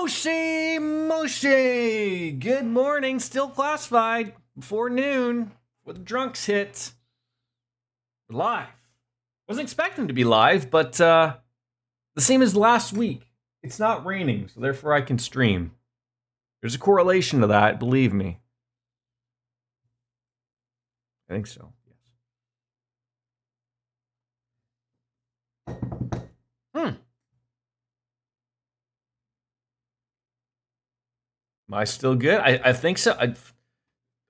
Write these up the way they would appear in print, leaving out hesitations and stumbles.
Moshe, Moshe! Good morning, still classified, before noon, with the drunks hit. We're live. Wasn't expecting to be live, but the same as last week. It's not raining, so therefore I can stream. There's a correlation to that, believe me. I think so, yes. Am I still good? I think so.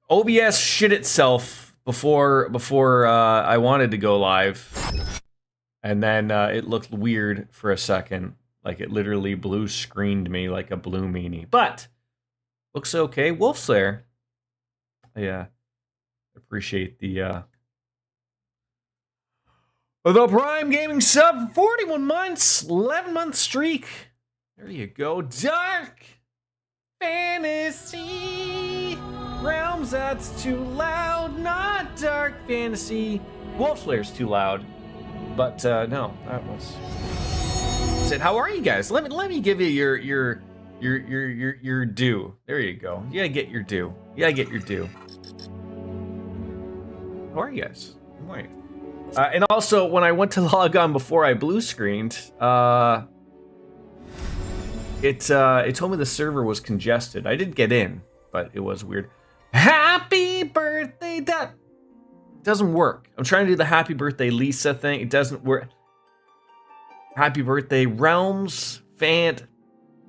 OBS shit itself before I wanted to go live, and then it looked weird for a second, like it literally blue screened me like a blue meanie. But looks okay. Wolfslayer. Yeah, appreciate the Prime Gaming sub for 41 months, 11-month streak. There you go, Dark Fantasy Realms, that's too loud, not Dark Fantasy. Wolfslayer's too loud, but no, that was. Said, how are you guys? Let me give you your due. There you go. You gotta get your due. How are you guys? Good morning. And also, when I went to log on before I blue screened, it told me the server was congested. I did get in, but it was weird. Happy birthday, Dad! Doesn't work. I'm trying to do the happy birthday Lisa thing. It doesn't work. Happy birthday Realms,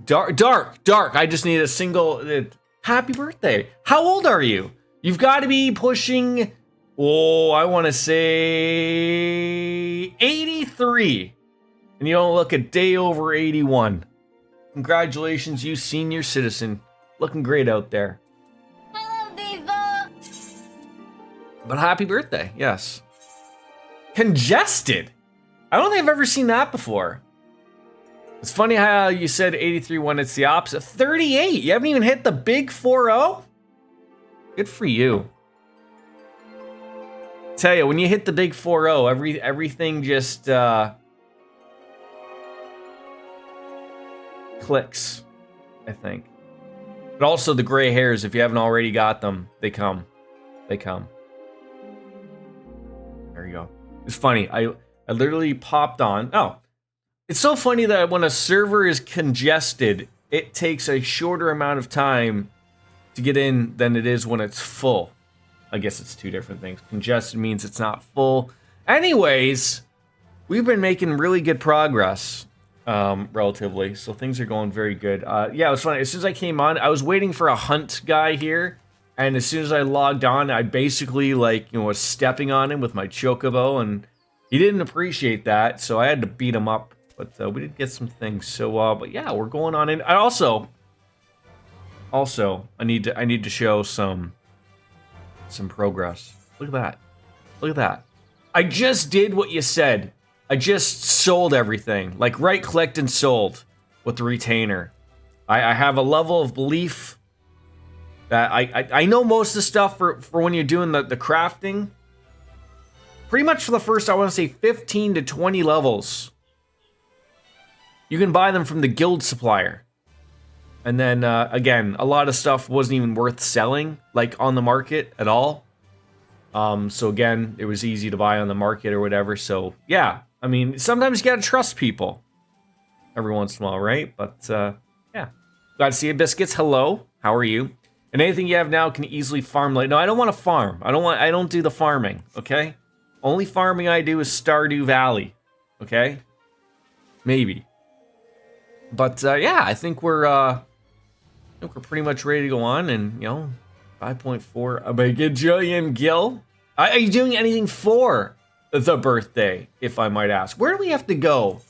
Dark. I just need a single happy birthday. How old are you? You've got to be pushing, I want to say 83. And you don't look a day over 81. Congratulations, you senior citizen. Looking great out there. Hello, Viva! But happy birthday, yes. Congested? I don't think I've ever seen that before. It's funny how you said 83 when it's the opposite. 38? You haven't even hit the big 4-0? Good for you. Tell you, when you hit the big 4-0, everything just clicks, I think. But also the gray hairs, if you haven't already got them, they come. There you go. It's funny. I literally popped on. Oh, it's so funny that when a server is congested, it takes a shorter amount of time to get in than it is when it's full. I guess it's two different things. Congested means it's not full. Anyways, we've been making really good progress. Relatively, so things are going very good. Yeah, it was funny. As soon as I came on, I was waiting for a hunt guy here, and as soon as I logged on, I basically was stepping on him with my chocobo, and he didn't appreciate that, so I had to beat him up. But we did get some things. So, but yeah, we're going on in. I also, I need to show some progress. Look at that. I just did what you said. I just sold everything, like right-clicked and sold with the retainer. I have a level of belief that I know most of the stuff for when you're doing the crafting. Pretty much for the first, I want to say 15 to 20 levels. You can buy them from the guild supplier. And then, again, a lot of stuff wasn't even worth selling, like on the market at all. So again, it was easy to buy on the market or whatever. So yeah. I mean, sometimes you gotta trust people every once in a while, right? But, yeah. Glad to see you, Biscuits. Hello. How are you? And anything you have now can easily farm later. No, I don't want to farm. I don't do the farming, okay? Only farming I do is Stardew Valley, okay? Maybe. But, yeah, I think we're pretty much ready to go on. And, 5.4, a bajillion gil. Are you doing anything for the birthday, if I might ask? Where do we have to go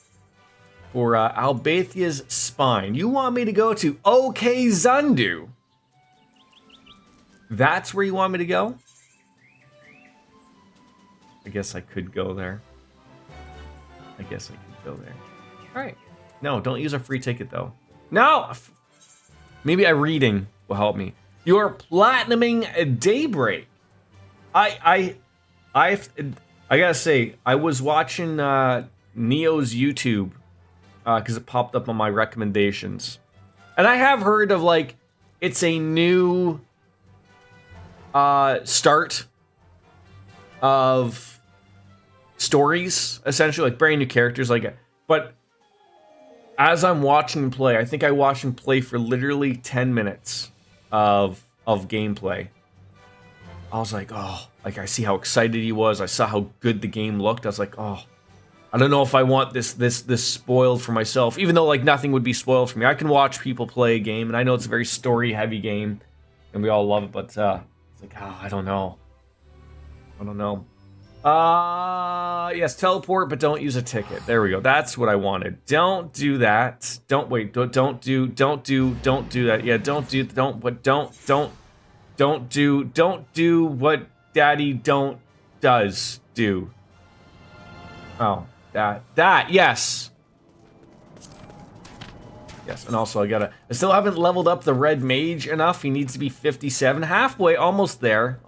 for Albathia's spine? You want me to go to OK Zundu? That's where you want me to go? I guess I could go there. All right. No, don't use a free ticket, though. No! Maybe a reading will help me. You're platinuming Daybreak. I gotta say, I was watching Neo's YouTube because it popped up on my recommendations. And I have heard of, like, it's a new start of stories, essentially, like brand new characters, like, but as I'm watching him play, I think I watched him play for literally 10 minutes of gameplay. I was like, oh, like I see how excited he was. I saw how good the game looked. I was like, oh, I don't know if I want this spoiled for myself, even though like nothing would be spoiled for me. I can watch people play a game, and I know it's a very story heavy game, and we all love it, but it's like, oh, I don't know. Yes, teleport, but don't use a ticket. There we go. That's what I wanted. Don't do that. Don't do that. Yeah, don't do what Daddy does do. Oh, that, yes. Yes, and also I still haven't leveled up the red mage enough. He needs to be 57, halfway, almost there.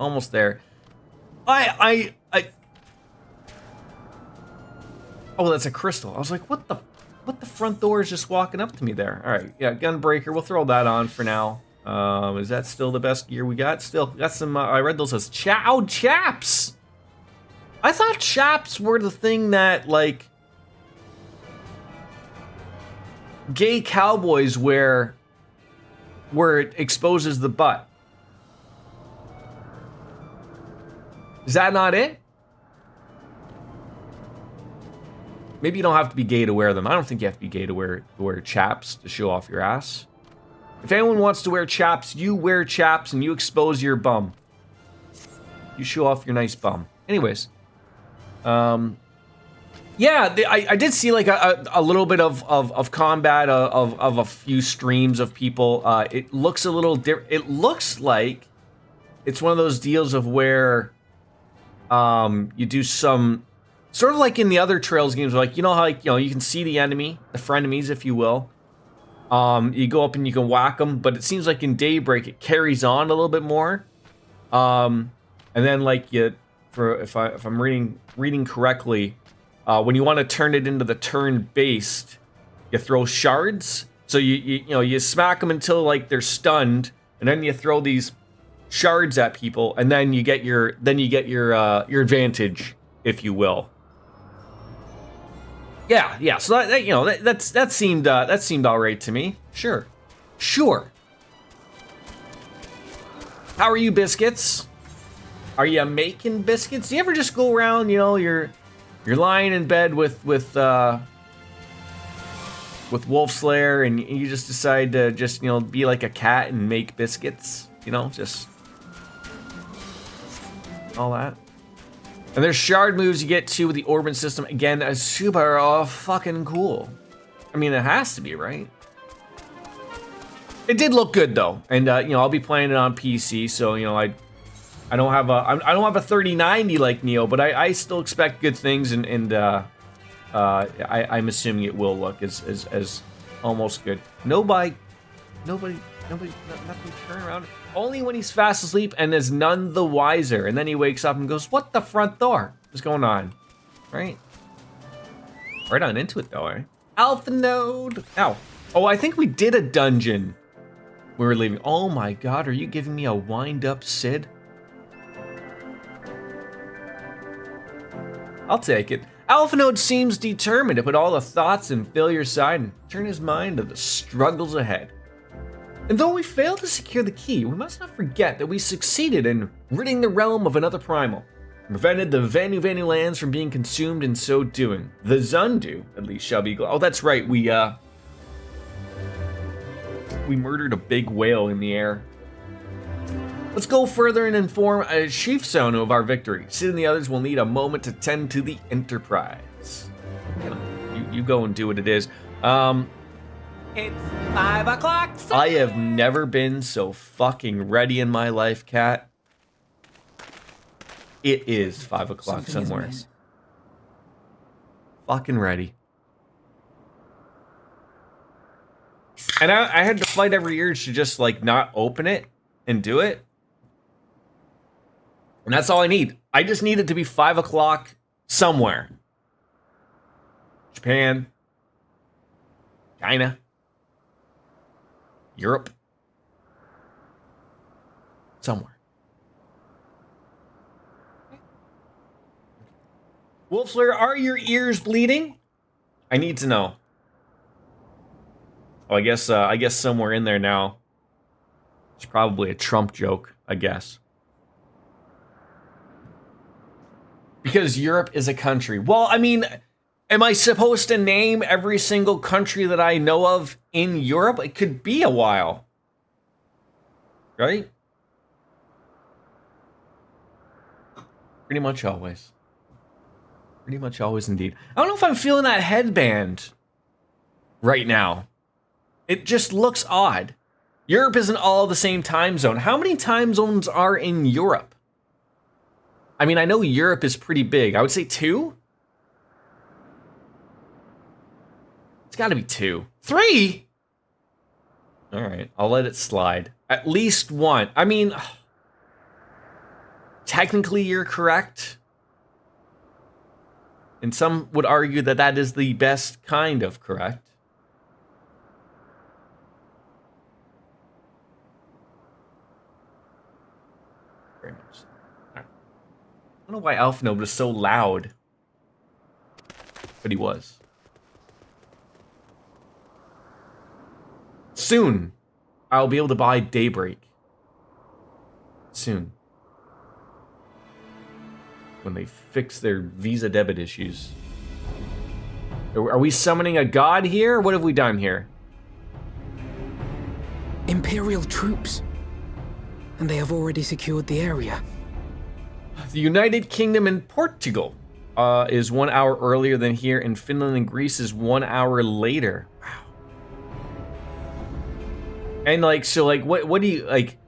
Oh, that's a crystal. I was like, what the front door is just walking up to me there? All right, yeah, Gunbreaker. We'll throw that on for now. Is that still the best gear we got? Still got some. I read those as chaps. I thought chaps were the thing that like gay cowboys wear, where it exposes the butt. Is that not it? Maybe you don't have to be gay to wear them. I don't think you have to be gay to wear chaps to show off your ass. If anyone wants to wear chaps, you wear chaps and you expose your bum. You show off your nice bum. Anyways, yeah, I did see like a little bit of combat of a few streams of people. It looks a little different. It looks like it's one of those deals of where you do some. Sort of like in the other Trails games, like, you know how, like, you know, you can see the enemy, the frenemies, if you will. You go up and you can whack them, but it seems like in Daybreak it carries on a little bit more. And then, like, if I'm reading correctly, when you want to turn it into the turn-based, you throw shards. So you smack them until like they're stunned, and then you throw these shards at people, and then you get your advantage, if you will. Yeah. So that seemed all right to me. Sure. How are you, biscuits? Are you making biscuits? Do you ever just go around? You know, you're lying in bed with Wolf Slayer, and you just decide to just be like a cat and make biscuits. Just all that. And there's shard moves you get to with the orbit system. Again, super fucking cool. I mean, it has to be, right? It did look good though, and I'll be playing it on PC, so I don't have a 3090 like Neo, but I still expect good things, and I'm assuming it will look as almost good. Nobody, nothing. Turn around. Only when he's fast asleep and is none the wiser. And then he wakes up and goes, "What the front door? What's going on?" Right? Right on into it though, eh? Alpha node. Ow. Oh, I think we did a dungeon. We were leaving. Oh my god, are you giving me a wind-up Sid? I'll take it. Alpha node seems determined to put all the thoughts and failure aside and turn his mind to the struggles ahead. And though we failed to secure the key, we must not forget that we succeeded in ridding the realm of another primal, and prevented the Vanu Vanu lands from being consumed in so doing. The Zundu, at least, shall be glad. Oh, that's right, we murdered a big whale in the air. Let's go further and inform Chief Sonu of our victory. Sid and the others will need a moment to tend to the Enterprise. You go and do what it is. It's 5 o'clock. I have never been so fucking ready in my life, Kat. It is 5 o'clock somewhere. Fucking ready. And I had to fight every urge to just like not open it and do it. And that's all I need. I just need it to be 5 o'clock somewhere. Japan. China. Europe? Somewhere. Wolfler, are your ears bleeding? I need to know. Oh, I guess somewhere in there now. It's probably a Trump joke, I guess. Because Europe is a country. Well, I mean, am I supposed to name every single country that I know of in Europe? It could be a while. Right? Pretty much always. Pretty much always indeed. I don't know if I'm feeling that headband right now. It just looks odd. Europe isn't all the same time zone. How many time zones are in Europe? I mean, I know Europe is pretty big. I would say 2? It's got to be 2. 3? All right, I'll let it slide. At least 1. I mean, technically you're correct. And some would argue that that is the best kind of correct. Very much so. All right. I don't know why Alphinob was so loud. But he was. Soon, I'll be able to buy Daybreak. Soon. When they fix their Visa debit issues. Are we summoning a god here? What have we done here? Imperial troops. And they have already secured the area. The United Kingdom and Portugal is 1 hour earlier than here, and Finland and Greece is 1 hour later. Wow. And like, so like, what do you like?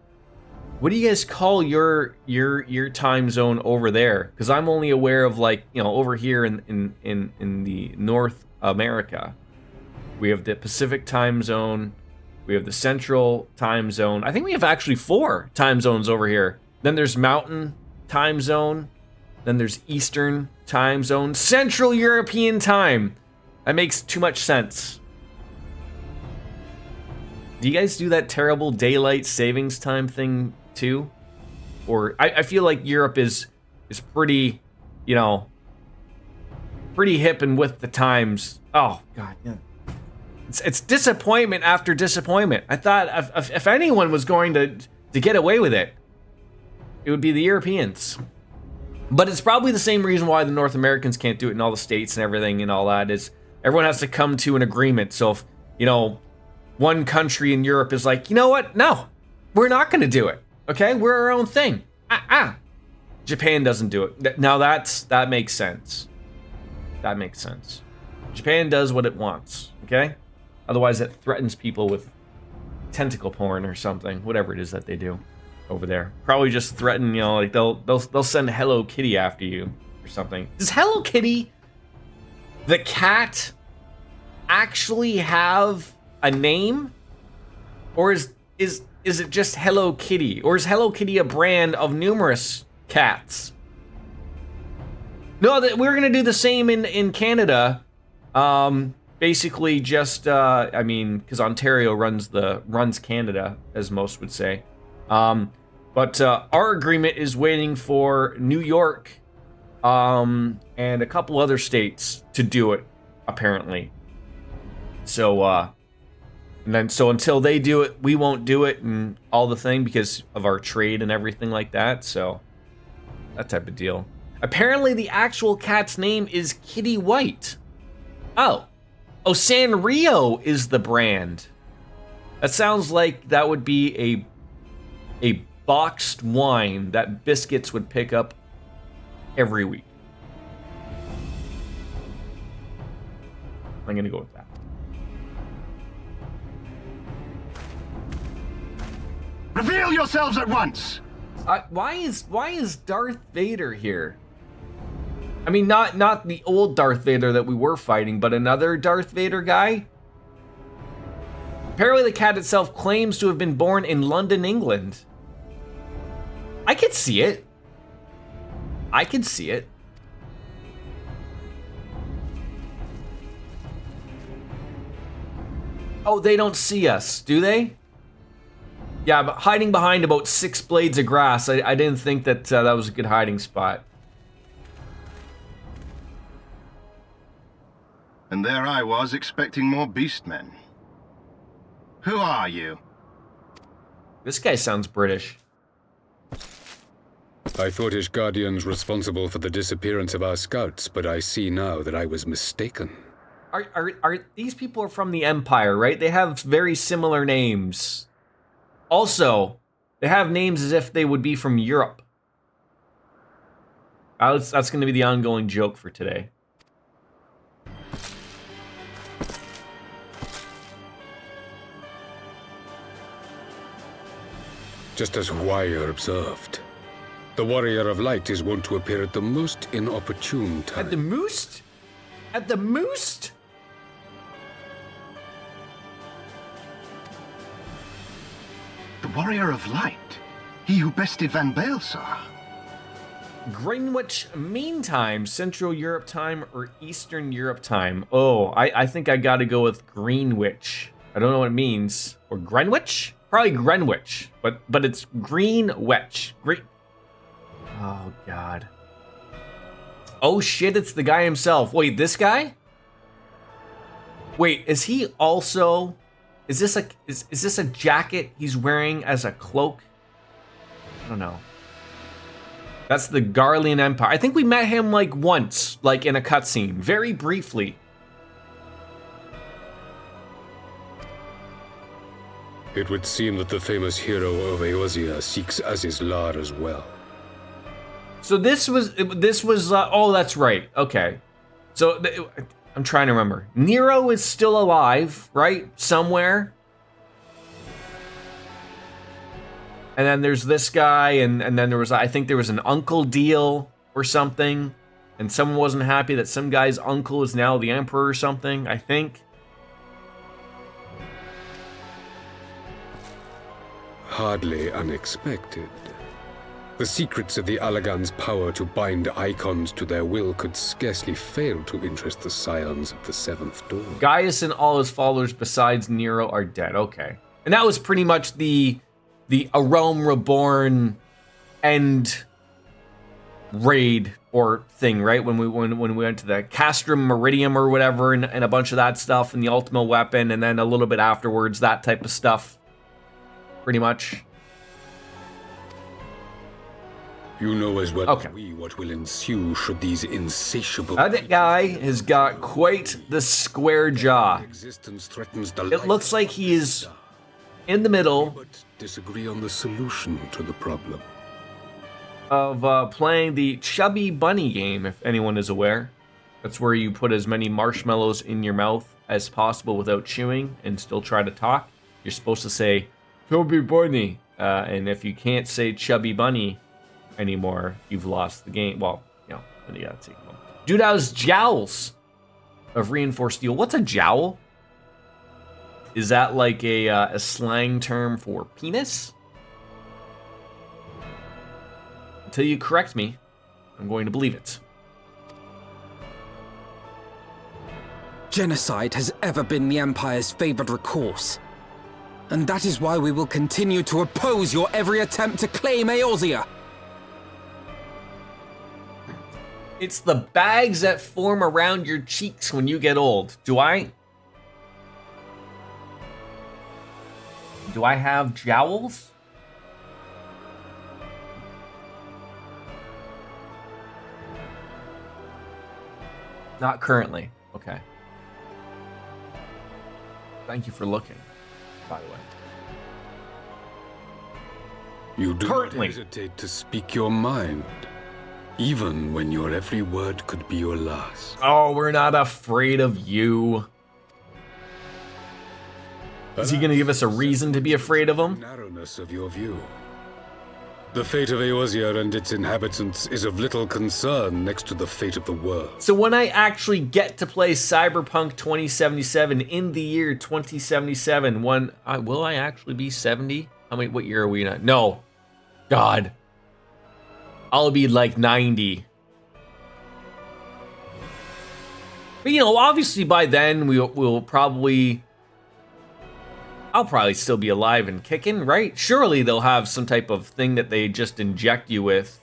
What do you guys call your time zone over there? Because I'm only aware of like, you know, over here in the North America, we have the Pacific time zone, we have the Central time zone. I think we have actually 4 time zones over here. Then there's Mountain time zone, then there's Eastern time zone, Central European time. That makes too much sense. Do you guys do that terrible daylight savings time thing too? Or I feel like Europe is pretty, you know, pretty hip and with the times. Oh god, yeah. It's disappointment after disappointment. I thought if anyone was going to get away with it, it would be the Europeans. But it's probably the same reason why the North Americans can't do it in all the states and everything and all that is everyone has to come to an agreement. So if, you know, one country in Europe is like, you know what? No, we're not going to do it. Okay, we're our own thing. Japan doesn't do it. Now that makes sense. That makes sense. Japan does what it wants. Okay, otherwise it threatens people with tentacle porn or something. Whatever it is that they do over there. Probably just threaten. You know, like they'll send Hello Kitty after you or something. Does Hello Kitty, the cat, actually have a name, or is it just Hello Kitty, or is Hello Kitty a brand of numerous cats? No, we're gonna do the same in Canada. Basically, just I mean, because Ontario runs Canada, as most would say. But our agreement is waiting for New York, and a couple other states to do it, apparently. So. And then, so until they do it, we won't do it and all the thing because of our trade and everything like that. So, that type of deal. Apparently, the actual cat's name is Kitty White. Oh, Sanrio is the brand. That sounds like that would be a boxed wine that Biscuits would pick up every week. I'm gonna go with that. Reveal yourselves at once! Why is Darth Vader here? I mean, not the old Darth Vader that we were fighting, but another Darth Vader guy? Apparently the cat itself claims to have been born in London, England. I could see it. I could see it. Oh, they don't see us, do they? Yeah, but hiding behind about 6 blades of grass, I didn't think that that was a good hiding spot. And there I was expecting more beastmen. Who are you? This guy sounds British. I thought Ishgardians responsible for the disappearance of our scouts, but I see now that I was mistaken. Are these people are from the Empire, right? They have very similar names. Also, they have names as if they would be from Europe. That's going to be the ongoing joke for today. Just as Wire observed, the Warrior of Light is wont to appear at the most inopportune time. At the moost? At the moost? The Warrior of Light? He who bested Van Baelsar? Greenwich Mean Time, Central Europe time or Eastern Europe time? Oh, I think I gotta go with Greenwich. I don't know what it means. Or Greenwich? Probably Greenwich, but it's Greenwich. Oh God. Oh shit, it's the guy himself. Wait, this guy? Wait, is he also? Is this a jacket he's wearing as a cloak? I don't know. That's the Garlean Empire. I think we met him like once, like in a cutscene, very briefly. It would seem that the famous hero of Eorzea seeks Azizlar as well. So this was oh, that's right. Okay. So I'm trying to remember. Nero is still alive, right? Somewhere. And then there's this guy, and then there was, I think there was an uncle deal or something, and someone wasn't happy that some guy's uncle is now the emperor or something, I think. Hardly unexpected. The secrets of the Allagan's power to bind icons to their will could scarcely fail to interest the scions of the Seventh Door. Gaius and all his followers besides Nero are dead. Okay. And that was pretty much the A Realm Reborn end raid or thing, right? When we went to the Castrum Meridium or whatever, and a bunch of that stuff, and the Ultima Weapon, and then a little bit afterwards, that type of stuff. Pretty much. You know as well as we what will ensue should these insatiable... That guy has got quite the square jaw. Existence threatens the It looks like he is in the middle but disagree on the solution to the problem. of playing the Chubby Bunny game, if anyone is aware. That's where you put as many marshmallows in your mouth as possible without chewing and still try to talk. You're supposed to say, Chubby Bunny. And if you can't say Chubby Bunny anymore, you've lost the game. Well, you know, then you gotta take them. Dude has jowls of reinforced steel. What's a jowl? Is that like a slang term for penis? Until you correct me, I'm going to believe it. Genocide has ever been the Empire's favored recourse. And that is why we will continue to oppose your every attempt to claim Eorzea. It's the bags that form around your cheeks when you get old. Do I have jowls? Not currently. Okay. Thank you for looking, by the way. You do Currently. not hesitate to speak your mind, even when your every word could be your last. Oh, we're not afraid of you. Is he going to give us a reason to be afraid of him? Narrowness of your view. The fate of Eorzea and its inhabitants is of little concern next to the fate of the world. So when I actually get to play Cyberpunk 2077 in the year 2077, will I actually be 70? What year are we in? No. God. I'll be like 90. But you know, obviously by then we'll probably... I'll probably still be alive and kicking, right? Surely they'll have some type of thing that they just inject you with,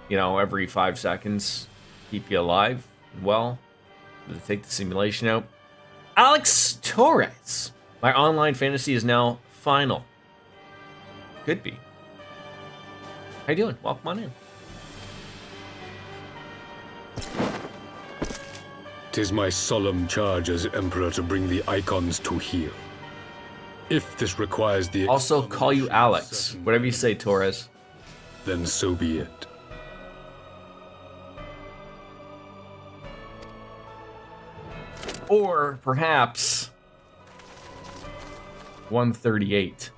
you know, every 5 seconds. Keep you alive. Well, to take the simulation out. Alex Torres. My online fantasy is now final. Could be. How you doing? Welcome on in. 'Tis my solemn charge as Emperor to bring the icons to heel. If this requires the Also call you Alex. Whatever you say, Torres. then so be it. Or perhaps 138.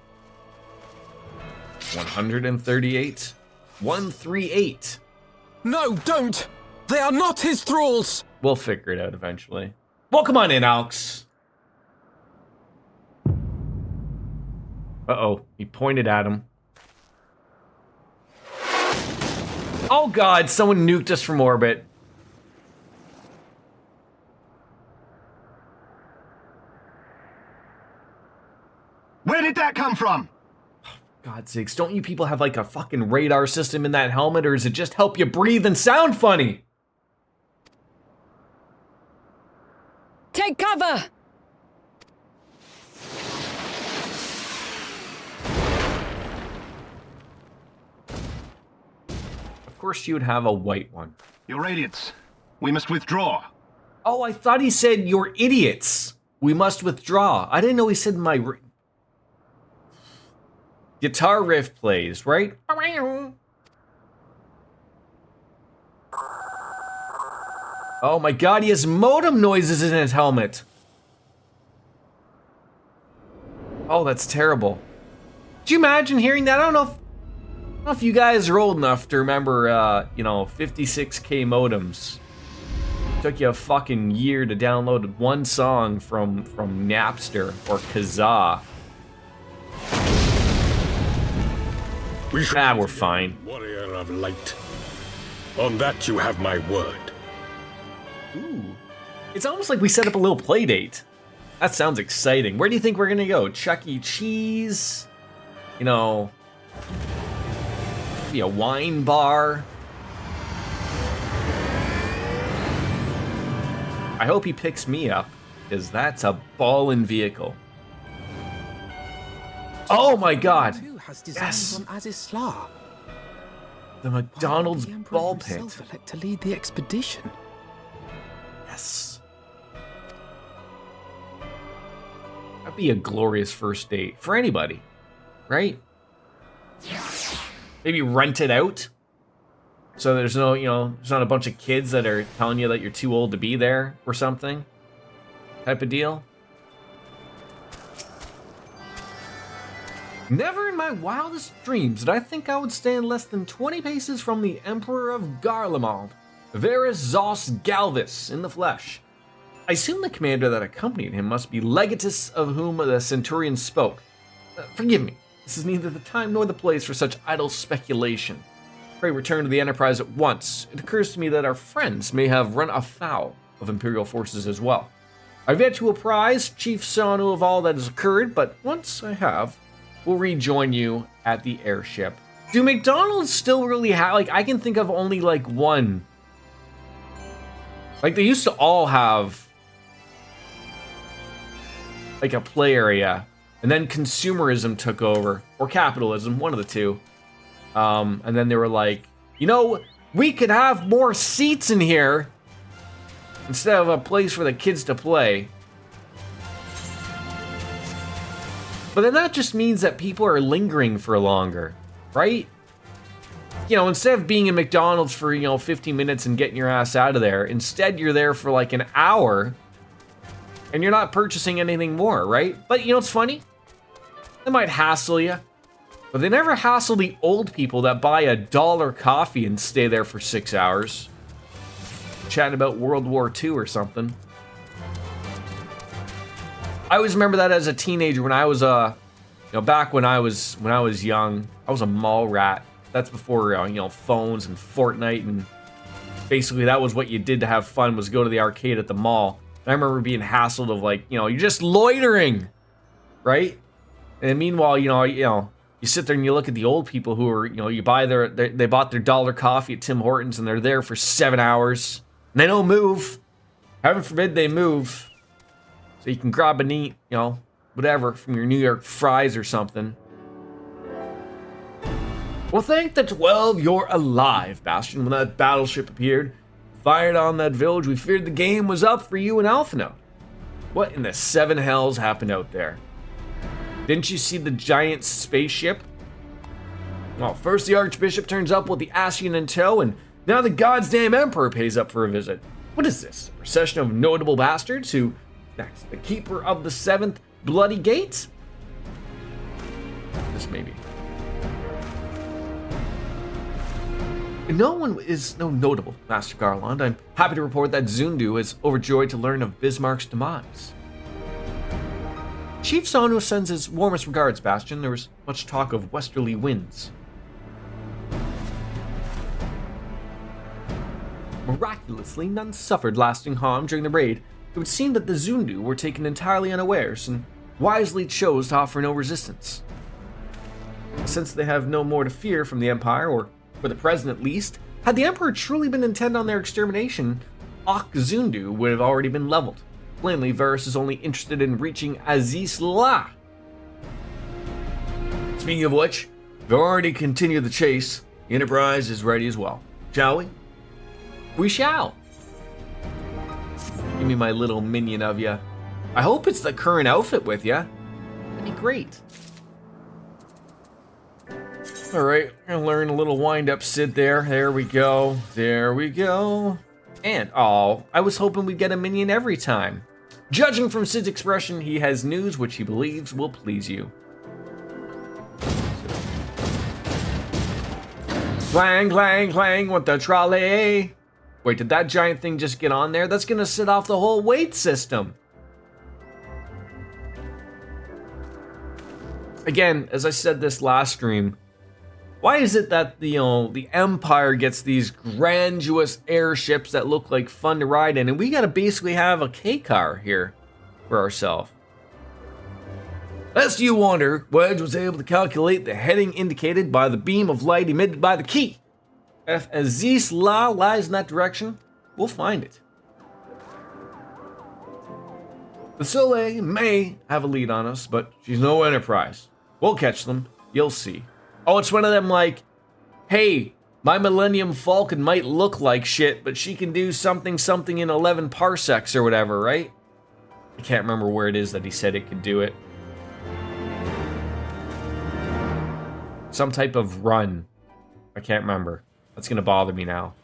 138. 138. No, don't! They are not his thralls! We'll figure it out eventually. Welcome on in, Alex. Uh-oh, he pointed at him. Oh god, someone nuked us from orbit. Where did that come from? God's sakes, don't you people have like a fucking radar system in that helmet, or does it just help you breathe and sound funny? Take cover! Of course you would have a white one. Your radiance. We must withdraw. Oh, I thought he said, "You're idiots. We must withdraw." I didn't know he said my... Guitar riff plays, right? Oh my god, he has modem noises in his helmet. Oh, that's terrible. Could you imagine hearing that? I don't know if you guys are old enough to remember, you know, 56K modems. Took you a fucking year to download one song from Napster or Kazaa. We're fine. Warrior of light. On that you have my word. Ooh. It's almost like we set up a little play date. That sounds exciting. Where do you think we're gonna go? Chuck E. Cheese? You know, maybe a wine bar? I hope he picks me up, because that's a ballin' vehicle. Oh my god! Yes! On Azisla. The McDonald's Why would the Emperor ball pit. himself elect to lead the expedition. Yes. That'd be a glorious first date for anybody, right? Maybe rent it out. So there's no, you know, there's not a bunch of kids that are telling you that you're too old to be there or something. Type of deal. Never in my wildest dreams did I think I would stand less than 20 paces from the Emperor of Garlemald, Varus Zos Galvis in the flesh. I assume the commander that accompanied him must be Legatus of whom the Centurion spoke. Forgive me, this is neither the time nor the place for such idle speculation. Pray return to the Enterprise at once. It occurs to me that our friends may have run afoul of Imperial forces as well. I've yet to apprise Chief Sanu of all that has occurred, but once I have, we'll rejoin you at the airship. Do McDonald's still really have, like, I can think of only like one. Like, they used to all have like a play area, and then consumerism took over, or capitalism, one of the two. And then they were like, you know, we could have more seats in here instead of a place for the kids to play. But then that just means that people are lingering for longer, right? You know, instead of being in McDonald's for, you know, 15 minutes and getting your ass out of there, instead you're there for like an hour and you're not purchasing anything more, right? But you know what's funny? They might hassle you, but they never hassle the old people that buy $1 coffee and stay there for 6 hours, chatting about World War II or something. I always remember that as a teenager when I was, you know, back when I was young, I was a mall rat. That's before, you know, phones and Fortnite, and basically that was what you did to have fun, was go to the arcade at the mall. And I remember being hassled of like, you know, you're just loitering, right? And meanwhile, you sit there and you look at the old people who are, you buy they bought their $1 coffee at Tim Hortons and they're there for 7 hours. And they don't move. Heaven forbid they move. So you can grab and eat, whatever, from your New York fries or something. Well, thank the 12 you're alive, Bastion. When that battleship appeared, fired on that village, we feared the game was up for you and Alphinaud. What in the seven hells happened out there? Didn't you see the giant spaceship? Well, first the Archbishop turns up with the Ascian in tow, and now the goddamn Emperor pays up for a visit. What is this? A procession of notable bastards who... Next, the Keeper of the Seventh Bloody Gate? This maybe. No one is notable, Master Garland. I'm happy to report that Zundu is overjoyed to learn of Bismarck's demise. Chief Sonu sends his warmest regards, Bastion. There was much talk of westerly winds. Miraculously, none suffered lasting harm during the raid. It would seem that the Zundu were taken entirely unawares and wisely chose to offer no resistance. Since they have no more to fear from the Empire, or for the present at least, had the Emperor truly been intent on their extermination, Ak Zundu would have already been leveled. Plainly, Varus is only interested in reaching Aziz La. Speaking of which, we've already continued the chase. The Enterprise is ready as well. Shall we? We shall. Give me my little minion of ya. I hope it's the current outfit with ya. That'd be great. Alright, we're gonna learn a little wind-up Sid there. There we go. There we go. And, oh, I was hoping we'd get a minion every time. Judging from Sid's expression, he has news which he believes will please you. Clang, clang, clang with the trolley. Wait, did that giant thing just get on there? That's gonna set off the whole weight system. Again, as I said this last stream, why is it that the Empire gets these grandiose airships that look like fun to ride in, and we gotta basically have a K-car here for ourselves? Lest you wonder, Wedge was able to calculate the heading indicated by the beam of light emitted by the key. If Aziz La lies in that direction, we'll find it. The Soleil may have a lead on us, but she's no Enterprise. We'll catch them, you'll see. Oh, it's one of them like, hey, my Millennium Falcon might look like shit, but she can do something in 11 parsecs or whatever, right? I can't remember where it is that he said it could do it. Some type of run. I can't remember. That's gonna bother me now.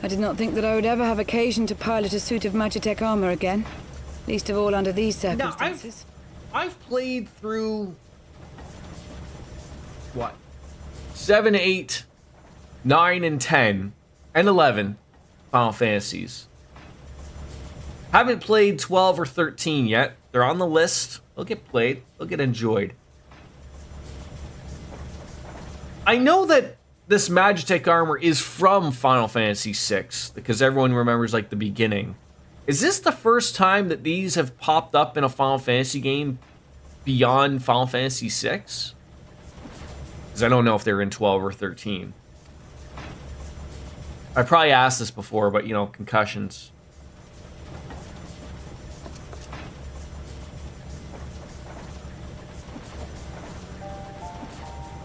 I did not think that I would ever have occasion to pilot a suit of Magitech armor again. Least of all under these circumstances. Now, I've played through... what? 7, 8, 9, and 10, and 11 Final Fantasies. Haven't played 12 or 13 yet. They're on the list. They'll get played. They'll get enjoyed. I know that this Magitech armor is from Final Fantasy VI, because everyone remembers, like, the beginning. Is this the first time that these have popped up in a Final Fantasy game beyond Final Fantasy VI? Because I don't know if they're in 12 or 13. I probably asked this before, but, concussions.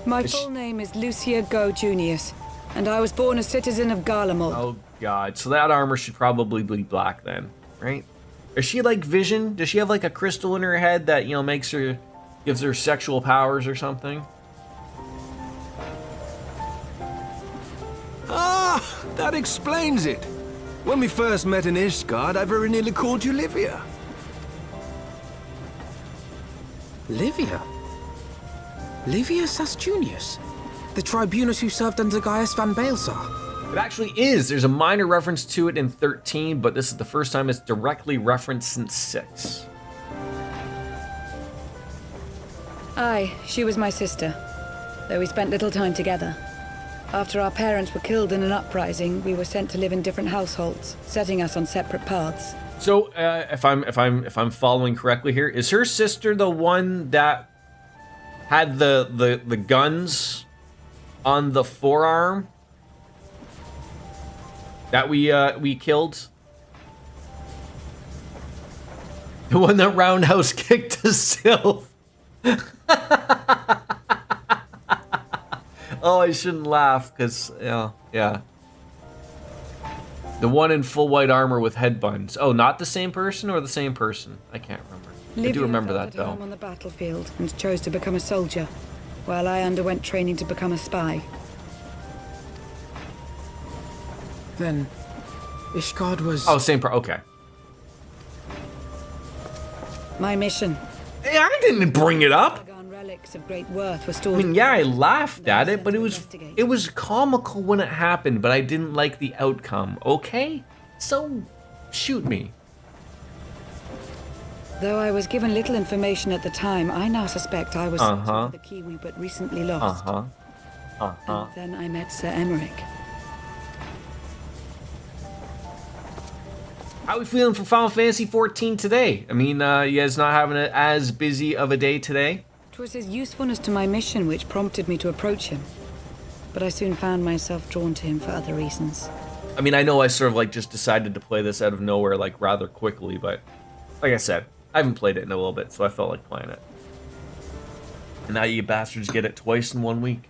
My full name is Lucia Go Junius, and I was born a citizen of Garlemald. Oh god, so that armor should probably be black then, right? Is she like Vision? Does she have like a crystal in her head that, gives her sexual powers or something? Ah, that explains it. When we first met in Ishgard, I very nearly called you Livia. Livia? Livia Sasjunius? The Tribunus who served under Gaius van Baelsar? It actually is. There's a minor reference to it in 13, but this is the first time it's directly referenced since 6. Aye, she was my sister, though we spent little time together. After our parents were killed in an uprising, we were sent to live in different households, setting us on separate paths. So, if I'm following correctly here, is her sister the one that had the guns on the forearm that we killed? The one that roundhouse kicked to Sylph. Oh, I shouldn't laugh, because, yeah. The one in full white armor with headbuns. Oh, not the same person or the same person? I can't remember. I do remember that, though. On the battlefield and chose to become a soldier, while I underwent training to become a spy. Then, Ishgard was... Oh, same okay. My mission. Hey, I didn't bring it up. Relics of great worth were I stored. mean, yeah, I laughed at it, but it was comical when it happened, but I didn't like the outcome, okay? So, shoot me. Though I was given little information at the time, I now suspect I was searching for the key we but recently lost. And then I met Sir Emmerich. How are we feeling for Final Fantasy XIV today? I mean, you guys not having as busy of a day today? It was his usefulness to my mission which prompted me to approach him. But I soon found myself drawn to him for other reasons. I mean, I know I sort of like just decided to play this out of nowhere like rather quickly, but like I said, I haven't played it in a little bit, so I felt like playing it. And now you bastards get it twice in 1 week.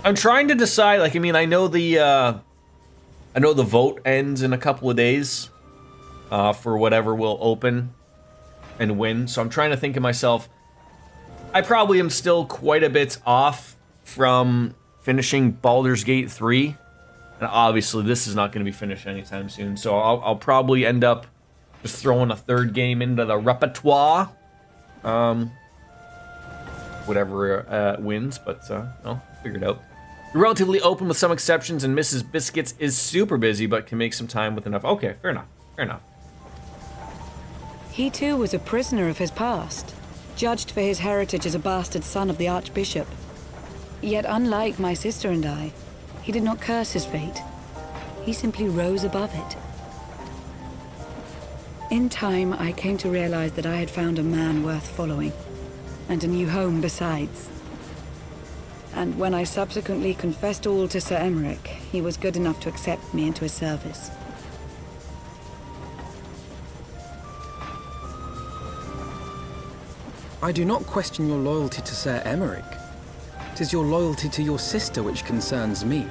I'm trying to decide, like, I mean, I know the vote ends in a couple of days for whatever will open and win. So I'm trying to think of myself. I probably am still quite a bit off from finishing Baldur's Gate 3. And obviously this is not going to be finished anytime soon. So I'll probably end up just throwing a third game into the repertoire. Whatever wins, but I'll figure it out. We're relatively open with some exceptions, and Mrs. Biscuits is super busy, but can make some time with enough. Okay, fair enough. Fair enough. He too was a prisoner of his past, judged for his heritage as a bastard son of the Archbishop. Yet unlike my sister and I, he did not curse his fate. He simply rose above it. In time, I came to realize that I had found a man worth following, and a new home besides. And when I subsequently confessed all to Sir Emmerich, he was good enough to accept me into his service. I do not question your loyalty to Sir Emmerich. It is your loyalty to your sister which concerns me.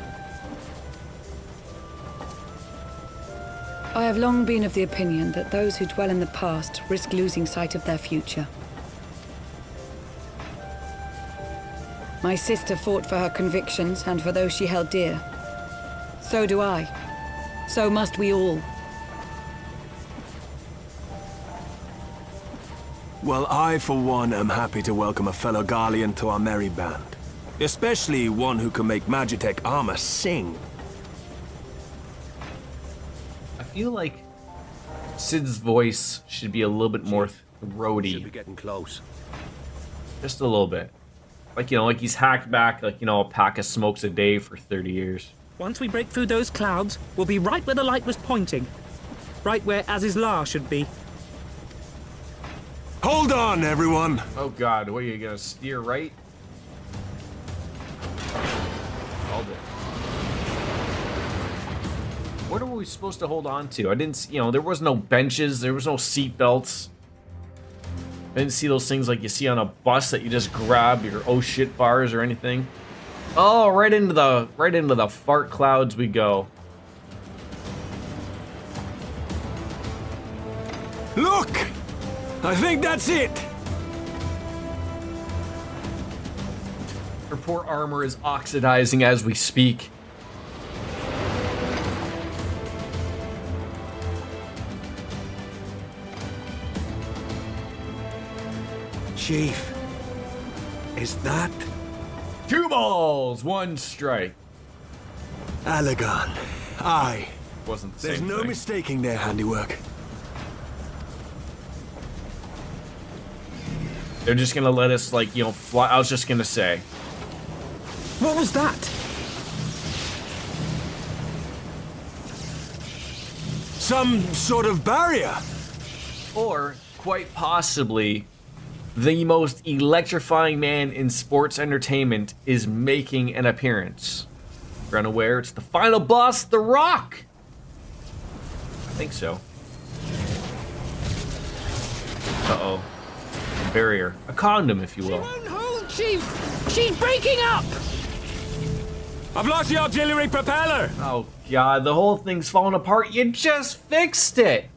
I have long been of the opinion that those who dwell in the past risk losing sight of their future. My sister fought for her convictions and for those she held dear. So do I. So must we all. Well, I, for one, am happy to welcome a fellow Garlean to our merry band. Especially one who can make Magitech armor sing. I feel like Sid's voice should be a little bit more throaty. Should be getting close. Just a little bit. Like, you know, like he's hacked back, like, you know, a pack of smokes a day for 30 years. Once we break through those clouds, we'll be right where the light was pointing. Right where Azizlar should be. Hold on, everyone! Oh god, what are you gonna steer right? Hold it. What are we supposed to hold on to? I didn't see, you know, there was no benches, there was no seat belts. I didn't see those things like you see on a bus that you just grab your oh shit bars or anything. Oh, right into the fart clouds we go. Look! I think that's it! Her poor armor is oxidizing as we speak. Chief, is that... 2 balls, 1 strike. Allagan? Aye. Wasn't the There's same no thing. mistaking their handiwork. They're just gonna let us, like, you know, fly. I was just gonna say. What was that? Some sort of barrier. Or, quite possibly, the most electrifying man in sports entertainment is making an appearance. If you're unaware, it's the final boss, The Rock! I think so. Uh-oh. A barrier. A condom, if you will. Won't hold, Chief! She's breaking up! I've lost the auxiliary propeller. Oh, God, the whole thing's falling apart. You just fixed it!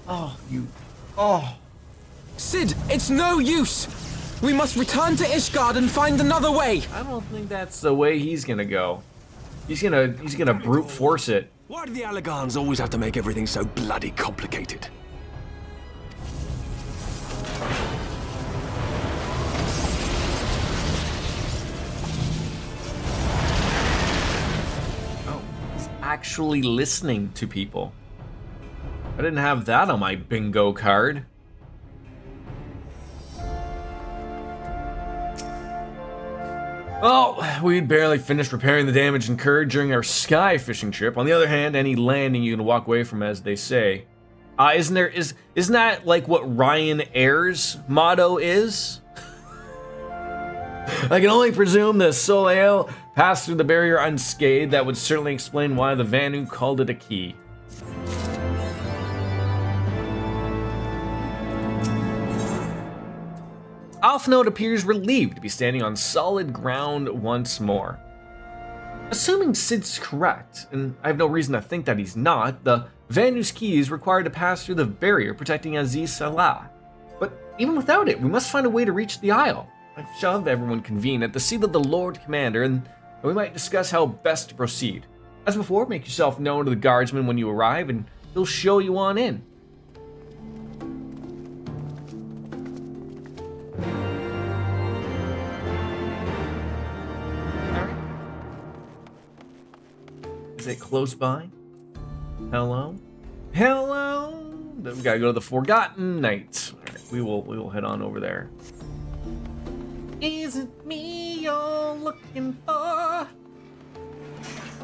Oh, you... Oh. Sid, it's no use! We must return to Ishgard and find another way! I don't think that's the way he's gonna go. He's gonna brute force it. Why do the Allegans always have to make everything so bloody complicated? Oh, he's actually listening to people. I didn't have that on my bingo card. Well, we'd barely finished repairing the damage incurred during our sky fishing trip. On the other hand, any landing you can walk away from, as they say. Isn't that like what Ryan Air's motto is? I can only presume the Soleil passed through the barrier unscathed. That would certainly explain why the Vanu called it a key. Alphinaud appears relieved to be standing on solid ground once more. Assuming Sid's correct, and I have no reason to think that he's not, the Vanu's key is required to pass through the barrier protecting Aziz Salah. But even without it, we must find a way to reach the Isle. I shall have everyone convene at the seat of the Lord Commander, and we might discuss how best to proceed. As before, make yourself known to the guardsman when you arrive, and he'll show you on in. Is it close by? Hello? Hello? Then we gotta go to the Forgotten Knights. Alright, we will head on over there. Is it me you're looking for?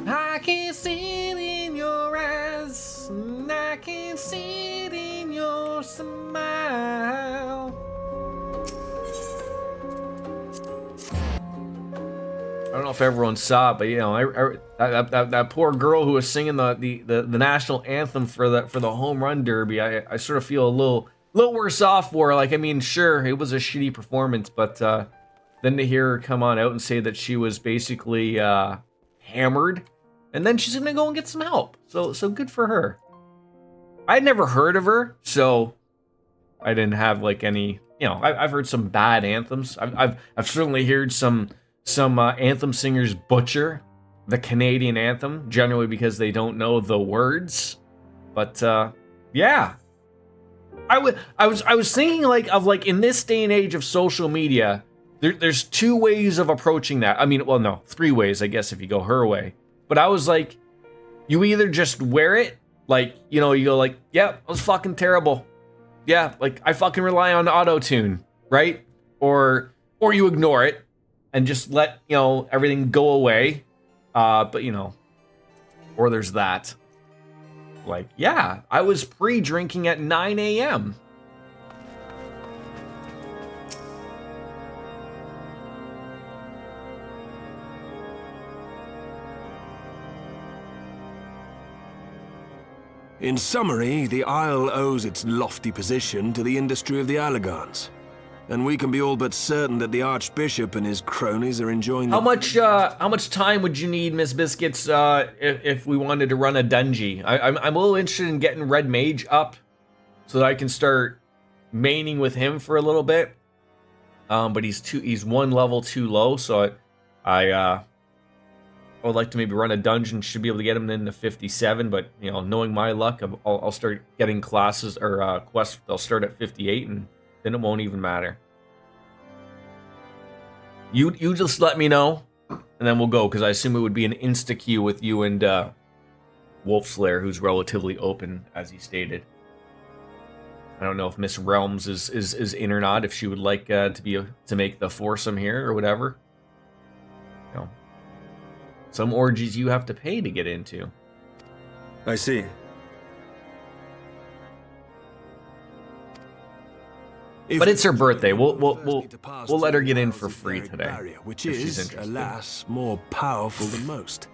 I can see it in your eyes, and I can see it in your smile. I don't know if everyone saw it, but you know, that poor girl who was singing the national anthem for the home run derby. I sort of feel a little worse off for her. Like, I mean, sure, it was a shitty performance, but then to hear her come on out and say that she was basically hammered, and then she's gonna go and get some help. So good for her. I'd never heard of her, so I didn't have like any. You know, I've heard some bad anthems. I've certainly heard some anthem singers butcher the Canadian anthem, generally because they don't know the words. But yeah, I was thinking like in this day and age of social media, there's two ways of approaching that. I mean, well, no, three ways, I guess, if you go her way. But I was like, you either just wear it, like, you know, you go like, yeah, that was fucking terrible. Yeah, like I fucking rely on auto-tune, right? Or you ignore it and just let, you know, everything go away. But, you know, or there's that. Like, yeah, I was pre-drinking at 9 a.m. In summary, the Isle owes its lofty position to the industry of the Allegans. And we can be all but certain that the Archbishop and his cronies are enjoying the... How much time would you need, Miss Biscuits, if we wanted to run a dungeon? I'm a little interested in getting Red Mage up so that I can start maining with him for a little bit. But he's one level too low, so I would like to maybe run a dungeon. Should be able to get him into 57, but you know, knowing my luck, I'll start getting classes or quests. They'll start at 58, and then it won't even matter. You just let me know, and then we'll go, because I assume it would be an insta-queue with you and Wolfslayer, who's relatively open, as he stated. I don't know if Miss Realms is in or not. If she would like to make the foursome here or whatever. You know, some orgies you have to pay to get into. I see. But it's her birthday. We'll let her get in for free today. Barrier, which if she's is, interested. alas, more powerful than most.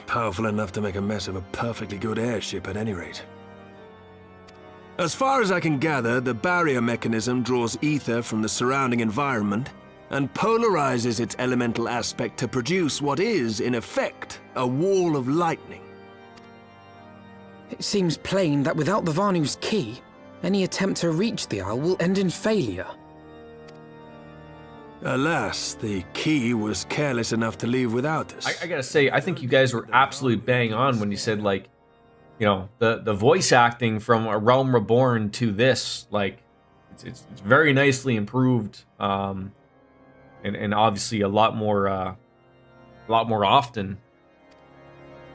Powerful enough to make a mess of a perfectly good airship at any rate. As far as I can gather, the barrier mechanism draws ether from the surrounding environment and polarizes its elemental aspect to produce what is, in effect, a wall of lightning. It seems plain that without the Vanu's key, any attempt to reach the Isle will end in failure. Alas, the key was careless enough to leave without us. I gotta say, I think you guys were absolutely bang on when you said, like, you know, the voice acting from A Realm Reborn to this, like, it's very nicely improved, and obviously a lot more often.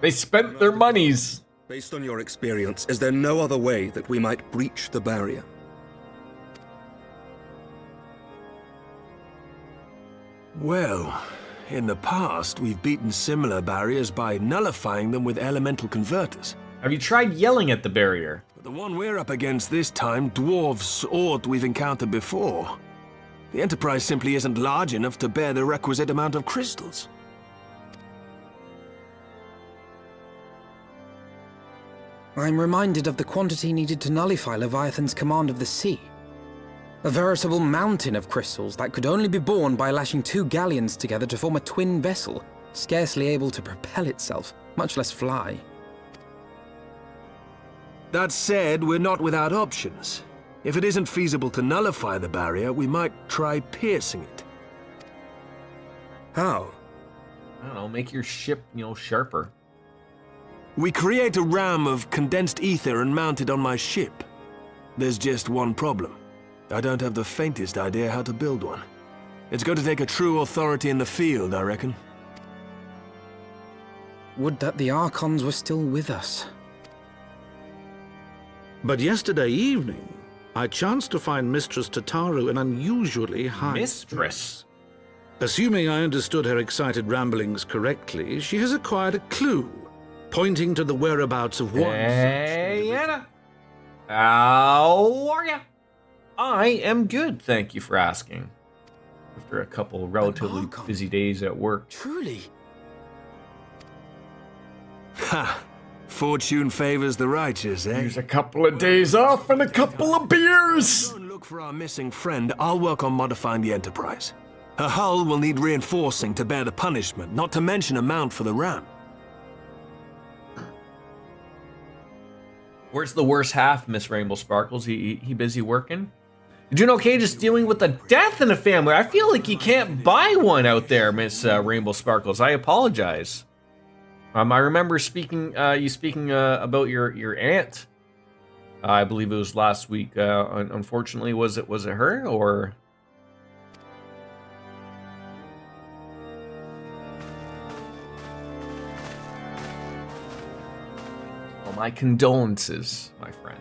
They spent their monies. Based on your experience, is there no other way that we might breach the barrier? Well, in the past, we've beaten similar barriers by nullifying them with elemental converters. Have you tried yelling at the barrier? But the one we're up against this time dwarfs aught we've encountered before. The Enterprise simply isn't large enough to bear the requisite amount of crystals. I'm reminded of the quantity needed to nullify Leviathan's command of the sea. A veritable mountain of crystals that could only be borne by lashing two galleons together to form a twin vessel, scarcely able to propel itself, much less fly. That said, we're not without options. If it isn't feasible to nullify the barrier, we might try piercing it. How? I don't know, make your ship, sharper. We create a ram of condensed ether and mount it on my ship. There's just one problem. I don't have the faintest idea how to build one. It's going to take a true authority in the field, I reckon. Would that the Archons were still with us. But yesterday evening, I chanced to find Mistress Tataru in unusually high Mistress? Assuming I understood her excited ramblings correctly, she has acquired a clue, pointing to the whereabouts of one. Hey, Anna. How are ya? I am good, thank you for asking. After a couple relatively busy days at work. Truly? Ha! Fortune favors the righteous, eh? Here's a couple of days off and a couple of beers! Go and look for our missing friend. I'll work on modifying the Enterprise. Her hull will need reinforcing to bear the punishment, not to mention a mount for the ram. Where's the worst half, Miss Rainbow Sparkles? He busy working? You doing okay just dealing with the death in the family? I feel like you can't buy one out there, Miss Rainbow Sparkles. I apologize. I remember you speaking about your aunt. I believe it was last week. Unfortunately, was it her or? Well, my condolences, my friend.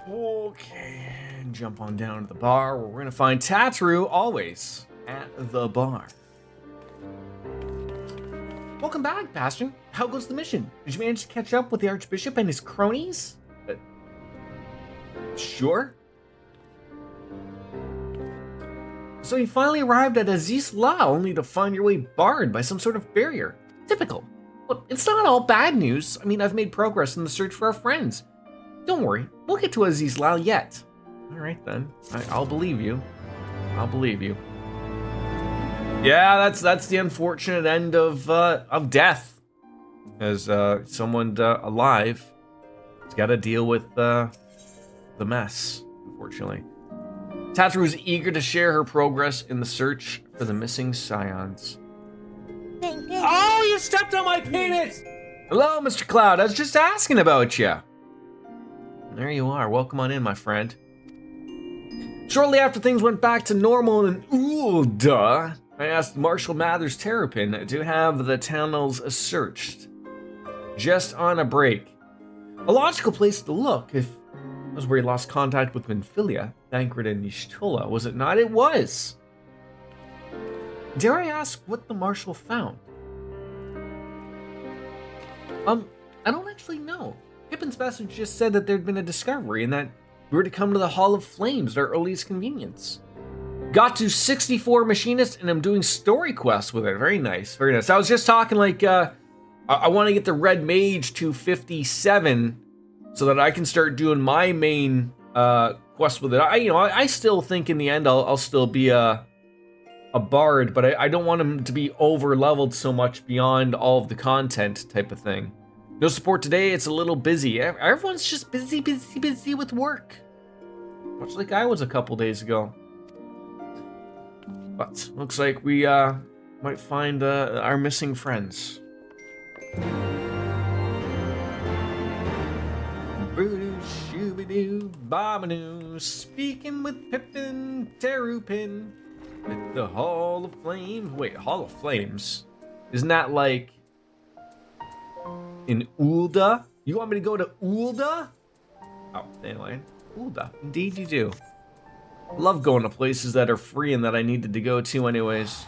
Okay, jump on down to the bar where we're gonna find Tataru, always at the bar. Welcome back, Bastion. How goes the mission? Did you manage to catch up with the Archbishop and his cronies? Sure. So you finally arrived at Aziz La, only to find your way barred by some sort of barrier. Typical. Look, it's not all bad news. I mean, I've made progress in the search for our friends. Don't worry, we'll get to Aziz La yet. All right then, I'll believe you. I'll believe you. Yeah, that's the unfortunate end of death, as someone alive has got to deal with the mess. Unfortunately, Tataru is eager to share her progress in the search for the missing scions. Oh, you stepped on my penis! Hello, Mr. Cloud. I was just asking about you. There you are. Welcome on in, my friend. Shortly after things went back to normal in Ulda, I asked Marshal Mathers Terrapin to have the tunnels searched. Just on a break. A logical place to look if it was where he lost contact with Minfilia, Thancred, and Nishtula, was it not? It was. Dare I ask what the Marshal found? I don't actually know. Pippin's message just said that there'd been a discovery and that we were to come to the Hall of Flames at our earliest convenience. Got to 64 machinists and I'm doing story quests with it. Very nice, very nice. I was just talking like, I want to get the Red Mage to 57 so that I can start doing my main quest with it. I still think in the end I'll still be a bard, but I don't want him to be over leveled so much beyond all of the content type of thing. No support today, it's a little busy. Everyone's just busy with work. Much like I was a couple days ago. But looks like we might find our missing friends. Shoo-be-doo, bob-a-doo, speaking with Pippin Terrapin at the Hall of Flames. Wait, Hall of Flames? Isn't that like in Ulda? You want me to go to Ulda? Oh, anyway, Ulda. Indeed you do. I love going to places that are free and that I needed to go to anyways.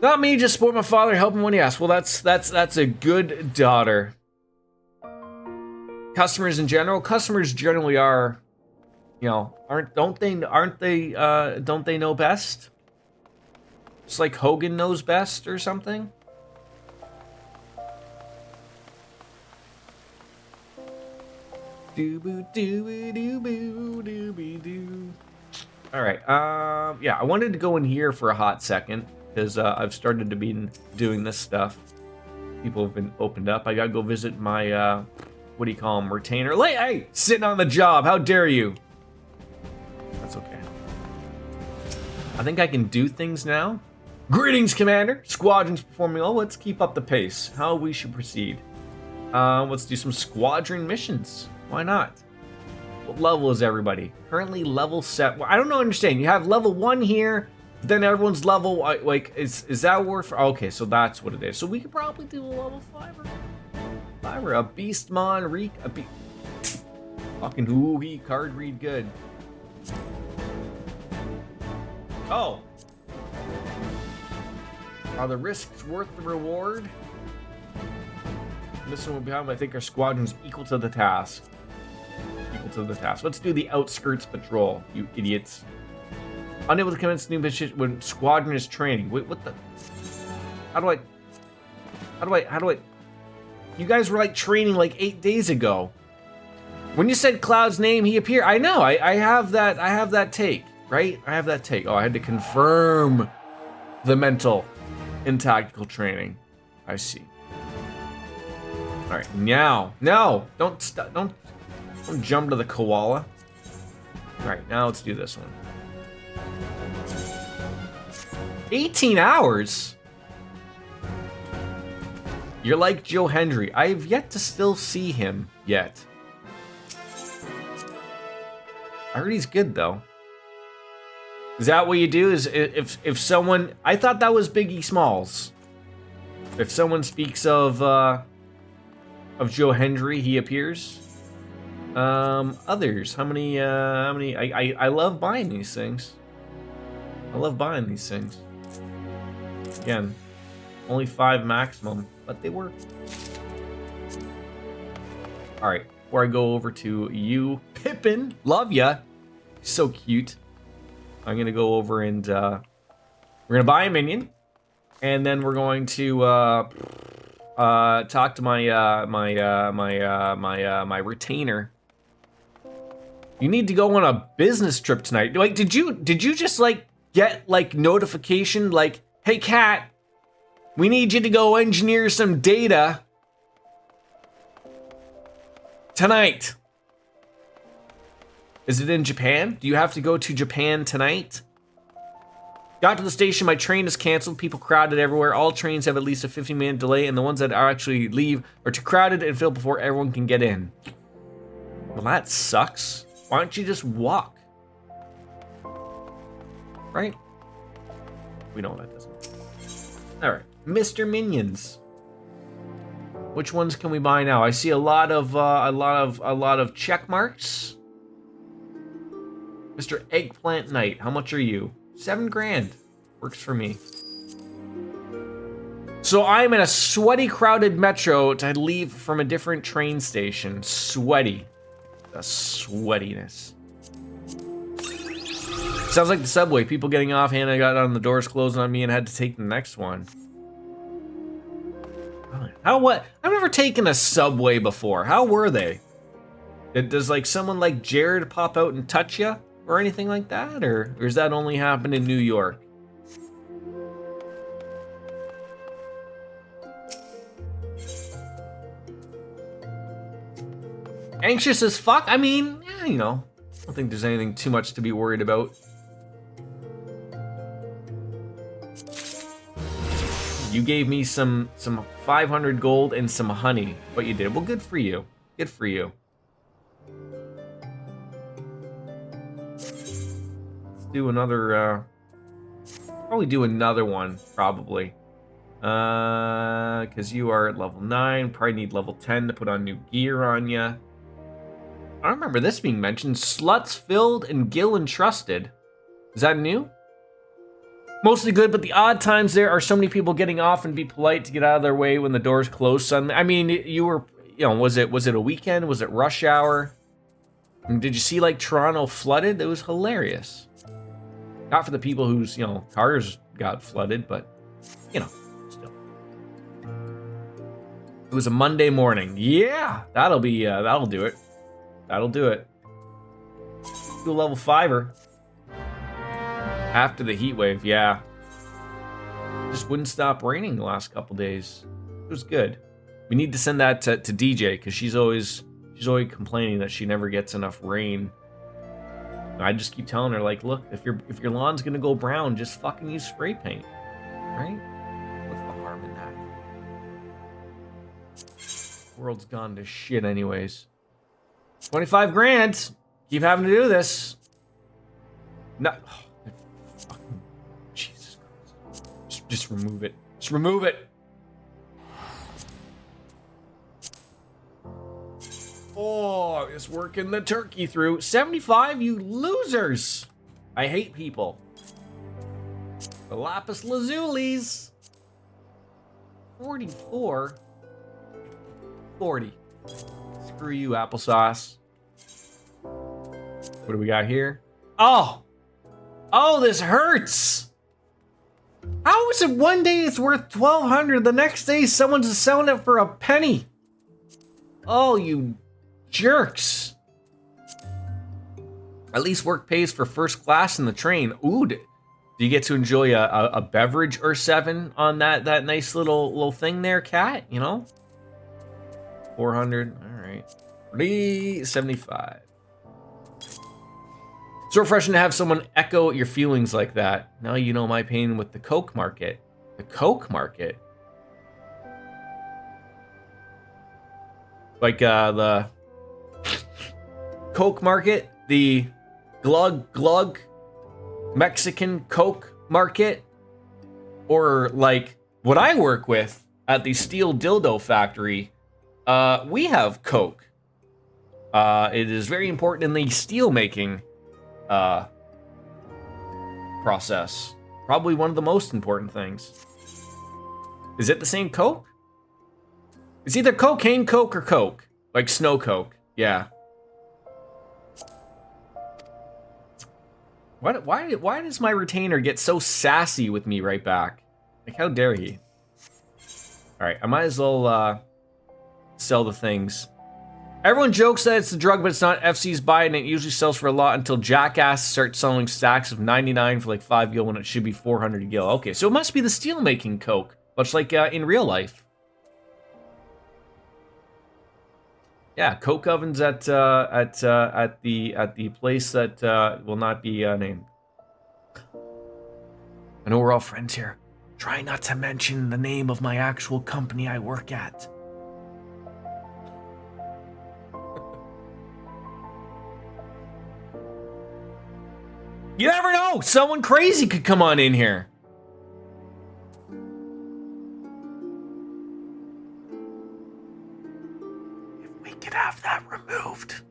Not me, just support my father, help him when he asks. Well, that's a good daughter. Customers in general, customers generally are, don't they know best? Just like Hogan knows best or something? Alright, yeah, I wanted to go in here for a hot second, because I've started to be doing this stuff. People have been opened up. I gotta go visit my, what do you call him, retainer? Hey, sitting on the job, how dare you? That's okay. I think I can do things now. Greetings, Commander. Squadron's performing well. Let's keep up the pace. How we should proceed. Let's do some squadron missions. Why not? What level is everybody? Currently level set. Well, I don't understand. You have level 1 here, but then everyone's level, like, is that worth? Okay, so that's what it is. So we could probably do a level 5 or a Beastmon fucking ooh, card read good. Oh. Are the risks worth the reward? This one will be how I think our squadron's equal to the task. Let's do the outskirts patrol, you idiots. Unable to commence new mission when squadron is training. Wait, what the? How do I? You guys were like training like 8 days ago. When you said Cloud's name, he appeared. I know. I have that take, right? I have that take. Oh, I had to confirm the mental and tactical training. I see. All right, now, no, don't jump to the koala. All right, now let's do this one. 18 hours? You're like Joe Hendry. I have yet to still see him yet. I heard he's good though. Is that what you do? Is if someone? I thought that was Biggie Smalls. If someone speaks of Joe Hendry, he appears. Others. How many? I love buying these things. Again, only 5 maximum, but they work. All right. Before I go over to you, Pippin, love ya. So cute. I'm gonna go over and we're gonna buy a minion, and then we're going to talk to my retainer. You need to go on a business trip tonight. Like, did you just like get like notification like, hey Cat, we need you to go engineer some data tonight. Is it in Japan? Do you have to go to Japan tonight? Got to the station, my train is canceled, people crowded everywhere. All trains have at least a 15-minute delay, and the ones that actually leave are too crowded and filled before everyone can get in. Well, that sucks. Why don't you just walk? Right? We know that doesn't. All right, Mr. Minions. Which ones can we buy now? I see a lot of check marks. Mr. Eggplant Knight, how much are you? 7 grand. Works for me. So I'm in a sweaty, crowded metro to leave from a different train station. Sweaty. The sweatiness. Sounds like the subway. People getting off, Hannah got on, the doors closing on me and had to take the next one. What? I've never taken a subway before. How were they? Does like someone like Jared pop out and touch you or anything like that? Or does that only happen in New York? Anxious as fuck? I mean, yeah, you know, I don't think there's anything too much to be worried about. You gave me some 500 gold and some honey, but you did. Well, good for you. Good for you. Let's do another, probably do another one, probably. Because you are at level 9, probably need level 10 to put on new gear on you. I don't remember this being mentioned. Sluts Filled and Gil Entrusted. Is that new? Mostly good, but the odd times there are so many people getting off and be polite to get out of their way when the doors close suddenly. I mean, you were, you know, was it a weekend? Was it rush hour? And did you see like Toronto flooded? It was hilarious. Not for the people whose, you know, cars got flooded, but, you know, still. It was a Monday morning. Yeah, that'll be, that'll do it. That'll do it. Do a level 5er. After the heat wave, yeah. Just wouldn't stop raining the last couple days. It was good. We need to send that to DJ because she's always complaining that she never gets enough rain. And I just keep telling her, like, look, if your lawn's gonna go brown, just fucking use spray paint, right? What's the harm in that? World's gone to shit, anyways. 25 grand. Keep having to do this. No. Fucking Jesus Christ. Just remove it. Just remove it. Oh, it's working the turkey through. 75, you losers. I hate people. The lapis lazulis. 44. 40. Screw you, applesauce. What do we got here? Oh! Oh, this hurts! How is it one day it's worth 1,200, the next day someone's selling it for a penny? Oh, you jerks. At least work pays for first class in the train. Ooh, do you get to enjoy a beverage or 7 on that nice little thing there, Cat? You know? 400, all right. 375. It's so refreshing to have someone echo your feelings like that. Now you know my pain with the Coke market. The Coke market? Like the Coke market? The glug glug Mexican Coke market? Or like what I work with at the Steel Dildo Factory, we have Coke. It is very important in the steel making process. Probably one of the most important things. Is it the same Coke? It's either cocaine Coke or Coke. Like snow Coke. Yeah. Why does my retainer get so sassy with me right back? Like, how dare he? Alright, I might as well sell the things. Everyone jokes that it's the drug, but it's not. FC's buy it, and it usually sells for a lot until Jackass starts selling stacks of 99 for like 5 gil when it should be 400 gil. Okay, so it must be the steel-making Coke, much like in real life. Yeah, Coke ovens at the place that will not be named. I know we're all friends here. Try not to mention the name of my actual company I work at. You never know. Someone crazy could come on in here. If we could have that removed.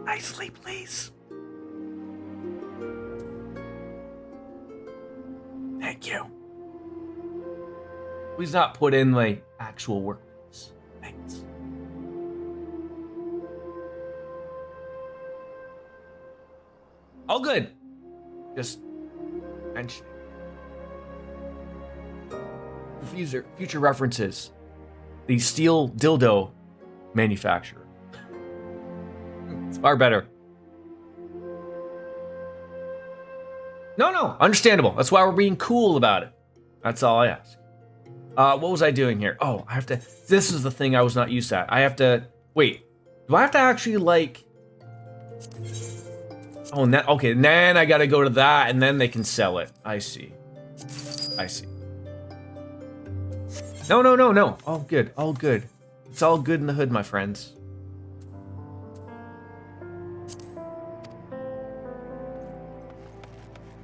Nicely, please. Thank you. Please not put in my actual workplace. Thanks. All good. Just mention future references. The steel dildo manufacturer. It's far better. No, understandable. That's why we're being cool about it. That's all I ask. What was I doing here? Oh, I have to. This is the thing I was not used to. I have to. Wait. Do I have to actually like? Oh, okay. Then I got to go to that, and then they can sell it. I see. No. All good. It's all good in the hood, my friends.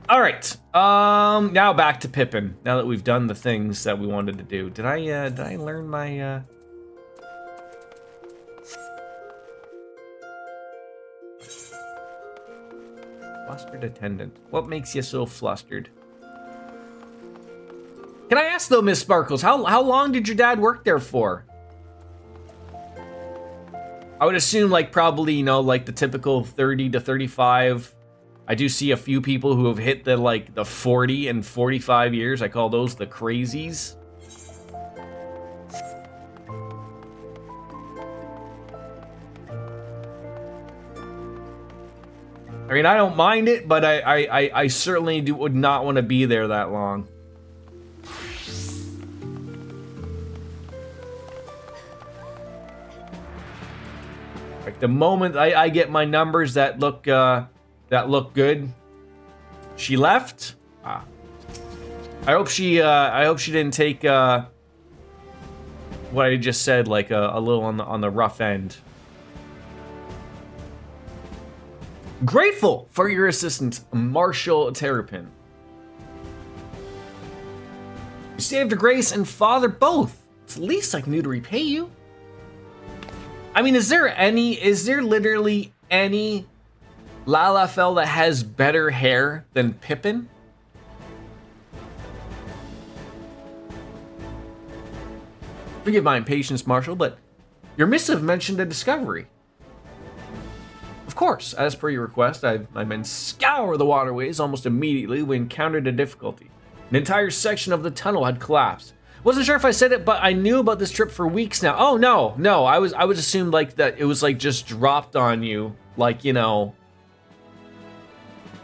All right. Now back to Pippin. Now that we've done the things that we wanted to do, did I learn my flustered attendant? What makes you so flustered? Can I ask though, Miss Sparkles, how long did your dad work there for? I would assume like probably, like the typical 30 to 35. I do see a few people who have hit the 40 and 45 years. I call those the crazies. I mean, I don't mind it, but I certainly would not want to be there that long. Like the moment I get my numbers that look good, she left. I hope she didn't take what I just said like a little on the rough end. Grateful for your assistance, Marshal Terrapin. You saved her grace and father both. It's the least I can do to repay you. I mean, is there literally any Lalafell that has better hair than Pippin? Forgive my impatience, Marshal, but your missive mentioned a discovery. Of course, as per your request, my men scour the waterways. Almost immediately, we encountered a difficulty. An entire section of the tunnel had collapsed. Wasn't sure if I said it, but I knew about this trip for weeks now. Oh no, I was assumed like that it was like just dropped on you, like an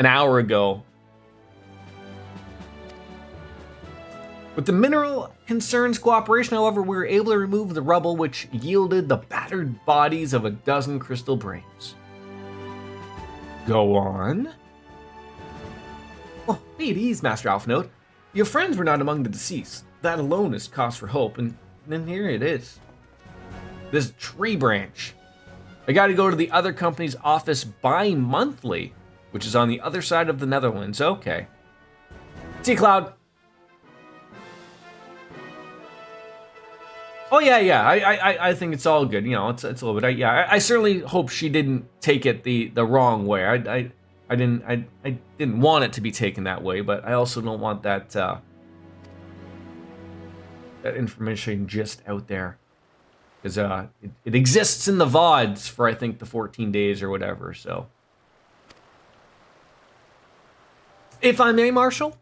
hour ago. With the mineral concerns cooperation, however, we were able to remove the rubble, which yielded the battered bodies of a dozen crystal brains. Go on. Well, be at ease, Master Alphinote. Your friends were not among the deceased. That alone is cause for hope, and then here it is. This tree branch. I gotta go to the other company's office bi-monthly, which is on the other side of the Netherlands. Okay. See you, Cloud. Oh yeah. I think it's all good. It's a little bit. I certainly hope she didn't take it the wrong way. I didn't want it to be taken that way, but I also don't want that that information just out there, because it exists in the VODs for I think the 14 days or whatever. So, if I may, Marshal.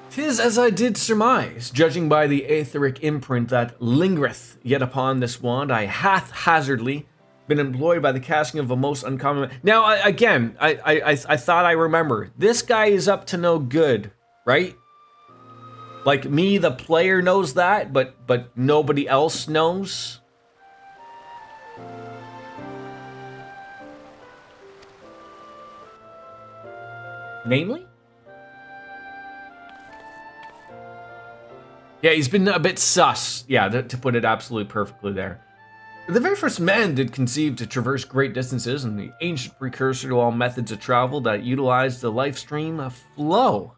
"'Tis as I did surmise, judging by the aetheric imprint that lingereth yet upon this wand, I haphazardly been employed by the casting of a most uncommon..." Now, I thought I remember. This guy is up to no good, right? Like, me, the player, knows that, but nobody else knows. Namely? Yeah, he's been a bit sus. Yeah, to put it absolutely perfectly there. The very first man did conceive to traverse great distances, and the ancient precursor to all methods of travel that utilized the life stream of flow.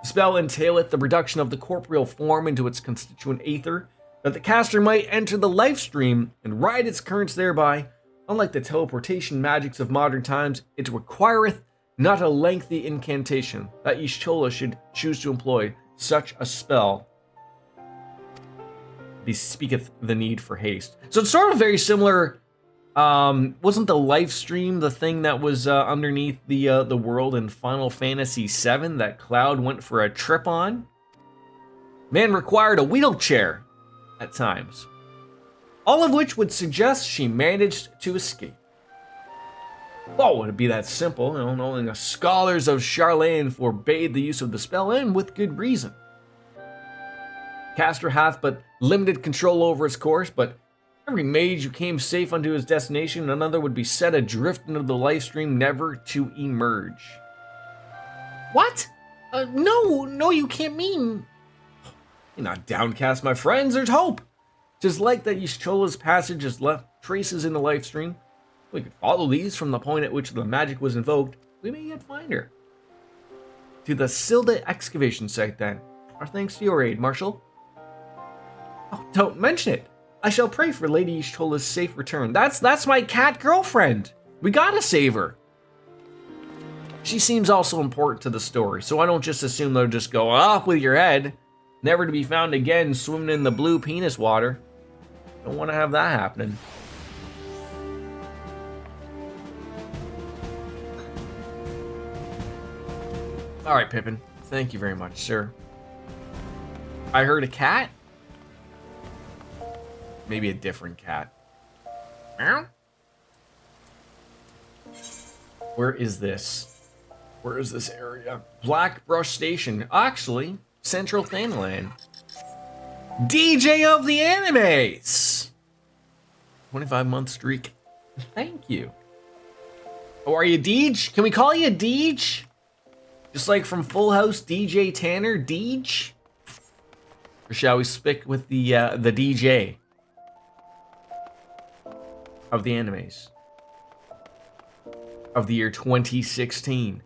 The spell entaileth the reduction of the corporeal form into its constituent aether, that the caster might enter the life stream and ride its currents thereby. Unlike the teleportation magics of modern times, it requireth not a lengthy incantation, that Y'shtola should choose to employ such a spell bespeaketh the need for haste. So it's sort of very similar. Wasn't the life stream the thing that was underneath the world in Final Fantasy VII that Cloud went for a trip on? Man required a wheelchair at times. All of which would suggest she managed to escape. Well, would it be that simple? Only the scholars of Charlene forbade the use of the spell, and with good reason. Caster hath but limited control over its course, but every mage who came safe unto his destination, another would be set adrift into the life stream, never to emerge. What? No, you can't mean. You're not downcast, my friends. There's hope. 'Tis like that Y'shtola's passage has left traces in the life stream. We could follow these from the point at which the magic was invoked. We may yet find her. To the Silda excavation site, then. Our thanks to your aid, Marshal. Oh, don't mention it. I shall pray for Lady Y'shtola's safe return. That's my cat girlfriend. We gotta save her. She seems also important to the story, so I don't just assume they'll just go off with your head, never to be found again swimming in the blue penis water. Don't want to have that happening. All right, Pippin. Thank you very much, sir. I heard a cat? Maybe a different cat. Meow? Where is this? Where is this area? Blackbrush Station. Actually, Central Thanalan. DJ of the Animes! 25-month streak. Thank you. Oh, are you Deej? Can we call you Deej? Just like from Full House, DJ Tanner, Deej? Or shall we stick with the DJ of the animes of the year 2016?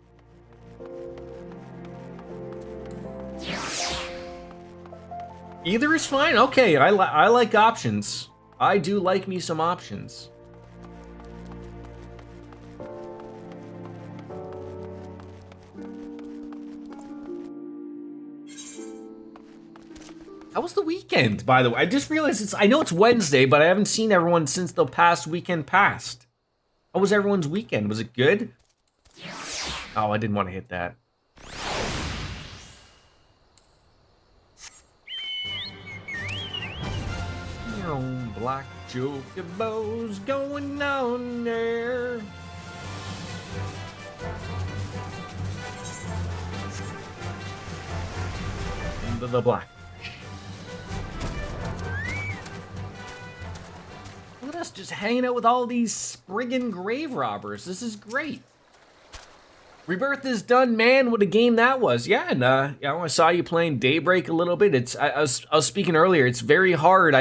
Either is fine. Okay, I like options. I do like me some options. How was the weekend, by the way? I just realized I know it's Wednesday, but I haven't seen everyone since the past weekend passed. How was everyone's weekend? Was it good? Oh, I didn't want to hit that. Black chocobos going on there. Into the black. Look at us just hanging out with all these spriggin' grave robbers. This is great. Rebirth is done, man. What a game that was. Yeah, and I saw you playing Daybreak a little bit. I was speaking earlier. It's very hard.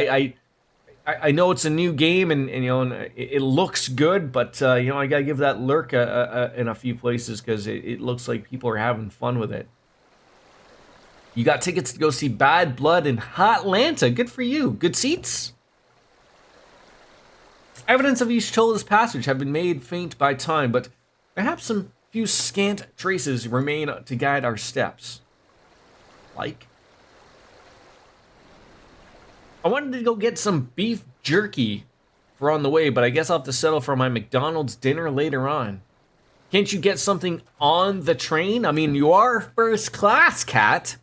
I know it's a new game, and it looks good, but I gotta give that lurk in a few places because it looks like people are having fun with it. You got tickets to go see Bad Blood in Hotlanta. Good for you. Good seats. Evidence of Y'shtola's passage have been made faint by time, but perhaps some few scant traces remain to guide our steps. Like? I wanted to go get some beef jerky for on the way, but I guess I'll have to settle for my McDonald's dinner later on. Can't you get something on the train? I mean, you are first class, Cat.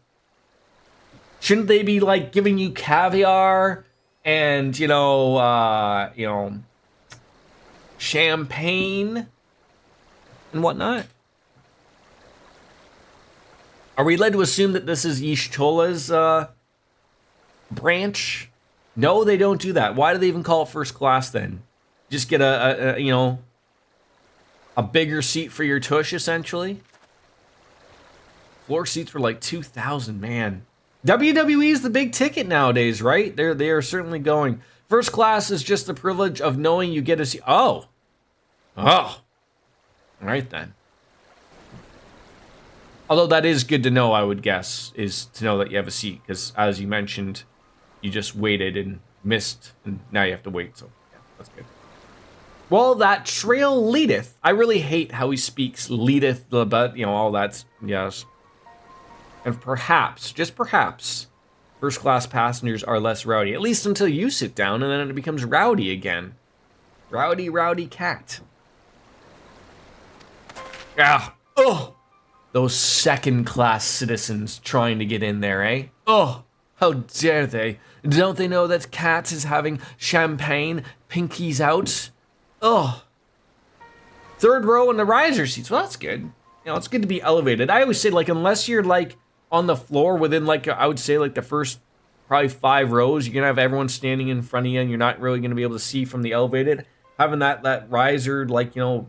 Shouldn't they be like giving you caviar and, champagne and whatnot? Are we led to assume that this is Y'shtola's branch? No, they don't do that. Why do they even call it first class then? Just get a bigger seat for your tush, essentially? Floor seats were like 2,000, man. WWE is the big ticket nowadays, right? They are certainly going. First class is just the privilege of knowing you get to see. Oh. All right then. Although that is good to know, I would guess, is to know that you have a seat, because as you mentioned, you just waited and missed, and now you have to wait. So yeah, that's good. Well, that trail leadeth. I really hate how he speaks leadeth, but you know, all that's yes. And perhaps, just perhaps, first class passengers are less rowdy, at least until you sit down, and then it becomes rowdy again. Rowdy, rowdy cat. Ah, oh, those second class citizens trying to get in there, eh? Oh, how dare they? Don't they know that Cat is having champagne, pinkies out? Oh. Third row in the riser seats. Well, that's good. You know, it's good to be elevated. I always say, like, unless you're, like, on the floor within, like, I would say, like, the first probably 5 rows, you're going to have everyone standing in front of you, and you're not really going to be able to see from the elevated. Having that riser, like, you know,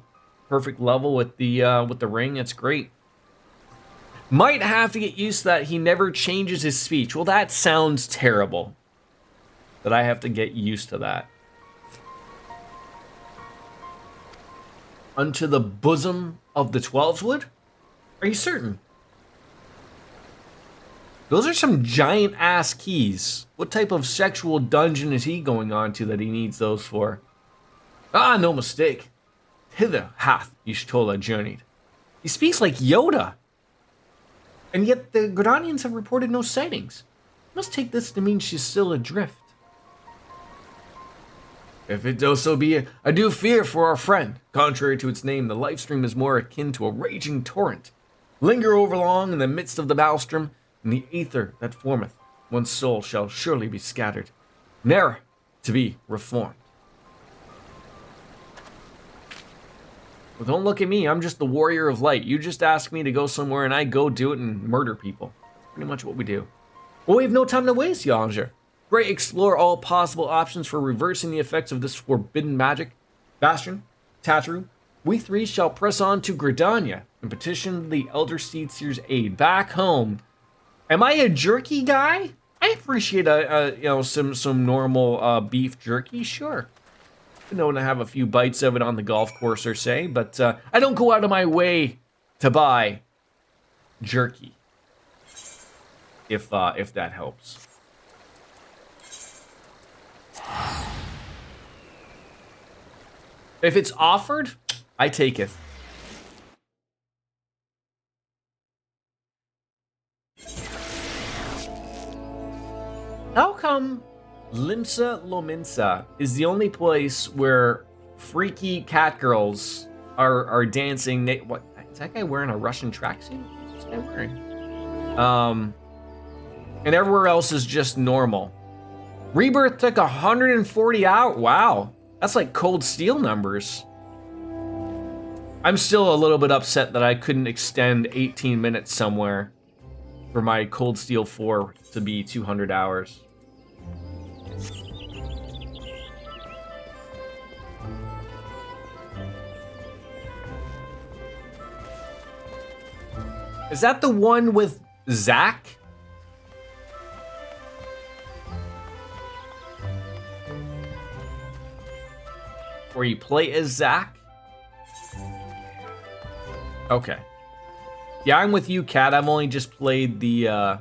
perfect level with the ring, it's great. Might have to get used to that he never changes his speech. Well, that sounds terrible. That I have to get used to that. Unto the bosom of the Twelveswood? Are you certain? Those are some giant ass keys. What type of sexual dungeon is he going on to that he needs those for? Ah, no mistake. Hither hath Y'shtola journeyed. He speaks like Yoda. And yet the Gridanians have reported no sightings. Must take this to mean she's still adrift. If it does so be, I do fear for our friend. Contrary to its name, the life stream is more akin to a raging torrent. Linger overlong in the midst of the maelstrom, and the ether that formeth one's soul shall surely be scattered, ne'er to be reformed. Well, don't look at me, I'm just the warrior of light. You just ask me to go somewhere and I go do it and murder people. That's pretty much what we do. Well, we have no time to waste, Yanger. Great, explore all possible options for reversing the effects of this forbidden magic. Bastion, Tatru, we three shall press on to Gridania and petition the Elder Seedseer's aid back home. Am I a jerky guy? I appreciate some normal beef jerky, sure. Known to have a few bites of it on the golf course or say, but I don't go out of my way to buy jerky. If that helps. If it's offered, I take it. How come Limsa Lominsa is the only place where freaky cat girls are dancing? What is that guy wearing? A Russian tracksuit? What's that guy wearing? And everywhere else is just normal. Rebirth took 140 hours. Wow, that's like Cold Steel numbers. I'm still a little bit upset that I couldn't extend 18 minutes somewhere for my Cold Steel 4 to be 200 hours. Is that the one with Zack? Where you play as Zack? Okay. Yeah, I'm with you, Kat. I've only just played the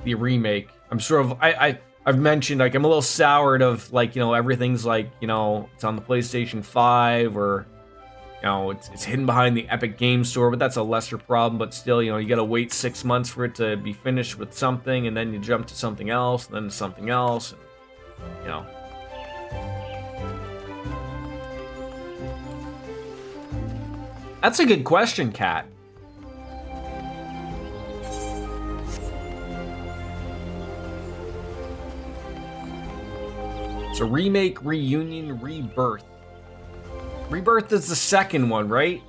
remake. I'm sort of I've mentioned, like, I'm a little soured of, like, you know, everything's like, you know, it's on the PlayStation 5 or, you know, it's hidden behind the Epic Game Store, but that's a lesser problem. But still, you know, you gotta wait 6 months for it to be finished with something, and then you jump to something else, and then to something else, and, you know. That's a good question, Kat. So remake, reunion, rebirth. Rebirth is the second one, right?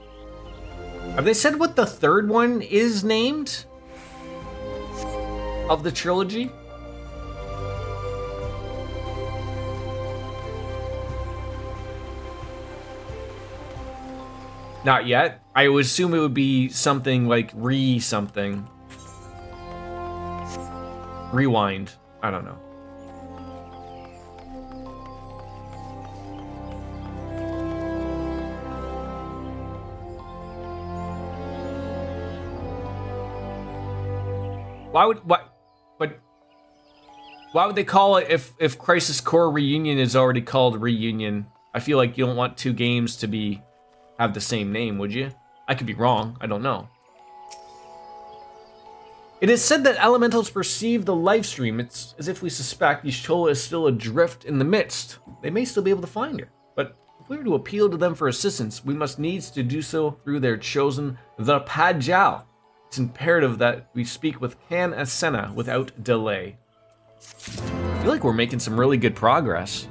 Have they said what the third one is named? Of the trilogy? Not yet. I would assume it would be something like something. Rewind. I don't know. Why would they call it if Crisis Core Reunion is already called Reunion? I feel like you don't want two games to have the same name, would you? I could be wrong. I don't know. It is said that elementals perceive the live stream. It's as if we suspect Y'shtola is still adrift in the midst. They may still be able to find her, but if we were to appeal to them for assistance, we must needs to do so through their chosen the Pajal. It's imperative that we speak with Can Asena without delay. I feel like we're making some really good progress.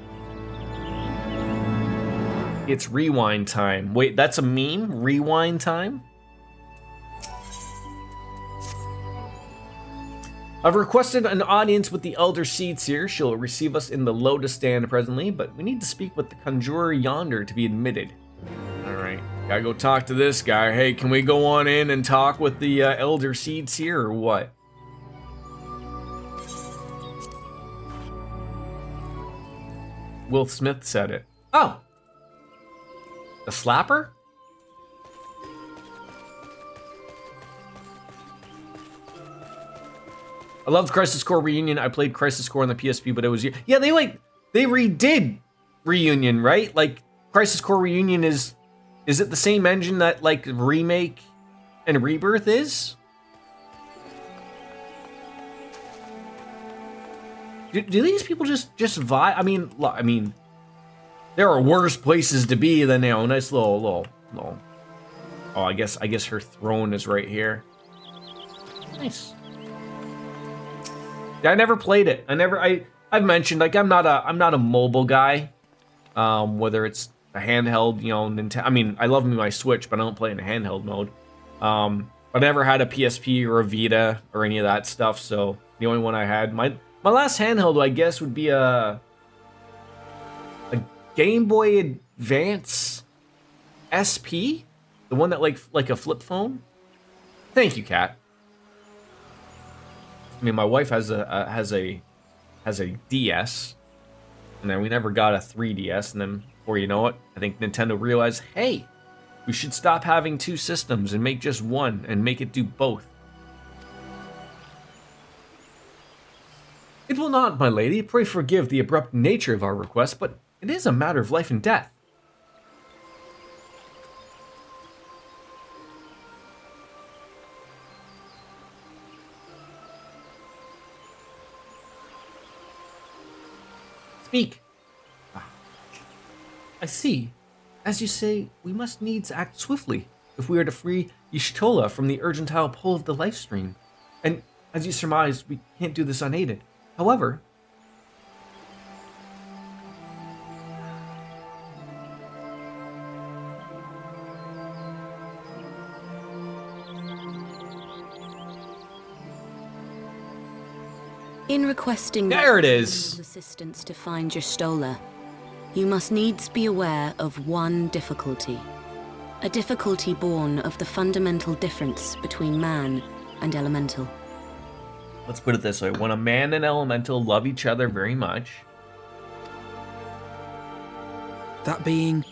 It's rewind time. Wait, that's a meme? Rewind time? I've requested an audience with the Elder Seed Seer. She'll receive us in the Lotus Stand presently, but we need to speak with the Conjurer yonder to be admitted. Alright, gotta go talk to this guy. Hey, can we go on in and talk with the Elder Seed Seer or what? Will Smith said it. Oh! The slapper? I loved Crisis Core Reunion. I played Crisis Core on the PSP, but it was... Yeah, they redid Reunion, right? Like, Crisis Core Reunion is it the same engine that, like, Remake and Rebirth is? Do these people just vibe? I mean, there are worse places to be than, you know, nice little. Oh, I guess her throne is right here. Nice. Yeah, I never played it. I've mentioned, like, I'm not a mobile guy. Whether it's a handheld, you know, Nintendo. I mean, I love me my Switch, but I don't play in a handheld mode. I never had a PSP or a Vita or any of that stuff. So the only one I had, my last handheld, I guess, would be a Game Boy Advance SP, the one that like a flip phone. Thank you, Kat. I mean, my wife has a DS, and then we never got a 3DS, and then before you know it, I think Nintendo realized, hey, we should stop having two systems and make just one and make it do both. It will not, my lady. Pray forgive the abrupt nature of our request, but it is a matter of life and death. Speak. I see. As you say, we must needs act swiftly if we are to free Y'shtola from the urgentile pull of the life stream. And as you surmised, we can't do this unaided. However, in requesting there it is. Assistance to find Y'shtola, you must needs be aware of one difficulty. A difficulty born of the fundamental difference between man and elemental. Let's put it this way. When a man and elemental love each other very much... That being...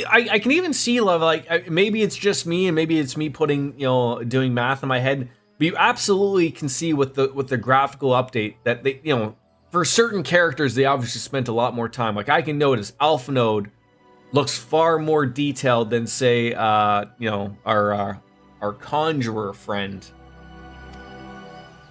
I can even see love, like, maybe it's just me, and maybe it's me putting, you know, doing math in my head, but you absolutely can see with the graphical update that they, you know, for certain characters, they obviously spent a lot more time. Like, I can notice Alpha Node looks far more detailed than, say, you know, our Conjurer friend.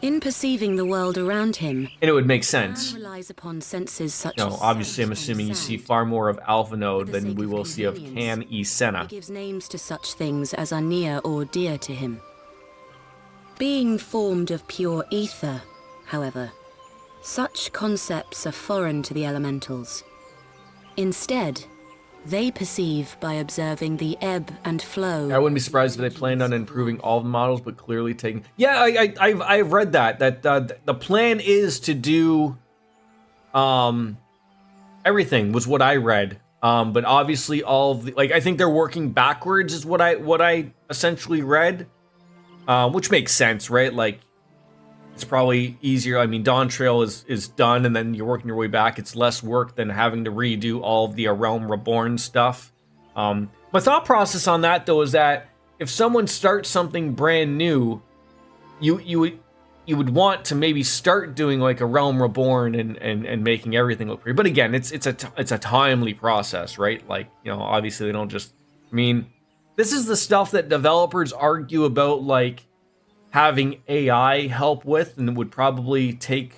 In perceiving the world around him, and it would make sense. Man relies upon senses such No, as obviously, I'm scent assuming you and see sound. far more of Alpha Node For the than sake we of will see of convenience, Can Asena. He gives names to such things as are near or dear to him. Being formed of pure ether, however, such concepts are foreign to the elementals. Instead, they perceive by observing the ebb and flow. I wouldn't be surprised if they planned on improving all the models, but clearly taking... Yeah, I've read that the plan is to do everything was what I read. But obviously all of the, like, I think they're working backwards is what I essentially read, which makes sense, right? Like, it's probably easier. I mean, Dawn Trail is done, and then you're working your way back. It's less work than having to redo all of the Realm Reborn stuff. My thought process on that, though, is that if someone starts something brand new, you would want to maybe start doing like a Realm Reborn and making everything look pretty. But again, it's a timely process, right? Like, you know, obviously they don't just. I mean, this is the stuff that developers argue about, like having AI help with, and it would probably take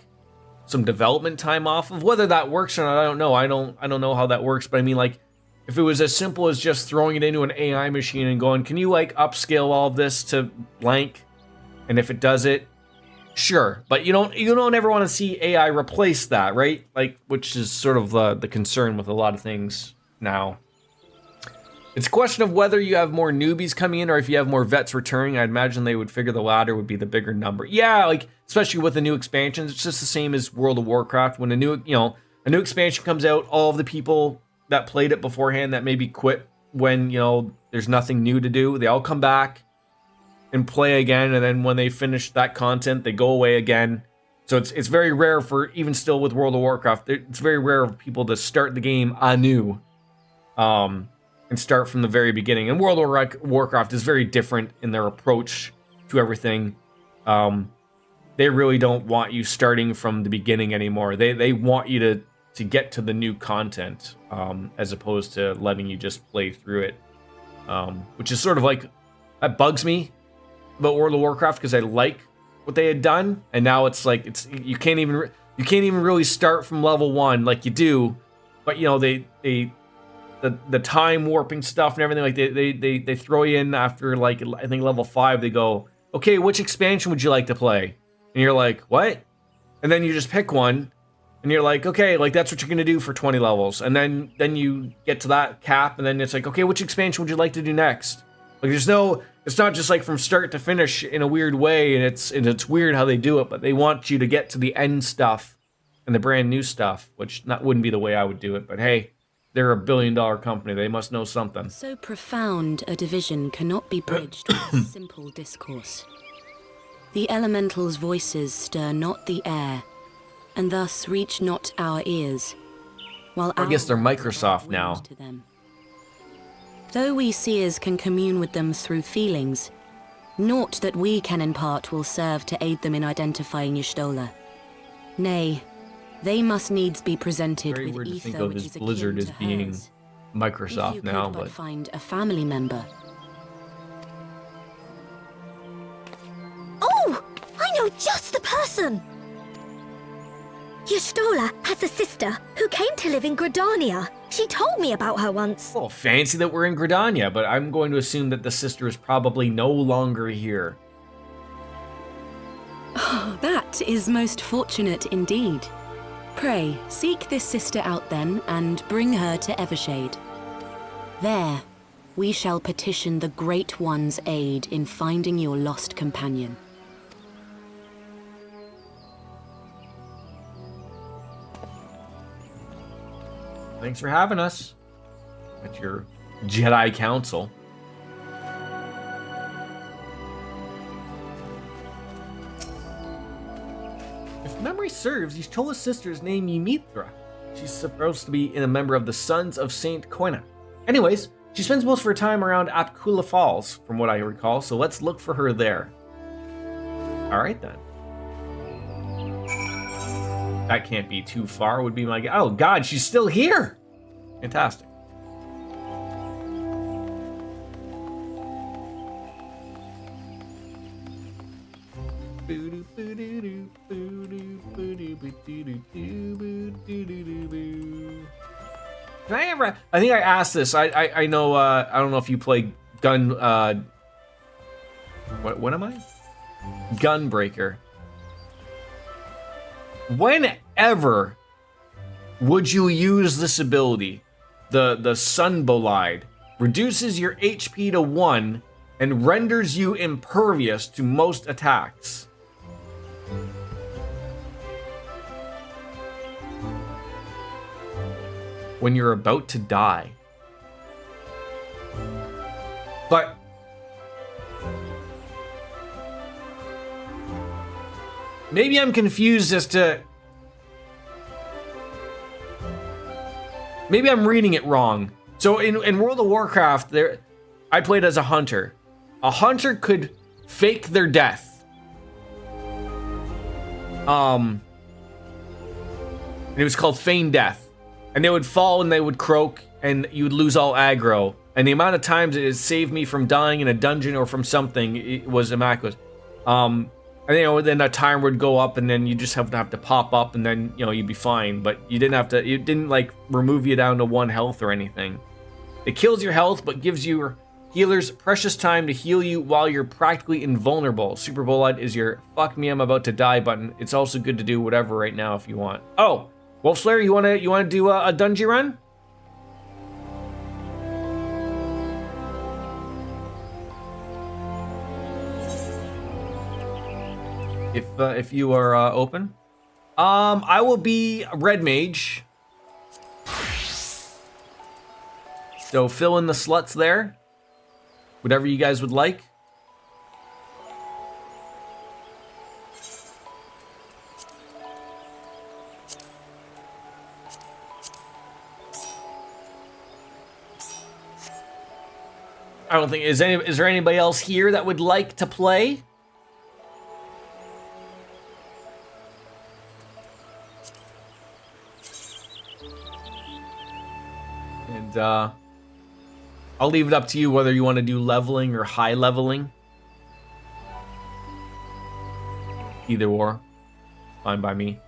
some development time off of. Whether that works or not, I don't know. I don't know how that works, but I mean, like, if it was as simple as just throwing it into an AI machine and going, can you like upscale all of this to blank? And if it does it, sure. But you don't ever want to see AI replace that, right? Like, which is sort of the concern with a lot of things now. It's a question of whether you have more newbies coming in or if you have more vets returning. I'd imagine they would figure the latter would be the bigger number. Yeah, like, especially with the new expansions, it's just the same as World of Warcraft. When a new expansion comes out, all of the people that played it beforehand that maybe quit when, there's nothing new to do, they all come back and play again, and then when they finish that content, they go away again. So it's very rare for, even still with World of Warcraft, it's very rare for people to start the game anew. And start from the very beginning. And World of Warcraft is very different in their approach to everything. They really don't want you starting from the beginning anymore. They want you to get to the new content, as opposed to letting you just play through it. Which is sort of like, that bugs me about World of Warcraft, because I like what they had done, and now it's like you can't even really start from level 1 like you do, but the time warping stuff and everything, like they throw you in after, like, I think level 5, they go, okay, which expansion would you like to play? And you're like, what? And then you just pick one, and you're like, okay, like, that's what you're gonna do for 20 levels. And then you get to that cap, and then it's like, okay, which expansion would you like to do next? Like, it's not just like from start to finish in a weird way, and it's weird how they do it, but they want you to get to the end stuff and the brand new stuff, which wouldn't be the way I would do it, but hey, they're a billion-dollar company. They must know something. So profound a division cannot be bridged with simple discourse. The elementals' voices stir not the air, and thus reach not our ears, while I guess they're Microsoft now. To them. Though we seers can commune with them through feelings, naught that we can impart will serve to aid them in identifying Y'shtola. Nay, they must needs be presented very with weird ether, to think of which as is Blizzard akin as to being hers. Microsoft If you now, could but but find a family member. Oh, I know just the person. Y'shtola has a sister who came to live in Gridania. She told me about her once. a little fancy that we're in Gridania, but I'm going to assume that the sister is probably no longer here. Oh, that is most fortunate indeed. Pray, seek this sister out then, and bring her to Evershade. There, we shall petition the Great One's aid in finding your lost companion. Thanks for having us at your Jedi Council. If memory serves, Y'shtola's sister is named Ymithra. She's supposed to be a member of the Sons of Saint Koina. Anyways, she spends most of her time around Apkula Falls, from what I recall, so let's look for her there. Alright then. That can't be too far, would be my guess. Oh god, she's still here! Fantastic. Can I ever? I think I asked this. I know. I don't know if you play Gun. What am I? Gunbreaker. Whenever would you use this ability? The Sun Bolide reduces your HP to 1 and renders you impervious to most attacks. when you're about to die. But maybe I'm confused as to... Maybe I'm reading it wrong. So in World of Warcraft, I played as a hunter. A hunter could fake their death. And it was called feigned death. And they would fall and they would croak and you would lose all aggro. And the amount of times it saved me from dying in a dungeon or from something, it was immaculate. And then a timer would go up and then you just have to pop up and then, you'd be fine. But you didn't have to, it didn't like remove you down to 1 health or anything. It kills your health, but gives your healers precious time to heal you while you're practically invulnerable. Super Bullet is your fuck me, I'm about to die button. It's also good to do whatever right now if you want. Oh, Wolf Slayer, you wanna do a dungeon run? If you are open. I will be Red Mage. So fill in the sluts there. Whatever you guys would like. I don't think is there anybody else here that would like to play? And I'll leave it up to you whether you want to do leveling or high leveling. Either or, fine by me.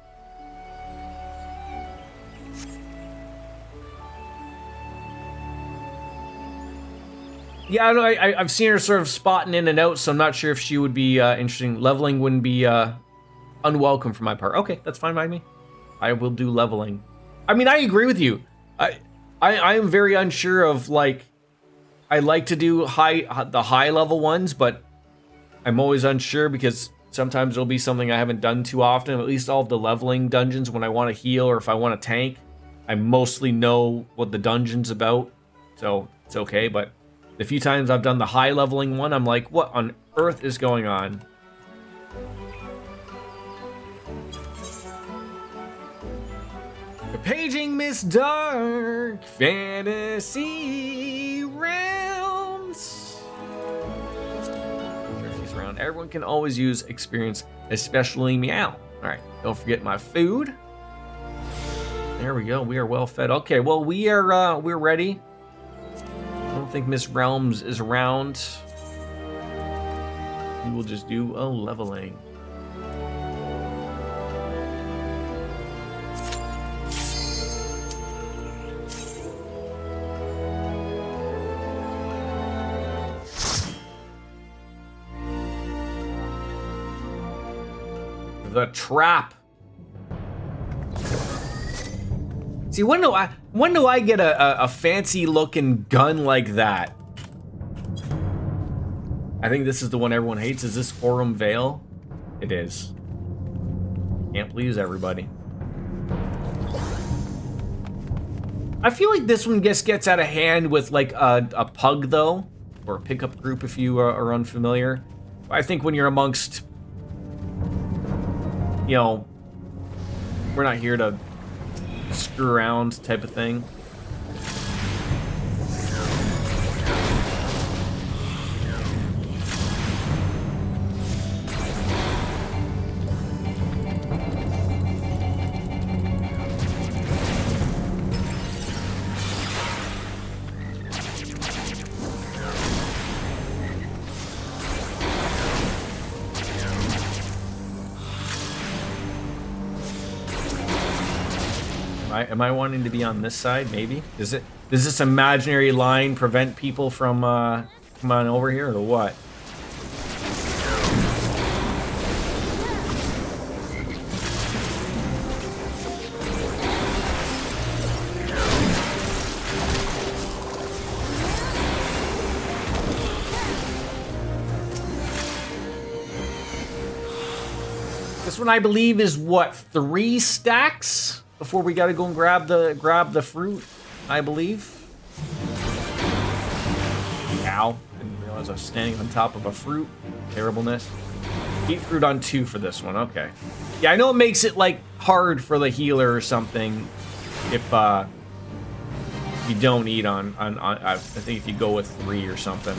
Yeah, I know. I've seen her sort of spotting in and out, so I'm not sure if she would be interesting. Leveling wouldn't be unwelcome for my part. Okay, that's fine by me. I will do leveling. I mean, I agree with you. I am very unsure of like. I like to do the high level ones, but I'm always unsure because sometimes there'll be something I haven't done too often. At least all of the leveling dungeons when I want to heal or if I want to tank, I mostly know what the dungeon's about, so it's okay. But the few times I've done the high leveling one, I'm like, what on earth is going on? Paging Miss Dark Fantasy Realms. Sure she's around. Everyone can always use experience, especially meow. All right, don't forget my food. There we go. We are well fed. Okay, well we're ready. I don't think Miss Realms is around. We will just do a leveling. The trap. See, when do I get a fancy looking gun like that? I think this is the one everyone hates. Is this Aurum Vale? It is. Can't please everybody. I feel like this one gets out of hand with like a pug though, or a pickup group if you are unfamiliar. I think when you're amongst, you know, we're not here to screw around type of thing. Am I wanting to be on this side? Maybe. Does this imaginary line prevent people from come on over here or what? This one I believe is what, 3 stacks? Before we gotta go and grab the fruit. I believe. Ow. Didn't realize I was standing on top of a fruit. Terribleness. Eat fruit on 2 for this one. Okay. Yeah, I know it makes it, like, hard for the healer or something if you don't eat on I think if you go with 3 or something.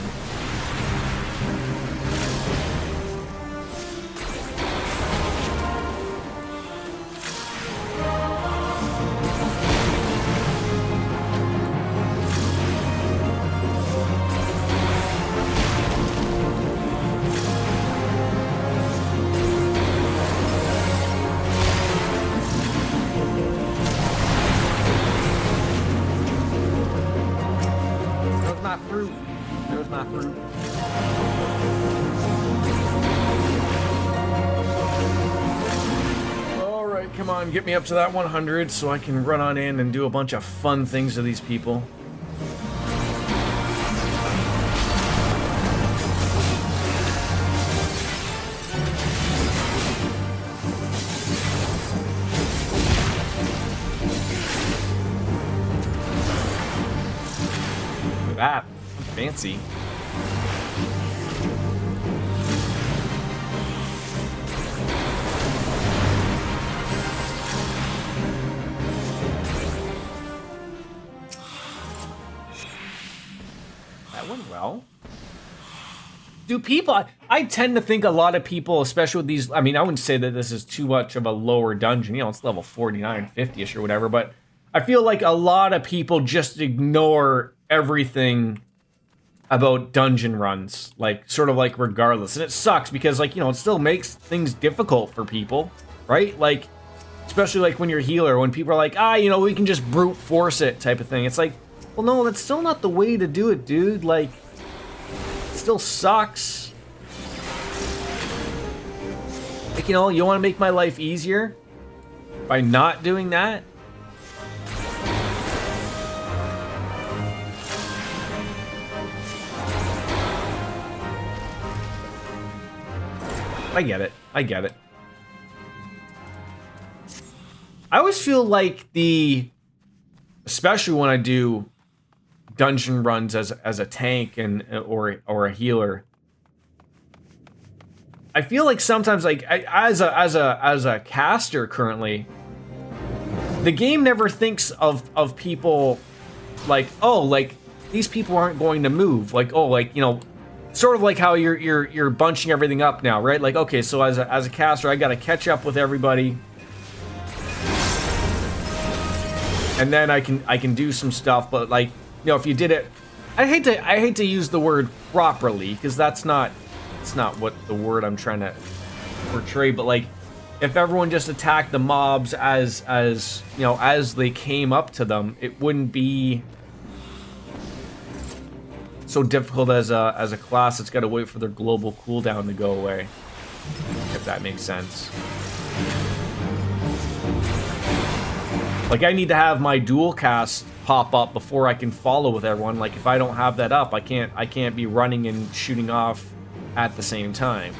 Get me up to that 100 so I can run on in and do a bunch of fun things to these people. Look at that. Fancy. Do people, I tend to think a lot of people, especially with these, I mean, I wouldn't say that this is too much of a lower dungeon, you know, it's level 49, 50-ish or whatever, but I feel like a lot of people just ignore everything about dungeon runs, like, sort of like regardless, and it sucks because, like, you know, it still makes things difficult for people, right? Like, especially like when you're a healer, when people are like, you know, we can just brute force it type of thing. It's like, well, no, that's still not the way to do it, dude. Like, still sucks. Like, you know, you want to make my life easier by not doing that? I get it. I get it. I always feel like especially when I do dungeon runs as a tank or a healer, I feel like sometimes, like, as a caster currently, the game never thinks of people like, oh, like, these people aren't going to move, like, oh, like, you know, sort of like how you're bunching everything up now, right? Like, okay, so as a caster, I got to catch up with everybody, and then I can do some stuff, but, like, you know, if you did it, I hate to use the word properly, because it's not what the word I'm trying to portray, but, like, if everyone just attacked the mobs as you know, as they came up to them, it wouldn't be so difficult as a class that's got to wait for their global cooldown to go away, if that makes sense. Like, I need to have my dual cast pop up before I can follow with everyone. Like, if I don't have that up, I can't be running and shooting off at the same time.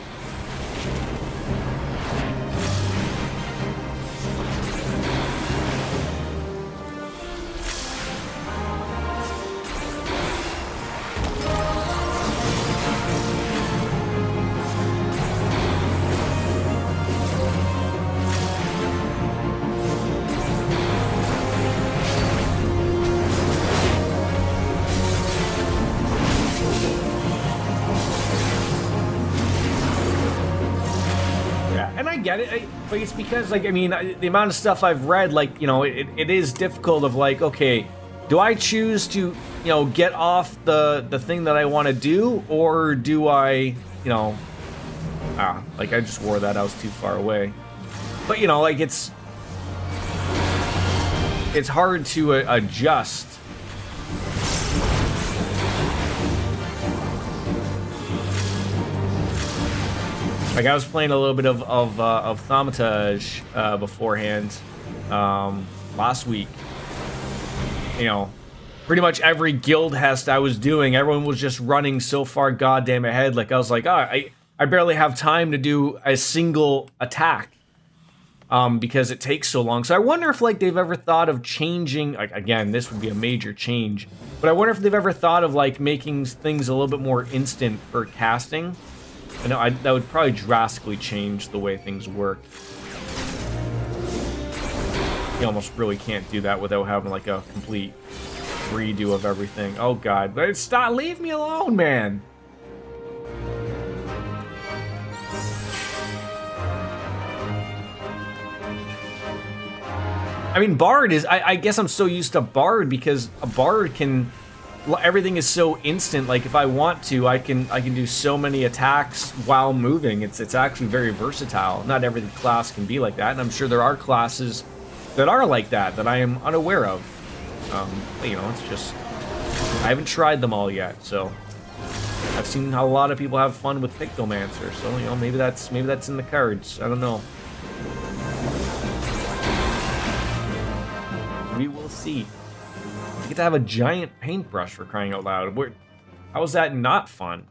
Get it, but it's because, like, I mean, the amount of stuff I've read, like, you know, it is difficult of, like, okay, do I choose to, you know, get off the thing that I want to do, or do I, you know, like, I just wore that, I was too far away. But, you know, like, it's hard to adjust. Like, I was playing a little bit of Thaumaturge beforehand last week. You know, pretty much every guild hest I was doing, everyone was just running so far goddamn ahead. Like, I was like, I barely have time to do a single attack. because it takes so long. So I wonder if like they've ever thought of changing. Like again, this would be a major change, but I wonder if they've ever thought of like making things a little bit more instant for casting. I know that would probably drastically change the way things work. You almost really can't do that without having like a complete redo of everything. Oh god, but stop! Leave me alone, man. I mean, Bard is. I guess I'm so used to Bard because a Bard can. Everything is so instant. Like if I want to, I can do so many attacks while moving. It's actually very versatile. Not every class can be like that, and I'm sure there are classes that are like that I am unaware of. But, you know, it's just I haven't tried them all yet, so I've seen how a lot of people have fun with Pictomancer. So you know, maybe that's in the cards. I don't know. We will see. You get to have a giant paintbrush for crying out loud. How is that not fun?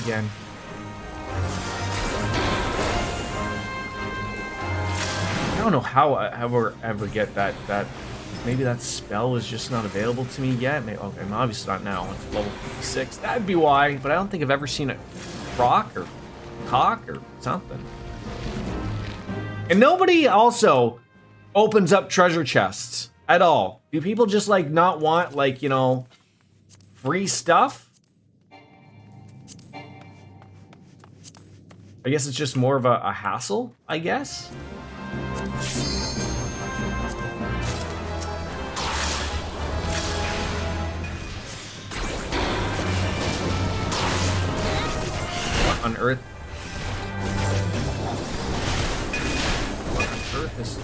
Again. I don't know how I ever get that maybe that spell is just not available to me yet. Maybe, okay, obviously not now. It's level 56. That'd be why, but I don't think I've ever seen it proc or cock or something. And nobody also opens up treasure chests at all. Do people just like not want like, you know, free stuff? I guess it's just more of a hassle, I guess. What on earth? What on earth is...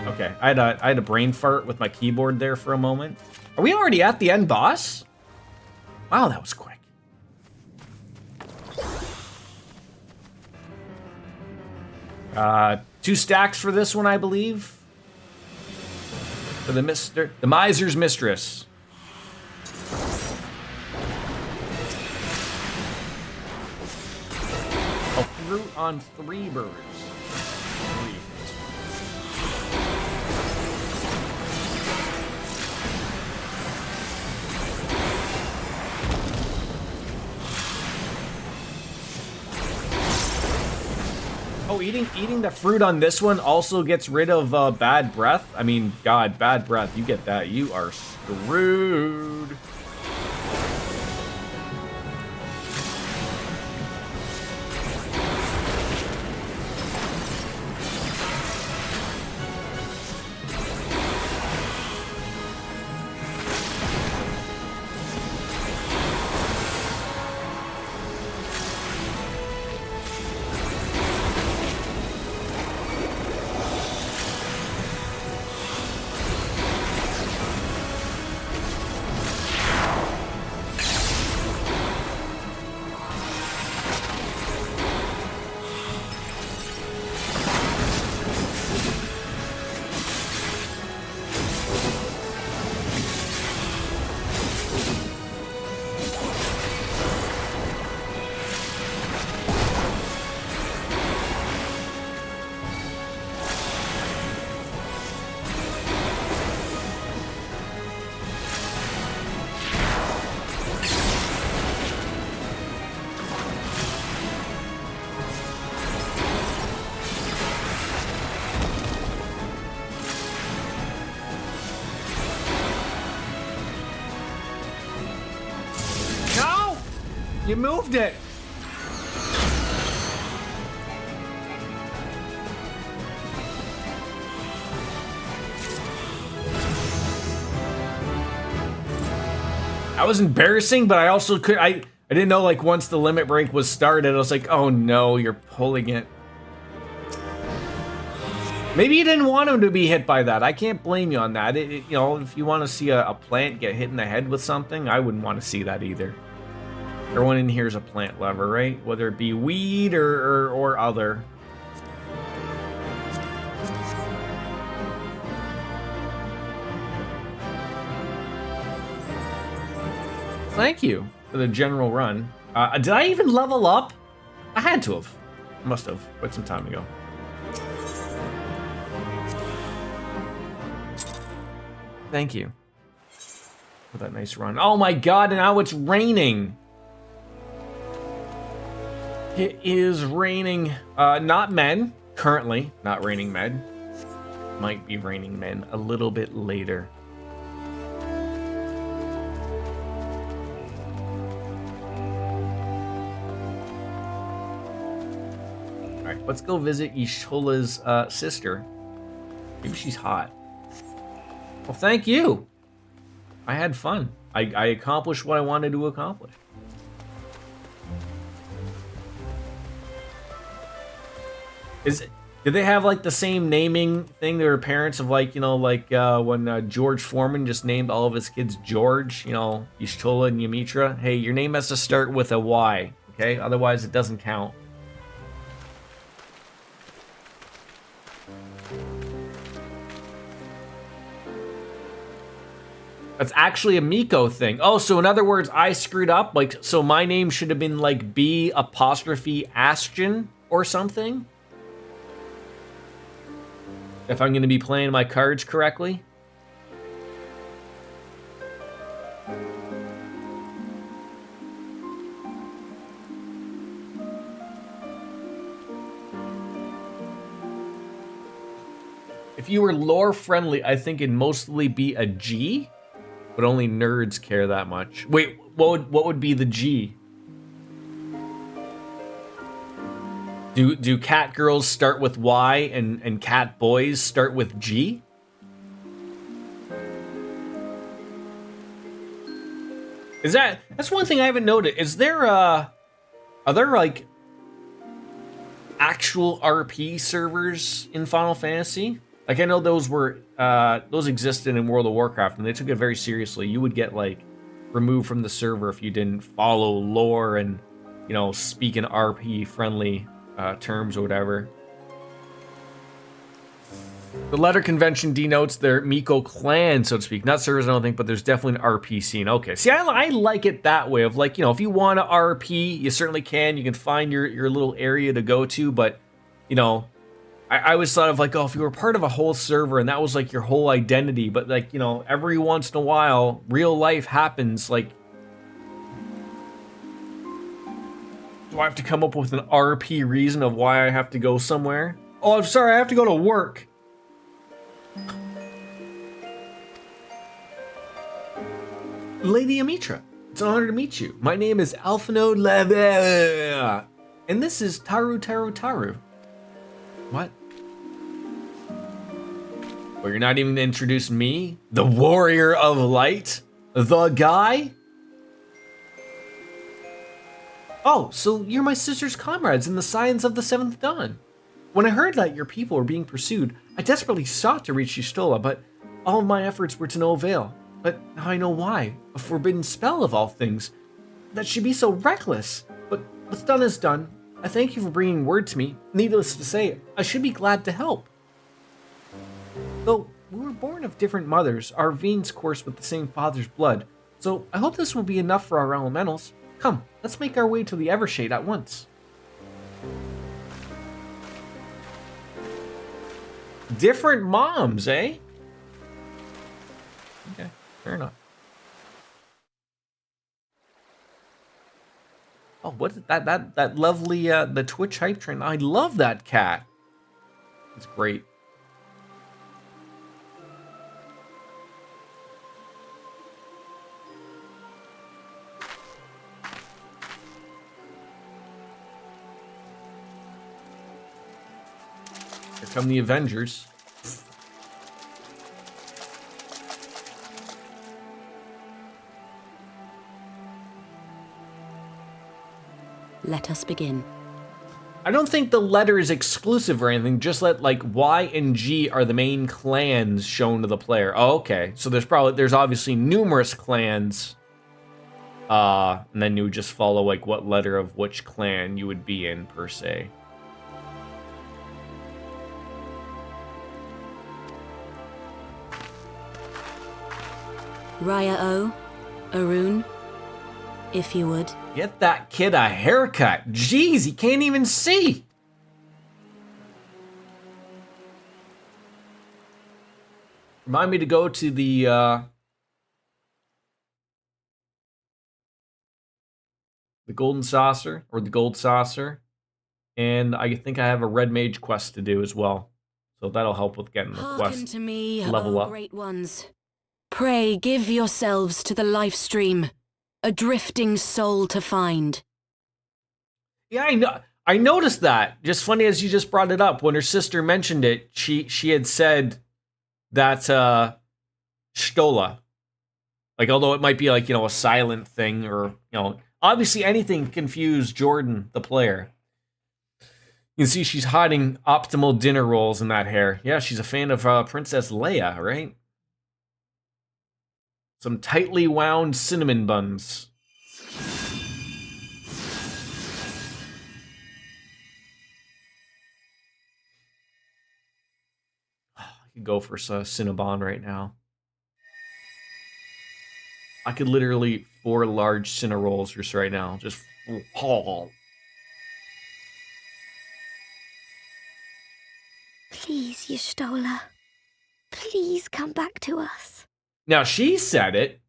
Okay, I had a brain fart with my keyboard there for a moment. Are we already at the end boss? Wow, that was quick. 2 stacks for this one, I believe. For the Miser's Mistress. A fruit on 3 birds. Oh, eating the fruit on this one also gets rid of bad breath. I mean, God, bad breath. You get that, you are screwed. You moved it! That was embarrassing, but I also I didn't know, like, once the limit break was started, I was like, oh no, you're pulling it. Maybe you didn't want him to be hit by that. I can't blame you on that. You know, if you want to see a plant get hit in the head with something, I wouldn't want to see that either. Everyone in here is a plant lover, right? Whether it be weed or other. Thank you for the general run. Did I even level up? I had to have. Must have. Quite some time ago. Thank you for that nice run. Oh my god, and now it's raining. It is raining. Not men. Currently, not raining men. Might be raining men a little bit later. Alright, let's go visit Y'shtola's sister. Maybe she's hot. Well, thank you. I had fun. I accomplished what I wanted to accomplish. Did they have like the same naming thing? Their parents of like, you know, like when George Foreman just named all of his kids George, you know, Y'shtola and Ymitra. Hey, your name has to start with a Y, okay? Otherwise it doesn't count. That's actually a Miko thing. Oh, so in other words, I screwed up? Like, so my name should have been like B' Astion or something? If I'm going to be playing my cards correctly? If you were lore friendly, I think it'd mostly be a G. But only nerds care that much. Wait, what would be the G? Do cat girls start with Y and cat boys start with G? That's one thing I haven't noted. Is there are there like actual RP servers in Final Fantasy? Like, I know those existed in World of Warcraft, and they took it very seriously. You would get, like, removed from the server if you didn't follow lore and, you know, speak in RP-friendly terms or whatever. The letter convention denotes their Miko clan, so to speak. Not servers, I don't think, but there's definitely an RP scene. Okay, see, I like it that way of, like, you know, if you want to RP, you certainly can. You can find your little area to go to, but, you know, I always thought of like, oh, if you were part of a whole server and that was like your whole identity, but like, you know, every once in a while, real life happens, like, do I have to come up with an RP reason of why I have to go somewhere? Oh, I'm sorry, I have to go to work. Lady Ymitra, it's an honor to meet you. My name is Alphino Leve, and this is Taru. What? Well, you're not even gonna introduce me? The Warrior of Light? The guy? Oh, so you're my sister's comrades in the Scions of the Seventh Dawn. When I heard that your people were being pursued, I desperately sought to reach Y'shtola, but all of my efforts were to no avail. But now I know why. A forbidden spell of all things. That should be so reckless. But what's done is done. I thank you for bringing word to me. Needless to say, I should be glad to help. Though we were born of different mothers, our veins course with the same father's blood. So I hope this will be enough for our elementals. Come, let's make our way to the Evershade at once. Different moms, eh? Okay, fair enough. Oh, what is that lovely the Twitch hype train? I love that cat. It's great. Here come the Avengers. let us begin. I don't think the letter is exclusive or anything, just let like Y and G are the main clans shown to the player. Oh, okay. So there's obviously numerous clans. And then you would just follow like what letter of which clan you would be in per se. Raya O, Arun, if you would. Get that kid a haircut. Jeez, he can't even see. Remind me to go to the Golden Saucer, or the Gold Saucer. And I think I have a Red Mage quest to do as well. So that'll help with getting the Hearken quest to me, level O up. great ones. Pray give yourselves to the life stream, a drifting soul to find. Yeah, I know. I noticed that. Just funny as you just brought it up. When her sister mentioned it, she had said that Stola. Like, although it might be like, a silent thing, or, obviously anything can confuse Jordan, the player. You can see she's hiding optimal dinner rolls in that hair. Yeah, she's a fan of Princess Leia, right? Some tightly wound cinnamon buns. I could go for Cinnabon right now. I could literally 4 large Cinnarolls just right now. Just haul. Please, Y'shtola. Please come back to us. Now, she said it.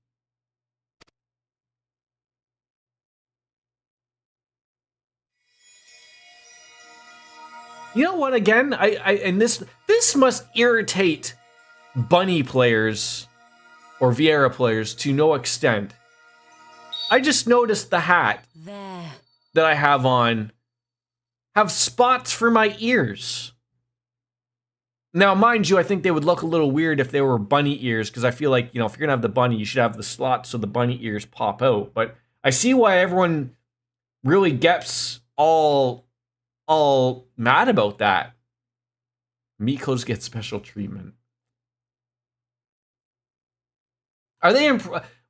You know what, again? And this must irritate Bunny players or Vieira players to no extent. I just noticed the hat There. that I have on have spots for my ears. Now, mind you, I think they would look a little weird if they were bunny ears, because I feel like, if you're going to have the bunny, you should have the slot so the bunny ears pop out. But I see why everyone really gets all mad about that. Mikos get special treatment. Are they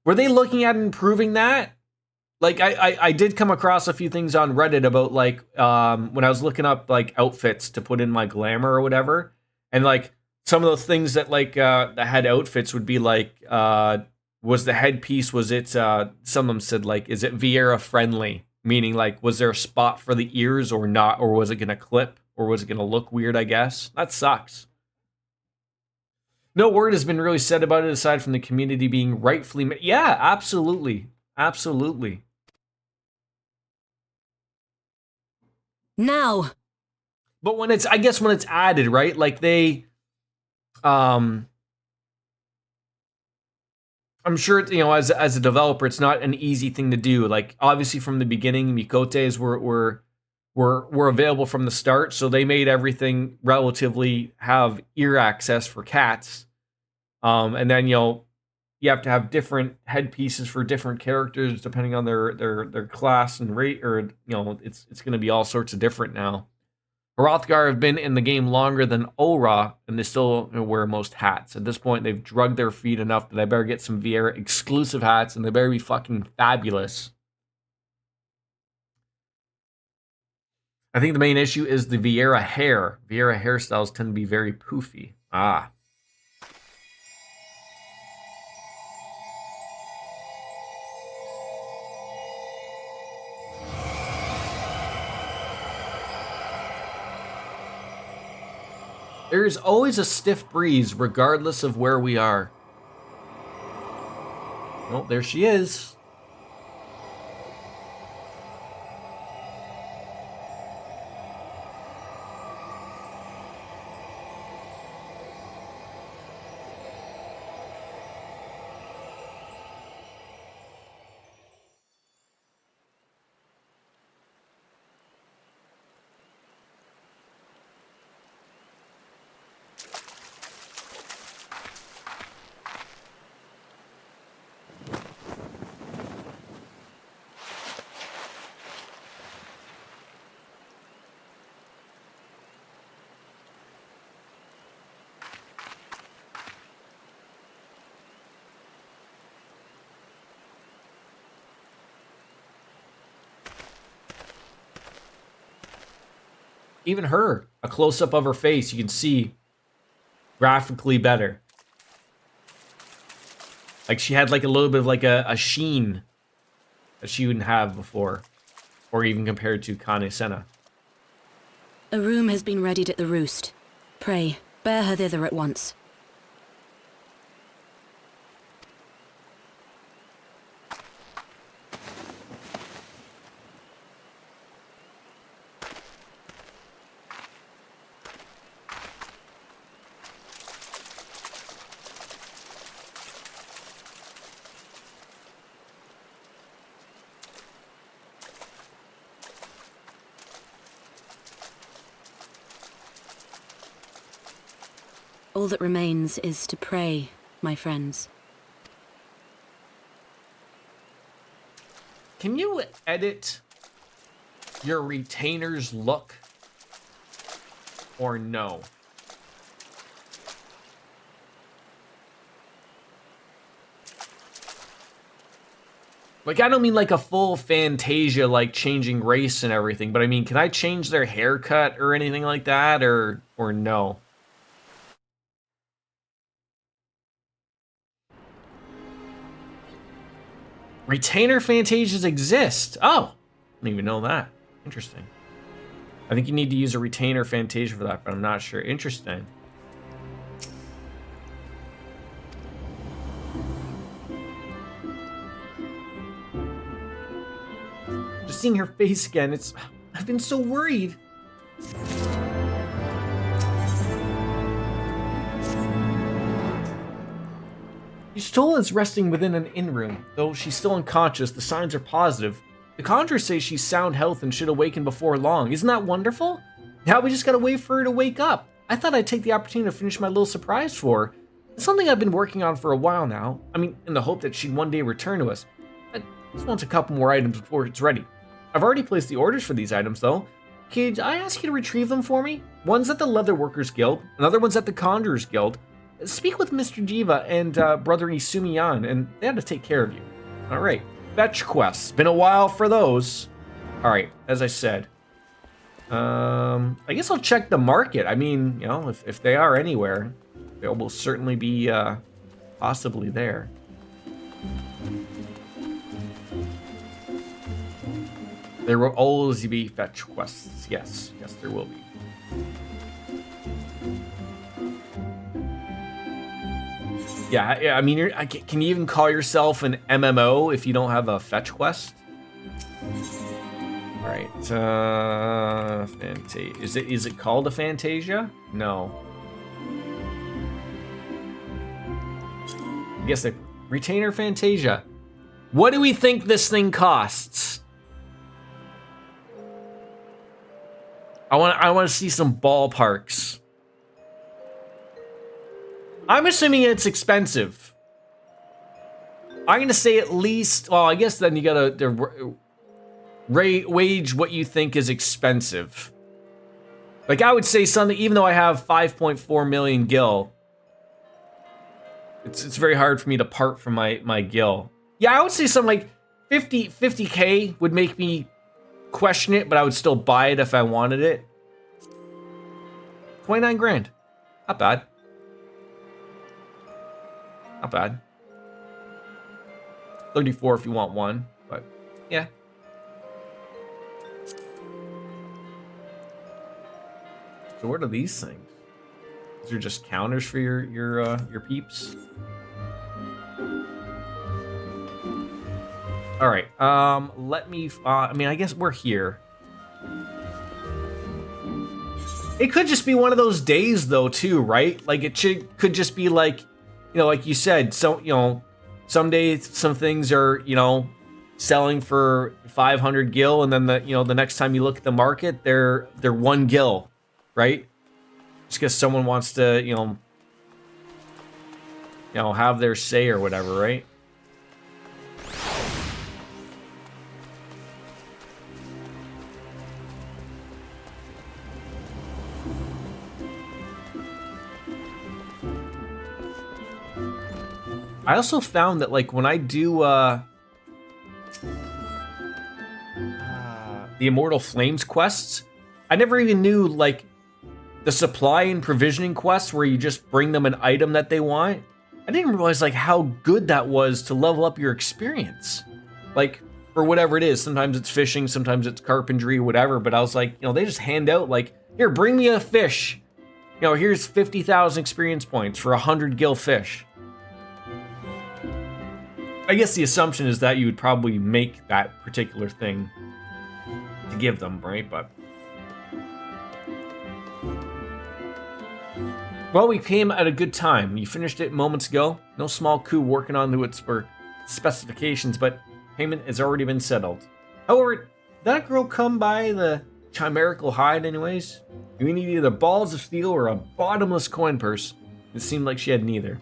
were they looking at improving that? Like, I did come across a few things on Reddit about, like, when I was looking up, like, outfits to put in my glamour or whatever. And, like, some of those things that, like, that had outfits would be, like, was the headpiece, was it, some of them said, like, is it Vieira friendly? Meaning, like, was there a spot for the ears or not? Or was it going to clip? Or was it going to look weird, I guess? That sucks. No word has been really said about it aside from the community being rightfully... Yeah, absolutely. Absolutely. Now! But when it's... I guess when it's added, right? Like, they... I'm sure, as a developer, it's not an easy thing to do. Like, obviously, from the beginning, Mikotes were available from the start, so they made everything relatively have ear access for cats. And then, you have to have different headpieces for different characters depending on their class and rate, or, it's going to be all sorts of different now. Hrothgar have been in the game longer than Ora, and they still wear most hats. At this point, they've drugged their feet enough that I better get some Vieira exclusive hats, and they better be fucking fabulous. I think the main issue is the Vieira hair. Vieira hairstyles tend to be very poofy. Ah. There is always a stiff breeze, regardless of where we are. Oh, there she is. even her, a close-up of her face, you can see graphically better. Like she had like a little bit of like a sheen that she wouldn't have before, or even compared to Kane Senna. A room has been readied at the roost. Pray, bear her thither at once. All that remains is to pray, my friends. Can you edit your retainer's look? Or no? Like, I don't mean like a full Fantasia, like changing race and everything, but I mean, can I change their haircut or anything like that, or no? Retainer Fantasias exist. Oh, I didn't even know that. Interesting. I think you need to use a retainer Fantasia for that, but I'm not sure. Interesting. Just seeing her face again, I've been so worried. Yustola is resting within an inn room. Though she's still unconscious, the signs are positive. The conjurers say she's sound health and should awaken before long. Isn't that wonderful? Now we just gotta wait for her to wake up. I thought I'd take the opportunity to finish my little surprise for her. It's something I've been working on for a while now. I mean, in the hope that she'd one day return to us. I just want a couple more items before it's ready. I've already placed the orders for these items, though. Could I ask you to retrieve them for me? One's at the Leatherworkers Guild, another one's at the Conjurers Guild. Speak with Mr. Jiva and Brother Isumiyan, and they had to take care of you. All right, fetch quests. Been a while for those. All right, as I said, I guess I'll check the market. I mean, you know, if they are anywhere, they will certainly be possibly there. There will always be fetch quests. Yes, yes, there will be. Yeah, I mean, can you even call yourself an MMO if you don't have a fetch quest? All right, Fantasia. Is it called a Fantasia? No. I guess they retainer Fantasia. What do we think this thing costs? I want to see some ballparks. I'm assuming it's expensive. I'm going to say at least, well, I guess then you got to wage what you think is expensive. Like, I would say something, even though I have 5.4 million gil, it's very hard for me to part from my gil. Yeah, I would say something like 50K would make me question it, but I would still buy it if I wanted it. 29 grand. Not bad. Not bad. 34 if you want one, but yeah. So what are these things? These are just counters for your peeps. All right. Let me. I mean, I guess we're here. It could just be one of those days, though, too, right? Like could just be like, you know, like you said. So you know, some days some things are, you know, selling for 500 gil, and then the next time you look at the market, they're 1 gil, right? Just because someone wants to, you know, have their say or whatever, right? I also found that, like, when I do the Immortal Flames quests, I never even knew, like, the supply and provisioning quests where you just bring them an item that they want. I didn't realize, like, how good that was to level up your experience. Like, for whatever it is. Sometimes it's fishing, sometimes it's carpentry, whatever. But I was like, you know, they just hand out, like, here, bring me a fish. You know, here's 50,000 experience points for 100 gill fish. I guess the assumption is that you would probably make that particular thing to give them, right? But well, we came at a good time. You finished it moments ago. No small coup working on to its specifications, but payment has already been settled. However, did that girl come by the chimerical hide anyways? You need either balls of steel or a bottomless coin purse. It seemed like she had neither.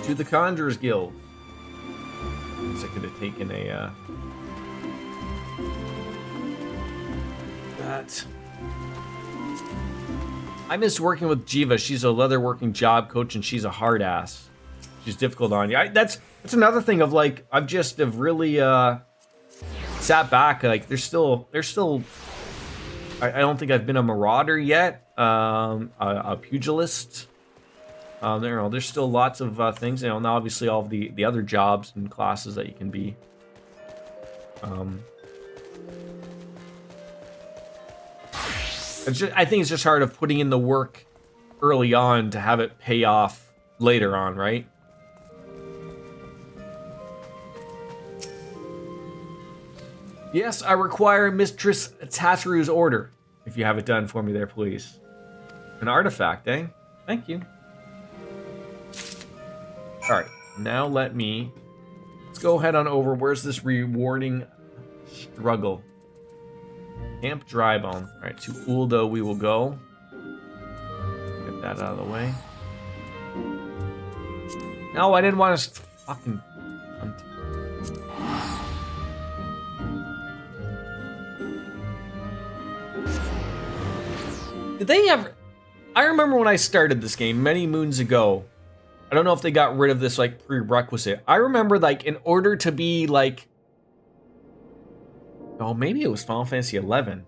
To the Conjurer's Guild. I guess I could have taken a, that. I miss working with Jiva. She's a leatherworking job coach and she's a hard ass. She's difficult on you. That's another thing of, like, I've just have really sat back. Like, there's still I don't think I've been a marauder yet. A pugilist. There's still lots of things. You know, now obviously all of the other jobs and classes that you can be. I think it's just hard of putting in the work early on to have it pay off later on, right? Yes, I require Mistress Tatsuru's order. If you have it done for me there, please. An artifact, eh? Thank you. Alright, now let's go head on over. Where's this rewarding struggle? Camp Drybone. Alright, to Uldo we will go. Get that out of the way. No, I didn't want to fucking... Did they ever... I remember when I started this game many moons ago. I don't know if they got rid of this, like, prerequisite. I remember, like, in order to be, like... Oh, maybe it was Final Fantasy XI.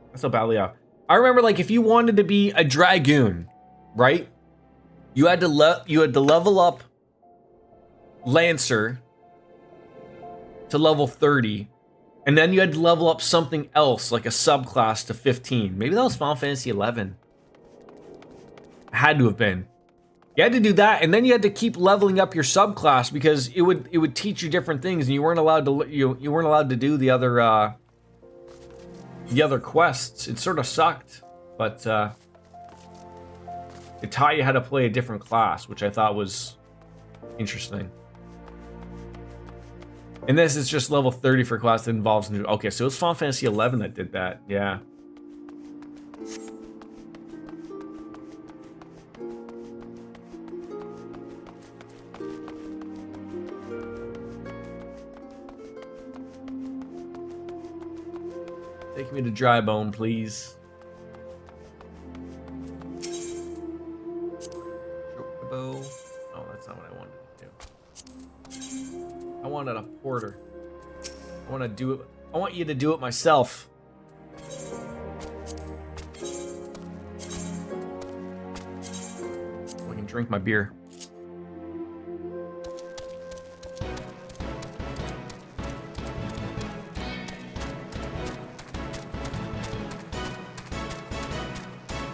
That's so badly off. I remember, like, if you wanted to be a Dragoon, right? You had to level up Lancer to level 30. And then you had to level up something else, like a subclass, to 15. Maybe that was Final Fantasy XI. Had to have been. You had to do that, and then you had to keep leveling up your subclass because it would teach you different things, and you weren't allowed to you weren't allowed to do the other quests. It sort of sucked, but it taught you how to play a different class, which I thought was interesting. And this is just level 30 for a class that involves new. Okay, so it was Final Fantasy XI that did that. Yeah. Take me to Drybone, please. Oh, that's not what I wanted to do. I wanted a porter. I want to do it. I want you to do it myself. I can drink my beer.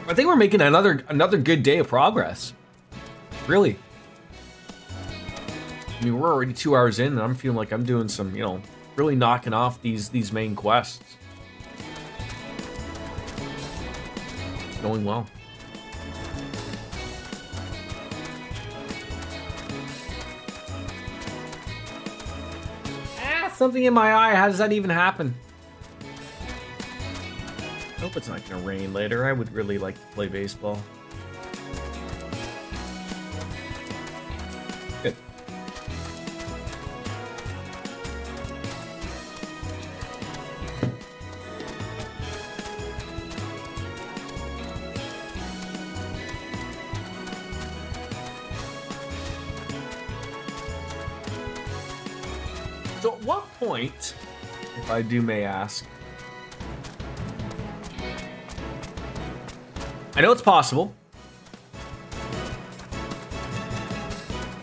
I think we're making another good day of progress. Really. I mean, we're already 2 hours in, and I'm feeling like I'm doing some, you know, really knocking off these main quests. It's going well. Something in my eye. How does that even happen? I hope it's not gonna rain later. I would really like to play baseball. Good. So at what point, if I may ask, I know it's possible.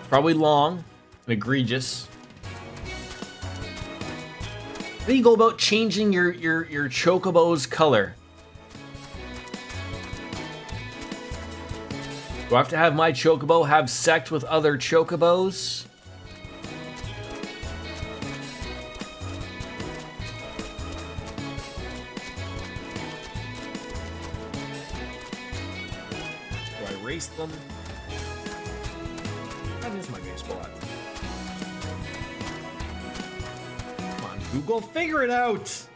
Probably long and egregious. How do you go about changing your chocobo's color? Do I have to have my chocobo have sex with other chocobos? Do I erase them? That is my baseball hat. Come on, Google, figure it out!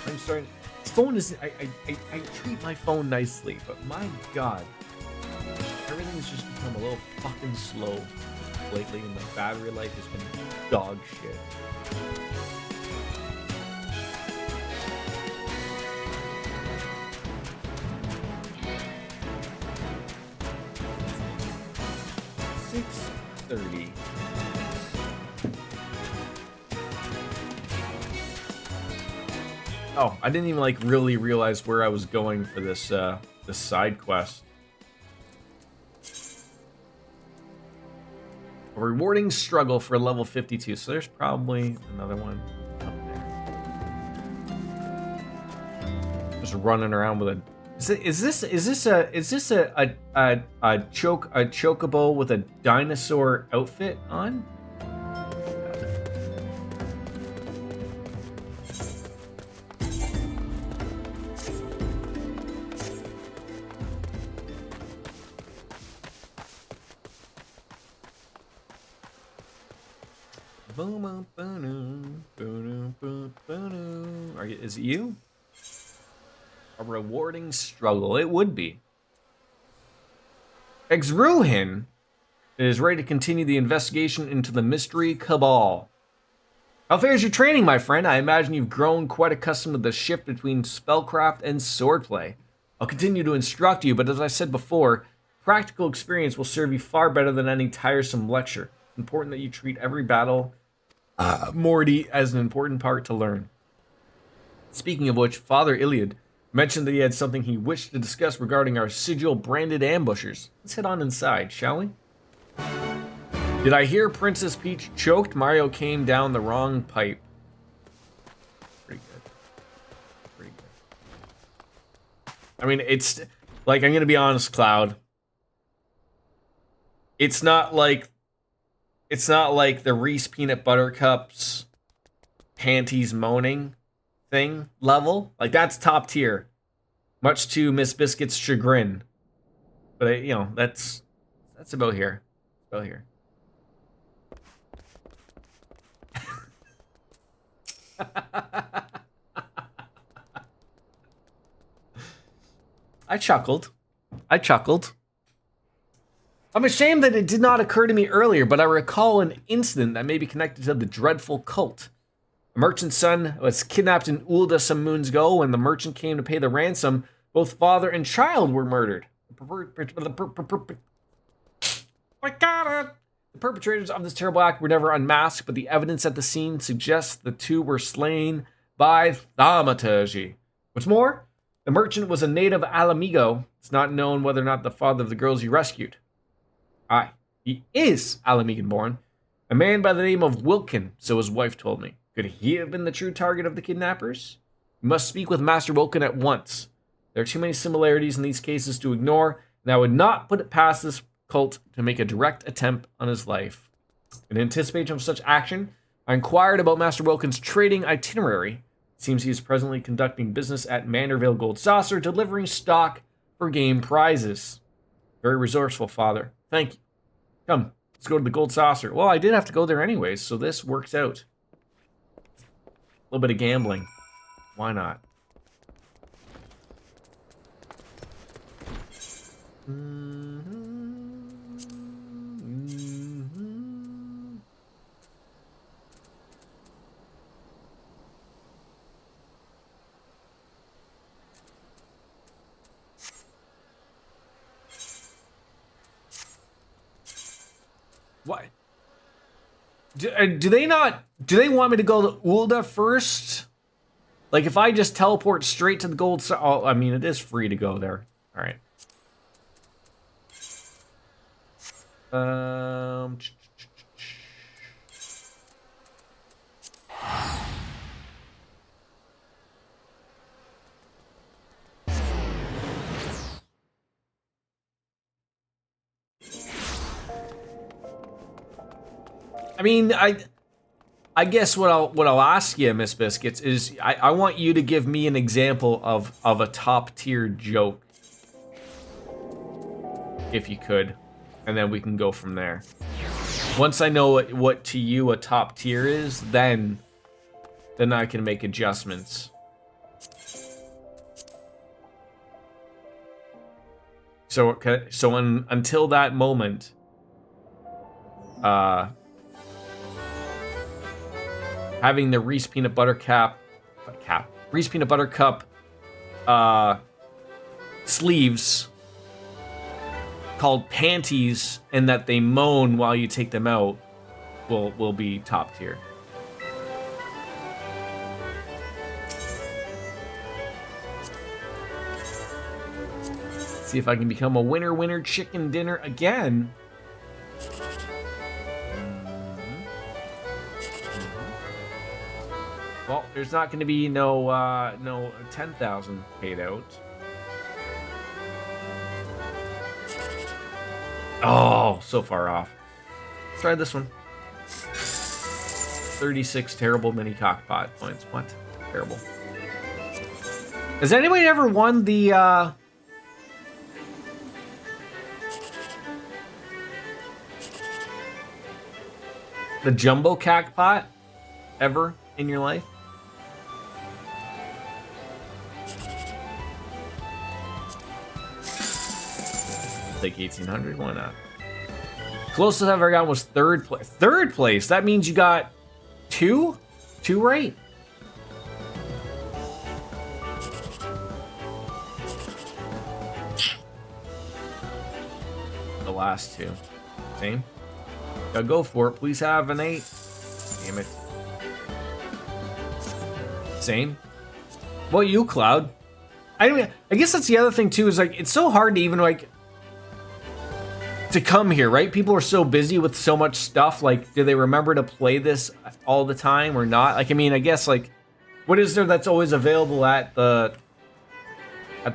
I'm starting. Phone is I treat my phone nicely, but my god, everything's just become a little fucking slow lately, and my battery life has been dog shit. $6:30. Oh, I didn't even like really realize where I was going for this this side quest. A rewarding struggle for level 52. So there's probably another one up there. Just running around with a. Is this a chocobo with a dinosaur outfit on? Is it you? A rewarding struggle. It would be. Exruhin is ready to continue the investigation into the mystery cabal. How fares your training, my friend? I imagine you've grown quite accustomed to the shift between spellcraft and swordplay. I'll continue to instruct you, but as I said before, practical experience will serve you far better than any tiresome lecture. It's important that you treat every battle Morty as an important part to learn. Speaking of which, Father Iliad mentioned that he had something he wished to discuss regarding our sigil-branded ambushers. Let's head on inside, shall we? Did I hear Princess Peach choked? Mario came down the wrong pipe. Pretty good. Pretty good. I mean, it's like, I'm gonna be honest, Cloud. It's not like the Reese Peanut Butter Cups panties moaning thing level. Like, that's top tier. Much to Miss Biscuit's chagrin. But, you know, that's about here. About here. I chuckled. I'm ashamed that it did not occur to me earlier, but I recall an incident that may be connected to the dreadful cult. A merchant's son was kidnapped in Ulda some moons ago. When the merchant came to pay the ransom, both father and child were murdered. The perpetrators of this terrible act were never unmasked, but the evidence at the scene suggests the two were slain by thaumaturgy. What's more, the merchant was a native Alamigo. It's not known whether or not the father of the girls he rescued. Aye, he is Alamigan born. A man by the name of Wilkin, so his wife told me. Could he have been the true target of the kidnappers? We must speak with Master Wilkin at once. There are too many similarities in these cases to ignore, and I would not put it past this cult to make a direct attempt on his life. In anticipation of such action, I inquired about Master Wilkin's trading itinerary. It seems he is presently conducting business at Manderville Gold Saucer, delivering stock for game prizes. Very resourceful, Father. Thank you. Come, let's go to the Gold Saucer. Well, I did have to go there anyways, so this works out. A little bit of gambling. Why not? What? Do they not? Do they want me to go to Ulda first? Like, if I just teleport straight to the gold... Oh, I mean, it is free to go there. All right. I mean, I guess what I'll ask you, Miss Biscuits, is I want you to give me an example of a top tier joke, if you could, and then we can go from there. Once I know what to you a top tier is, then I can make adjustments. So until that moment, having the Reese Peanut Butter Reese Peanut Butter Cup sleeves called panties, and that they moan while you take them out will be top tier. See if I can become a winner chicken dinner again. Well, there's not going to be no 10,000 paid out. Oh, so far off. Let's try this one. 36 terrible mini cockpot points. What? Terrible. Has anybody ever won the jumbo cockpot ever in your life? Take 1800, why not? Closest I've ever got was third place. Third place? That means you got two right? The last two. Same. Gotta go for it. Please have an 8. Damn it. Same. What about you, Cloud? I guess that's the other thing too, is like, it's so hard to even like to come here, right? People are so busy with so much stuff. Like, do they remember to play this all the time or not? Like, I mean, I guess like, what is there that's always available at the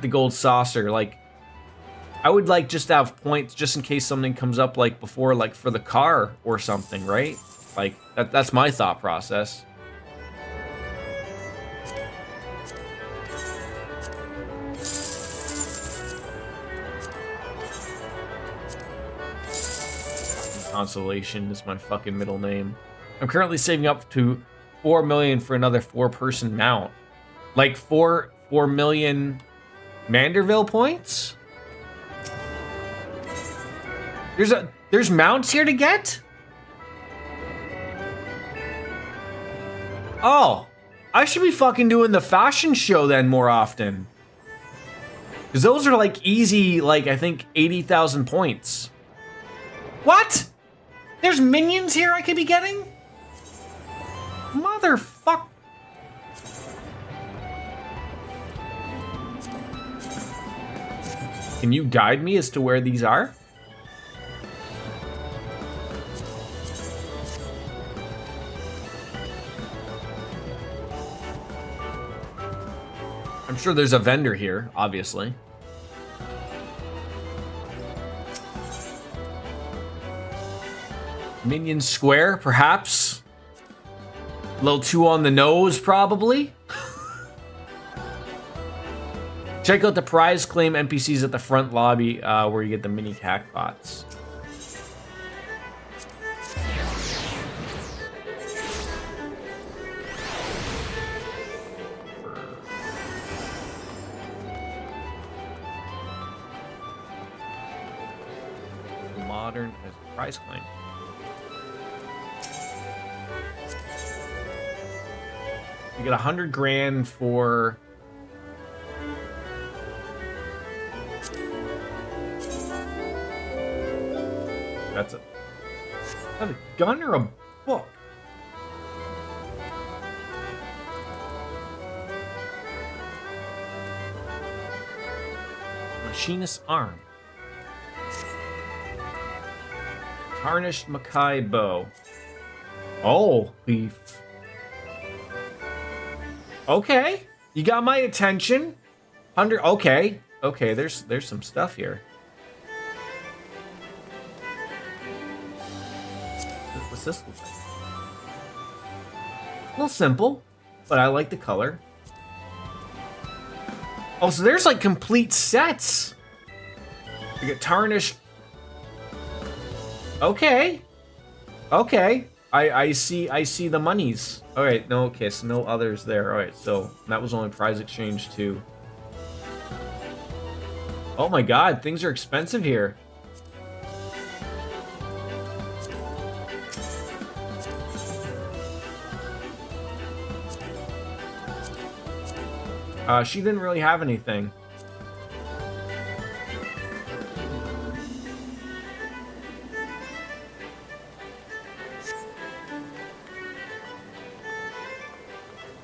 Gold Saucer? Like, I would like just to have points just in case something comes up like before, like for the car or something, right? Like that's my thought process. Consolation is my fucking middle name. I'm currently saving up to 4 million for another 4-person mount. Like 4 million Manderville points? There's mounts here to get? Oh, I should be fucking doing the fashion show then more often. Because those are like easy, like I think 80,000 points. What? There's minions here I could be getting? Motherfuck. Can you guide me as to where these are? I'm sure there's a vendor here, obviously. Minion Square, perhaps. A little too on the nose, probably. Check out the prize claim NPCs at the front lobby where you get the mini hackbots. Modern as prize claim. You get 100 grand for that's a gun or a fuck? Machinist's arm. Tarnished Makai bow. Oh, beef. Okay, you got my attention. 100. Okay, okay. There's some stuff here. What's this look like? A little simple, but I like the color. Oh, so there's like complete sets. You get tarnished. Okay. Okay. I see the monies. All right, no, okay, so no others there. All right, so that was only prize exchange 2. Oh my god, things are expensive here. She didn't really have anything.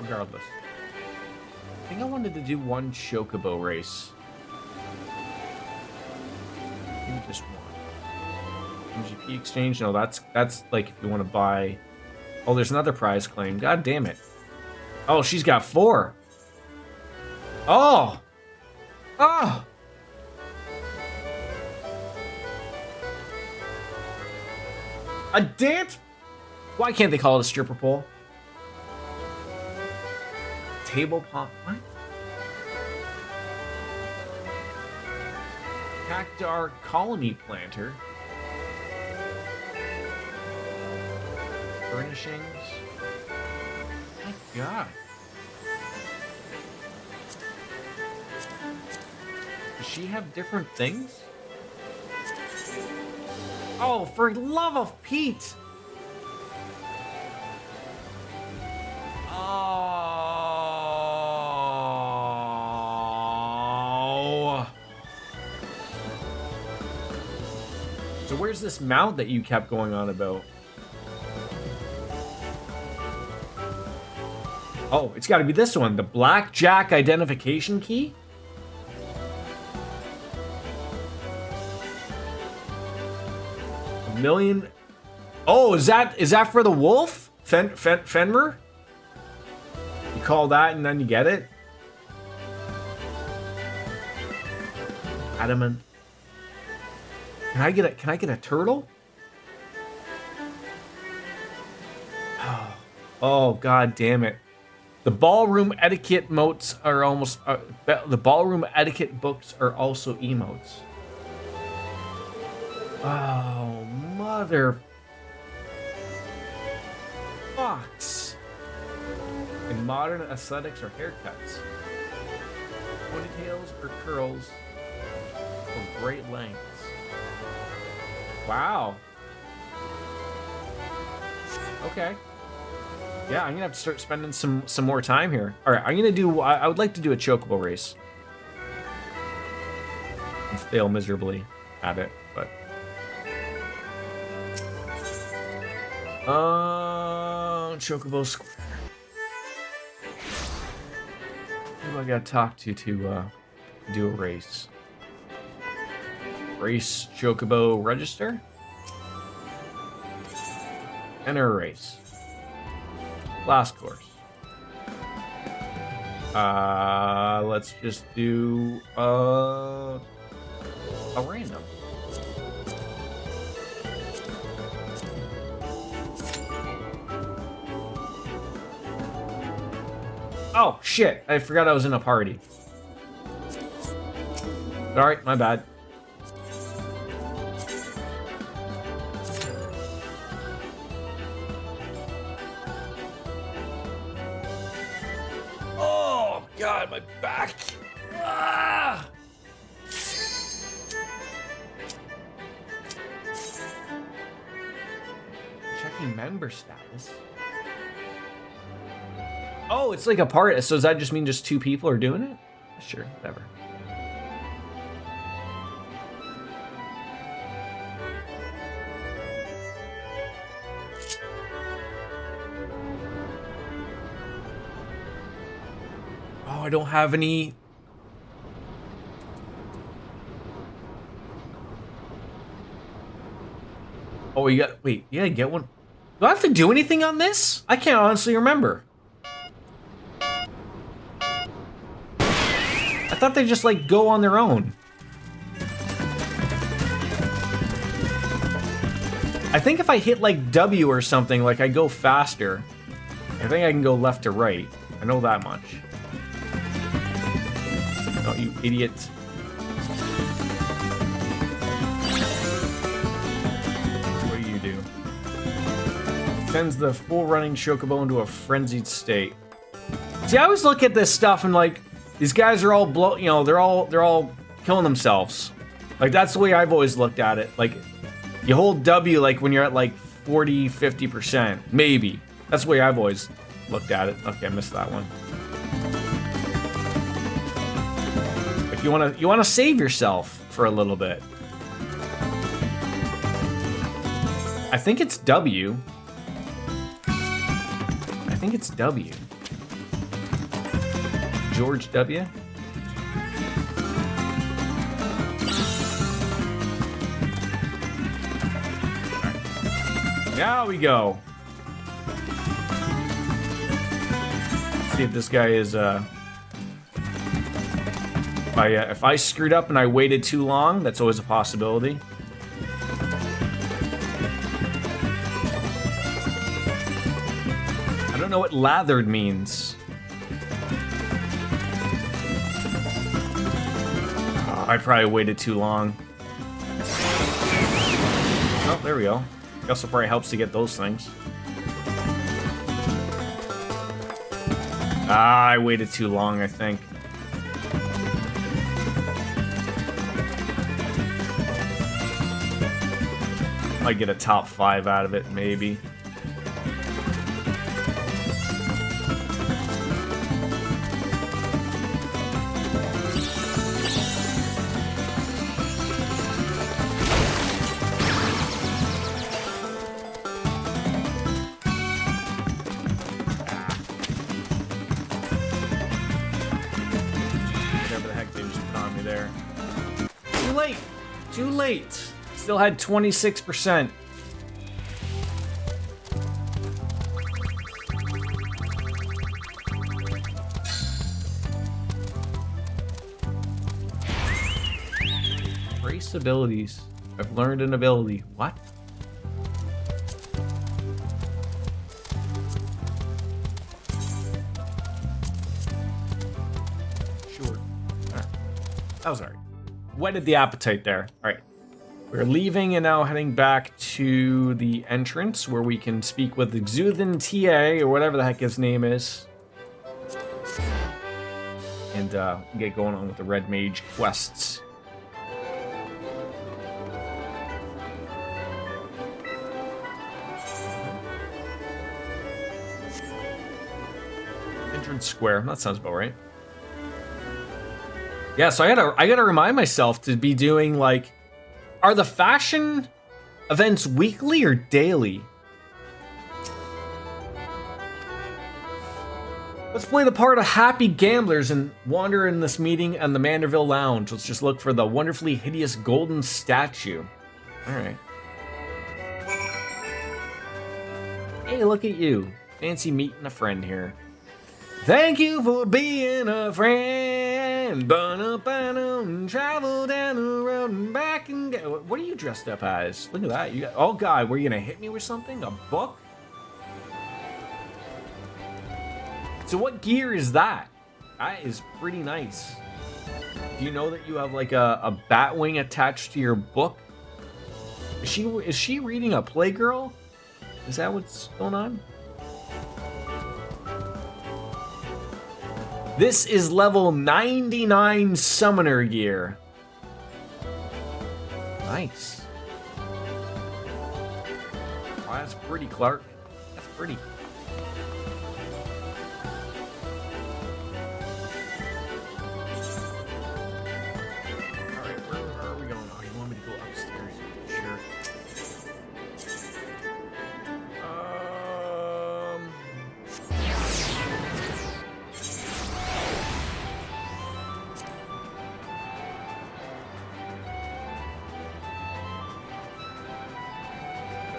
Regardless. I think I wanted to do one chocobo race. Maybe just one. MGP exchange? No, that's like if you want to buy... Oh, there's another prize claim. God damn it. Oh, she's got 4. Oh! Oh! A dance? Why can't they call it a stripper pole? Table pop? What? Cactar colony planter. Furnishings. My god. Does she have different things? Oh, for love of Pete! Oh. So where's this mount that you kept going on about? Oh, it's got to be this one, the Blackjack identification key? $1 million. Oh, is that for the wolf? Fenrir? You call that and then you get it? Adamant. Can I get a turtle? Oh, god damn it. The ballroom etiquette motes are almost the ballroom etiquette books are also emotes. Oh, mother fucks. In modern aesthetics or haircuts, ponytails or curls of great lengths. Wow. Okay. Yeah, I'm gonna have to start spending some more time here. All right, I'm gonna do. I would like to do a chocobo race. And fail miserably at it, but. Chocobo Square. Who do I gotta talk to do a race? Race Chocobo register. Enter a race. Last course. Let's just do a random. Oh shit! I forgot I was in a party. Alright, my bad. Oh god, my back. Ah! Checking member status. Oh, it's like a part. So does that just mean just 2 people are doing it? Sure, whatever. I don't have any... Oh, you got... Wait, yeah, get one. Do I have to do anything on this? I can't honestly remember. I thought they just, like, go on their own. I think if I hit, like, W or something, like, I go faster. I think I can go left to right. I know that much. Oh, you idiot. What do you do? Sends the full-running Chocobo into a frenzied state. See, I always look at this stuff and, like, these guys are all you know, they're all killing themselves. Like, that's the way I've always looked at it. Like, you hold W, like, when you're at, like, 40, 50%. Maybe. That's the way I've always looked at it. Okay, I missed that one. Like, you wanna save yourself for a little bit. I think it's W. I think it's W. George W. Now we go. See if this guy is if I screwed up and I waited too long, that's always a possibility. I don't know what lathered means. Oh, I probably waited too long. Oh, there we go. Also probably helps to get those things. Ah, I waited too long, I think. Might get a top 5 out of it, maybe. Too late. Still had 26%. Race abilities. I've learned an ability. What? Sure. All right. That was alright. Whetted the appetite there. All right. We're leaving and now heading back to the entrance where we can speak with the XIV TA or whatever the heck his name is. And get going on with the Red Mage quests. Entrance square. That sounds about right. Yeah, so I gotta remind myself to be doing, like, are the fashion events weekly or daily? Let's play the part of happy gamblers and wander in this meeting and the Manderville Lounge. Let's just look for the wonderfully hideous golden statue. All right. Hey, look at you. Fancy meeting a friend here. Thank you for being a friend. Travel down the road and back and go. What are you dressed up as? Look at that. You got, oh God, were you gonna hit me with something? A book? So what gear is that? That is pretty nice. Do you know that you have like a bat wing attached to your book? Is she reading a Playgirl? Is that what's going on? This is level 99 summoner gear. Nice. Oh, that's pretty, Clark. That's pretty. Alright, where are we going? Oh, you want me to go upstairs? Sure.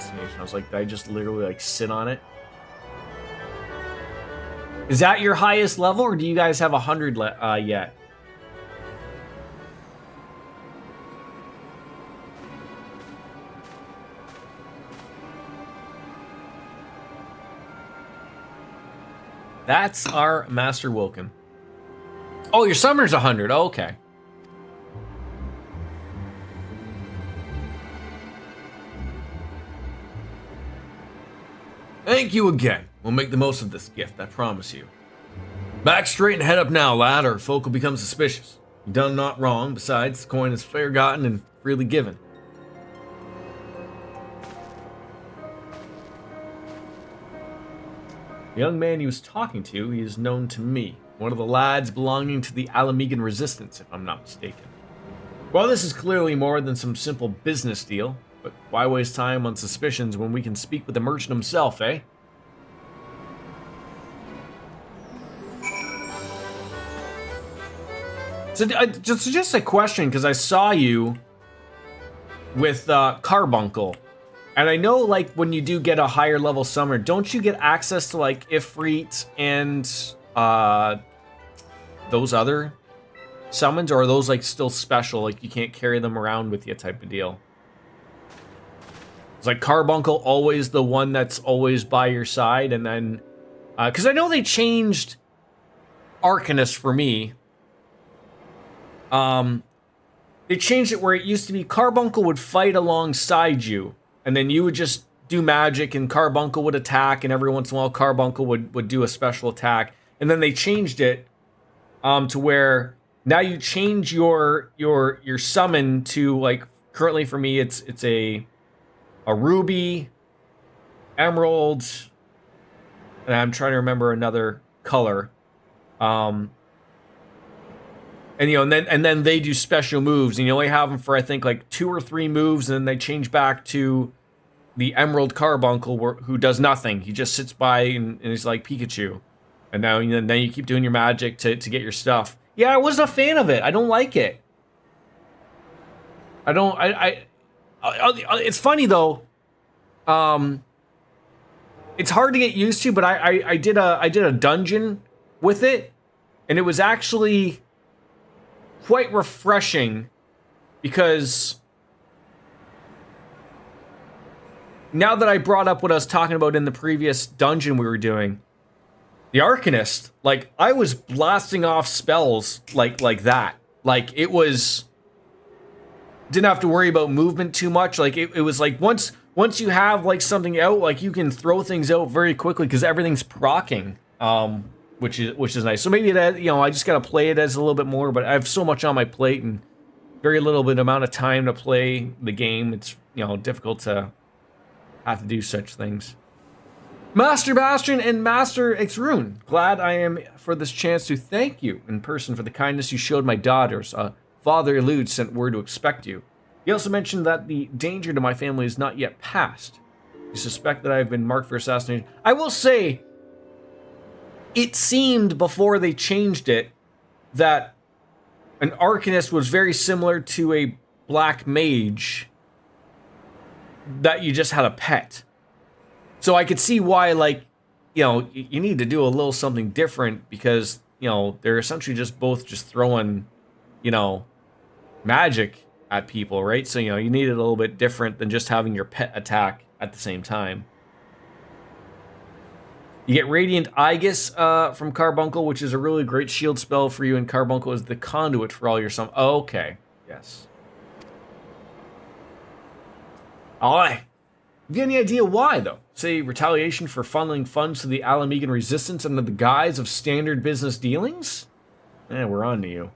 assassination. I was like, did I just literally like sit on it? Is that your highest level, or do you guys have 100 yet? That's our Master Woken. Oh, your summoner's 100. Oh, okay. Thank you again. We'll make the most of this gift, I promise you. Back straight and head up now, lad, or folk will become suspicious. You've done naught wrong. Besides, the coin is fair gotten and freely given. The young man he was talking to, he is known to me. One of the lads belonging to the Alamegan Resistance, if I'm not mistaken. Well, this is clearly more than some simple business deal, but why waste time on suspicions when we can speak with the merchant himself, eh? So, just a question, because I saw you with Carbuncle. And I know, like, when you do get a higher level summoner, don't you get access to, like, Ifrit and those other summons? Or are those, like, still special? Like, you can't carry them around with you type of deal? It's like Carbuncle always the one that's always by your side, and then... because I know they changed Arcanist for me. They changed it where it used to be Carbuncle would fight alongside you. And then you would just do magic and Carbuncle would attack, and every once in a while Carbuncle would do a special attack. And then they changed it to where now you change your summon to, like, currently for me it's a ruby, emerald, and I'm trying to remember another color. And then they do special moves, and you only have them for, I think, like 2 or 3 moves, and then they change back to the Emerald Carbuncle, who does nothing. He just sits by and he's like Pikachu. And now then you keep doing your magic to get your stuff. Yeah, I wasn't a fan of it. I don't like it. It's funny though. It's hard to get used to, but I did a dungeon with it, and it was actually quite refreshing, because now that I brought up what I was talking about in the previous dungeon we were doing, the Arcanist, like, I was blasting off spells like that. Like, it was... Didn't have to worry about movement too much. Like, it was like, once you have, like, something out, like, you can throw things out very quickly, because everything's proccing. Which is nice. So maybe that, I just gotta play it as a little bit more, but I have so much on my plate and very little bit amount of time to play the game. It's, difficult to have to do such things. Master Bastion and Master Xrune, glad I am for this chance to thank you in person for the kindness you showed my daughters. Father Elude sent word to expect you. He also mentioned that the danger to my family is not yet past. You suspect that I have been marked for assassination. I will say, it seemed before they changed it that an Arcanist was very similar to a black mage that you just had a pet. So I could see why, like, you need to do a little something different, because, they're essentially just both just throwing, magic at people, right? So, you need it a little bit different than just having your pet attack at the same time. You get Radiant Aegis from Carbuncle, which is a really great shield spell for you, and Carbuncle is the conduit for all your summons. Oh, okay. Yes. Alright. Have you any idea why, though? Say, retaliation for funneling funds to the Alamegan Resistance under the guise of standard business dealings? We're on to you.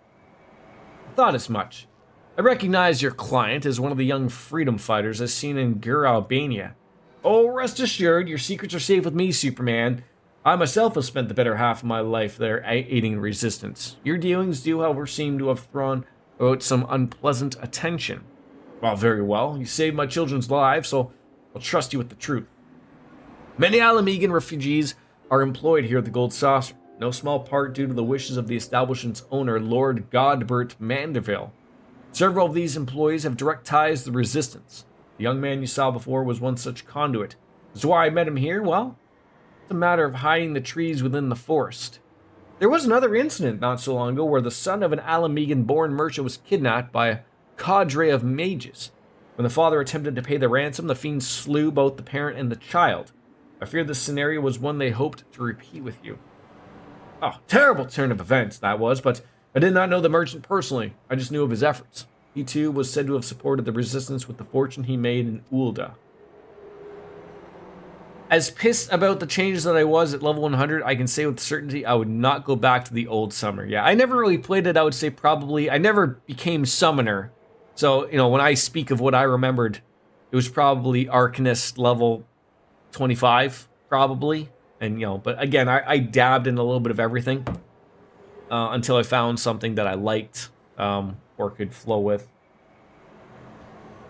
I thought as much. I recognize your client as one of the young freedom fighters as seen in Gur, Albania. Oh, rest assured, your secrets are safe with me, Superman. I myself have spent the better half of my life there aiding the resistance. Your dealings do, however, seem to have thrown out some unpleasant attention. Well, very well. You saved my children's lives, so I'll trust you with the truth. Many Alamegan refugees are employed here at the Gold Saucer, no small part due to the wishes of the establishment's owner, Lord Godbert Mandeville. Several of these employees have direct ties to the resistance. The young man you saw before was one such conduit. As to why I met him here, well, it's a matter of hiding the trees within the forest. There was another incident not so long ago where the son of an Alamegan-born merchant was kidnapped by a cadre of mages. When the father attempted to pay the ransom, the fiends slew both the parent and the child. I fear this scenario was one they hoped to repeat with you. Oh, terrible turn of events that was, but I did not know the merchant personally. I just knew of his efforts. He too was said to have supported the resistance with the fortune he made in Ulda. As pissed about the changes that I was at level 100, I can say with certainty I would not go back to the old summoner. Yeah, I never really played it, I would say probably. I never became summoner. So, when I speak of what I remembered, it was probably Arcanist level 25, probably. And, but again, I dabbed in a little bit of everything until I found something that I liked or could flow with.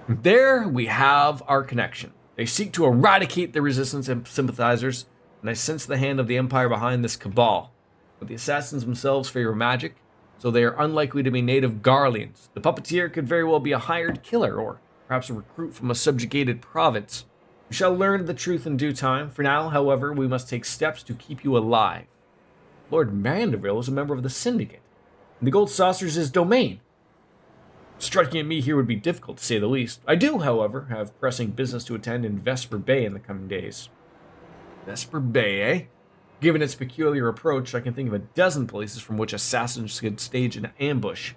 There we have our connection. They seek to eradicate the resistance and sympathizers, and I sense the hand of the Empire behind this cabal. But the assassins themselves favor magic, so they are unlikely to be native Garleans. The puppeteer could very well be a hired killer, or perhaps a recruit from a subjugated province. We shall learn the truth in due time. For now, however, we must take steps to keep you alive. Lord Mandeville is a member of the Syndicate, and the Gold Saucer is his domain. Striking at me here would be difficult, to say the least. I do, however, have pressing business to attend in Vesper Bay in the coming days. Vesper Bay, eh? Given its peculiar approach, I can think of a dozen places from which assassins could stage an ambush.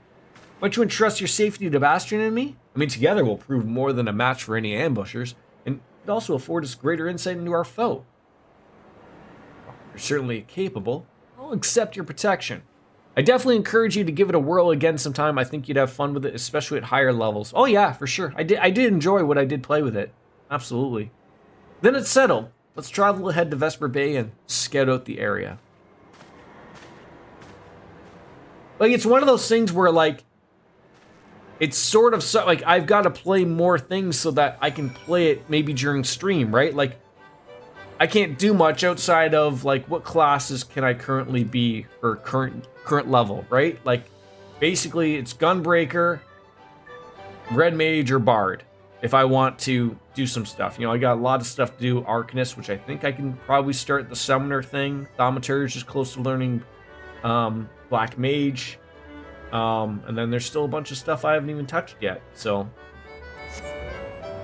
Might you entrust your safety to Bastion and me? I mean, together we'll prove more than a match for any ambushers, and it also afford us greater insight into our foe. You're certainly capable. I'll accept your protection. I definitely encourage you to give it a whirl again sometime. I think you'd have fun with it, especially at higher levels. Oh yeah, for sure. I did enjoy what I did play with it. Absolutely. Then it's settled. Let's travel ahead to Vesper Bay and scout out the area. Like, it's one of those things where, like, it's sort of so, like, I've got to play more things so that I can play it maybe during stream, right? Like, I can't do much outside of, like, what classes can I currently be for current level, right? Like, basically, it's Gunbreaker, Red Mage, or Bard, if I want to do some stuff. I got a lot of stuff to do. Arcanist, which I think I can probably start the Summoner thing. Thaumaturge is just close to learning Black Mage. And then there's still a bunch of stuff I haven't even touched yet, so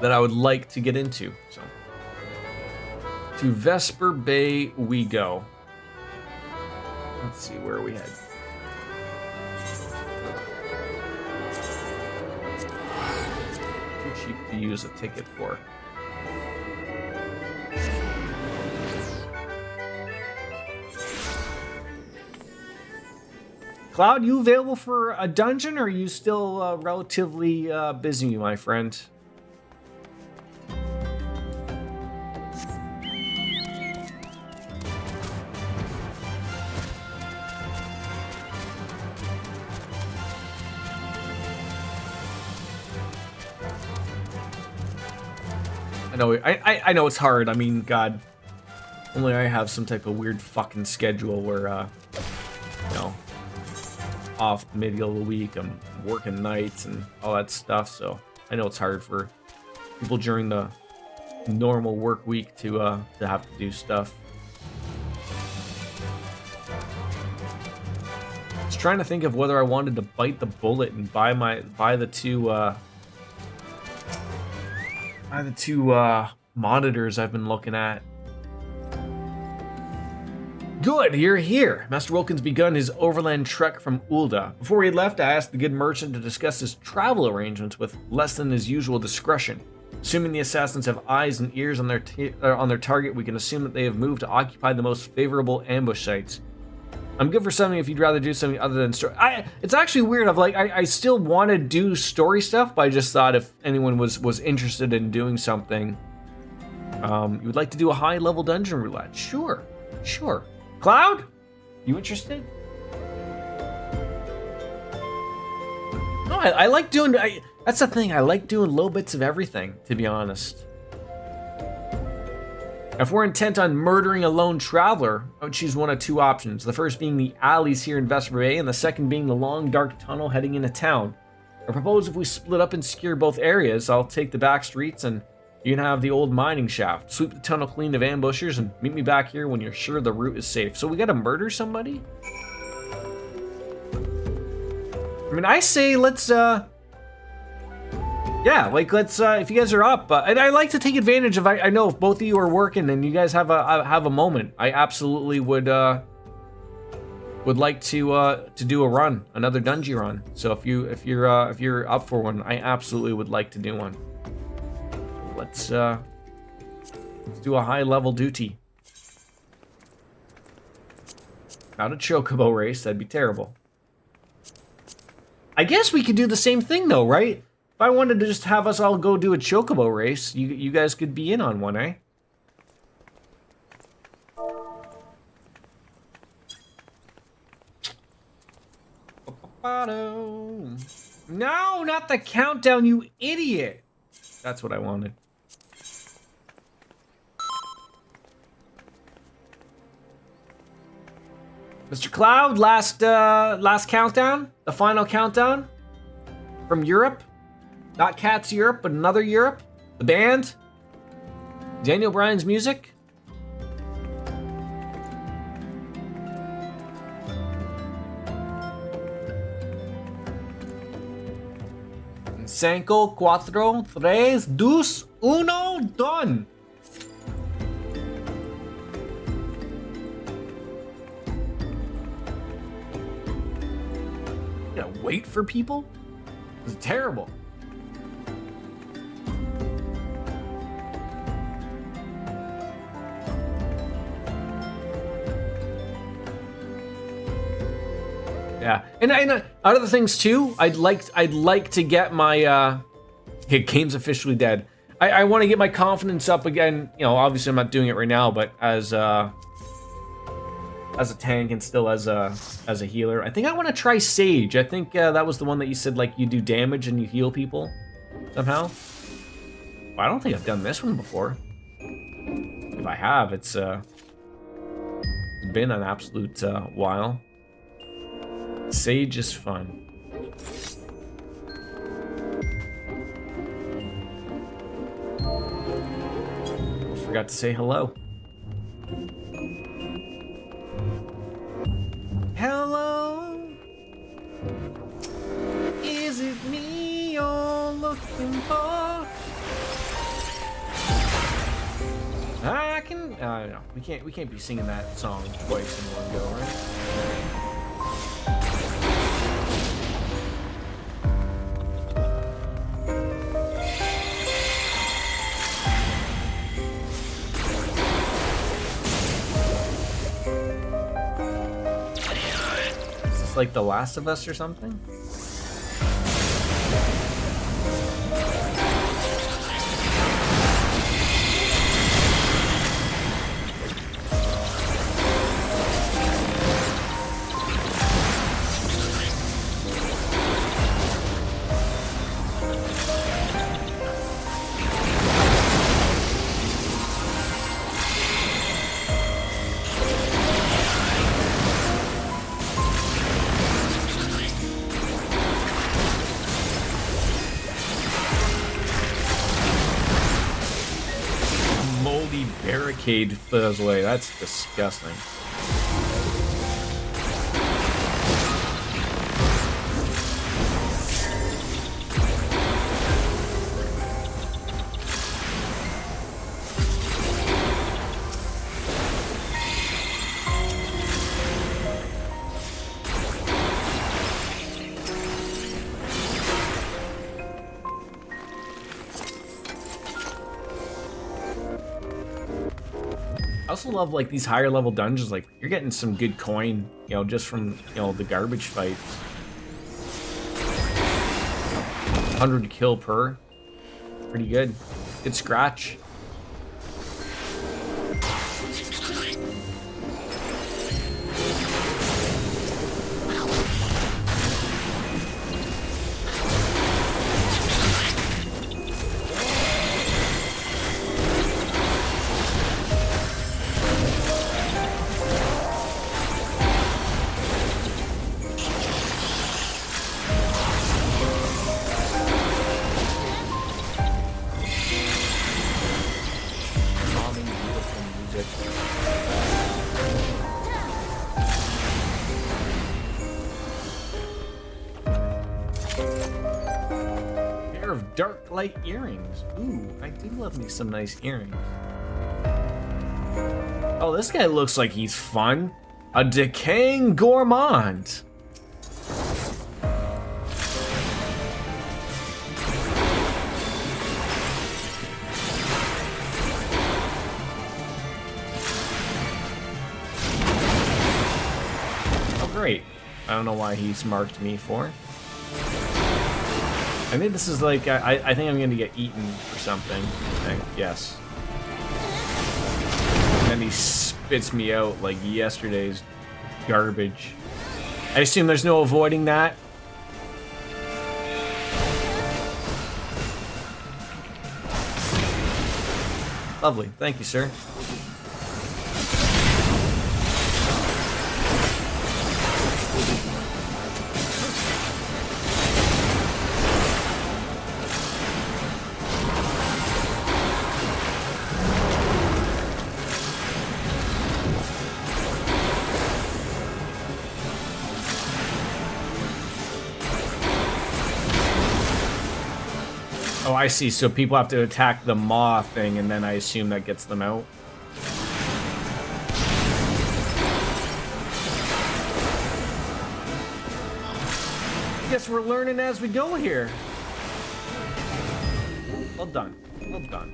that I would like to get into, so. To Vesper Bay we go. Let's see where we head. Too cheap to use a ticket for. Cloud, you available for a dungeon, or are you still relatively busy, my friend? I know it's hard. I mean, God, only I have some type of weird fucking schedule where, off the middle of the week, I'm working nights and all that stuff, so I know it's hard for people during the normal work week to have to do stuff. I was trying to think of whether I wanted to bite the bullet and buy the two monitors I've been looking at. Good, you're here. Master Wilkins begun his overland trek from Ulda. Before he left, I asked the good merchant to discuss his travel arrangements with less than his usual discretion. Assuming the assassins have eyes and ears on their target, we can assume that they have moved to occupy the most favorable ambush sites. I'm good for something if you'd rather do something other than story. It's actually weird. I still want to do story stuff, but I just thought if anyone was interested in doing something, you would like to do a high-level dungeon roulette. Sure. Cloud, you interested? No, I like doing. That's the thing. I like doing little bits of everything, to be honest. If we're intent on murdering a lone traveler, I would choose one of two options. The first being the alleys here in Vesper Bay, and the second being the long, dark tunnel heading into town. I propose if we split up and secure both areas, I'll take the back streets and you can have the old mining shaft. Sweep the tunnel clean of ambushers and meet me back here when you're sure the route is safe. So we gotta murder somebody? I mean, I say let's, yeah, like let's, if you guys are up, and I like to take advantage of, I know if both of you are working and you guys have a moment, I absolutely would like to do a run, another dungeon run. So if you're up for one, I absolutely would like to do one. Let's do a high level duty. Not a chocobo race, that'd be terrible. I guess we could do the same thing though, right? If I wanted to just have us all go do a chocobo race, you guys could be in on one, eh? No, not the countdown, you idiot! That's what I wanted. Mr. Cloud, last countdown, the final countdown from Europe, not Cats Europe, but another Europe, the band, Daniel Bryan's music. 5, 4, 3, 2, 1, done. You gotta wait for people? It's terrible. Yeah, and other things too. I'd like to get my game's officially dead. I want to get my confidence up again. You know, obviously I'm not doing it right now, but as a tank and still as a healer, I think I want to try Sage. I think that was the one that you said like you do damage and you heal people somehow. I don't think I've done this one before. If I have, it's been an absolute while. Sage is fun. Forgot to say hello. Hello? Is it me you're looking for? I can. No, we can't be singing that song twice in one go, right? Like The Last of Us or something? Barricade flies away. That's disgusting. I also love like these higher level dungeons, like you're getting some good coin, you know, just from, you know, the garbage fights. 100 kill per. Pretty good. Good scratch. Pair of dark light earrings. Ooh, I do love me some nice earrings. Oh, this guy looks like he's fun. A decaying gourmand. Oh, great. I don't know why he's marked me for. I think this is like, I think I'm gonna get eaten or something. I think, yes. And then he spits me out like yesterday's garbage. I assume there's no avoiding that. Lovely, thank you, sir. Oh, I see. So people have to attack the maw thing, and then I assume that gets them out. I guess we're learning as we go here. Well done. Well done.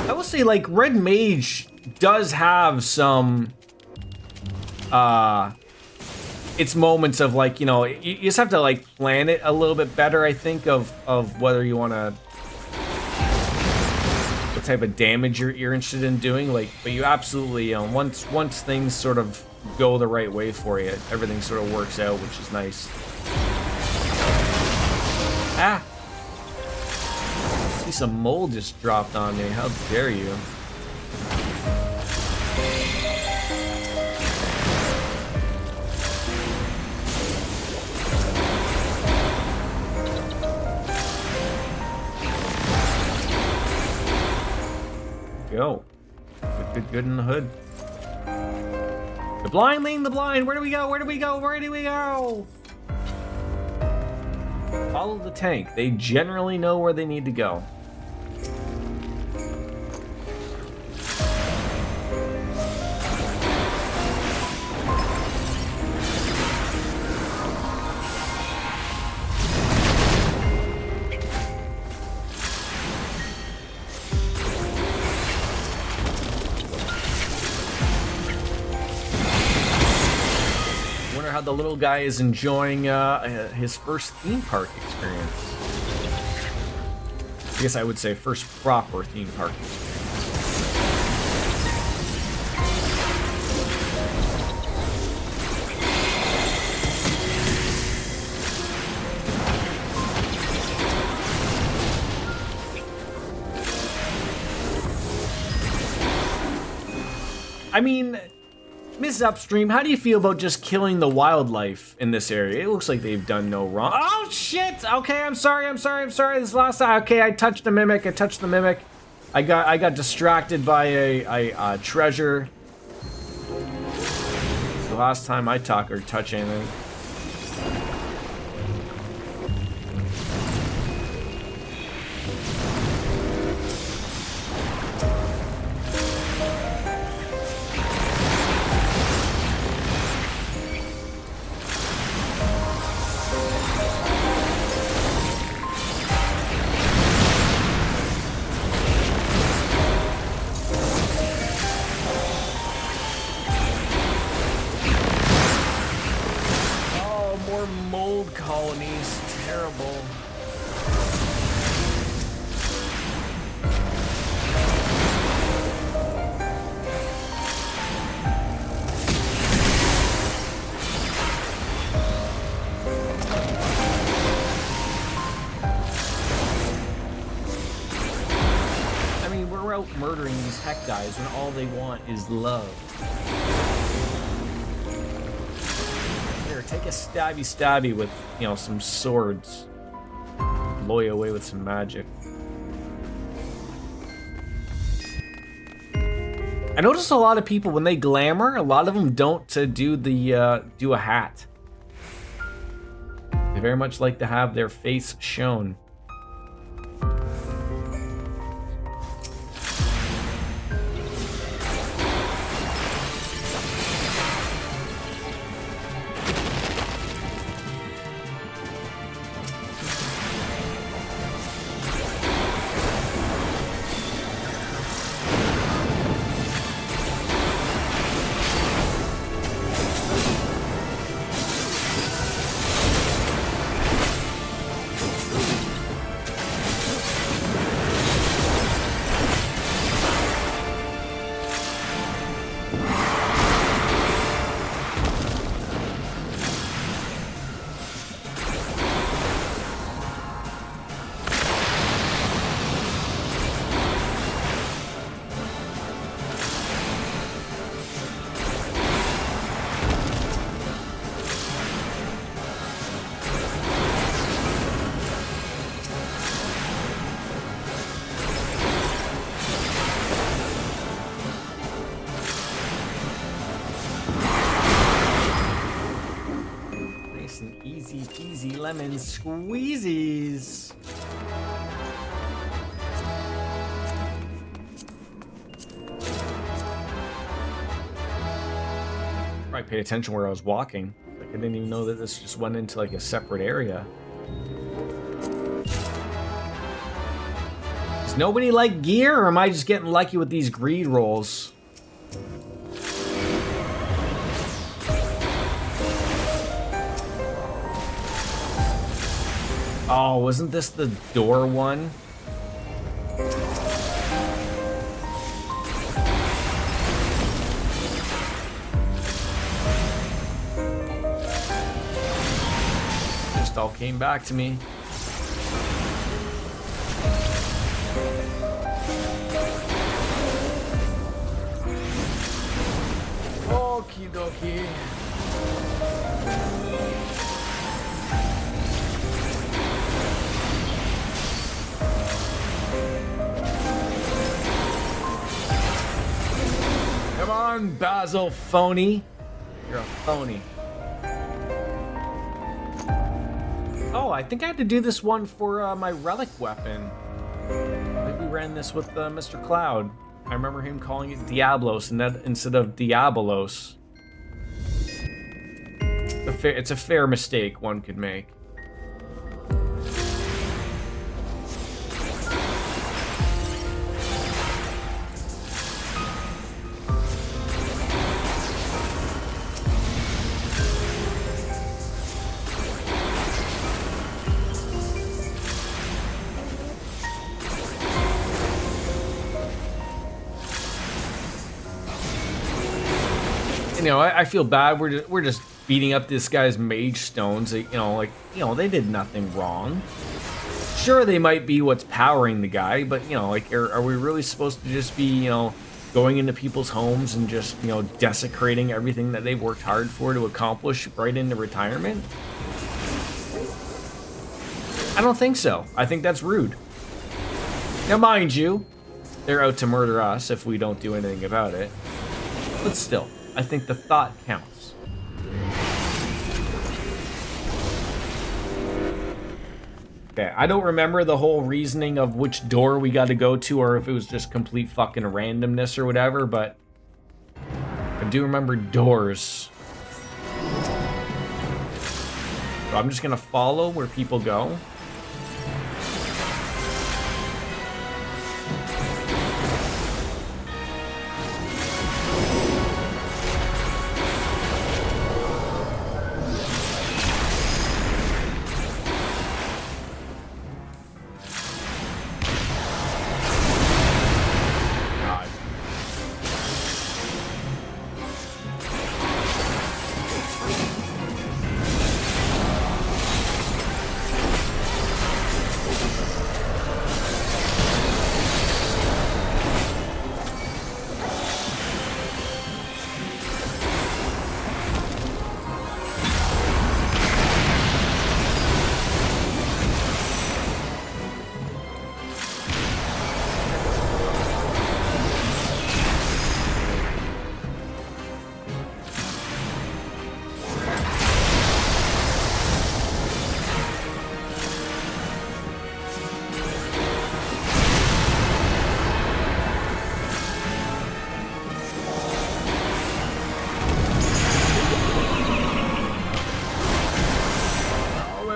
I will say, like, Red Mage does have some, its moments of, like, you know, you just have to, like, plan it a little bit better, I think, of whether you want to, what type of damage you're interested in doing, like, but you absolutely, you know, once things sort of go the right way for you, everything sort of works out, which is nice. Ah! See, some mold just dropped on me. How dare you? Go. Good in the hood. The blind leading the blind. Where do we go? Where do we go? Where do we go? Follow the tank. They generally know where they need to go. How the little guy is enjoying his first theme park experience. I guess I would say first proper theme park experience. I mean, Miss Upstream, how do you feel about just killing the wildlife in this area? It looks like they've done no wrong. Oh, shit! Okay, I'm sorry. This last time, okay, I touched the mimic. I got distracted by a treasure. It's the last time I talk or touch anything. Mold colonies, terrible. I mean, we're out murdering these heck guys when all they want is love. take a stabby with, you know, some swords. Blow you away with some magic. I notice a lot of people, when they glamour, a lot of them don't do a hat. They very much like to have their face shown. Easy peasy lemon squeezies. Probably paid attention where I was walking. Like I didn't even know that this just went into like a separate area. Does nobody like gear, or am I just getting lucky with these greed rolls? Oh, wasn't this the door one? Just all came back to me. Okie dokie. Come on, Basil phony. You're a phony. Oh, I think I had to do this one for my relic weapon. I think we ran this with Mr. Cloud. I remember him calling it Diablos instead of Diabolos. It's a fair mistake one could make. You know, I feel bad. We're just beating up this guy's mage stones. You know, they did nothing wrong. Sure, they might be what's powering the guy, but you know, like, are we really supposed to just be, you know, going into people's homes and just, you know, desecrating everything that they've worked hard for to accomplish right into retirement? I don't think so. I think that's rude. Now, mind you, they're out to murder us if we don't do anything about it. But still, I think the thought counts. Okay, I don't remember the whole reasoning of which door we got to go to, or if it was just complete fucking randomness or whatever, but I do remember doors. So I'm just gonna follow where people go.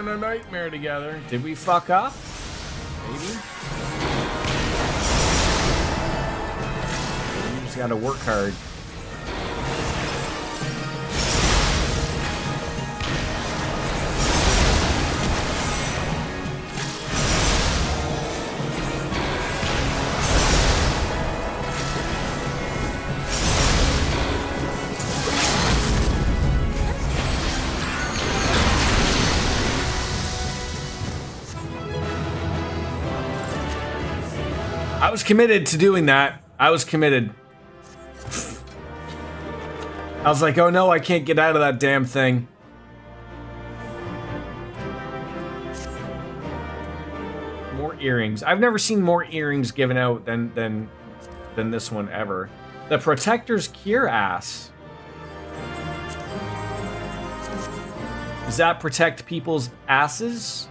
a nightmare together. Did we fuck up? Maybe? You just gotta work hard. I was committed to doing that. I was committed. I was like, oh no, I can't get out of that damn thing. More earrings. I've never seen more earrings given out than this one ever. The Protector's Cuirass. Does that protect people's asses?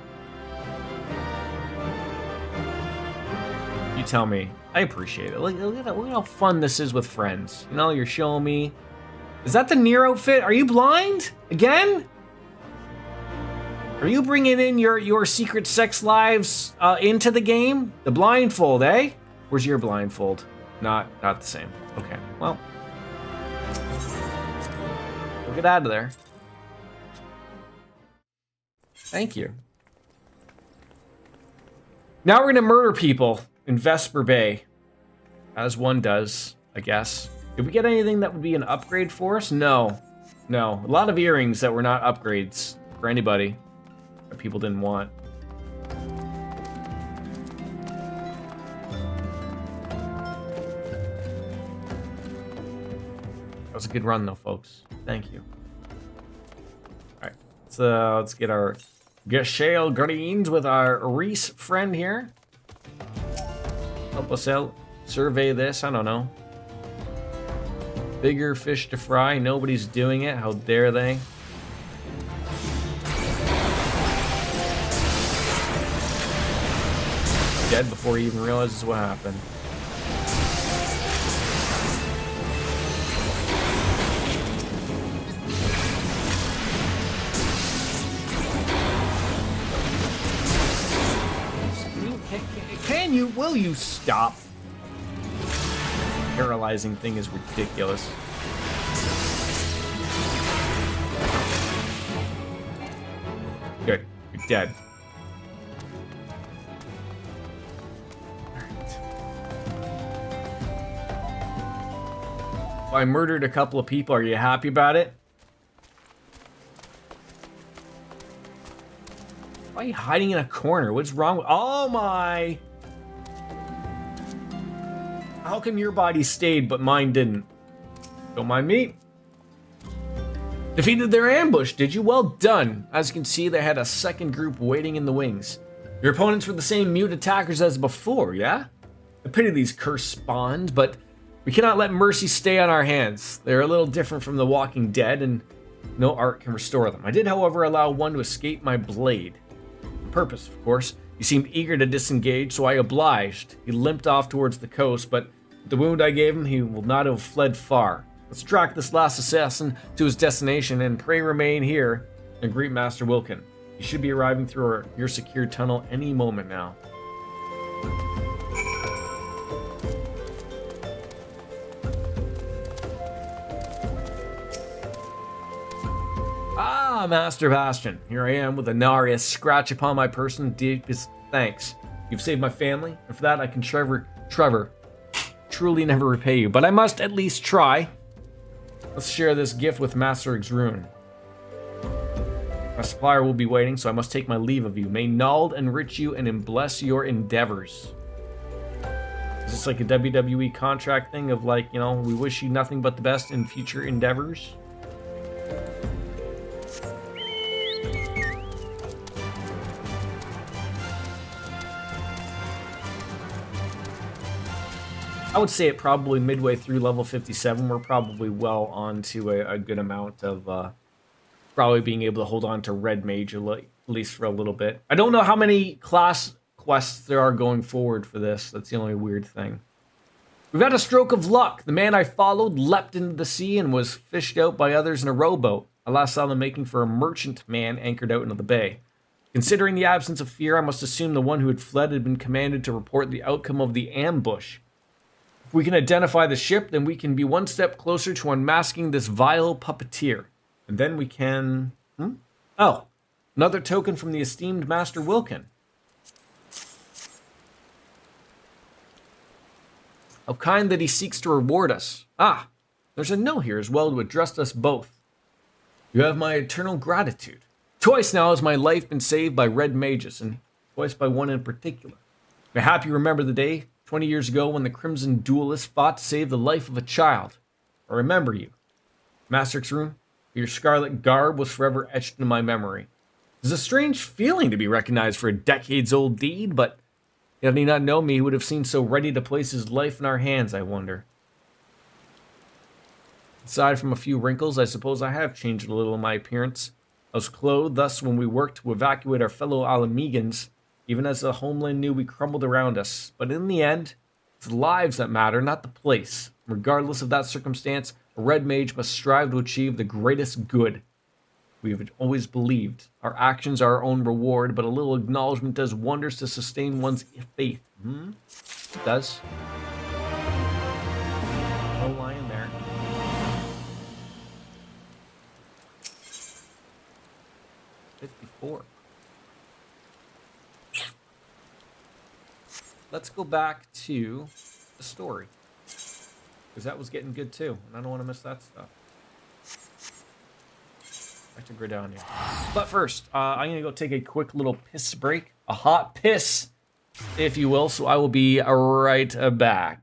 You tell me. I appreciate it. Look at how fun this is with friends. You know, you're showing me. Is that the Nier outfit? Are you blind? Again? Are you bringing in your secret sex lives into the game? The blindfold, eh? Where's your blindfold? Not the same. Okay, well. We'll get out of there. Thank you. Now we're gonna murder people in Vesper Bay. As one does, I guess. Did we get anything that would be an upgrade for us? No. No. A lot of earrings that were not upgrades for anybody that people didn't want. That was a good run though, folks. Thank you. Alright. Let's get our Gashale Greens with our Reese friend here. Help us out. Survey this. I don't know. Bigger fish to fry. Nobody's doing it. How dare they? Dead before he even realizes what happened. Will you stop? Paralyzing thing is ridiculous. Good. You're dead. Well, I murdered a couple of people. Are you happy about it? Why are you hiding in a corner? What's wrong with... Oh my... How come your body stayed, but mine didn't? Don't mind me. Defeated their ambush, did you? Well done. As you can see, they had a second group waiting in the wings. Your opponents were the same mute attackers as before, yeah? I pity these cursed spawns, but we cannot let mercy stay on our hands. They're a little different from the Walking Dead, and no art can restore them. I did, however, allow one to escape my blade. On purpose, of course. He seemed eager to disengage, so I obliged. He limped off towards the coast, but with the wound I gave him, he will not have fled far. Let's track this last assassin to his destination and pray remain here and greet Master Wilkin. He should be arriving through your secured tunnel any moment now. Ah, Master Bastion. Here I am with a gnarious scratch upon my person. Deepest thanks. You've saved my family, and for that I can truly never repay you. But I must at least try. Let's share this gift with Master Xrune. My supplier will be waiting, so I must take my leave of you. May Nald enrich you and bless your endeavors. Is this like a WWE contract thing of like, you know, we wish you nothing but the best in future endeavors? I would say it probably midway through level 57, we're probably well on to a good amount of probably being able to hold on to Red Mage at least for a little bit. I don't know how many class quests there are going forward for this. That's the only weird thing. We've had a stroke of luck. The man I followed leapt into the sea and was fished out by others in a rowboat. I last saw them making for a merchant man anchored out into the bay. Considering the absence of fear, I must assume the one who had fled had been commanded to report the outcome of the ambush. If we can identify the ship, then we can be one step closer to unmasking this vile puppeteer. And then we can... Oh, another token from the esteemed Master Wilkin. How kind that he seeks to reward us. Ah, there's a note here as well to address us both. You have my eternal gratitude. Twice now has my life been saved by red mages, and twice by one in particular. Mayhap you remember the day, 20 years ago, when the Crimson Duelist fought to save the life of a child. I remember you. Maestrix Rune, your scarlet garb was forever etched into my memory. It's a strange feeling to be recognized for a decades-old deed, but had he not known me, he would have seemed so ready to place his life in our hands, I wonder. Aside from a few wrinkles, I suppose I have changed a little in my appearance. I was clothed thus when we worked to evacuate our fellow Alamegans, even as the homeland knew we crumbled around us. But in the end, it's the lives that matter, not the place. Regardless of that circumstance, a red mage must strive to achieve the greatest good. We have always believed our actions are our own reward, but a little acknowledgement does wonders to sustain one's faith. It does. No lying there. $54. Let's go back to the story, because that was getting good too, and I don't want to miss that stuff. Back to Gridonia. But first, I'm gonna go take a quick little piss break, a hot piss, if you will. So I will be right back.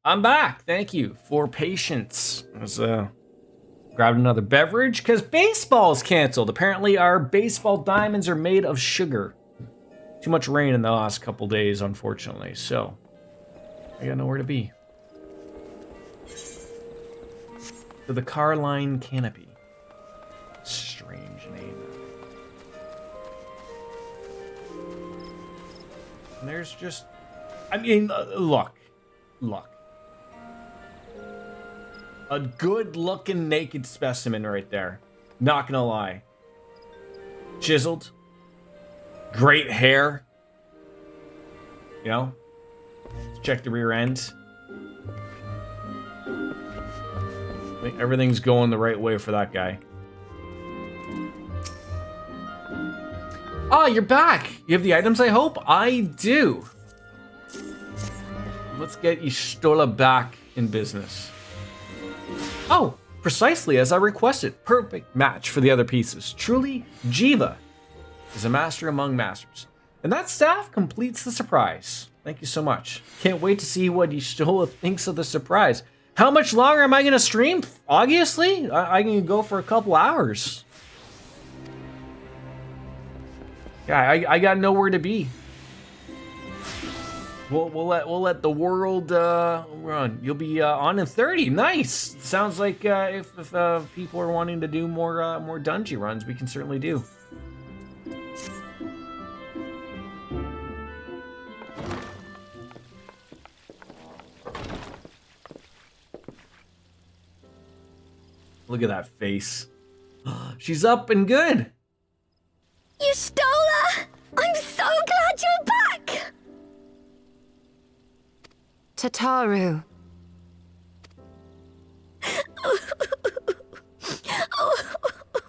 I'm back. Thank you for patience. I was grabbed another beverage because baseball's canceled. Apparently, our baseball diamonds are made of sugar. Too much rain in the last couple days, unfortunately. So I got nowhere to be. To the Carline Canopy. Strange name. And there's just, I mean, look. A good-looking naked specimen right there. Not gonna lie. Chiseled. Great hair. You know? Let's check the rear end. I think everything's going the right way for that guy. Oh, you're back! You have the items, I hope? I do. Let's get Istola back in business. Oh, precisely as I requested. Perfect match for the other pieces. Truly, Jiva is a master among masters. And that staff completes the surprise. Thank you so much. Can't wait to see what Istola thinks of the surprise. How much longer am I going to stream? Obviously, I can go for a couple hours. Yeah, I got nowhere to be. We'll let the world run. You'll be on in 30. Nice. Sounds like if people are wanting to do more dungeon runs, we can certainly do. Look at that face. She's up and good. Istola! I'm so glad you're back! Tataru.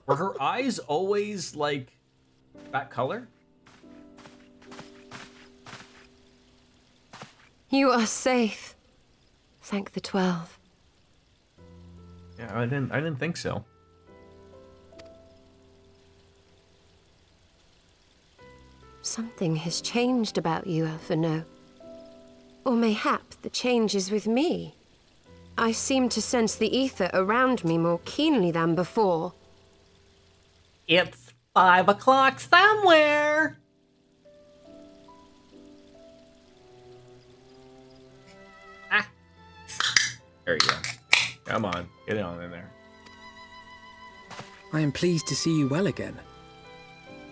Were her eyes always like that color? You are safe. Thank the 12. Yeah, I didn't think so. Something has changed about you, Alphino. Or mayhap the change is with me. I seem to sense the ether around me more keenly than before. It's 5 o'clock somewhere. Ah. There you go. Come on, get it on in there. I am pleased to see you well again.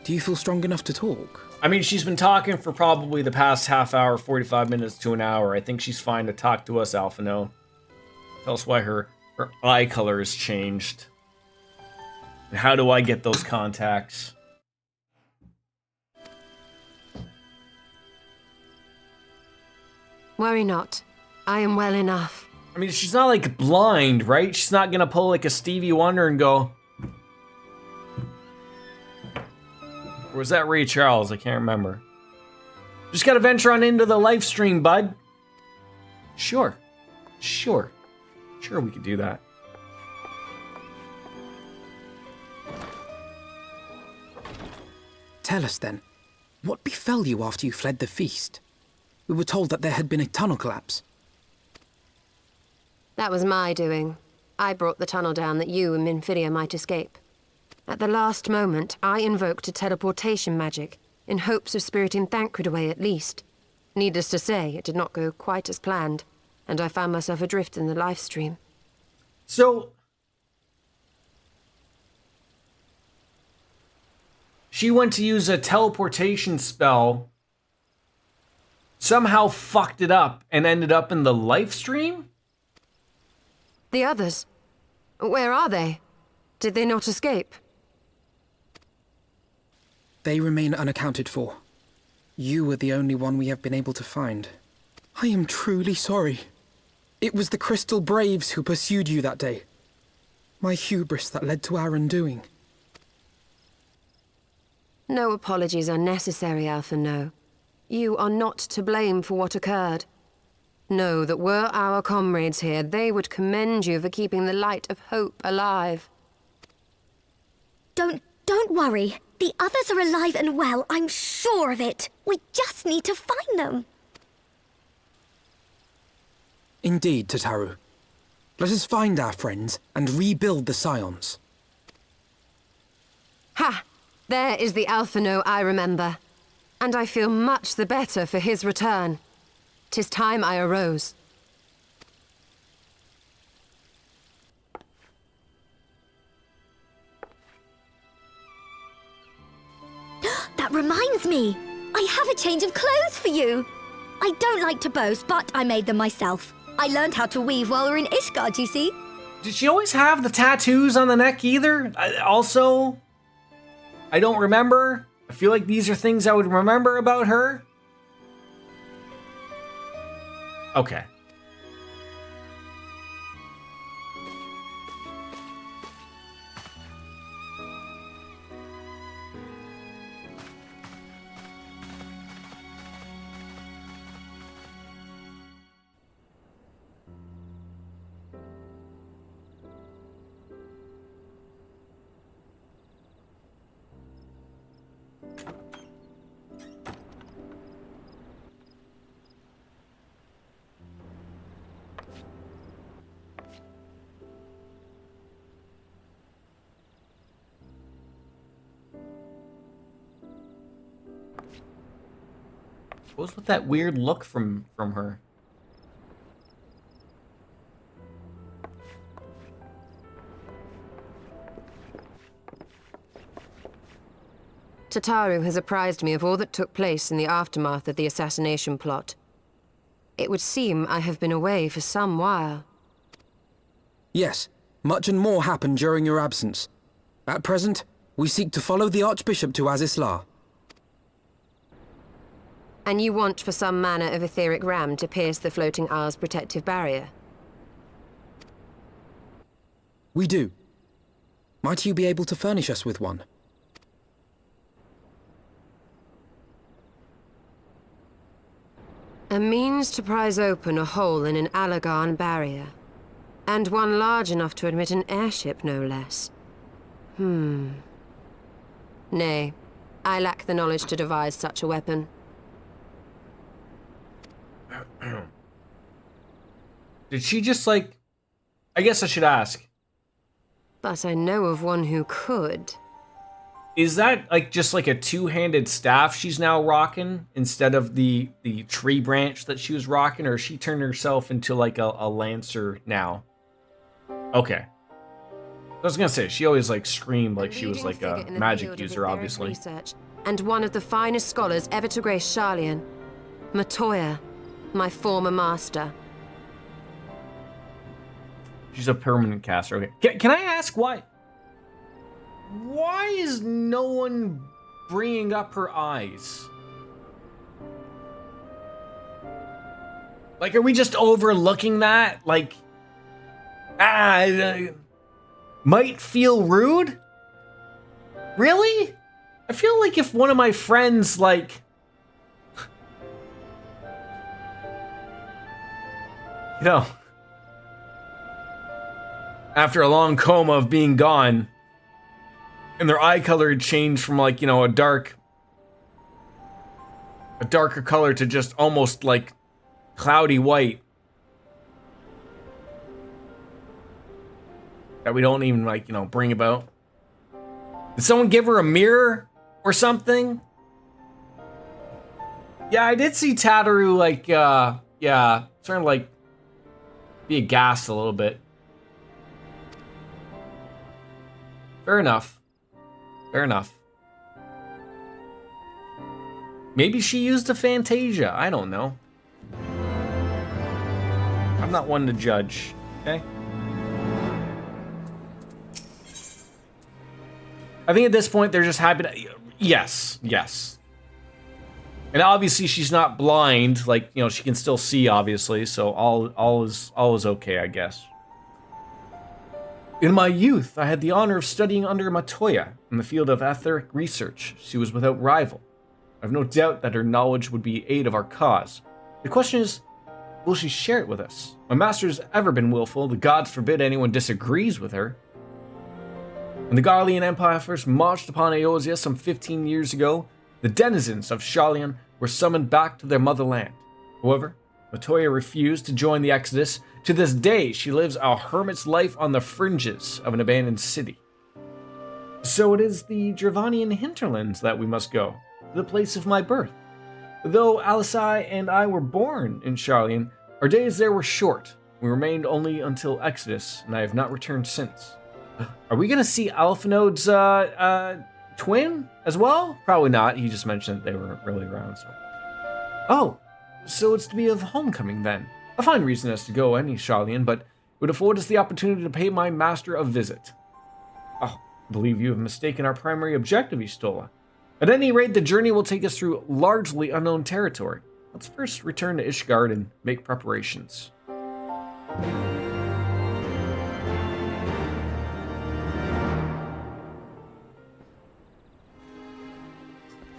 Do you feel strong enough to talk? I mean, she's been talking for probably the past half hour, 45 minutes to an hour. I think she's fine to talk to us, Alphino. Tell us why her eye color has changed. And how do I get those contacts? Worry not. I am well enough. I mean, she's not like blind, right? She's not gonna pull like a Stevie Wonder and go... Or was that Ray Charles? I can't remember. Just gotta venture on into the live stream, bud. Sure. Sure we could do that. Tell us then, what befell you after you fled the feast? We were told that there had been a tunnel collapse. That was my doing. I brought the tunnel down that you and Minfidia might escape. At the last moment, I invoked a teleportation magic, in hopes of spiriting Thancred away at least. Needless to say, it did not go quite as planned, and I found myself adrift in the live stream. So... she went to use a teleportation spell, somehow fucked it up, and ended up in the live stream? The others? Where are they? Did they not escape? They remain unaccounted for. You were the only one we have been able to find. I am truly sorry. It was the Crystal Braves who pursued you that day. My hubris that led to our undoing. No apologies are necessary, Alphino. You are not to blame for what occurred. Know that were our comrades here, they would commend you for keeping the light of hope alive. Don't worry. The others are alive and well, I'm sure of it. We just need to find them. Indeed, Tataru. Let us find our friends and rebuild the Scions. Ha! There is the Alphino I remember. And I feel much the better for his return. 'Tis time I arose. That reminds me! I have a change of clothes for you! I don't like to boast, but I made them myself. I learned how to weave while we were in Ishgard, you see? Did she always have the tattoos on the neck either? I don't remember. I feel like these are things I would remember about her. Okay. What was with that weird look from her? Tataru has apprised me of all that took place in the aftermath of the assassination plot. It would seem I have been away for some while. Yes, much and more happened during your absence. At present, we seek to follow the Archbishop to Azisla. And you want for some manner of etheric ram to pierce the floating isle's protective barrier? We do. Might you be able to furnish us with one? A means to prise open a hole in an Allagan barrier. And one large enough to admit an airship, no less. Nay, I lack the knowledge to devise such a weapon. Did she just like... I guess I should ask. But I know of one who could. Is that like just like a two-handed staff she's now rocking instead of the tree branch that she was rocking, or she turned herself into like a lancer now? Okay. I was gonna say, she always like screamed like she was like a magic user, obviously. Research, and one of the finest scholars ever to grace Sharlayan. Matoya, my former master. She's a permanent caster. Okay. Can I ask why? Why is no one bringing up her eyes? Like, are we just overlooking that? Like, might feel rude? Really? I feel like if one of my friends, like, you know, after a long coma of being gone, and their eye color had changed from like, you know, a darker color to just almost like cloudy white. That we don't even like, you know, bring about. Did someone give her a mirror or something? Yeah, I did see Tataru like, yeah, starting to like be aghast a little bit. Fair enough. Fair enough. Maybe she used a Fantasia. I don't know. I'm not one to judge, okay? I think at this point they're just happy to... Yes, yes. And obviously she's not blind. Like, you know, she can still see, obviously. So all is okay, I guess. In my youth, I had the honor of studying under Matoya in the field of etheric research. She was without rival. I have no doubt that her knowledge would be aid of our cause. The question is, will she share it with us? My master has ever been willful. The gods forbid anyone disagrees with her. When the Garlean Empire first marched upon Eorzea some 15 years ago, the denizens of Sharlayan were summoned back to their motherland. However, Matoya refused to join the Exodus. To this day, she lives a hermit's life on the fringes of an abandoned city. So it is the Dravanian hinterlands that we must go, the place of my birth. Though Alisai and I were born in Sharlayan, our days there were short. We remained only until Exodus, and I have not returned since. Are we going to see Alphinode's twin as well? Probably not. He just mentioned that they weren't really around. Oh, so it's to be of homecoming then. A fine reason as to go any Sharlayan, but it would afford us the opportunity to pay my master a visit. Oh, I believe you have mistaken our primary objective, Istola. At any rate, the journey will take us through largely unknown territory. Let's first return to Ishgard and make preparations.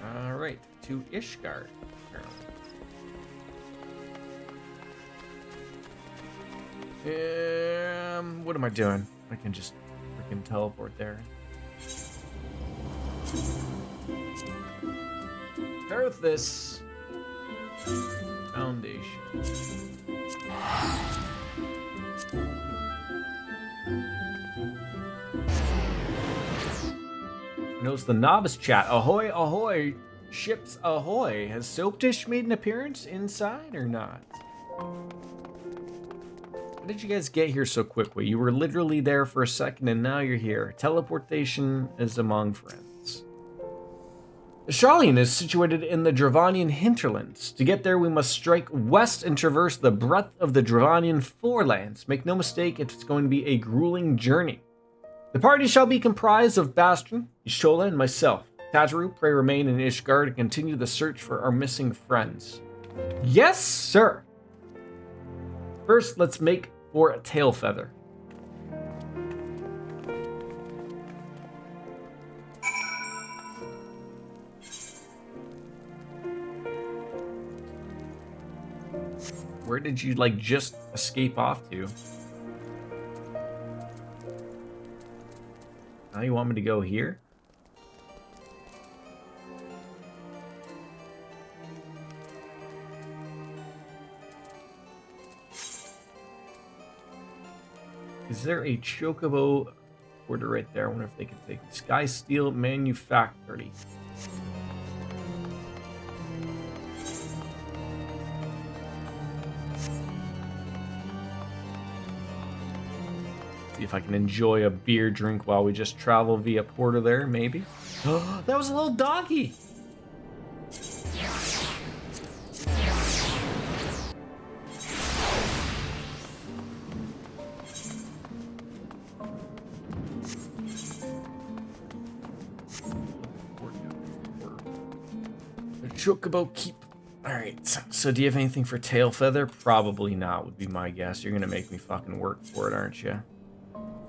Alright, to Ishgard. What am I doing? I can just freaking teleport there. Earthis Foundation. Notice the novice chat. Ahoy, ahoy, ships ahoy. Has Soapdish made an appearance inside or not? How did you guys get here so quickly? You were literally there for a second and now you're here. Teleportation is among friends. Sharlayan is situated in the Dravanian hinterlands. To get there, we must strike west and traverse the breadth of the Dravanian forelands. Make no mistake, it's going to be a grueling journey. The party shall be comprised of Bastion, Ishola, and myself. Tataru, pray remain in Ishgard and continue the search for our missing friends. Yes, sir! First, let's make for a tail feather. Where did you, like, just escape off to? Now you want me to go here? Is there a Chocobo order right there? I wonder if they can take Sky Steel Manufactory. See if I can enjoy a beer drink while we just travel via Porter there, maybe. Oh, that was a little doggy. Chocobo keep. Alright, so do you have anything for tail feather? Probably not, would be my guess. You're gonna make me fucking work for it, aren't you?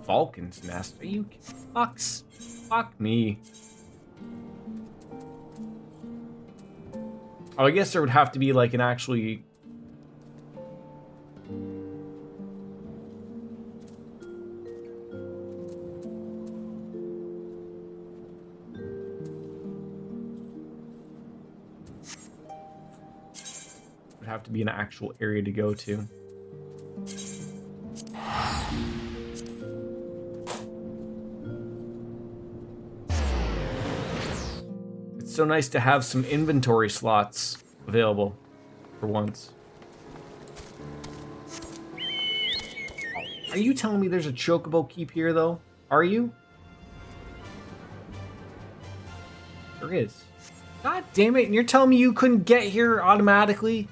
Falcon's nest? Are you fucks? Fuck me. Oh, I guess there would have to be like an actually. Would have to be an actual area to go to. It's so nice to have some inventory slots available for once. Are you telling me there's a Chocobo keep here though? Are you? There is. God damn it, and you're telling me you couldn't get here automatically?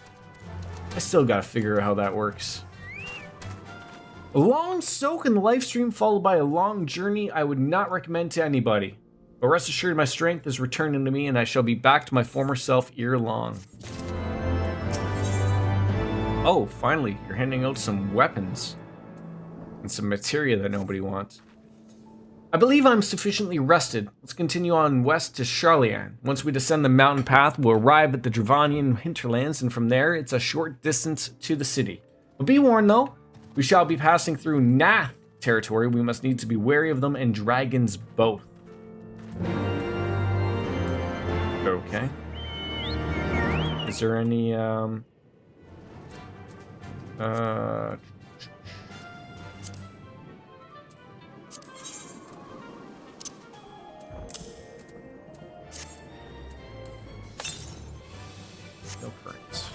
I still gotta figure out how that works. A long soak in the live stream followed by a long journey I would not recommend to anybody. But rest assured my strength is returning to me and I shall be back to my former self ere long. Oh, finally, you're handing out some weapons. And some materia that nobody wants. I believe I'm sufficiently rested. Let's continue on west to Sharlayan. Once we descend the mountain path, we'll arrive at the Dravanian hinterlands, and from there, it's a short distance to the city. But be warned though, we shall be passing through Nath territory. We must need to be wary of them and dragons both. Okay. Is there any, Uh... No currents.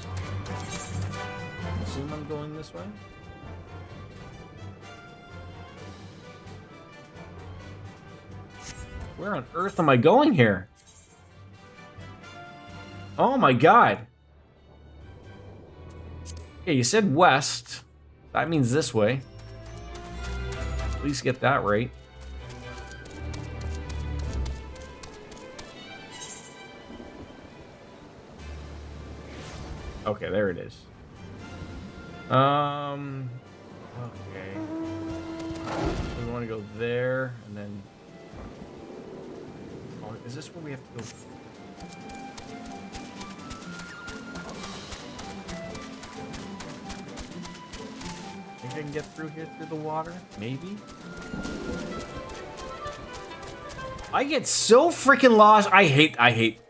Assume I'm going this way. Where on earth am I going here? Oh my god. Yeah, you said west. That means this way. At least get that right. Okay, there it is. Okay. So we want to go there, and then... Oh, is this where we have to go? Think I can get through here through the water? Maybe? I get so freaking lost. I hate.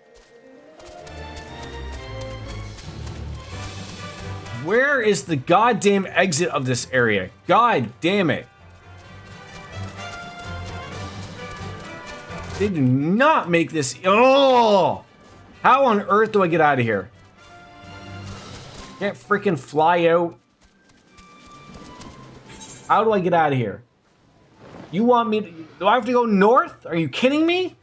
Where is the goddamn exit of this area? God damn it. They do not make this. Oh! How on earth do I get out of here? Can't freaking fly out. How do I get out of here? You want me to... Do I have to go north? Are you kidding me?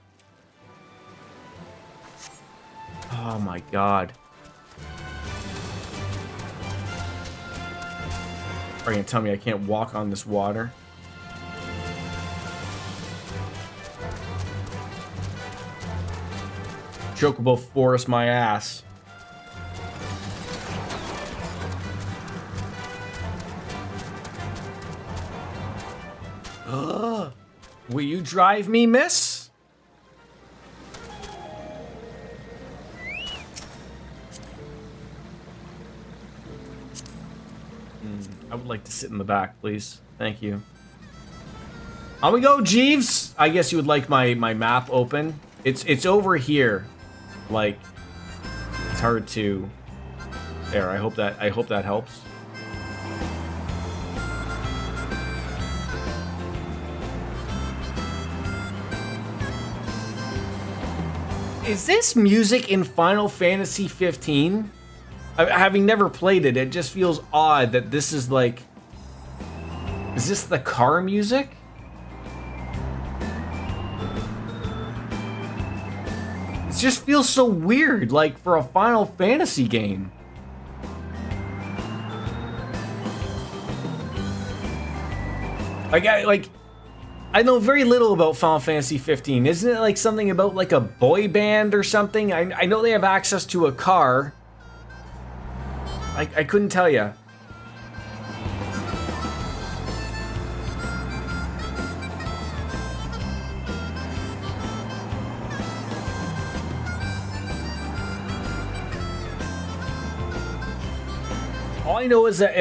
Oh my god. Are you gonna tell me I can't walk on this water? Chocobo forest my ass. Will you drive me, miss? I would like to sit in the back, please. Thank you. On we go, Jeeves. I guess you would like my map open. It's over here. Like, it's hard to... There, I hope that helps. Is this music in Final Fantasy 15? Having never played it, it just feels odd that this is like... Is this the car music? It just feels so weird, like, for a Final Fantasy game. I know very little about Final Fantasy 15. Isn't it like something about like a boy band or something? I know they have access to a car. I couldn't tell you. All I know is that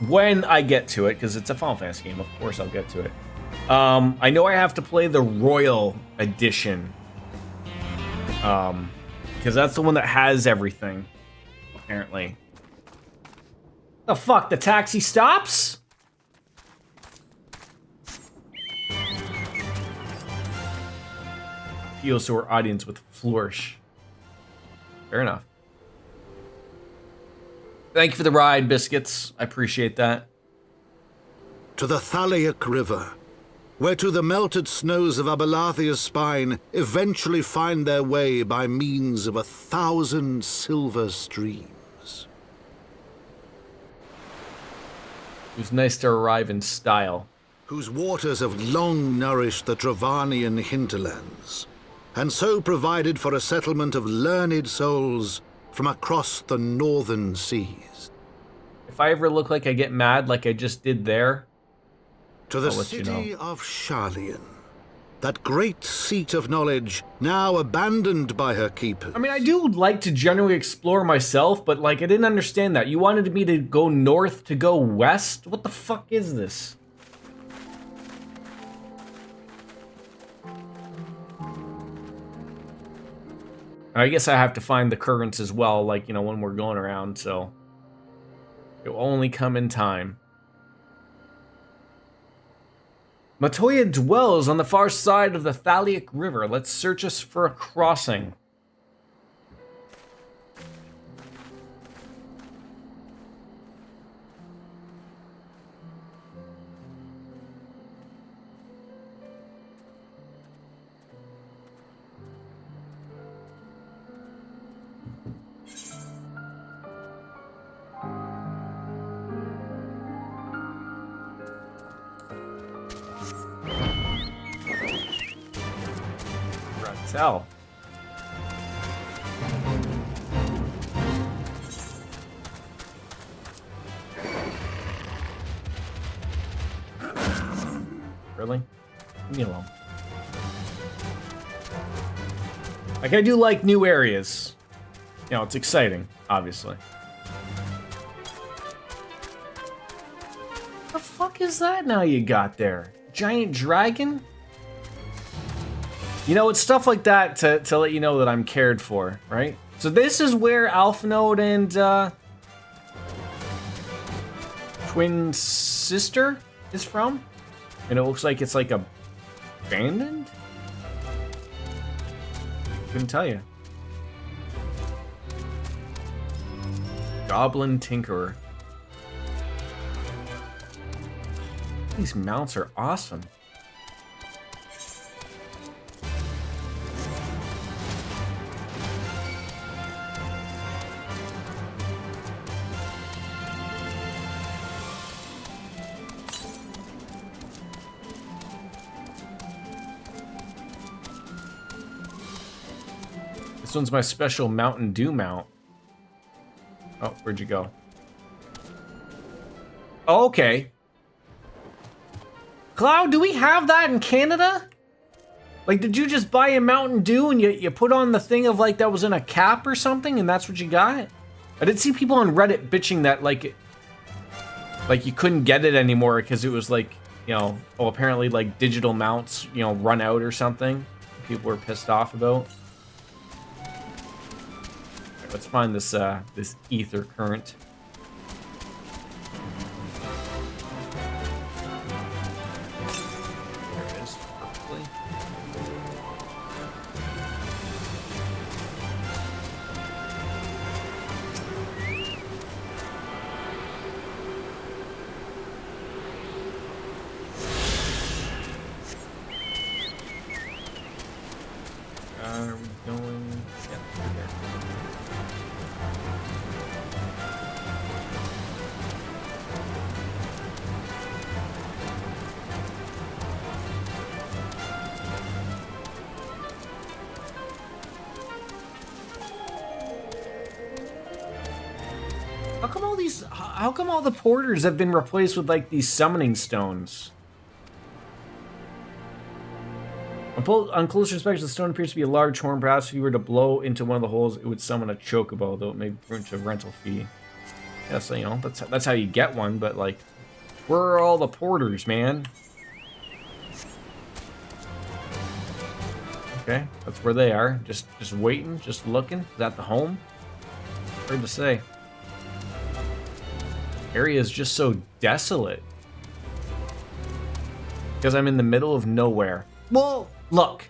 when I get to it, because it's a Final Fantasy game, of course I'll get to it. I know I have to play the Royal Edition. Because that's the one that has everything, apparently. The fuck, the taxi stops? Appeals to our audience with flourish. Fair enough. Thank you for the ride, Biscuits. I appreciate that. To the Thaliac River, where to the melted snows of Abelathia's spine eventually find their way by means of 1,000 silver streams. It was nice to arrive in style. Whose waters have long nourished the Travanian hinterlands, and so provided for a settlement of learned souls from across the northern seas. If I ever look like I get mad like I just did there, to the city of Sharlayan, that great seat of knowledge now abandoned by her keepers. I mean, I do like to generally explore myself, but like I didn't understand that. You wanted me to go north to go west? What the fuck is this? I guess I have to find the currents as well, like, you know, when we're going around, so... It will only come in time. Matoya dwells on the far side of the Thaliac River. Let's search us for a crossing. Tell. Really? Leave me alone. Like, I do like new areas. You know, it's exciting, obviously. What the fuck is that now you got there? Giant dragon? You know, it's stuff like that to let you know that I'm cared for, right? So this is where Alphanode and twin sister is from? And it looks like it's like abandoned? Couldn't tell you. Goblin Tinkerer. These mounts are awesome. This one's my special Mountain Dew mount. Oh, where'd you go? Oh, okay. Cloud, do we have that in Canada? Like, did you just buy a Mountain Dew and you put on the thing of like that was in a cap or something and that's what you got? I did see people on Reddit bitching that like you couldn't get it anymore because it was like, you know, oh, apparently like digital mounts, you know, run out or something. People were pissed off about. Let's find this this ether current. There it is, perfectly. Are we going? Yeah, we're there. How come all the porters have been replaced with like these summoning stones? On closer inspection, the stone appears to be a large horn. Perhaps if you were to blow into one of the holes, it would summon a chocobo, though it may prove to a rental fee. Yeah, so you know that's how you get one. But like, where are all the porters, man? Okay, that's where they are. Just waiting, just looking. Is that the home? Hard to say. Area is just so desolate because I'm in the middle of nowhere. Well, look.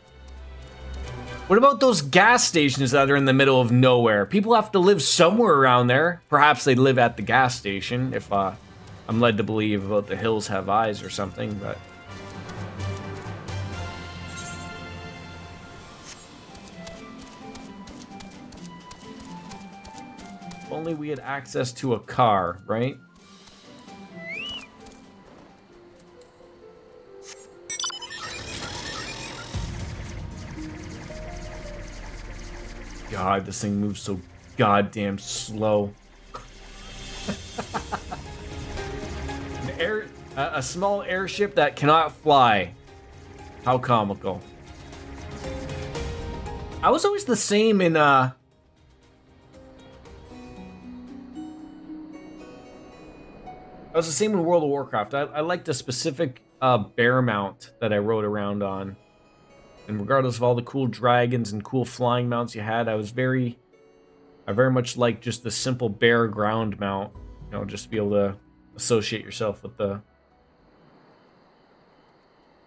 What about those gas stations that are in the middle of nowhere? People have to live somewhere around there. Perhaps they live at the gas station, if I'm led to believe about the hills have eyes or something, but... If only we had access to a car, right? God, this thing moves so goddamn slow. A small airship that cannot fly. How comical. I was always the same in I was the same in World of Warcraft. I liked a specific bear mount that I rode around on. And regardless of all the cool dragons and cool flying mounts you had, I very much liked just the simple bear ground mount. You know, just be able to associate yourself with the...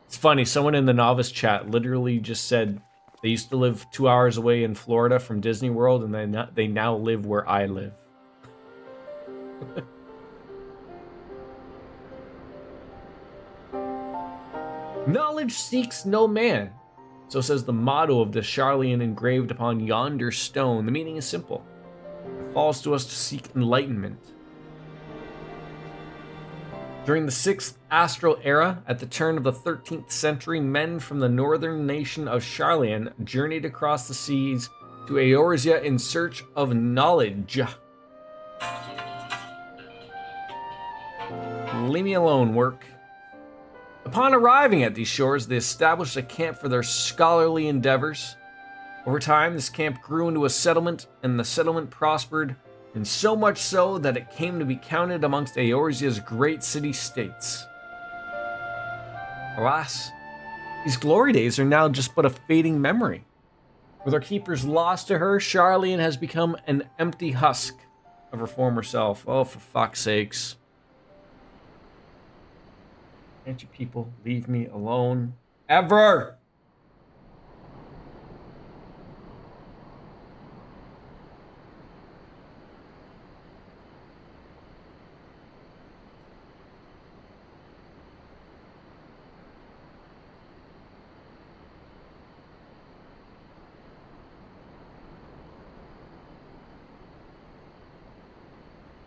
It's funny, someone in the novice chat literally just said they used to live 2 hours away in Florida from Disney World, and they now live where I live. Knowledge seeks no man. So says the motto of the Sharlayan engraved upon yonder stone. The meaning is simple. It falls to us to seek enlightenment. During the 6th Astral Era, at the turn of the 13th century, men from the northern nation of Sharlayan journeyed across the seas to Eorzea in search of knowledge. Leave me alone, work. Upon arriving at these shores, they established a camp for their scholarly endeavors. Over time, this camp grew into a settlement, and the settlement prospered, and so much so that it came to be counted amongst Eorzea's great city-states. Alas, these glory days are now just but a fading memory. With her keepers lost to her, Sharlayan has become an empty husk of her former self. Oh, for fuck's sakes. Can't you people leave me alone? Ever!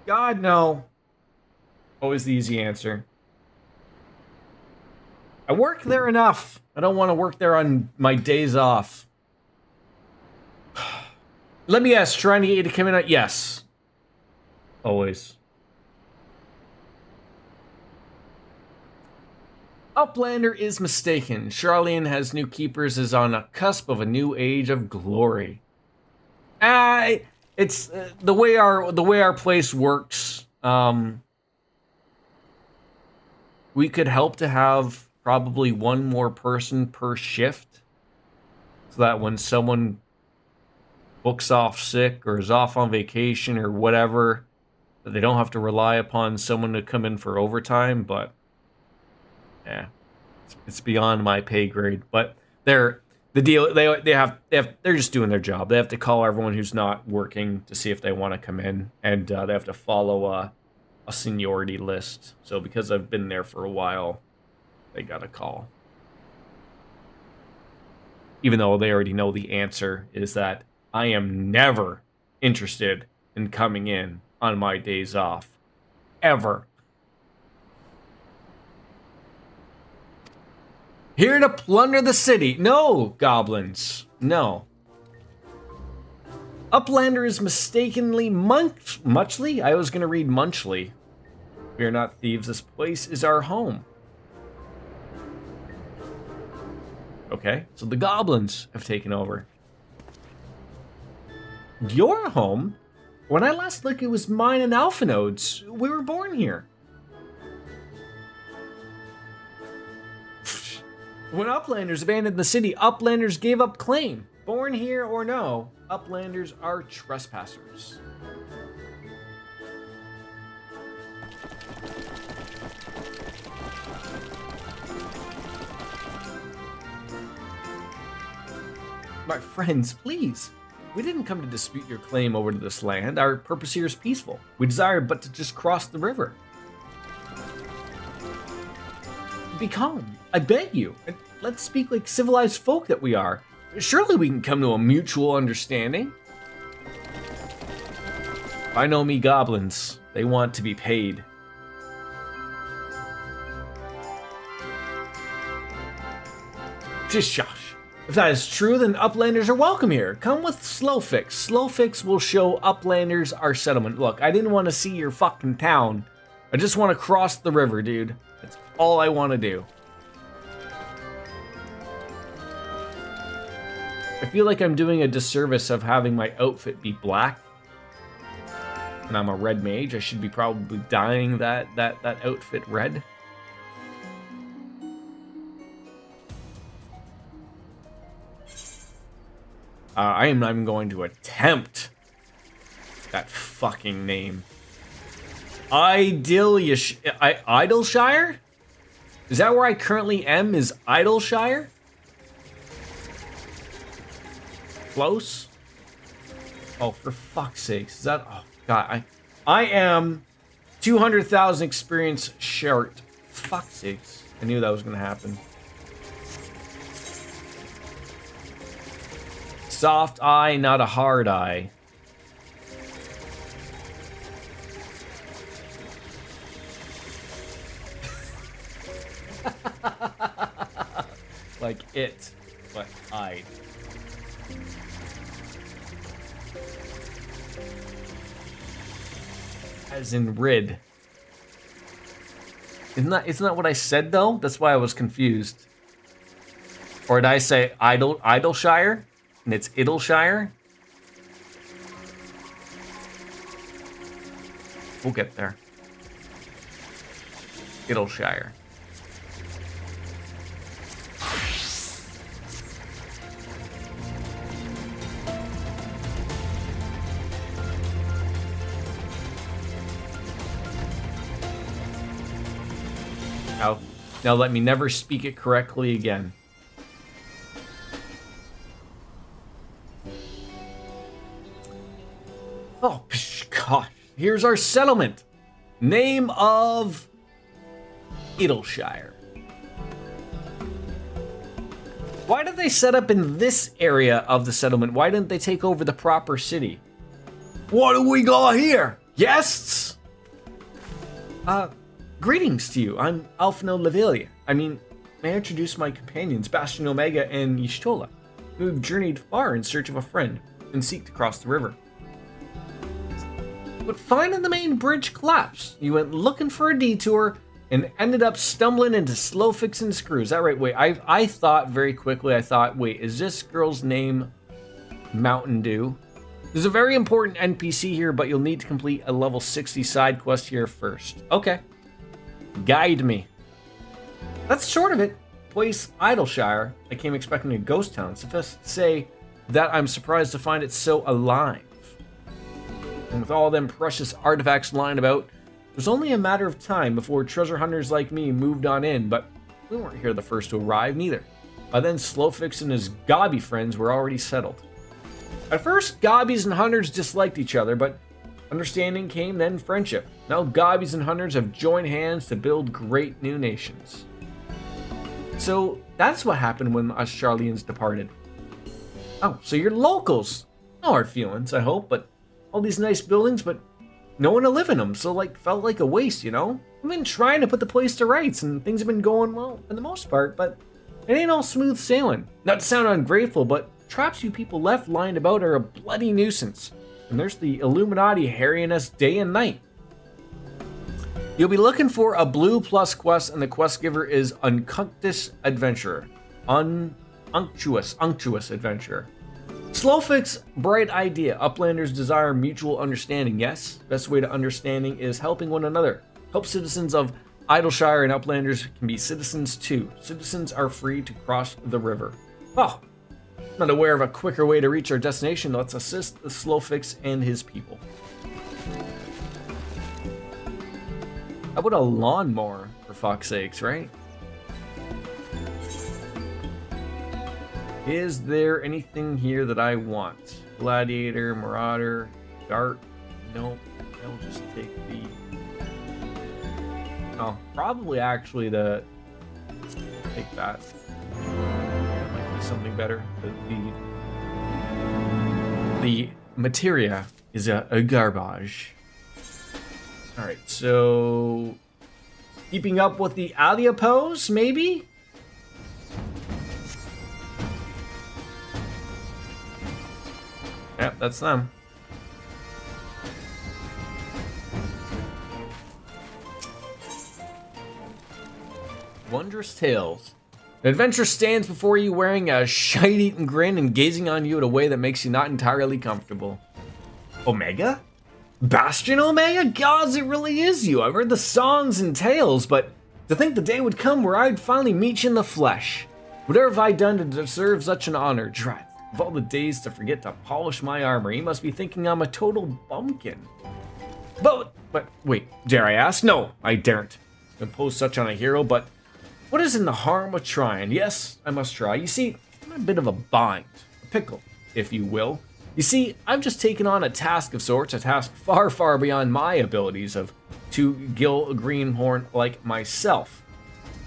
God, no. Always the easy answer. I work there enough. I don't want to work there on my days off. Let me guess, trying to get you to come in? Yes. Always. Uplander is mistaken. Sharlayan has new keepers, is on a cusp of a new age of glory. It's the way our place works. We could help to have probably one more person per shift, so that when someone books off sick or is off on vacation or whatever, that they don't have to rely upon someone to come in for overtime. But yeah, it's beyond my pay grade. But they're just doing their job. They have to call everyone who's not working to see if they want to come in, and they have to follow a seniority list. So because I've been there for a while, they got a call. Even though they already know the answer is that I am never interested in coming in on my days off. Ever. Here to plunder the city. No, goblins. No. Uplander is mistakenly Muchly? I was going to read Munchley. We are not thieves. This place is our home. Okay, so the goblins have taken over. Your home? When I last looked, it was mine and Alphinode's. We were born here. When Uplanders abandoned the city, Uplanders gave up claim. Born here or no, Uplanders are trespassers. My friends, please. We didn't come to dispute your claim over to this land. Our purpose here is peaceful. We desire but to just cross the river. Be calm, I beg you, and let's speak like civilized folk that we are. Surely we can come to a mutual understanding. I know me goblins. They want to be paid. Just shush. If that is true, then Uplanders are welcome here. Come with Slowfix. Slowfix will show Uplanders our settlement. Look, I didn't want to see your fucking town. I just want to cross the river, dude. That's all I want to do. I feel like I'm doing a disservice of having my outfit be black. And I'm a red mage. I should be probably dyeing that outfit red. I am not even going to attempt that fucking name. Idleshire? Is that where I currently am? Is Idleshire? Close? Oh, for fuck's sakes. Is that... Oh, God. I am 200,000 experience short. Fuck's sakes. I knew that was going to happen. Soft eye, not a hard eye. Like it, but I. As in rid. Isn't that what I said though? That's why I was confused. Or did I say Idleshire? And it's Idleshire? We'll get there. Idleshire. Now let me never speak it correctly again. Oh, gosh. Here's our settlement. Name of Idleshire. Why did they set up in this area of the settlement? Why didn't they take over the proper city? What do we got here? Guests? Greetings to you. I'm Alfino Lavilia. May I introduce my companions, Bastion Omega and Y'shtola, who have journeyed far in search of a friend and seek to cross the river. But finding the main bridge collapsed, you went looking for a detour and ended up stumbling into slow fixing screws. Is that right? Wait, I thought very quickly, wait, is this girl's name Mountain Dew? There's a very important NPC here, but you'll need to complete a level 60 side quest here first. Okay. Guide me. That's sort of it. Place Idleshire. I came expecting a ghost town. Suffice to say that I'm surprised to find it so alive. And with all them precious artifacts lying about, it was only a matter of time before treasure hunters like me moved on in, but we weren't here the first to arrive, neither. By then, Slowfix and his gobby friends were already settled. At first, gobbies and hunters disliked each other, but understanding came, then friendship. Now gobbies and hunters have joined hands to build great new nations. So that's what happened when us Charlians departed. Oh, so you're locals. No hard feelings, I hope, but all these nice buildings, but no one to live in them, so felt like a waste, you know? I've been trying to put the place to rights, and things have been going well for the most part, but it ain't all smooth sailing. Not to sound ungrateful, but traps you people left lying about are a bloody nuisance. And there's the Illuminati harrying us day and night. You'll be looking for a blue plus quest, and the quest giver is Unctuous Adventurer. Unctuous Adventurer. Slowfix, bright idea. Uplanders desire mutual understanding. Yes, best way to understanding is helping one another. Help citizens of Idleshire and Uplanders can be citizens too. Citizens are free to cross the river. Oh, not aware of a quicker way to reach our destination. Let's assist the Slowfix and his people. How about a lawnmower, for fuck's sakes, right? Is there anything here that I want? Gladiator, Marauder, Dart? Nope. I'll just take the... Oh, probably actually take that. That might be something better. The materia is a garbage. Alright, so... Keeping up with the Alia pose, maybe? Yep, that's them. Wondrous Tales. An adventure stands before you wearing a shite-eaten grin and gazing on you in a way that makes you not entirely comfortable. Omega? Bastion Omega? Gods, it really is you. I've heard the songs and tales, but to think the day would come where I'd finally meet you in the flesh. Whatever have I done to deserve such an honor? Drat. Of all the days to forget to polish my armor, you must be thinking I'm a total bumpkin. But But wait, dare I ask? No, I daren't impose such on a hero, but what is in the harm of trying? Yes, I must try. You see, I'm in a bit of a bind, a pickle, if you will. You see, I've just taken on a task of sorts, a task far, far beyond my abilities of to gill a greenhorn like myself.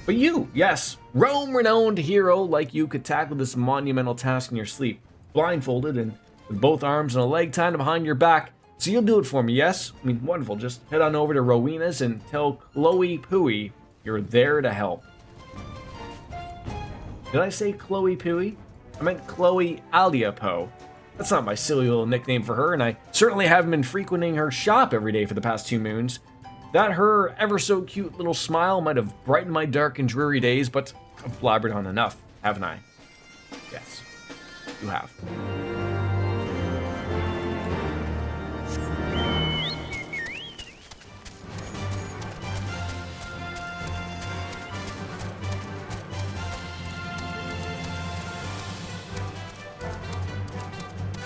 But you, yes, Rome-renowned hero like you could tackle this monumental task in your sleep, blindfolded and with both arms and a leg tied behind your back. So you'll do it for me, yes? I mean, wonderful. Just head on over to Rowena's and tell Chloe Pooey you're there to help. Did I say Chloe Pooey? I meant Chloe Aliapo. That's not my silly little nickname for her, and I certainly haven't been frequenting her shop every day for the past 2 moons. That her ever so cute little smile might have brightened my dark and dreary days, but I've blabbered on enough, haven't I? Yes, you have.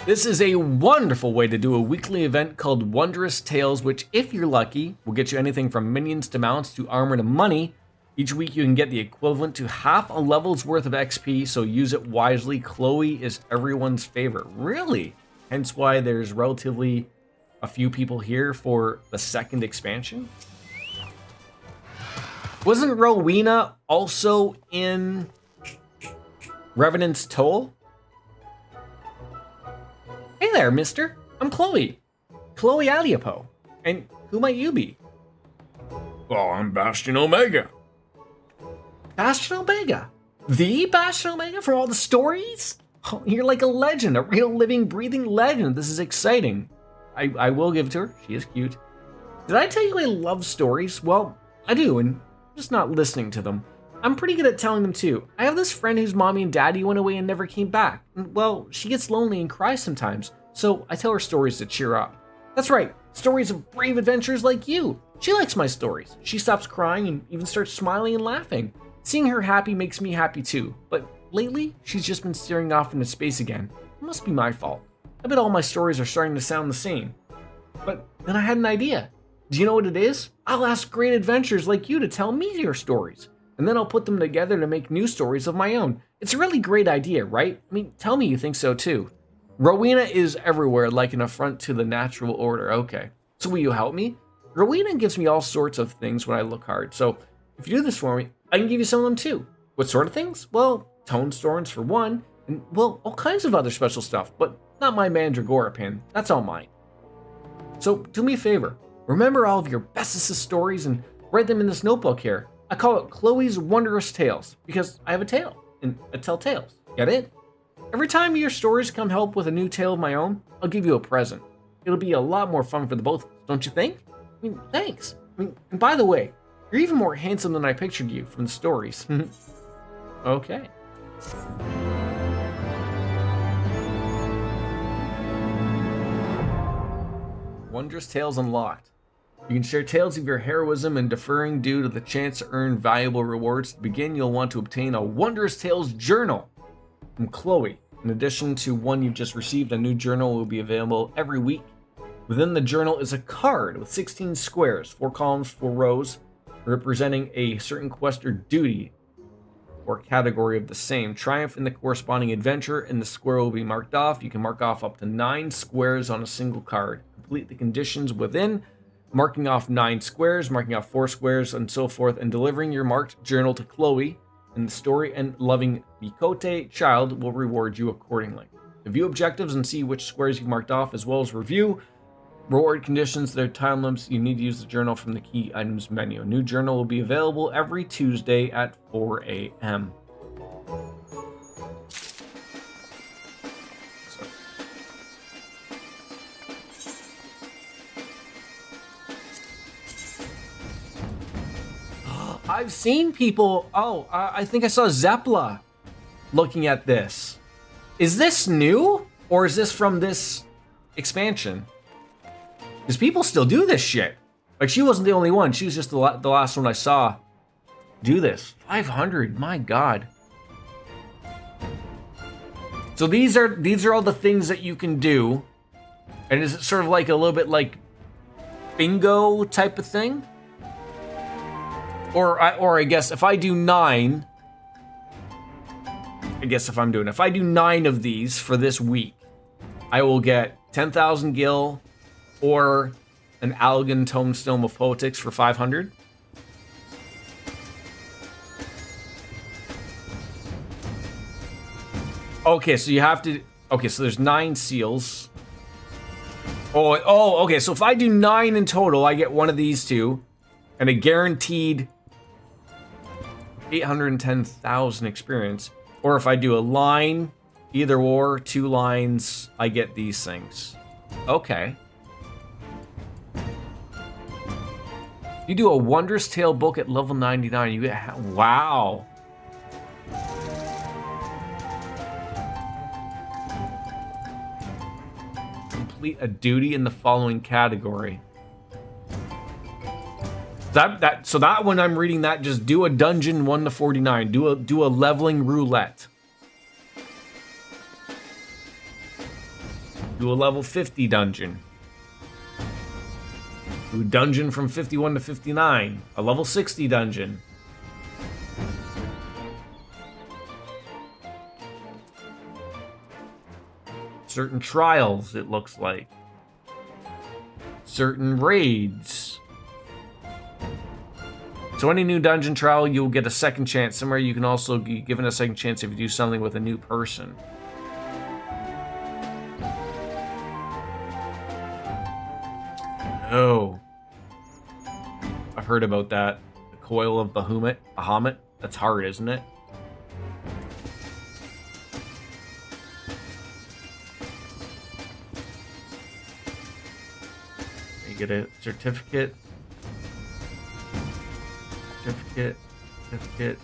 This is a wonderful way to do a weekly event called Wondrous Tales, which, if you're lucky, will get you anything from minions to mounts to armor to money. Each week you can get the equivalent to half a level's worth of XP, so use it wisely. Chloe is everyone's favorite. Really? Hence why there's relatively a few people here for the second expansion? Wasn't Rowena also in Revenant's Toll? Hey there, mister. I'm Chloe. Chloe Aliapo. And who might you be? Well, I'm Bastion Omega. Bastion Omega? The Bastion Omega for all the stories? Oh, you're like a legend, a real living, breathing legend. This is exciting. I will give it to her. She is cute. Did I tell you I love stories? Well, I do, and I'm just not listening to them. I'm pretty good at telling them too. I have this friend whose mommy and daddy went away and never came back. And, well, she gets lonely and cries sometimes, so I tell her stories to cheer up. That's right, stories of brave adventurers like you. She likes my stories. She stops crying and even starts smiling and laughing. Seeing her happy makes me happy too, but lately, she's just been staring off into space again. It must be my fault. I bet all my stories are starting to sound the same. But then I had an idea. Do you know what it is? I'll ask great adventurers like you to tell me your stories. And then I'll put them together to make new stories of my own. It's a really great idea, right? I mean, tell me you think so too. Rowena is everywhere like an affront to the natural order. Okay, so will you help me? Rowena gives me all sorts of things when I look hard, so if you do this for me, I can give you some of them too. What sort of things? Well, tone storms for one, and well, all kinds of other special stuff, but not my Mandragora pin. That's all mine. So do me a favor. Remember all of your bestest stories and write them in this notebook here. I call it Chloe's Wondrous Tales because I have a tale and I tell tales. Get it? Every time your stories come help with a new tale of my own, I'll give you a present. It'll be a lot more fun for the both of us, don't you think? I mean, thanks. I mean, and by the way, you're even more handsome than I pictured you from the stories. Okay. Wondrous Tales unlocked. You can share tales of your heroism and deferring due to the chance to earn valuable rewards. To begin, you'll want to obtain a Wondrous Tales journal from Chloe. In addition to one you've just received, a new journal will be available every week. Within the journal is a card with 16 squares, 4 columns, 4 rows, representing a certain quest or duty or category of the same. Triumph in the corresponding adventure, and the square will be marked off. You can mark off up to 9 squares on a single card. Complete the conditions within, marking off 9 squares, marking off 4 squares, and so forth, and delivering your marked journal to Chloe, and the story and loving Mikote child will reward you accordingly. To view objectives and see which squares you've marked off, as well as review reward conditions, their time limits, you need to use the journal from the key items menu. A new journal will be available every Tuesday at 4 a.m. I've seen people. Oh, I think I saw Zepla looking at this. Is this new, or is this from this expansion? Because people still do this shit. Like, she wasn't the only one. She was just the last one I saw do this. 500, my god. So these are all the things that you can do. And is it sort of like a little bit like bingo type of thing. Or I guess if I do 9, if I do 9 of these for this week, I will get 10,000 gil or an Algan Tombstone of Poetics for 500. Okay, so you have to... Okay, so there's 9 seals. Oh, okay, so if I do 9 in total, I get one of these two. And a guaranteed 810,000 experience. Or if I do a line, either or, 2 lines, I get these things. Okay. You do a Wondrous Tale book at level 99, you get... Wow. Complete a duty in the following category. So that when I'm reading that, just do a dungeon 1 to 49. Do a leveling roulette. Do a level 50 dungeon. Do a dungeon from 51 to 59. A level 60 dungeon. Certain trials, it looks like. Certain raids. So any new dungeon trial, you'll get a second chance. Somewhere you can also be given a second chance if you do something with a new person. Oh. I've heard about that. The Coil of Bahamut. That's hard, isn't it? You get a certificate. Certificate.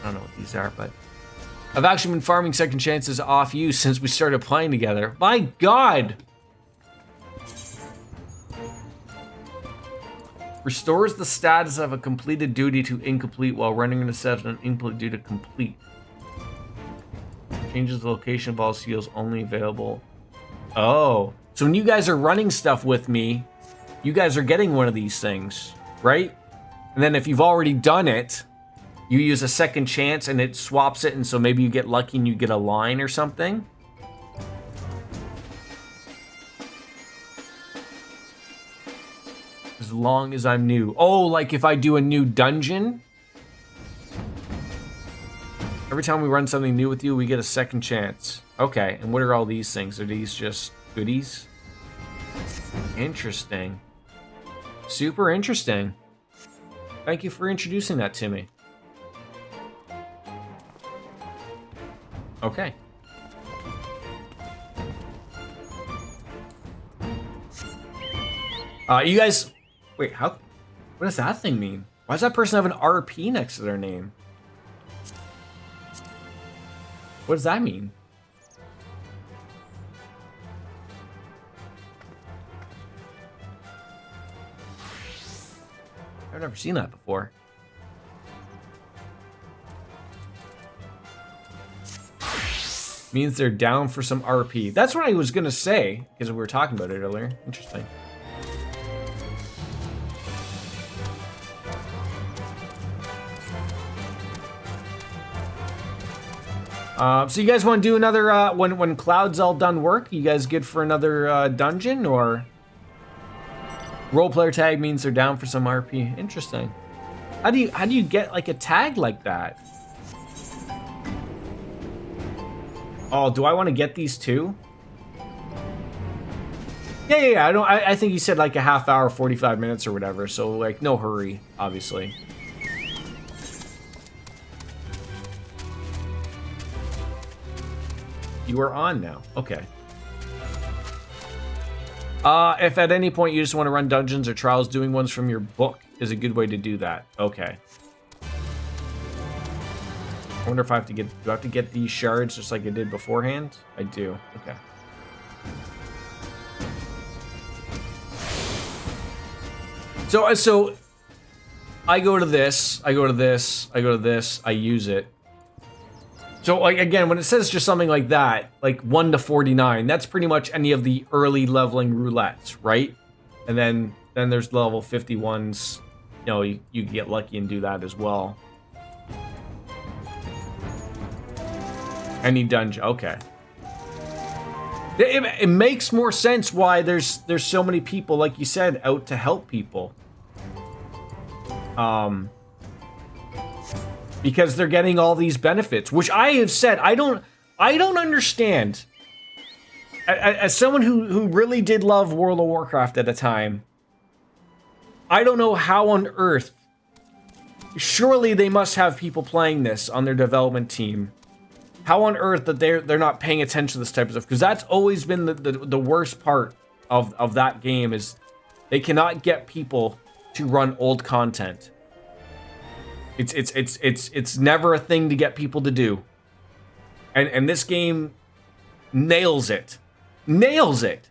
I don't know what these are, but I've actually been farming second chances off you since we started playing together. My God! Restores the status of a completed duty to incomplete while running an assessment incomplete due to complete. Changes the location of all seals only available. Oh. So when you guys are running stuff with me, you guys are getting one of these things, right? And then if you've already done it, you use a second chance and it swaps it, and so maybe you get lucky and you get a line or something. As long as I'm new. Oh, like if I do a new dungeon? Every time we run something new with you, we get a second chance. Okay, and what are all these things? Are these just goodies? Interesting. Super interesting. Thank you for introducing that to me. Okay. You guys... Wait, how... What does that thing mean? Why does that person have an RP next to their name? What does that mean? I've never seen that before. Means they're down for some RP. That's what I was gonna say, because we were talking about it earlier. Interesting. So you guys want to do another, when Cloud's all done work, you guys good for another dungeon, or? Role player tag means they're down for some RP. Interesting. How do you get like a tag like that? Oh, do I want to get these too? Yeah. I think you said like a half hour, 45 minutes or whatever. So like no hurry, obviously. You are on now. Okay. If at any point you just want to run dungeons or trials, doing ones from your book is a good way to do that. Okay. I wonder if I have to get... Do I have to get these shards just like I did beforehand? I do. Okay. So I go to this, I go to this, I go to this, I use it. So, like, again, when it says just something like that, like 1 to 49, that's pretty much any of the early leveling roulettes, right? And then there's level 51s. You know, you get lucky and do that as well. Any dungeon, okay. It makes more sense why there's so many people, like you said, out to help people. Because they're getting all these benefits, which I have said I don't understand. As someone who really did love World of Warcraft at a time, I don't know how on earth. Surely they must have people playing this on their development team. How on earth that they're not paying attention to this type of stuff? Because that's always been the worst part of that game is they cannot get people to run old content. It's never a thing to get people to do. And this game nails it. Nails it.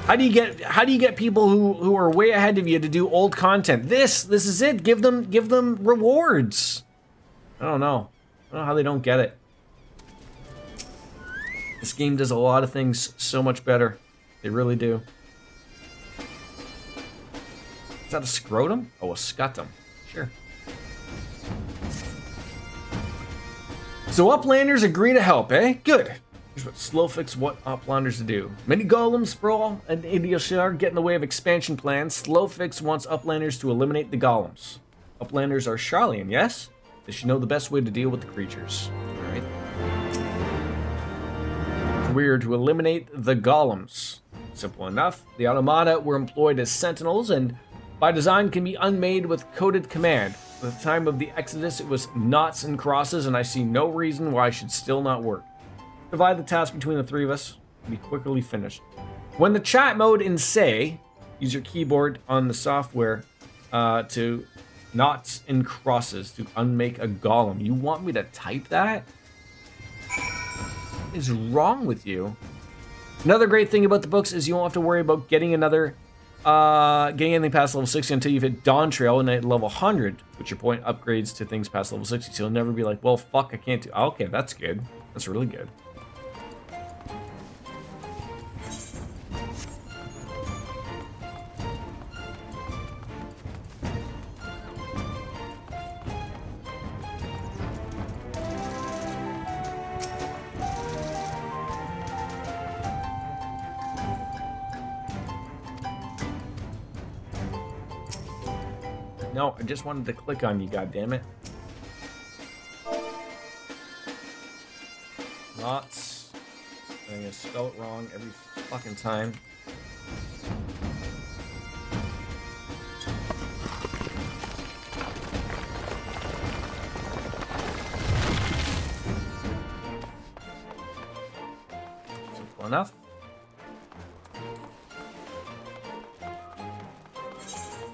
How do you get people who are way ahead of you to do old content? This is it. Give them rewards. I don't know how they don't get it. This game does a lot of things so much better. They really do. Is that a scrotum? Oh, a scutum. Sure. So Uplanders agree to help, eh? Good. Here's what Slowfix want Uplanders to do. Many golems, sprawl, and Idioshar get in the way of expansion plans. Slowfix wants Uplanders to eliminate the golems. Uplanders are Charlian, yes? They should know the best way to deal with the creatures. Alright. We're to eliminate the golems. Simple enough. The automata were employed as sentinels and by design can be unmade with coded command. At the time of the Exodus, it was knots and crosses, and I see no reason why it should still not work. Divide the task between the three of us. It'll be quickly finished. When the chat mode in say, use your keyboard on the software to knots and crosses to unmake a golem. You want me to type that? What is wrong with you? Another great thing about the books is you won't have to worry about getting anything past level 60 until you've hit Dawn Trail and at level 100, which your point upgrades to things past level 60. So you'll never be like, well, fuck, I can't do. Okay, that's good. That's really good. No, I just wanted to click on you, goddammit. Knots. I'm gonna spell it wrong every fucking time. Simple enough.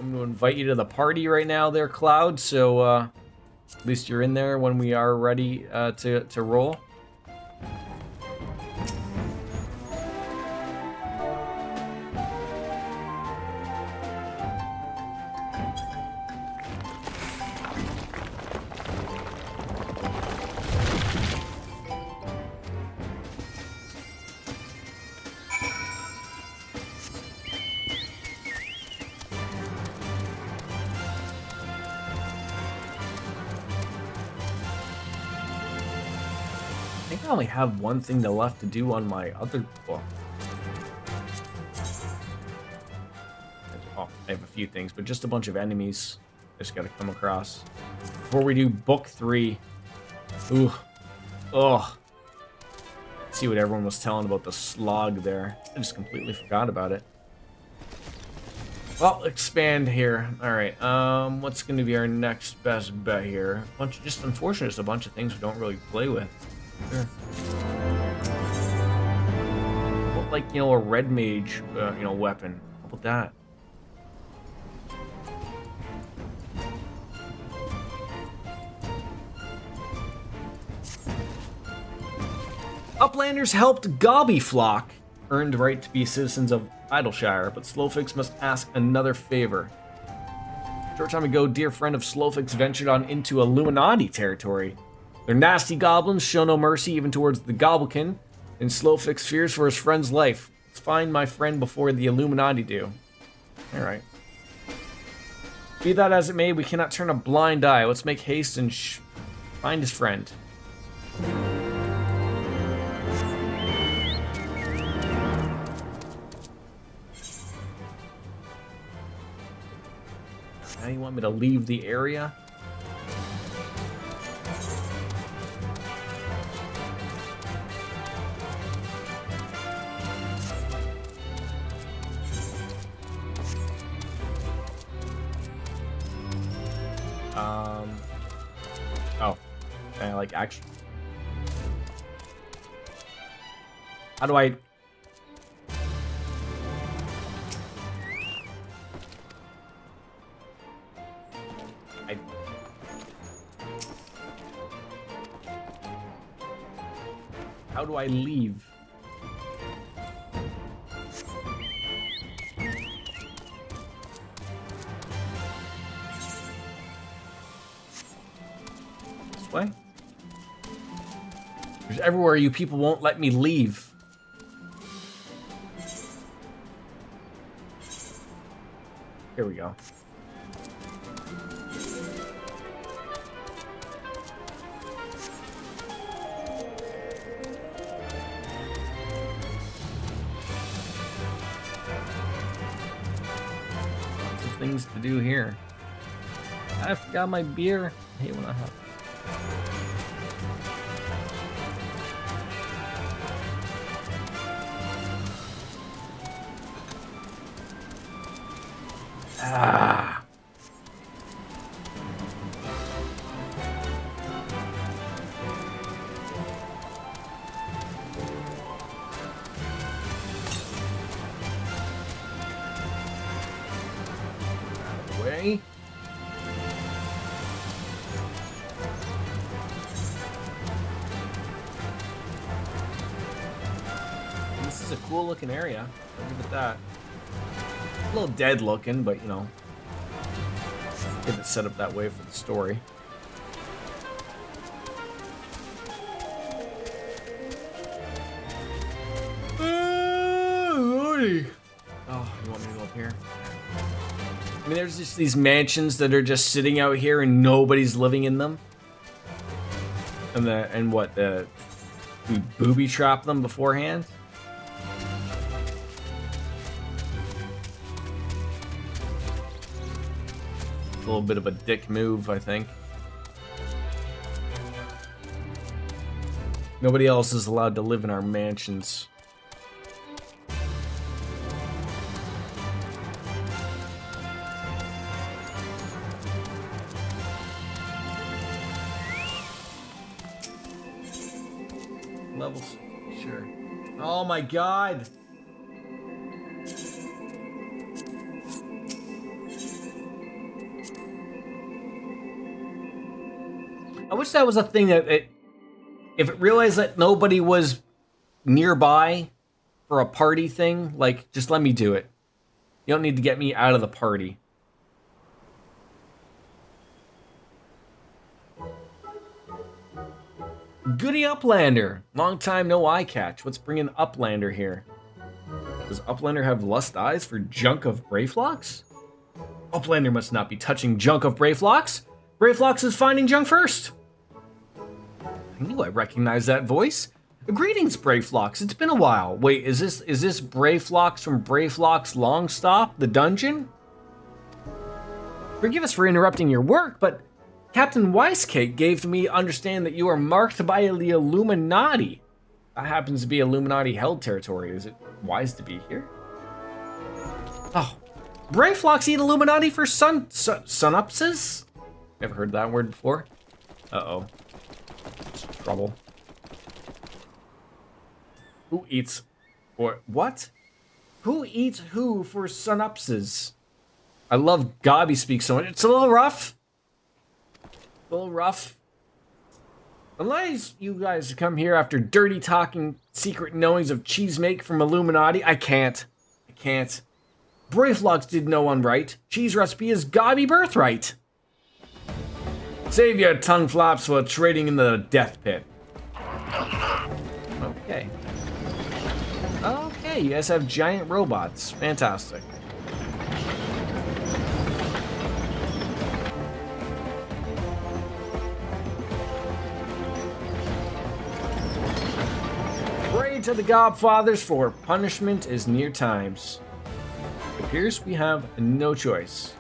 I'm going to invite you to the party right now there, Cloud, so at least you're in there when we are ready to roll. I think I only have one thing left to do on my other book. Oh, I have a few things, but just a bunch of enemies. Just gotta come across. Before we do book 3. Ooh. Ugh. See what everyone was telling about the slog there. I just completely forgot about it. Well, expand here. Alright, what's gonna be our next best bet here? Just unfortunate, it's a bunch of things we don't really play with. Sure. What, like, a red mage, weapon. How about that? Uplanders helped Gobbyflock, earned right to be citizens of Idleshire, but Slowfix must ask another favor. A short time ago, dear friend of Slowfix ventured on into Illuminati territory. Their nasty goblins show no mercy even towards the Gobblekin, and Slowfix fears for his friend's life. Let's find my friend before the Illuminati do. Alright. Be that as it may, we cannot turn a blind eye. Let's make haste and find his friend. Now you want me to leave the area? Oh. I like action. How do I... How do I leave? This way? There's everywhere you people won't let me leave. Here we go. Things to do here. I forgot my beer. I hate when I have. Ah. Way. This is a cool looking area. I'll give it that. A little dead looking, but you know, get it set up that way for the story. Lordy. Oh, you want me to go up here? I mean, there's just these mansions that are just sitting out here and nobody's living in them. And we booby trap them beforehand? A little bit of a dick move, I think. Nobody else is allowed to live in our mansions. Levels, sure. Oh my god! I wish that was a thing that if it realized that nobody was nearby for a party thing, like, just let me do it. You don't need to get me out of the party. Goody Uplander. Long time no eye catch. What's bringing Uplander here? Does Uplander have lust eyes for junk of Brayflox? Uplander must not be touching junk of Brayflox. Brayflox is finding junk first. I knew I recognized that voice. Greetings, Brayflox. It's been a while. Wait, is this Brayflox from Brayflox Longstop, the dungeon? Forgive us for interrupting your work, but Captain Weisscake gave me understand that you are marked by the Illuminati. That happens to be Illuminati held territory. Is it wise to be here? Oh, Brayflox eat Illuminati for sunupses? Never heard that word before. Uh-oh. Trouble. Who eats or what? Who eats who for sunupses? I love Gobby speak so much. It's a little rough. A little rough. Unless you guys come here after dirty talking secret knowings of cheesemake from Illuminati, I can't. Brayflox did no one right. Cheese recipe is Gobby birthright. Save your tongue flops for trading in the death pit. Okay. Okay, you guys have giant robots. Fantastic. Pray to the Godfathers, for punishment is near times. It appears we have no choice.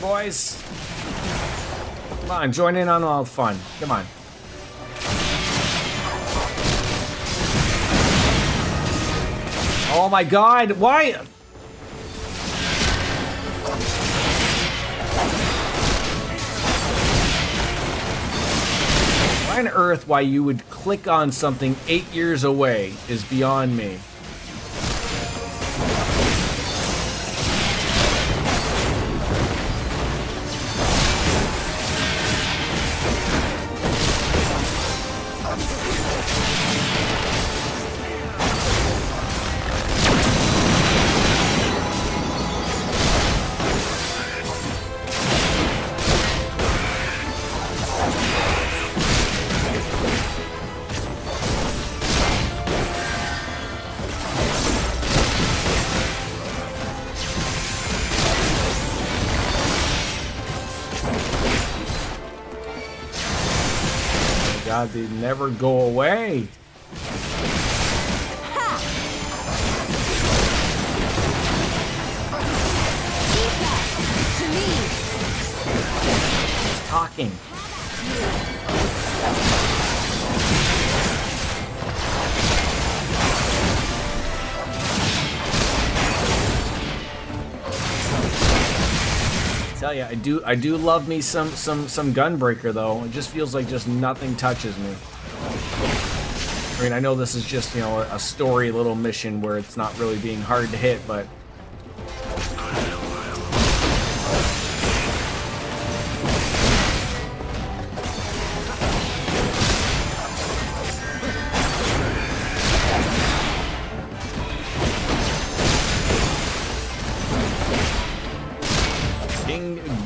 Boys, come on, join in on all the fun. Come on. Oh my God! Why? Why on earth? Why you would click on something 8 years away is beyond me. God, they never go away. He's talking. Tell you, I do love me some Gunbreaker though. It just feels like just nothing touches me. I mean, I know this is just, you know, a story little mission where it's not really being hard to hit, but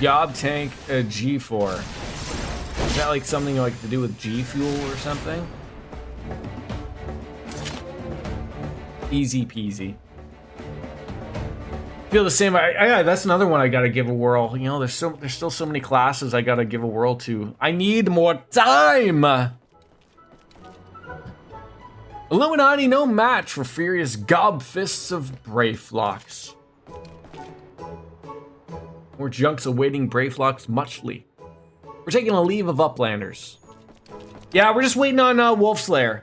Gob Tank G4. Is that like something like to do with G Fuel or something? Easy peasy. Feel the same. I that's another one I gotta give a whirl. You know, there's still so many classes I gotta give a whirl to. I need more time. Illuminati, no match for furious gob fists of Brayflocks. More junks awaiting Brayflocks muchly. We're taking a leave of Uplanders. Yeah, we're just waiting on Wolfslayer.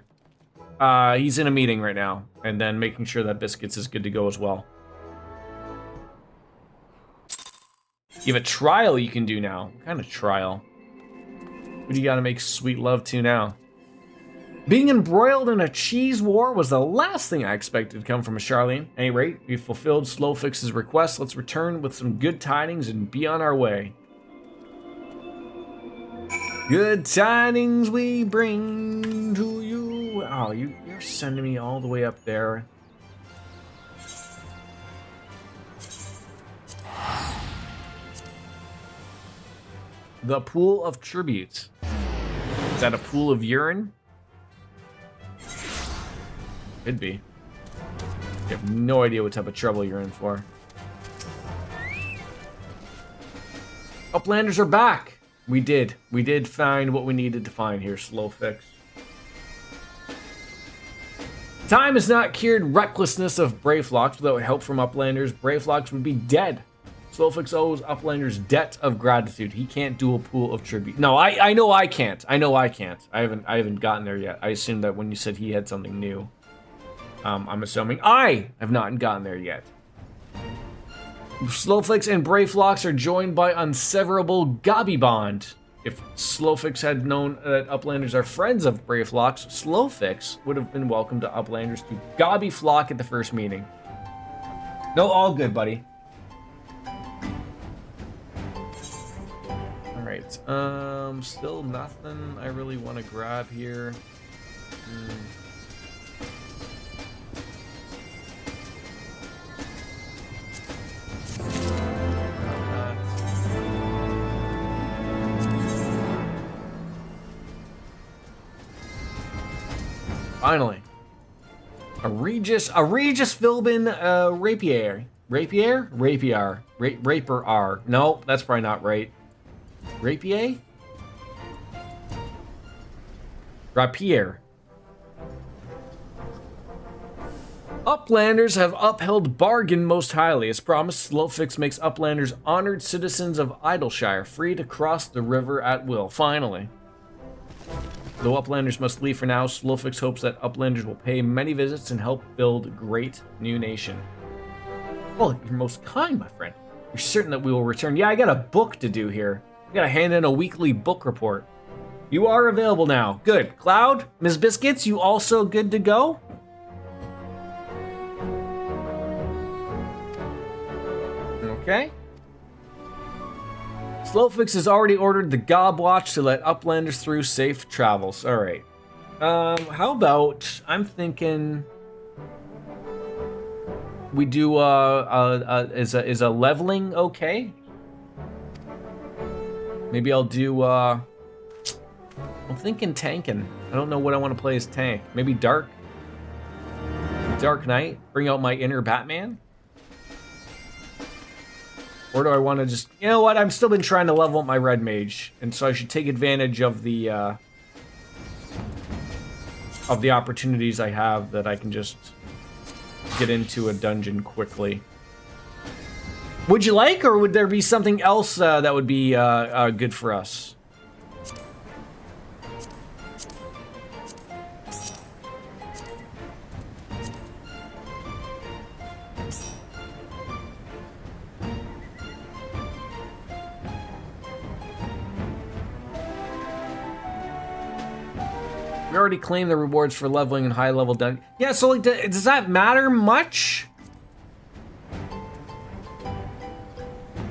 He's in a meeting right now, and then making sure that Biscuits is good to go as well. You have a trial you can do now. What kind of trial? Who do you gotta make sweet love to now? Being embroiled in a cheese war was the last thing I expected to come from a Charlene. At any rate, we've fulfilled Slowfix's request. Let's return with some good tidings and be on our way. Good tidings we bring to you. Oh, you're sending me all the way up there. The pool of tributes. Is that a pool of urine? Could be. You have no idea what type of trouble you're in for. Uplanders are back! We did find what we needed to find here, Slowfix. Time has not cured recklessness of Brayflocks. Without help from Uplanders, Brayflocks would be dead. Slowfix owes Uplanders debt of gratitude. He can't do a pool of tribute. No, I know I can't. I know I can't. I haven't gotten there yet. I assumed that when you said he had something new. I'm assuming I have not gotten there yet. Slowfix and Brayflox are joined by unseverable Gobby Bond. If Slowfix had known that Uplanders are friends of Brayflox, Slowfix would have been welcomed to Uplanders to Gobby Flock at the first meeting. No, all good, buddy. Alright, still nothing I really want to grab here. Finally. A Regis Philbin Rapier. Rapier R. No, that's probably not right. Rapier? Rapier. Uplanders have upheld bargain most highly. As promised, Slowfix makes Uplanders honored citizens of Idleshire, free to cross the river at will. Finally. Though Uplanders must leave for now, Slowfix hopes that Uplanders will pay many visits and help build great new nation. Well, you're most kind, my friend. You're certain that we will return. Yeah, I got a book to do here. I gotta hand in a weekly book report. You are available now. Good. Cloud, Ms. Biscuits, you also good to go? Okay. Slowfix has already ordered the Gob Watch to let Uplanders through safe travels. All right. How about, I'm thinking we do is a leveling okay? Maybe I'll do I'm thinking tanking. I don't know what I want to play as tank. Maybe Dark Knight. Bring out my inner Batman. Or do I want to just... You know what? I've still been trying to level up my red mage. And so I should take advantage of the opportunities I have that I can just get into a dungeon quickly. Would you like, or would there be something else that would be good for us? We already claimed the rewards for leveling and high level dungeon. Yeah, so like, does that matter much?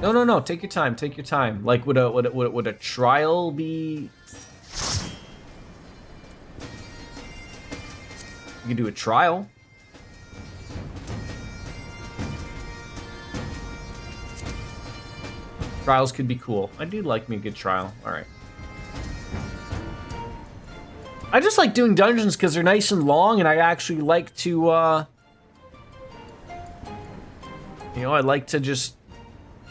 No. Take your time. Take your time. Like, would a trial be? You could do a trial. Trials could be cool. I do like me a good trial. All right. I just like doing dungeons because they're nice and long, and I actually like to, you know, I like to just,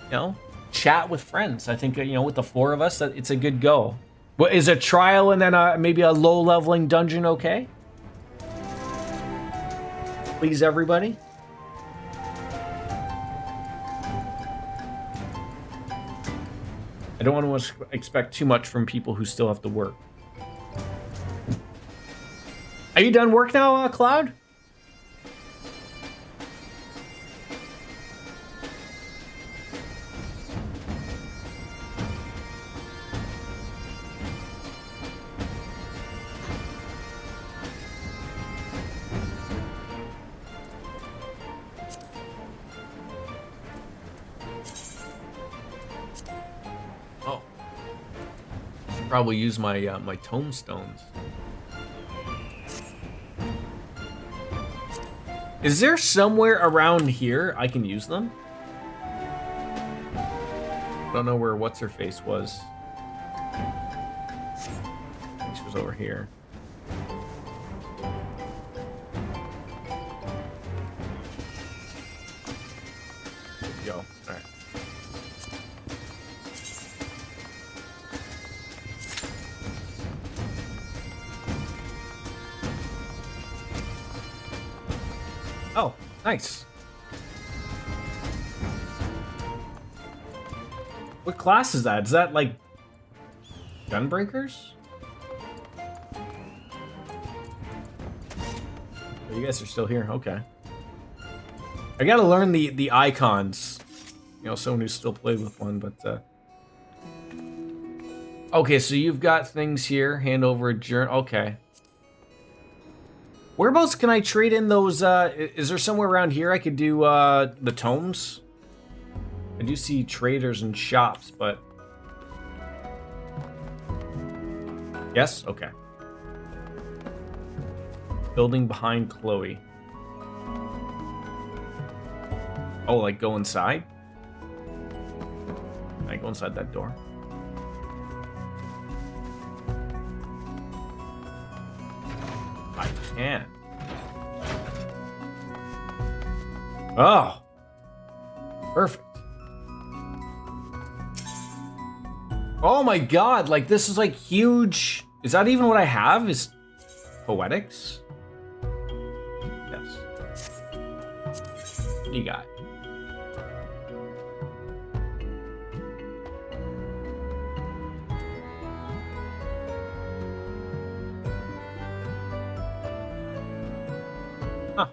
you know, chat with friends. I think, you know, with the four of us, that it's a good go. What is a trial and then maybe a low leveling dungeon okay? Please, everybody. I don't want to expect too much from people who still have to work. Are you done work now, Cloud? Oh. Should probably use my my tomestones. Is there somewhere around here I can use them? Don't know where what's-her-face was. I think she was over here. There we go. All right. Oh, nice. What class is that? Is that like Gunbreakers? Oh, you guys are still here. Okay. I gotta learn the icons. You know, someone who's still played with one, but okay, so you've got things here. Hand over a journal. Okay. Whereabouts can I trade in those? Is there somewhere around here I could do the tomes? I do see traders and shops, but yes, okay. Building behind Chloe. Oh, like go inside? Can I go inside that door? I can. Oh. Perfect. Oh my god, like this is like huge. Is that even what I have? Is poetics? Yes. What do you got? Huh.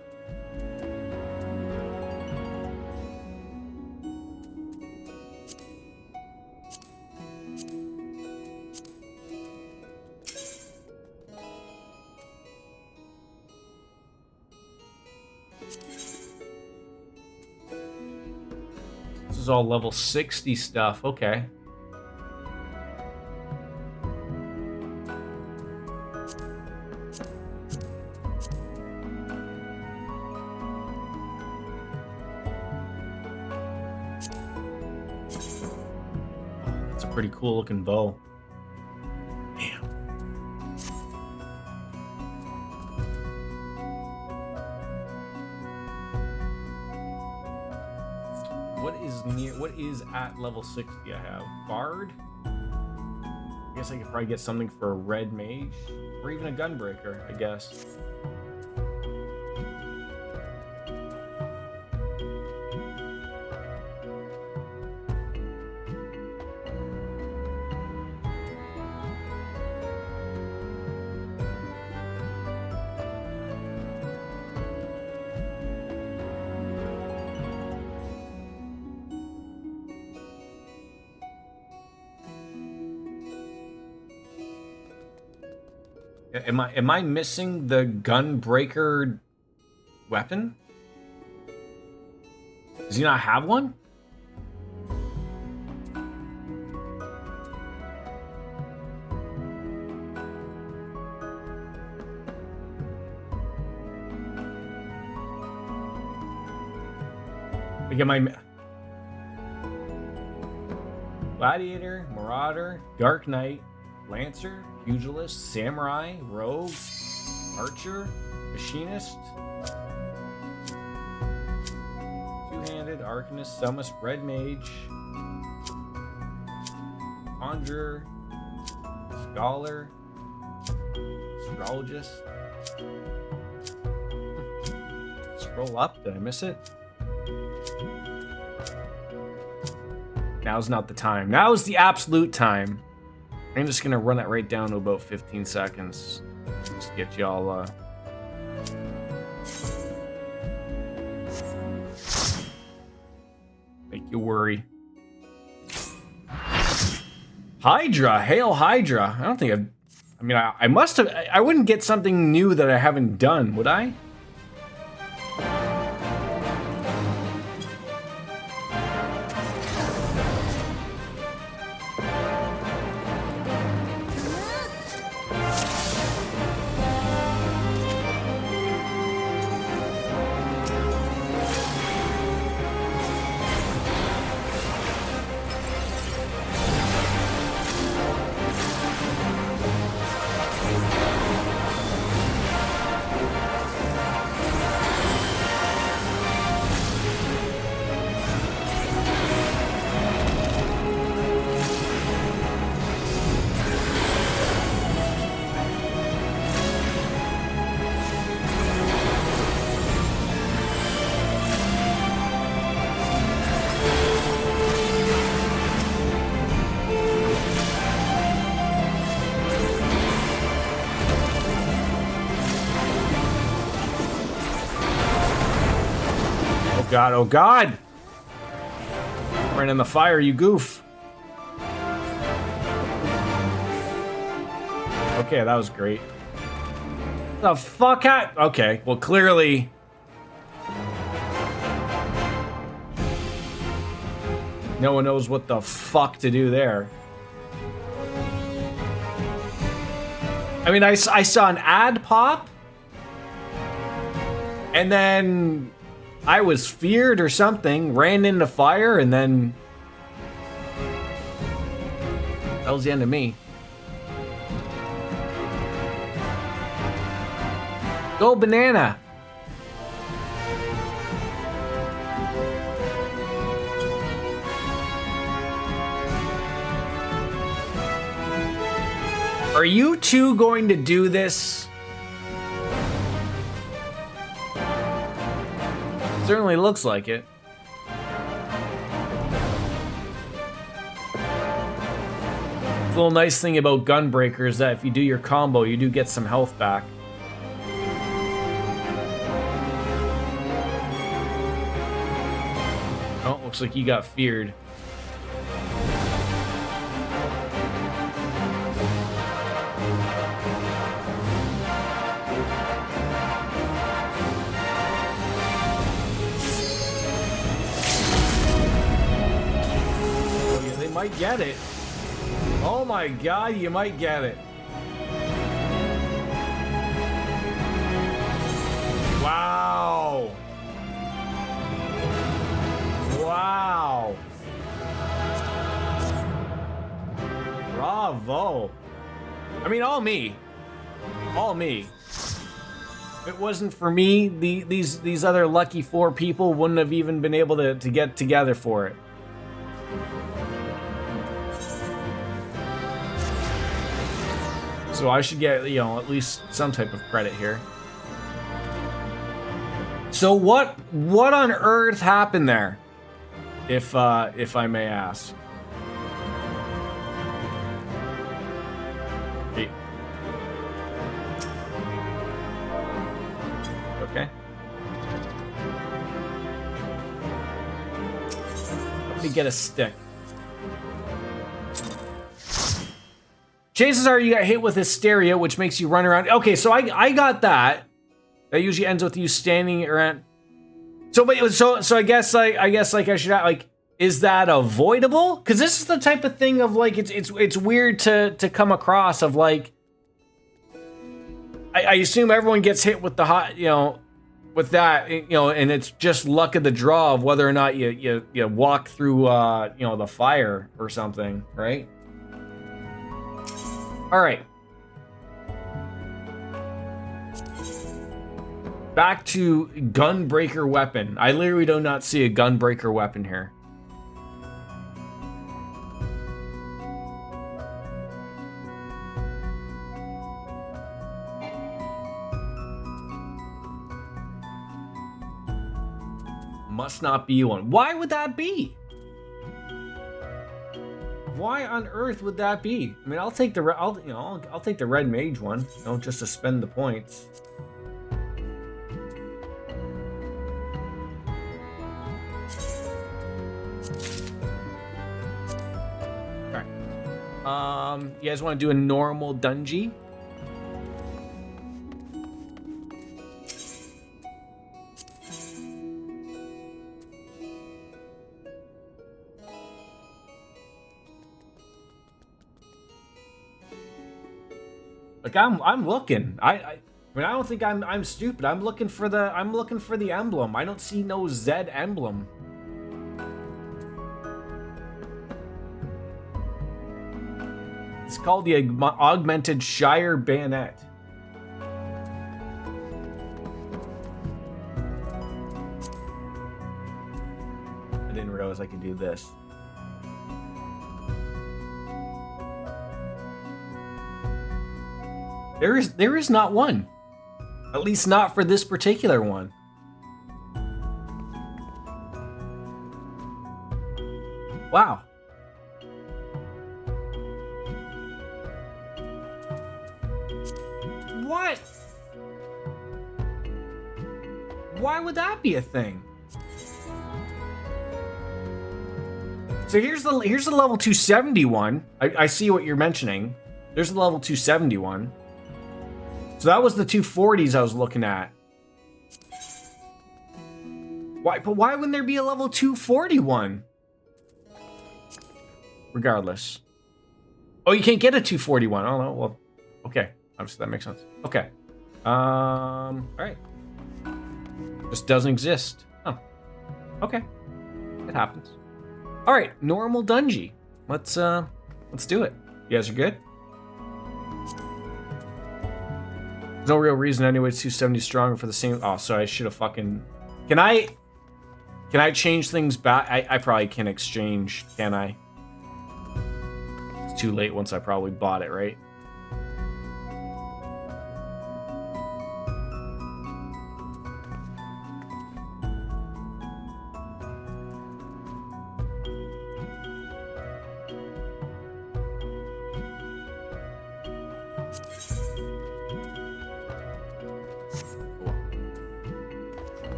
This is all level 60 stuff. Okay. That's a pretty cool looking bow. Damn. What is at level 60 I have? Bard? I guess I could probably get something for a red mage. Or even a gunbreaker, I guess. Am I missing the gunbreaker weapon? Does he not have one? Like, am I... Gladiator, Marauder, Dark Knight, Lancer, Pugilist, Samurai, Rogue, Archer, Machinist, Two-Handed, Arcanist, Summist, Red Mage, Conjurer, Scholar, Astrologist. Scroll up, did I miss it? Now's not the time. Now is the absolute time. I'm just gonna run it right down to about 15 seconds. Just to get y'all, make you worry. Hydra! Hail Hydra! I don't think I've... I mean, I must have... I wouldn't get something new that I haven't done, would I? God, oh God! Ran in the fire, you goof. Okay, that was great. The fuck out? Okay, well clearly. No one knows what the fuck to do there. I mean, I saw an ad pop. And then I was feared or something, ran into fire, and then that was the end of me. Go banana. Are you two going to do this? Certainly looks like it. The little nice thing about Gunbreaker is that if you do your combo, you do get some health back. Oh, looks like you got feared. Might get it. Oh my god, you might get it. Wow. Wow. Bravo. I mean, all me. All me. If it wasn't for me, these other lucky 4 people wouldn't have even been able to get together for it. So I should get, you know, at least some type of credit here. So what on earth happened there? If I may ask. Okay. Let me get a stick. Chances are you got hit with hysteria, which makes you run around. Okay, so I got that. That usually ends with you standing around. So I guess I should like, is that avoidable? Because this is the type of thing of like it's weird to come across of like. I assume everyone gets hit with the hot, you know, with that, you know, and it's just luck of the draw of whether or not you walk through you know, the fire or something, right? All right. Back to Gunbreaker weapon. I literally do not see a Gunbreaker weapon here. Must not be one. Why would that be? Why on earth would that be? I mean, I'll take the I'll take the red mage one, you know, just to spend the points. Okay. You guys want to do a normal dungeon? Like I'm looking. I mean, I don't think I'm stupid. I'm looking for the emblem. I don't see no Z emblem. It's called the Augmented Shire Bayonet. I didn't realize I could do this. There is not one. At least not for this particular one. Wow. What? Why would that be a thing? So here's the level 270 one. I see what you're mentioning. There's the level 270 one. So that was the 240s I was looking at. But why wouldn't there be a level 241? Regardless. Oh, you can't get a 241. Oh no. Well, okay. Obviously that makes sense. Okay. All right. Just doesn't exist. Oh. Okay. It happens. All right, normal dungeon. Let's do it. You guys are good? There's no real reason anyway. It's 270 stronger for the same. Oh, so I should have fucking. Can I change things back? I probably can exchange. Can I? It's too late once I probably bought it, right?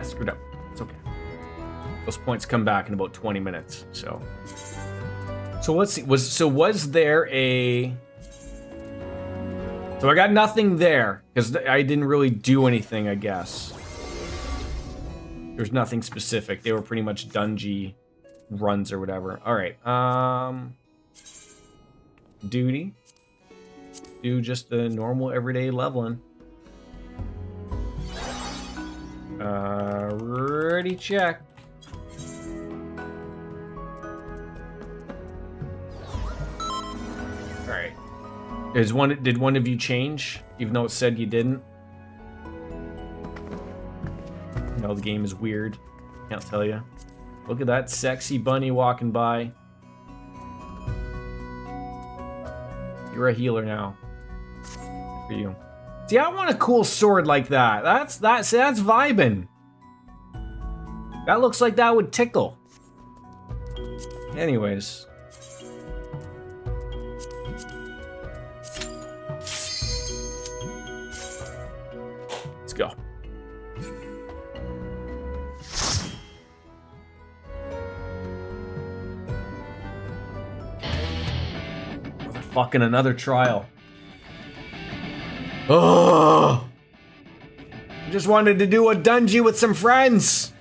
Screwed up. It's okay. Those points come back in about 20 minutes. So let's see. Was there a? So I got nothing there because I didn't really do anything. I guess there's nothing specific. They were pretty much dungeon runs or whatever. All right. Duty. Do just the normal everyday leveling. Ready, check. All right. Did one of you change, even though it said you didn't? No, the game is weird. Can't tell you. Look at that sexy bunny walking by. You're a healer now. Good for you. See, I want a cool sword like that. That's vibing. That looks like that would tickle. Anyways. Let's go. Motherfucking another trial. Oh! I just wanted to do a dungeon with some friends.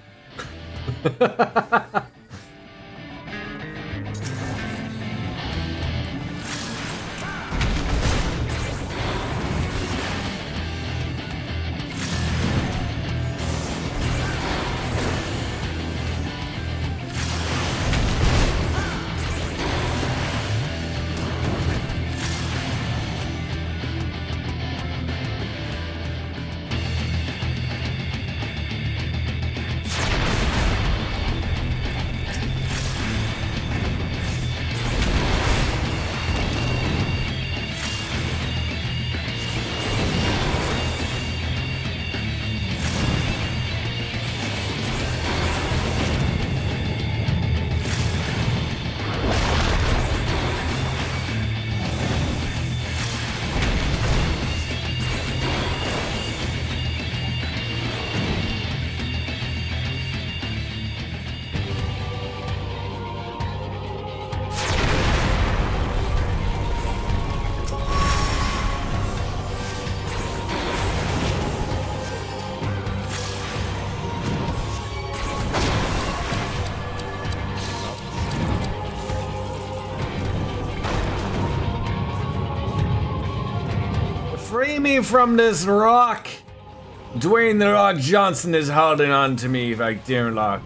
Free me from this rock! Dwayne the Rock Johnson is holding on to me, like dear luck.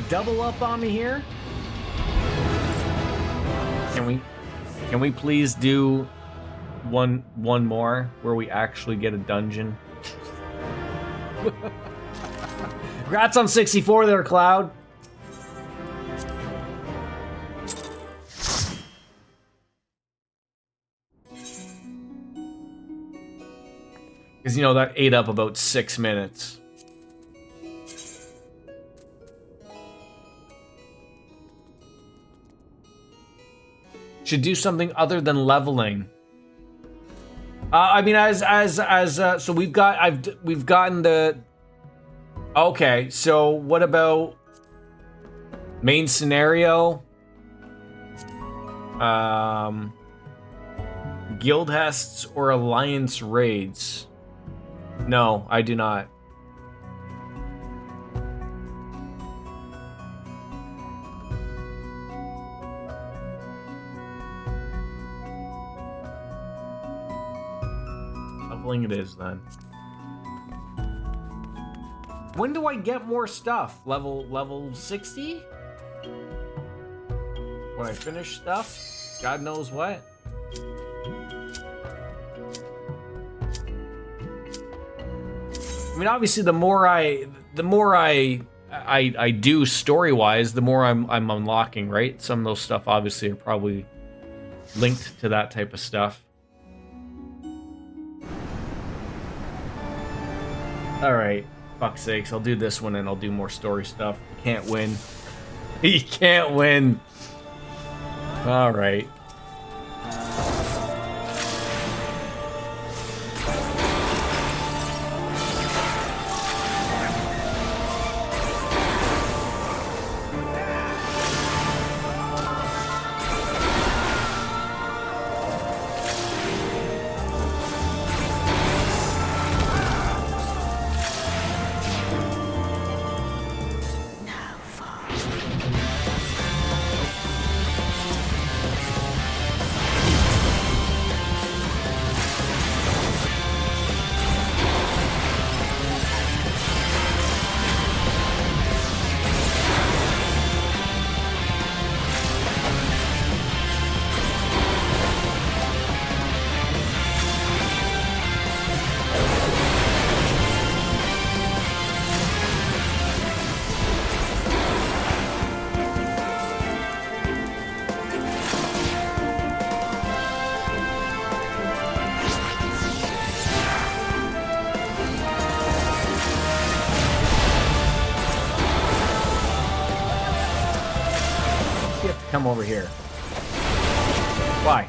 double up on me here? Can we please do one more where we actually get a dungeon? Congrats on 64 there, Cloud. Because, you know, that ate up about 6 minutes. Should do something other than leveling. I mean, so we've gotten the. Okay, so what about main scenario? Guild hests or alliance raids? No, I do not. Leveling it is then. When do I get more stuff? Level 60? When I finish stuff? God knows what. I mean, obviously, the more I do story-wise, the more I'm unlocking, right? Some of those stuff obviously are probably linked to that type of stuff. All right, fuck's sakes, I'll do this one and I'll do more story stuff. You can't win. You can't win. All right. Come over here. Why?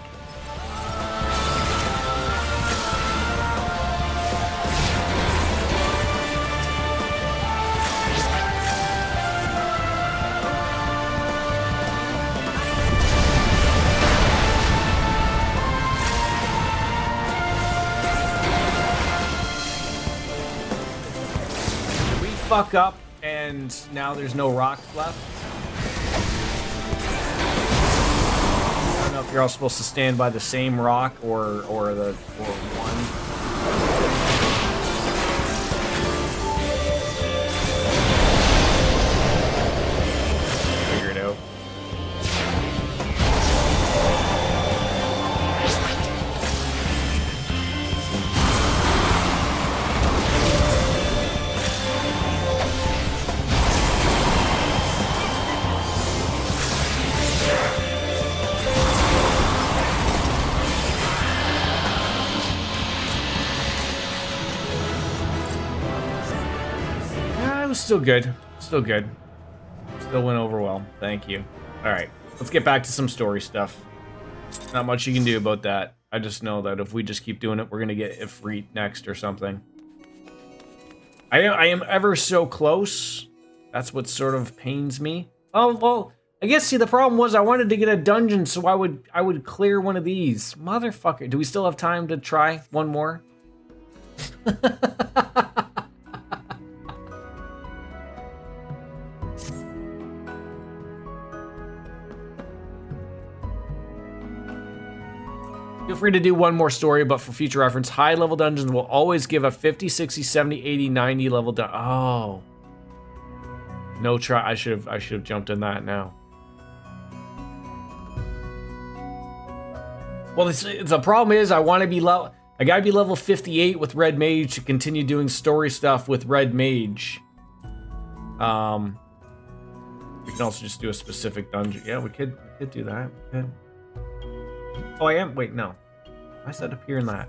Did we fuck up and now there's no rocks left? I don't know if you're all supposed to stand by the same rock or one. Figure it out. Still good. Still good. Still went over well. Thank you. Alright. Let's get back to some story stuff. Not much you can do about that. I just know that if we just keep doing it, we're gonna get Ifrit next or something. I am ever so close. That's what sort of pains me. Oh, well, I guess, see, the problem was I wanted to get a dungeon, so I would clear one of these. Motherfucker. Do we still have time to try one more? Feel free to do one more story, but for future reference, high-level dungeons will always give a 50, 60, 70, 80, 90 level dungeon. Oh. No try. I should have jumped in that now. Well, the problem is I want to be level. I gotta be level 58 with Red Mage to continue doing story stuff with Red Mage. We can also just do a specific dungeon. Yeah, we could do that. We could. Oh, I am. Wait, no. I said up here in that.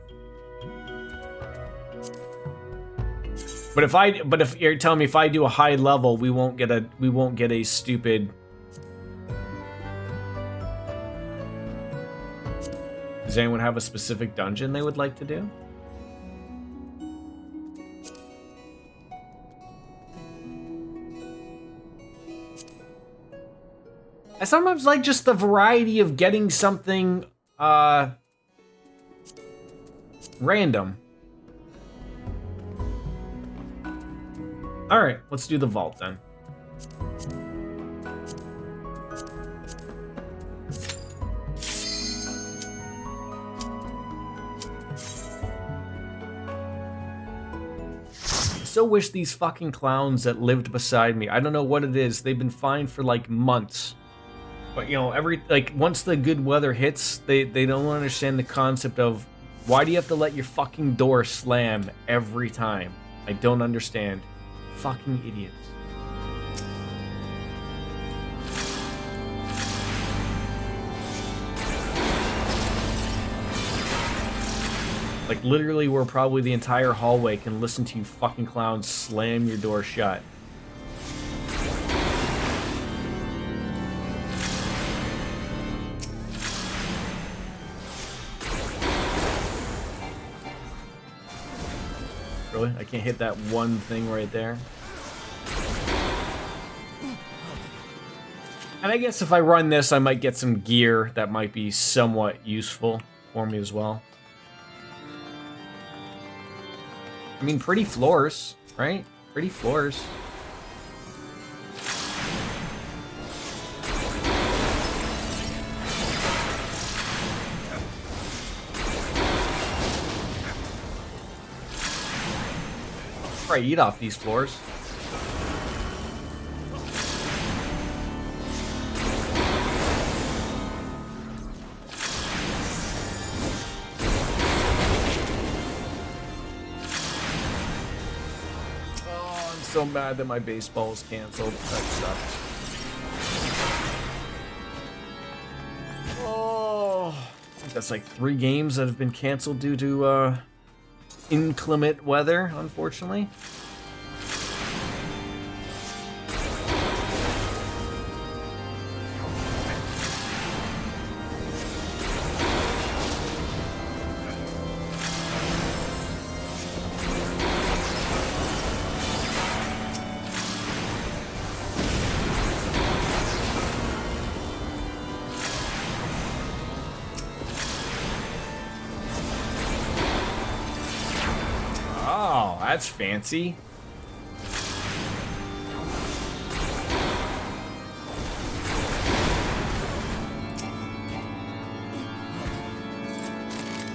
But if you're telling me if I do a high level, we won't get a stupid. Does anyone have a specific dungeon they would like to do? I sometimes like just the variety of getting something random. All right, let's do the vault then. I so wish these fucking clowns that lived beside me, I don't know what it is, they've been fine for like months. But you know, once the good weather hits, they don't understand the concept of why do you have to let your fucking door slam every time? I don't understand. Fucking idiots. Like literally where probably the entire hallway can listen to you fucking clowns slam your door shut. Really? I can't hit that one thing right there. And I guess if I run this, I might get some gear that might be somewhat useful for me as well. I mean, pretty floors, right? Pretty floors. Probably eat off these floors. Oh, I'm so mad that my baseball is canceled. That sucks. Oh, I think that's like 3 games that have been canceled due to inclement weather, unfortunately. That's fancy.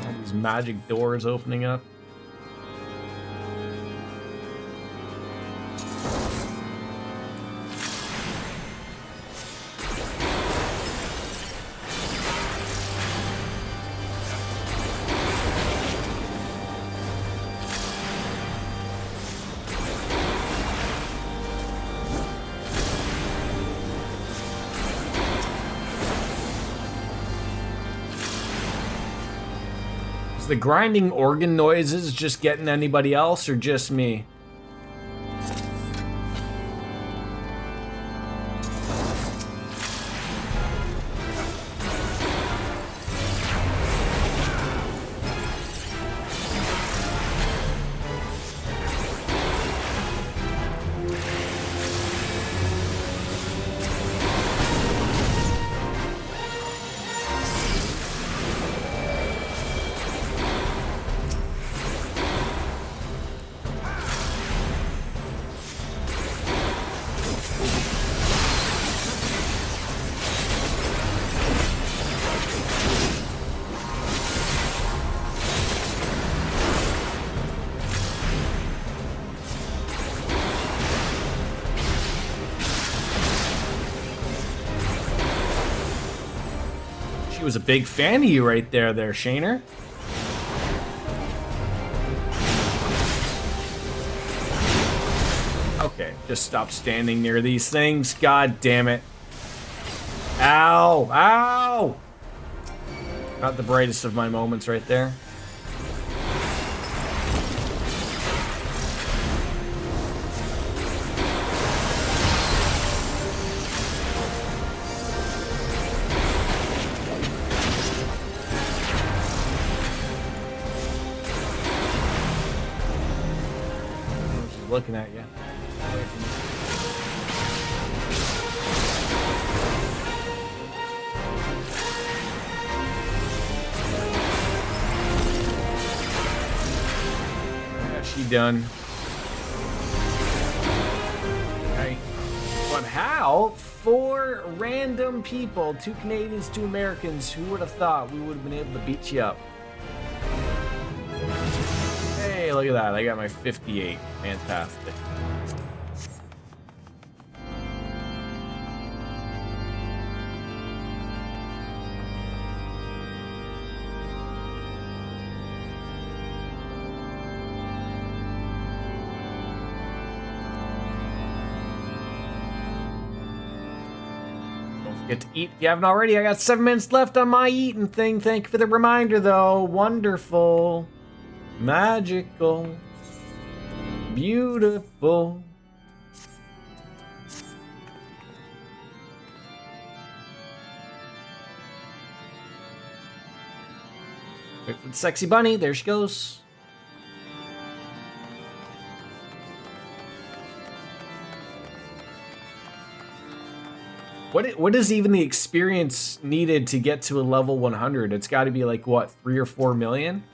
All these magic doors opening up. The grinding organ noises just getting anybody else or just me? She was a big fan of you right there, Shaner. Okay, just stop standing near these things. God damn it. Ow! Ow! Not the brightest of my moments right there. She's looking at you. Away from you. Done. Okay. But how? 4 random people, 2 Canadians, 2 Americans. Who would have thought we would have been able to beat you up? Hey, look at that. I got my 58. Fantastic. Get to eat if you haven't already. I got 7 minutes left on my eating thing. Thank you for the reminder, though. Wonderful. Magical. Beautiful. Wait for the sexy bunny. There she goes. What is even the experience needed to get to a level 100? It's got to be like, what, 3 or 4 million?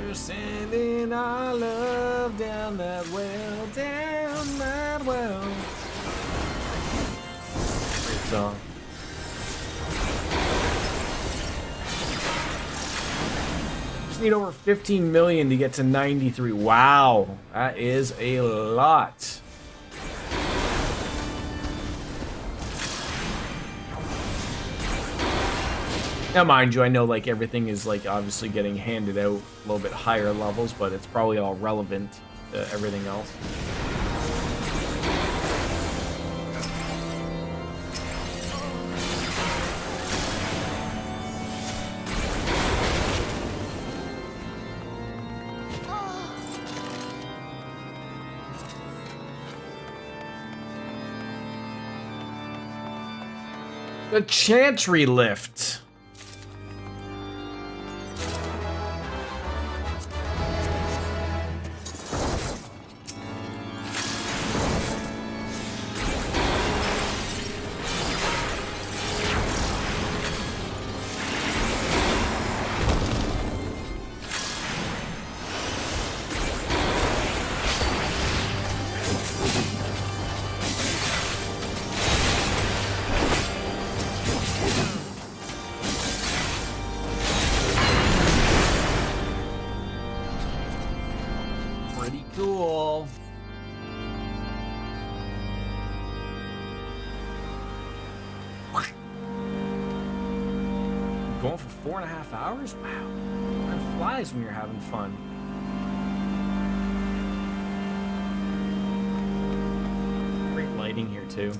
We're sending our love down that well, down that well. Song. Just need over 15 million to get to 93. Wow, that is a lot. Now, mind you, I know like everything is like obviously getting handed out a little bit higher levels, but it's probably all relevant to everything else. The Chantry Lift. Cool. Going for 4.5 hours? Wow. Time flies when you're having fun. Great lighting here too.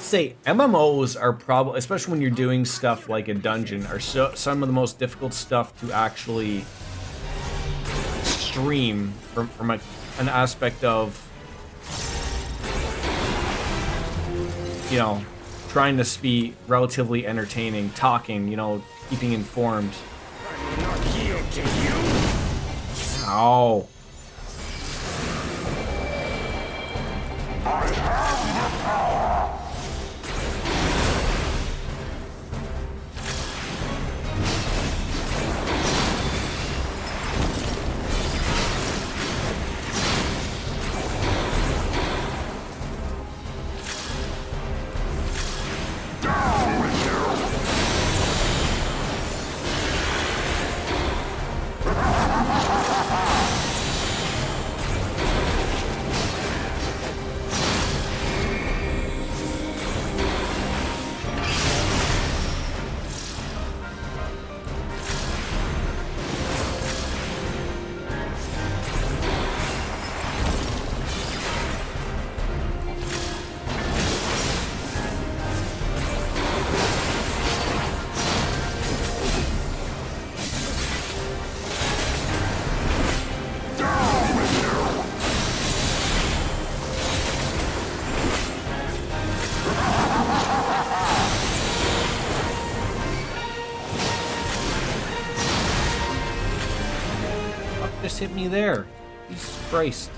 say MMOs are probably, especially when you're doing stuff like a dungeon, are some of the most difficult stuff to actually stream from an aspect of, you know, trying to be relatively entertaining, talking, you know, keeping informed. I will not yield to you. Ow. I have the power. Down with you. Just hit me there. Jesus Christ.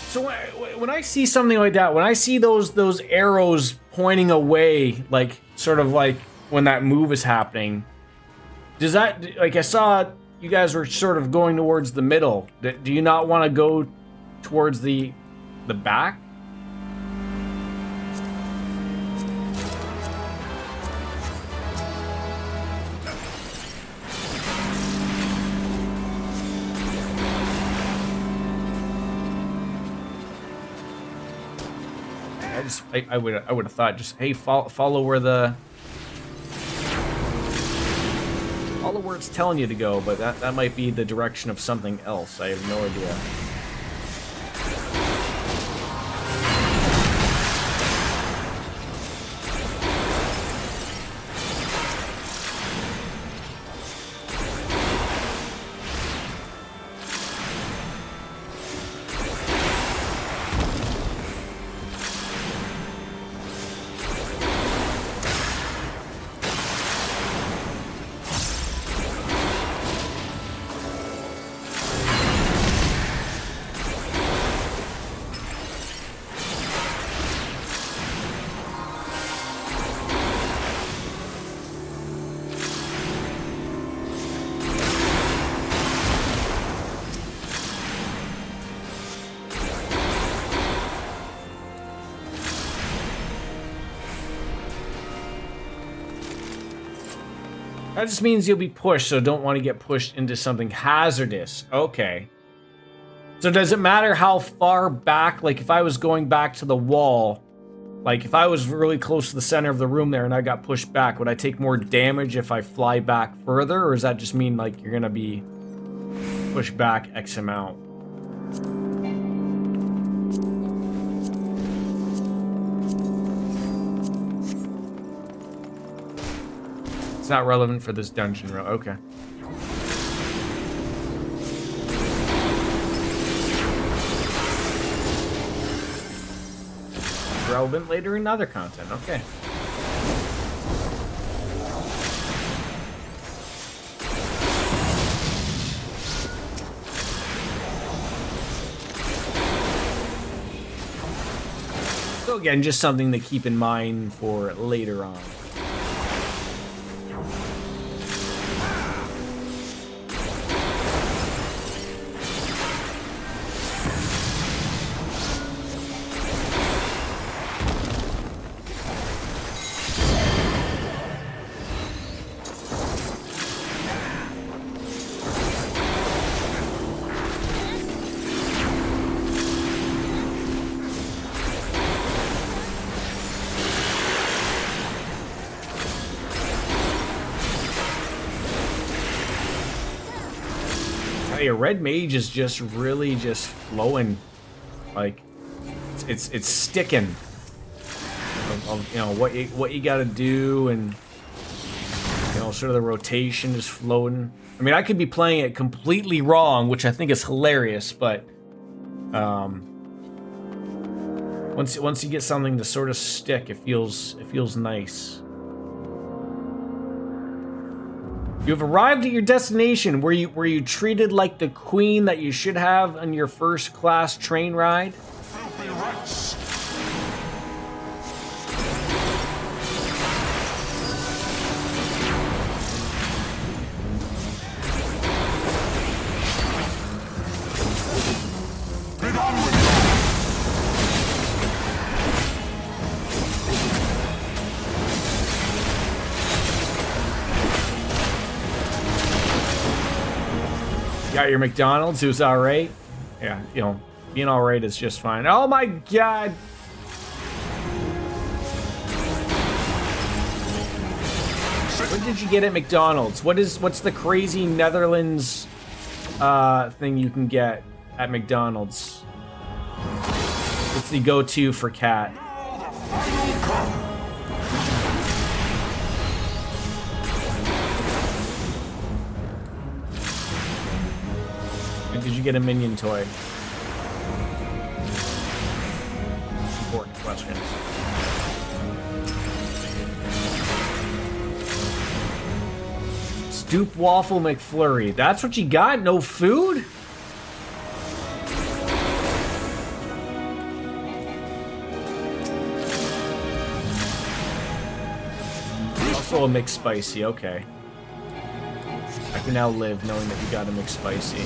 So when I see something like that, when I see those arrows pointing away, like sort of like when that move is happening, does that, like, I saw you guys were sort of going towards the middle. Do you not want to go towards the back? I would have thought just, hey, follow where it's telling you to go, but that might be the direction of something else. I have no idea. That just means you'll be pushed, so don't want to get pushed into something hazardous. Okay. So does it matter how far back, like if I was going back to the wall, like if I was really close to the center of the room there and I got pushed back, would I take more damage if I fly back further? Or does that just mean like you're gonna be pushed back X amount? It's not relevant for this dungeon, okay. Relevant later in other content, okay. So again, just something to keep in mind for later on. a red mage is just really just flowing, like it's sticking. Of, you know what you got to do, and you know sort of the rotation is floating. I mean, I could be playing it completely wrong, which I think is hilarious, but once you get something to sort of stick, it feels nice. You have arrived at your destination. Were you treated like the queen that you should have on your first class train ride? Filthy rats! Got your McDonald's, it was alright. Yeah, you know, being alright is just fine. Oh my god! What did you get at McDonald's? What's the crazy Netherlands thing you can get at McDonald's? It's the go-to for cat. Did you get a minion toy? Important questions. Stoop Waffle McFlurry. That's what you got? No food? Also a McSpicy, okay. I can now live knowing that you got a McSpicy.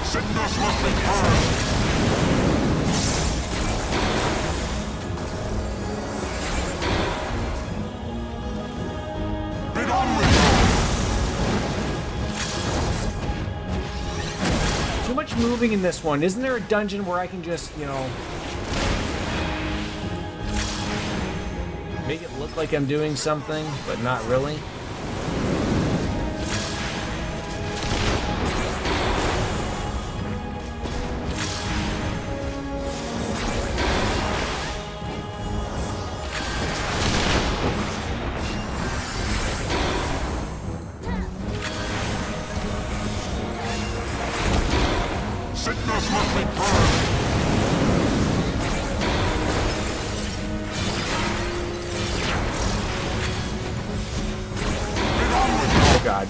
Sickness must be cursed! Be done with Too much moving in this one. Isn't there a dungeon where I can just, you know, make it look like I'm doing something, but not really? Sickness must be cursed! Oh god.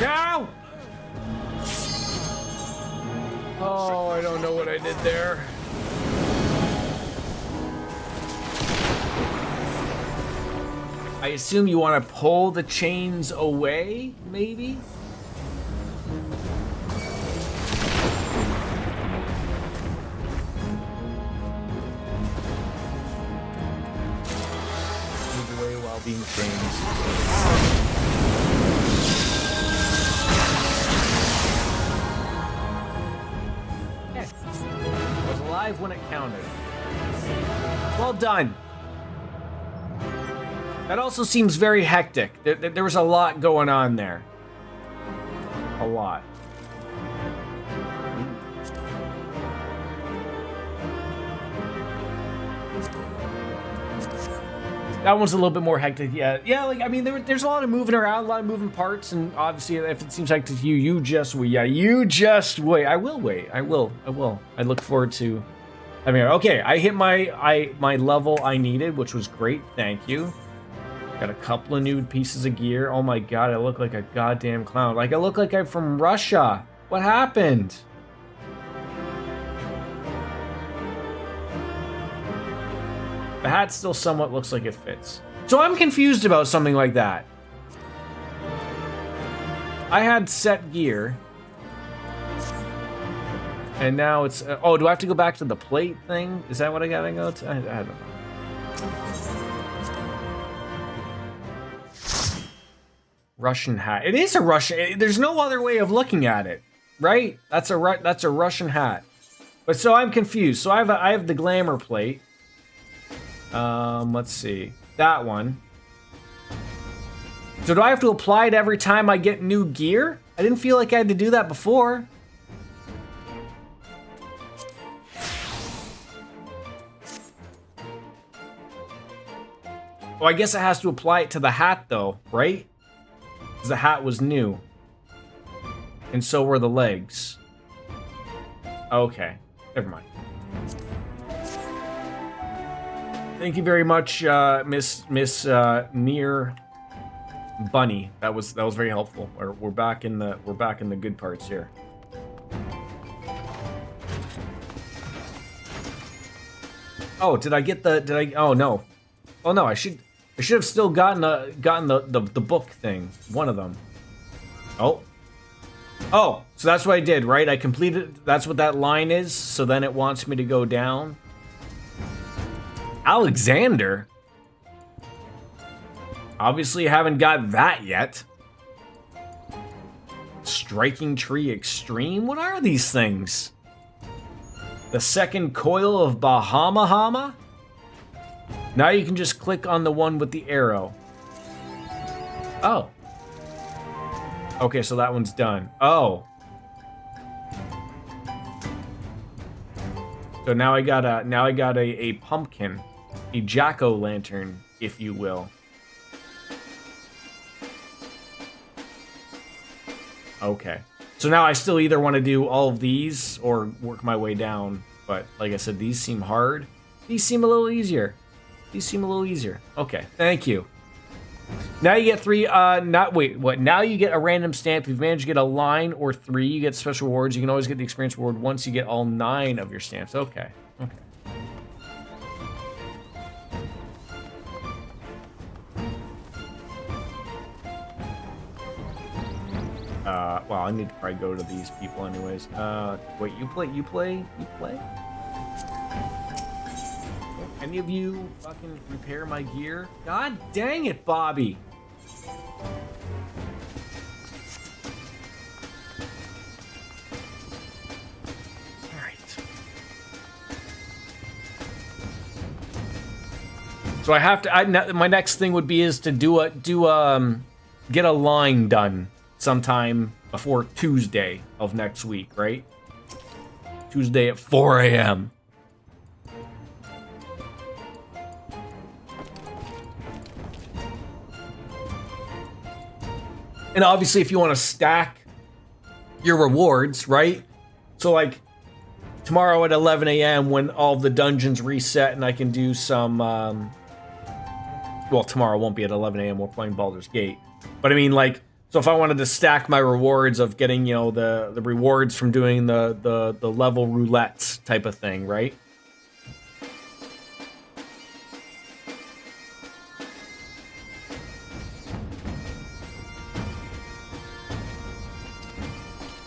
No! Oh, I don't know what I did there. I assume you want to pull the chains away, maybe? Move away while being chained. Yes. I was alive when it counted. Well done. That also seems very hectic. There was a lot going on there. A lot. That one's a little bit more hectic. Yeah. Like I mean, there's a lot of moving around, a lot of moving parts, and obviously, if it seems like to you, you just wait. Yeah, you just wait. I will wait. I will. I look forward to. I mean, okay. I hit my level I needed, which was great. Thank you. Got a couple of new pieces of gear. Oh my god, I look like a goddamn clown. Like I look like I'm from Russia. What happened? The hat still somewhat looks like it fits. So I'm confused about something like that. I had set gear. And now it's... oh, do I have to go back to the plate thing? Is that what I gotta go to? I don't know. Russian hat. It is a Russian. There's no other way of looking at it, right? That's a Russian hat. But so I'm confused. So I have the glamour plate. Let's see. That one. So do I have to apply it every time I get new gear? I didn't feel like I had to do that before. Oh, I guess it has to apply it to the hat though, right? Because the hat was new. And so were the legs. Okay, never mind. Thank you very much, Miss Near Bunny. That was very helpful. We're back in the good parts here. Oh, did I get the? Oh no, oh no. I should have still gotten the book thing. One of them. Oh, so that's what I did, right? I completed. That's what that line is. So then it wants me to go down. Alexander. Obviously, haven't got that yet. Striking Tree Extreme? What are these things? The second coil of Bahamahama? Now you can just click on the one with the arrow. Oh. Okay, so that one's done. Oh. So now I got a pumpkin. A jack-o'-lantern, if you will. Okay. So now I still either want to do all of these or work my way down. But like I said, these seem hard. These seem a little easier. Okay, thank you. Now you get 3, now you get a random stamp. If you've managed to get a line or 3, you get special rewards. You can always get the experience reward once you get all 9 of your stamps. Okay. Well, I need to probably go to these people anyways. Wait, you play? Any of you fucking repair my gear? God dang it, Bobby! Alright. So I have to, my next thing would be is to get a line done sometime before Tuesday of next week, right? Tuesday at 4 a.m. And obviously, if you want to stack your rewards, right? So like tomorrow at 11 a.m. when all the dungeons reset and I can do some, well, tomorrow won't be at 11 a.m. We're playing Baldur's Gate. But I mean, like, so if I wanted to stack my rewards of getting, you know, the rewards from doing the level roulette type of thing, right?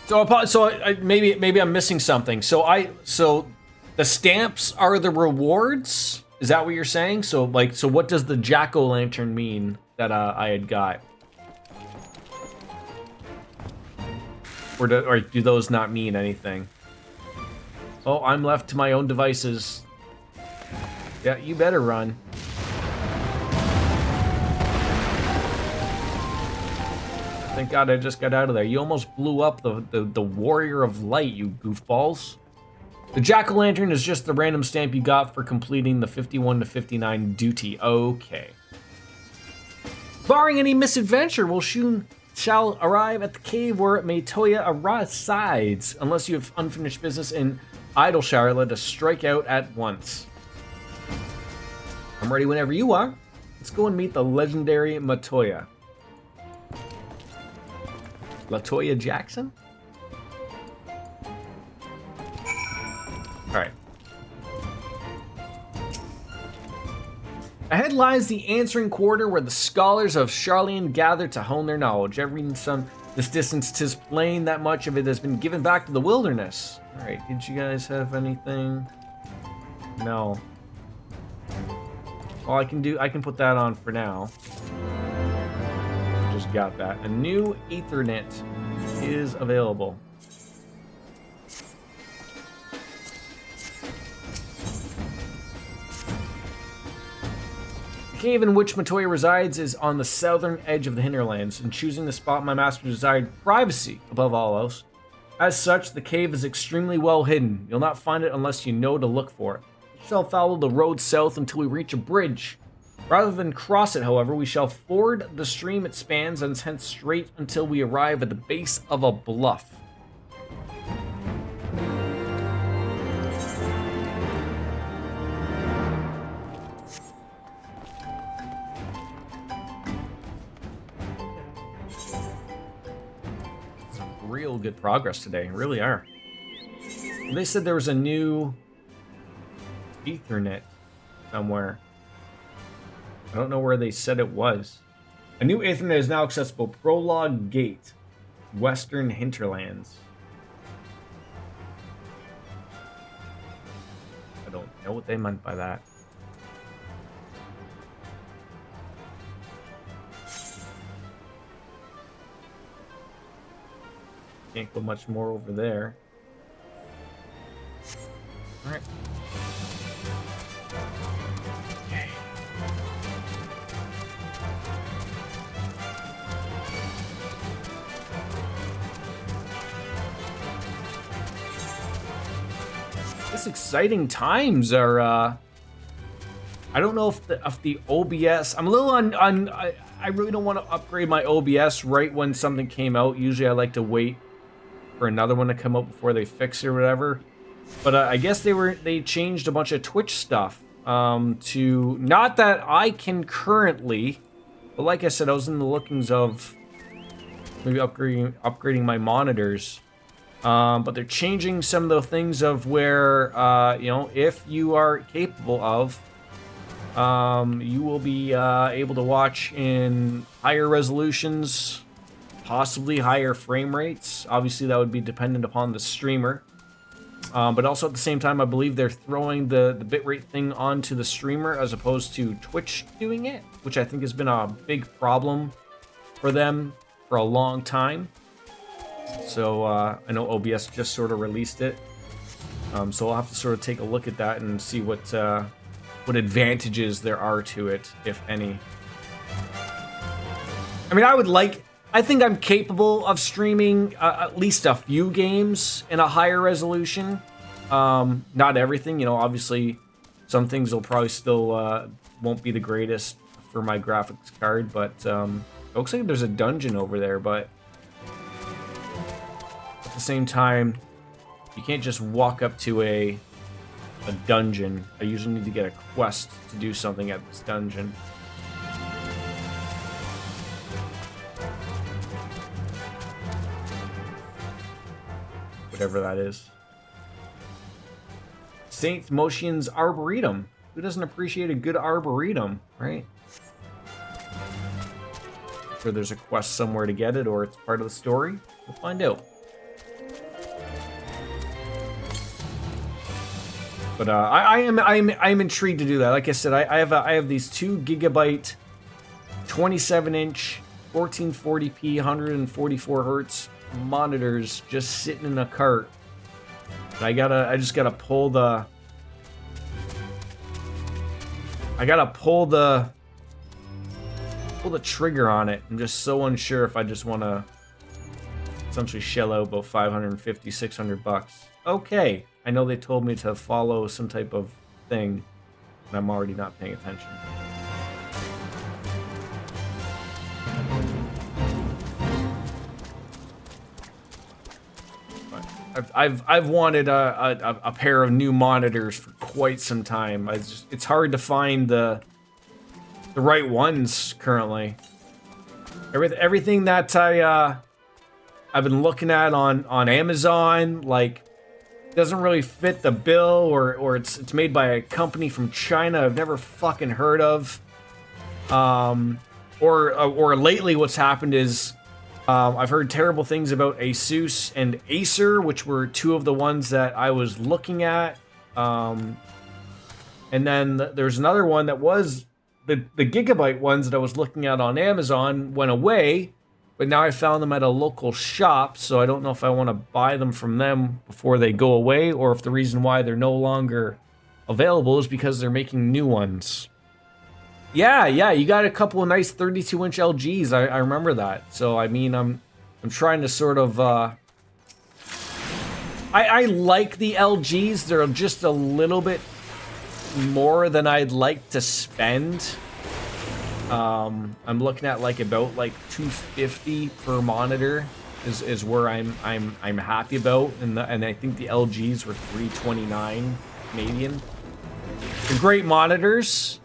So maybe I'm missing something. So the stamps are the rewards? Is that what you're saying? So what does the jack-o'-lantern mean that I had got? Or do those not mean anything? Oh, I'm left to my own devices. Yeah, you better run. Thank God I just got out of there. You almost blew up the Warrior of Light, you goofballs. The jack-o'-lantern is just the random stamp you got for completing the 51 to 59 duty. Okay. Barring any misadventure, we'll soon shall arrive at the cave where Matoya resides. Unless you have unfinished business in Idleshire, let us strike out at once. I'm ready whenever you are. Let's go and meet the legendary Matoya. Latoya Jackson? Alright. Ahead lies the answering quarter where the scholars of Charlian gather to hone their knowledge. Every some this distance 'tis plain that much of it has been given back to the wilderness. Alright, did you guys have anything? No. All I can put that on for now. just got that. A new Ethernet is available. The cave in which Matoya resides is on the southern edge of the hinterlands, and choosing the spot my master desired privacy above all else. As such, the cave is extremely well hidden. You'll not find it unless you know to look for it. We shall follow the road south until we reach a bridge. Rather than cross it, however, we shall ford the stream it spans and head straight until we arrive at the base of a bluff. Real good progress today, really are. They said there was a new Ethernet somewhere. I don't know where they said it was. A new Ethernet is now accessible. Prologue Gate, Western Hinterlands. I don't know what they meant by that. Can't go much more over there. Alright. Okay. This exciting times are I don't know if the OBS, I'm a little I really don't want to upgrade my OBS right when something came out. Usually I like to wait for another one to come out before they fix it or whatever. But I guess they changed a bunch of Twitch stuff to, not that I can currently, but like I said, I was in the lookings of maybe upgrading my monitors. But they're changing some of the things of where you know, if you are capable of, you will be able to watch in higher resolutions, possibly higher frame rates. Obviously, that would be dependent upon the streamer. But also at the same time, I believe they're throwing the bitrate thing onto the streamer as opposed to Twitch doing it, which I think has been a big problem for them for a long time. So I know OBS just sort of released it. So I'll have to sort of take a look at that and see what advantages there are to it, if any. I mean, I think I'm capable of streaming at least a few games in a higher resolution. Not everything, you know, obviously some things will probably still won't be the greatest for my graphics card, but it looks like there's a dungeon over there, but at the same time, you can't just walk up to a dungeon. I usually need to get a quest to do something at this dungeon. Whatever that is. Saint Moshian's Arboretum. Who doesn't appreciate a good arboretum, right? I'm sure there's a quest somewhere to get it, or it's part of the story. We'll find out. But I'm intrigued to do that. Like I said, I have these 2 gigabyte, 27-inch, 1440p, 144 hertz monitors just sitting in a cart. I just gotta pull the trigger on it. I'm just so unsure if I just want to essentially shell out about 550, 600 bucks. Okay, I know they told me to follow some type of thing, and I'm already not paying attention. I've wanted a pair of new monitors for quite some time. It's hard to find the right ones currently. Everything that I've been looking at on Amazon, like, doesn't really fit the bill, or it's made by a company from China I've never fucking heard of. Or lately what's happened is I've heard terrible things about Asus and Acer, which were 2 of the ones that I was looking at. And then there's another one that was the gigabyte ones that I was looking at on Amazon went away, but now I found them at a local shop, so I don't know if I want to buy them from them before they go away, or if the reason why they're no longer available is because they're making new ones. Yeah, you got a couple of nice 32-inch LGs. I remember that. So I mean, I'm trying to sort of. I like the LGs. They're just a little bit more than I'd like to spend. I'm looking at like about like $250 per monitor is where I'm happy about, and I think the LGs were $329 Canadian. They're great monitors.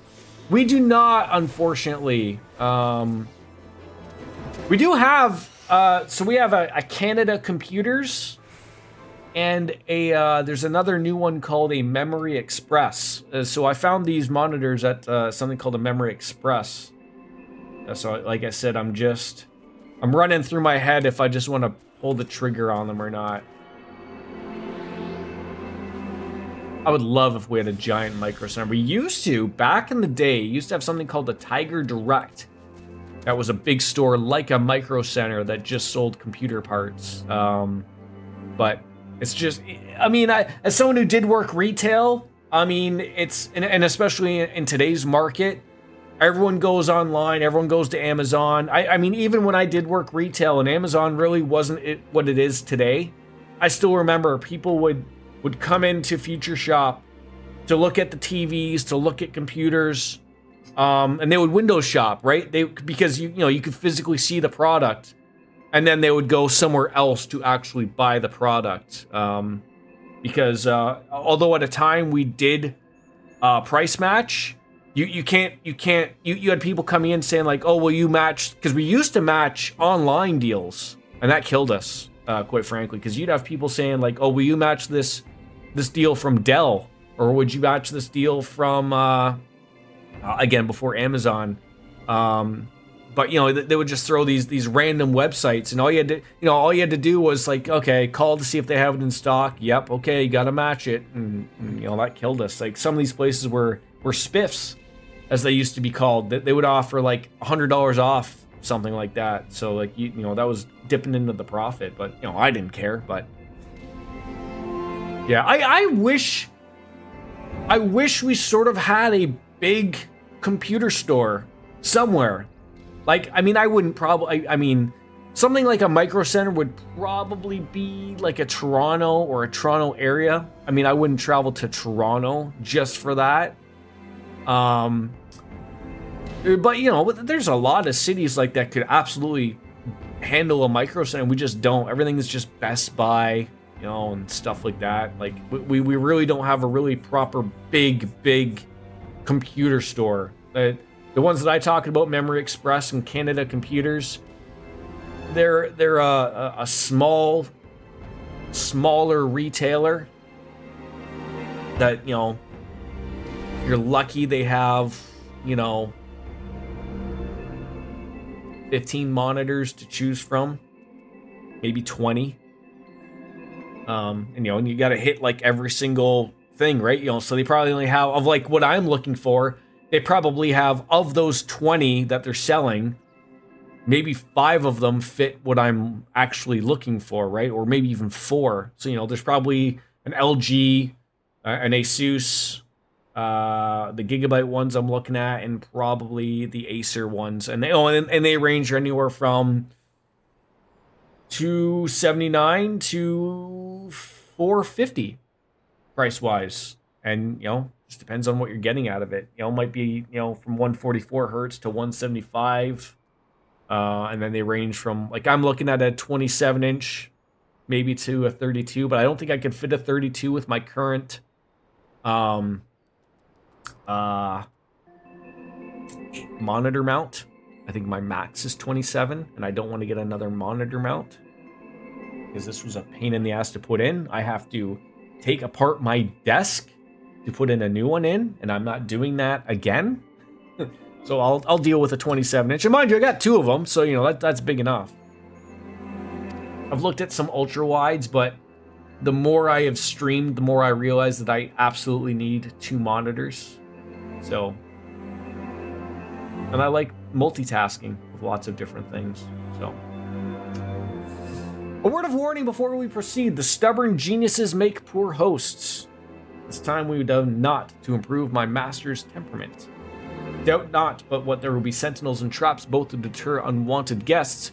We do not, unfortunately. We do have so we have a Canada Computers. And there's another new one called a Memory Express. So I found these monitors at something called a Memory Express. So like I said, I'm running through my head if I just want to pull the trigger on them or not. I would love if we had a giant micro center. We used to, back in the day, used to have something called the Tiger Direct. That was a big store like a micro center that just sold computer parts. But it's just, I mean, as someone who did work retail, I mean, it's, and especially in today's market, everyone goes online, everyone goes to Amazon. I mean, even when I did work retail and Amazon really wasn't what it is today, I still remember people would come into Future Shop to look at the TVs, to look at computers, and they would window shop, right? Because you know, you could physically see the product. And then they would go somewhere else to actually buy the product. Because although at a time we did price match, you had people coming in saying like, oh, well, you matched, because we used to match online deals, and that killed us, quite frankly, because you'd have people saying like, oh, will you match this deal from Dell, or would you match this deal from again, before Amazon? But you know, they would just throw these random websites, and all you had to do was like, okay, call to see if they have it in stock. Yep, okay, you gotta match it, and you know, that killed us. Like some of these places were spiffs, as they used to be called. They would offer like $100 off, something like that. So like you know, that was dipping into the profit. But you know, I didn't care. But yeah, I wish we sort of had a big computer store somewhere. Like, I mean, I wouldn't probably, I mean, something like a micro center would probably be like a Toronto or a Toronto area. I mean, I wouldn't travel to Toronto just for that. But, you know, there's a lot of cities like that could absolutely handle a micro center. We just don't. Everything is just Best Buy, you know, and stuff like that. Like, we really don't have a really proper big computer store. The ones that I talked about, Memory Express and Canada Computers, they're a smaller retailer that, you know, if you're lucky, they have, you know, 15 monitors to choose from, maybe 20. And you know, and you got to hit like every single thing, right? You know, so they probably only have, of like what I'm looking for, they probably have, of those 20 that they're selling, maybe 5 of them fit what I'm actually looking for, right? Or maybe even 4. So, you know, there's probably an LG, an Asus, the Gigabyte ones I'm looking at, and probably the Acer ones. And they range anywhere from $279 to $450 price-wise. And, you know, just depends on what you're getting out of it. You know, it might be, you know, from 144 hertz to 175. And then they range from, like, I'm looking at a 27-inch, maybe to a 32, but I don't think I could fit a 32 with my current monitor mount. I think my max is 27, and I don't want to get another monitor mount because this was a pain in the ass to put in. I have to take apart my desk to put in a new one in, and I'm not doing that again. So I'll deal with a 27-inch. And mind you, I got 2 of them, so you know that's big enough. I've looked at some ultra wides, but the more I have streamed, the more I realize that I absolutely need 2 monitors. So And I like multitasking with lots of different things, so. A word of warning before we proceed. The stubborn geniuses make poor hosts. It's time we do not to improve my master's temperament. Doubt not, but what there will be sentinels and traps both to deter unwanted guests.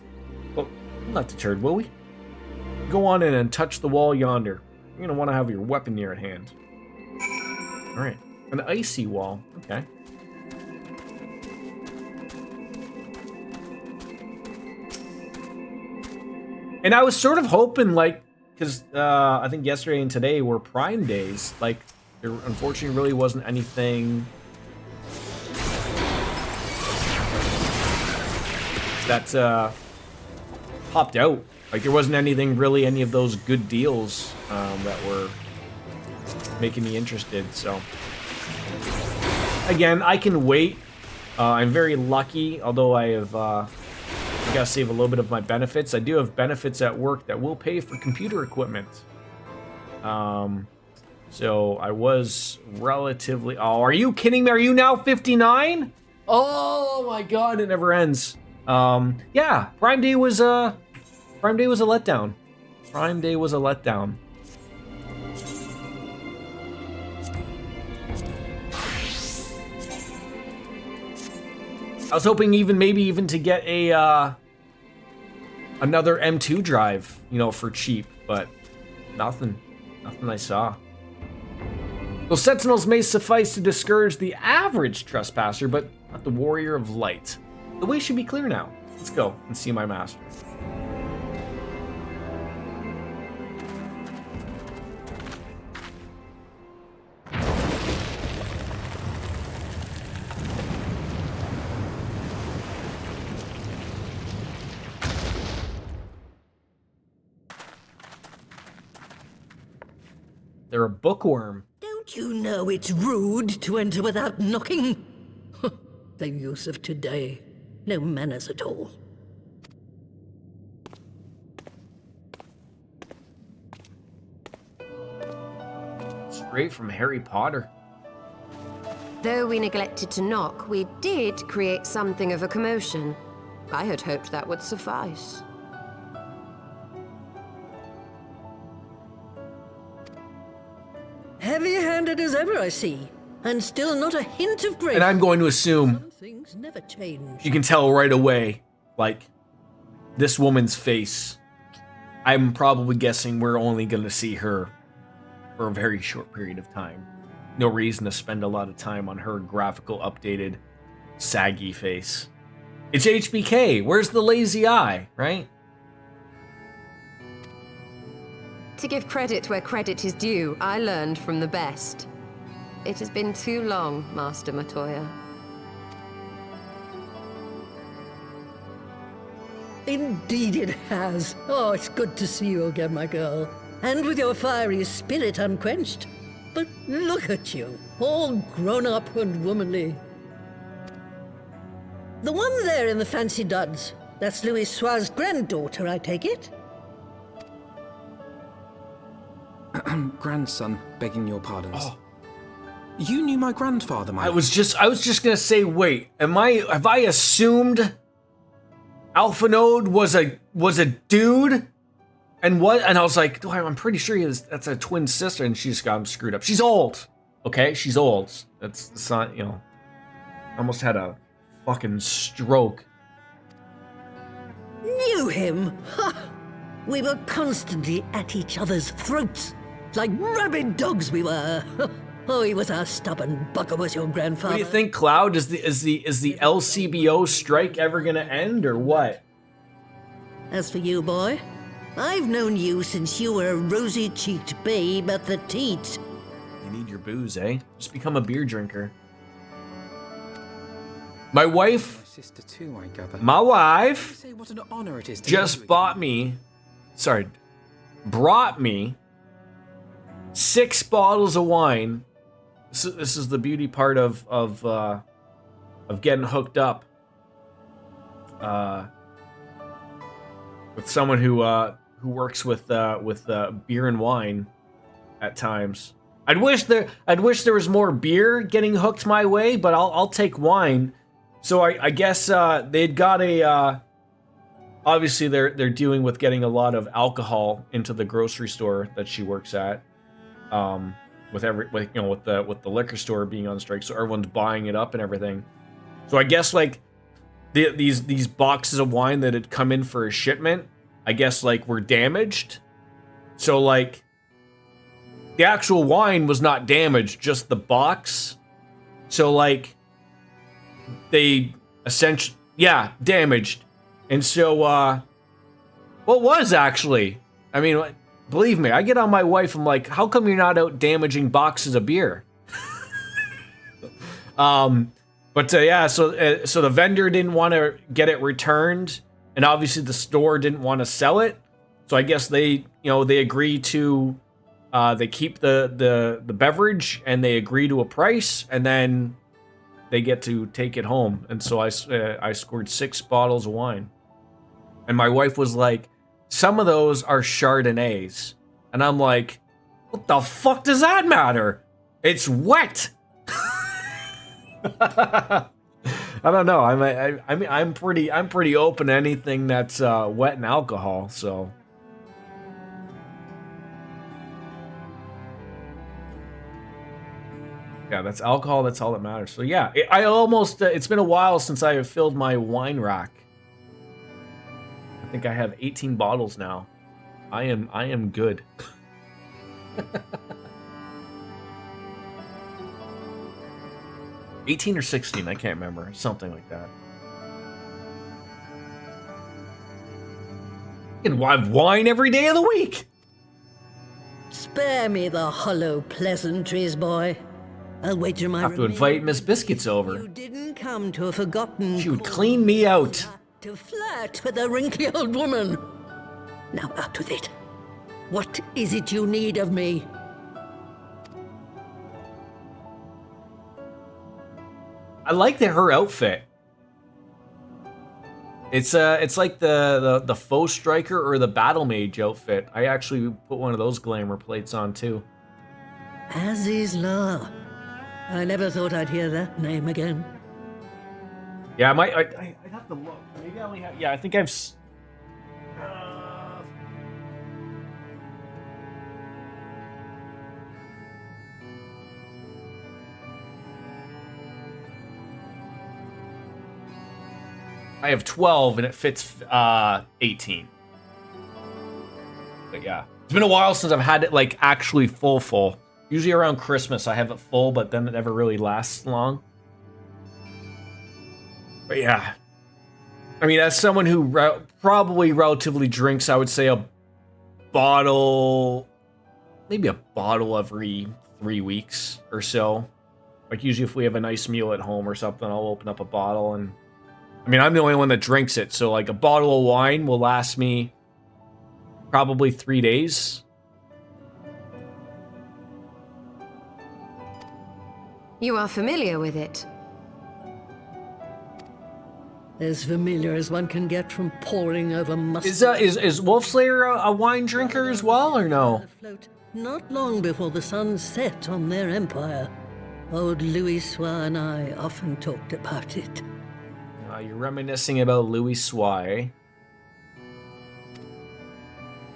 Well, not deterred, will we? Go on in and touch the wall yonder. You're gonna want to have your weapon near at hand. Alright, an icy wall, okay. And I was sort of hoping, like, because I think yesterday and today were Prime days, like, there unfortunately really wasn't anything that popped out. Like, there wasn't anything really, any of those good deals that were making me interested, so. Again, I can wait. I'm very lucky, although I have, I gotta save a little bit of my benefits. I do have benefits at work that will pay for computer equipment. So I was relatively, oh, are you kidding me? Are you now 59? Oh my God, it never ends. Yeah, Prime Day was a letdown. Prime Day was a letdown. I was hoping maybe even to get a another M2 drive, you know, for cheap, but nothing I saw. Those sentinels may suffice to discourage the average trespasser, but not the warrior of light. The way should be clear now. Let's go and see my master. They're a bookworm. Don't you know it's rude to enter without knocking? The youth of today. No manners at all. Straight from Harry Potter. Though we neglected to knock, we did create something of a commotion. I had hoped that would suffice. Heavy-handed as ever, I see. And still not a hint of grace. And I'm going to assume Some things never change. you can tell right away, like, this woman's face. I'm probably guessing we're only going to see her for a very short period of time. No reason to spend a lot of time on her graphical, updated, saggy face. It's HBK. Where's the lazy eye, right? To give credit where credit is due, I learned from the best. It has been too long, Master Matoya. Indeed it has. Oh, it's good to see you again, my girl. And with your fiery spirit unquenched. But look at you, all grown up and womanly. The one there in the fancy duds, that's Louis Soir's granddaughter, I take it? Grandson, begging your pardons. Oh. You knew my grandfather, my I was just gonna say, wait, have I assumed Alphanode was a dude? And what? And I was like, I'm pretty sure that's a twin sister, and she just got him screwed up. She's old, okay? She's old. That's not, you know. Almost had a fucking stroke. Knew him? Ha! We were constantly at each other's throats, like rabid dogs we were. Oh, he was a stubborn bugger, was your grandfather. What do you think, Cloud? Is the LCBO strike ever gonna end, or what? As for you, boy, I've known you since you were a rosy-cheeked babe at the teat. You need your booze, eh? Just become a beer drinker. My wife... My sister too, I gather. My wife... Say what an honor it is to just brought me 6 bottles of wine. This is the beauty part of getting hooked up with someone who works with beer and wine at times. I'd wish there was more beer getting hooked my way, but I'll take wine. So I guess they'd got a. Obviously, they're dealing with getting a lot of alcohol into the grocery store that she works at. With the liquor store being on strike, so everyone's buying it up and everything. So I guess like these boxes of wine that had come in for a shipment, I guess like were damaged. So like the actual wine was not damaged, just the box. So like they essentially damaged. And so what was actually? I mean, believe me, I get on my wife, I'm like, how come you're not out damaging boxes of beer? So the vendor didn't want to get it returned, and obviously the store didn't want to sell it. So I guess they agree to, they keep the beverage and they agree to a price, and then they get to take it home. And so I scored 6 bottles of wine, and my wife was like, some of those are Chardonnays. And I'm like, what the fuck does that matter? It's wet. I don't know. I'm pretty open to anything that's wet and alcohol, so. Yeah, that's alcohol, that's all that matters. So yeah, it's been a while since I have filled my wine rack. I think I have 18 bottles now. I am good. 18 or 16, I can't remember. Something like that. You can have wine every day of the week. Spare me the hollow pleasantries, boy. I'll wager my. I have to invite Miss Biscuits over. You didn't come to a forgotten. She would clean me out. To flirt with a wrinkly old woman. Now out with it. What is it you need of me? I like her outfit. It's like the faux striker or the battle mage outfit. I actually put one of those glamour plates on too. Azizla. I never thought I'd hear that name again. Yeah, I'd have to look. Maybe I only have. Yeah, I think I've. I have 12 and it fits 18. But yeah, it's been a while since I've had it like actually full. Usually around Christmas I have it full, but then it never really lasts long. But yeah, I mean, as someone who probably relatively drinks, I would say maybe a bottle every 3 weeks or so. Like usually if we have a nice meal at home or something, I'll open up a bottle. And I mean, I'm the only one that drinks it, so like a bottle of wine will last me probably 3 days. You are familiar with it? As familiar as one can get from poring over mustard. Is Wolfslayer a wine drinker as well, or no? Not long before the sun set on their empire. Old Louis Soir and I often talked about it. You're reminiscing about Louis Soir.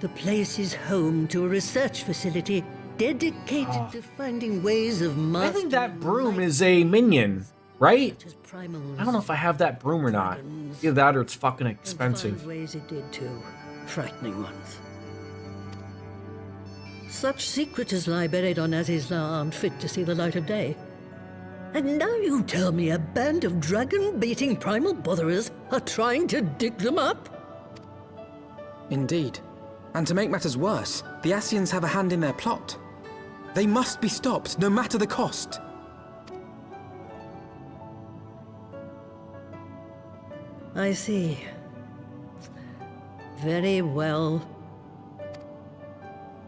The place is home to a research facility dedicated to finding ways of mastering. I think that broom is a minion, right? I don't know if I have that broom or not. Either that or it's fucking expensive. Ways it did too. Frightening ones. Such secrets as lie buried on Azizla aren't fit to see the light of day. And now you tell me a band of dragon-beating primal botherers are trying to dig them up? Indeed. And to make matters worse, the Ascians have a hand in their plot. They must be stopped, no matter the cost. I see. Very well.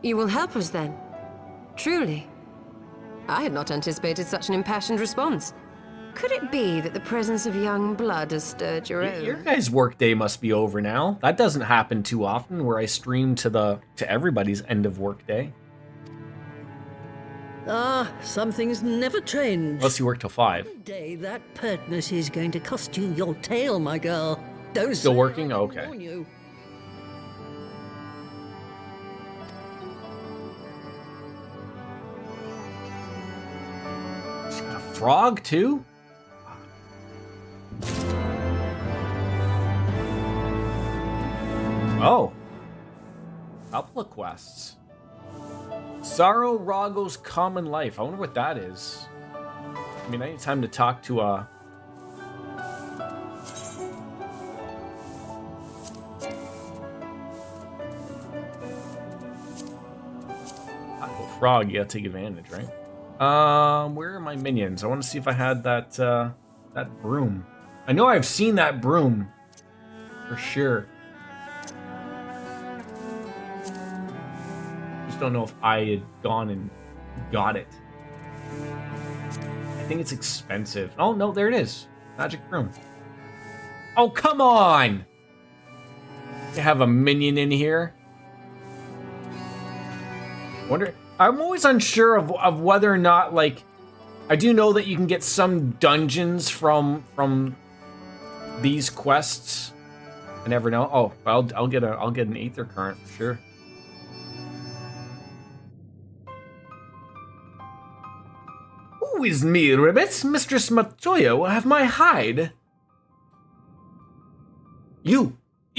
You will help us then? Truly? I had not anticipated such an impassioned response. Could it be that the presence of young blood has stirred your own? Your guys' workday must be over now. That doesn't happen too often, where I stream to everybody's end of workday. Ah, some things never change. Unless you work till 5. One day that pertness is going to cost you your tail, my girl. Don't Still say working? I didn't Okay. warn you. She's got a frog too? Oh. Couple of quests. Sorrow Rago's Common Life. I wonder what that is. I mean, I need time to talk to frog, you gotta take advantage, right? Where are my minions? I want to see if I had that that broom. I know I've seen that broom for sure. Just don't know if I had gone and got it. I think it's expensive. Oh no, there it is. Magic broom. Oh come on! You have a minion in here. Wonder. I'm always unsure of whether or not, like, I do know that you can get some dungeons from these quests. I never know. Oh, I'll get an Aether Current for sure. Who is me, Ribbit? Mistress Matoya will have my hide. You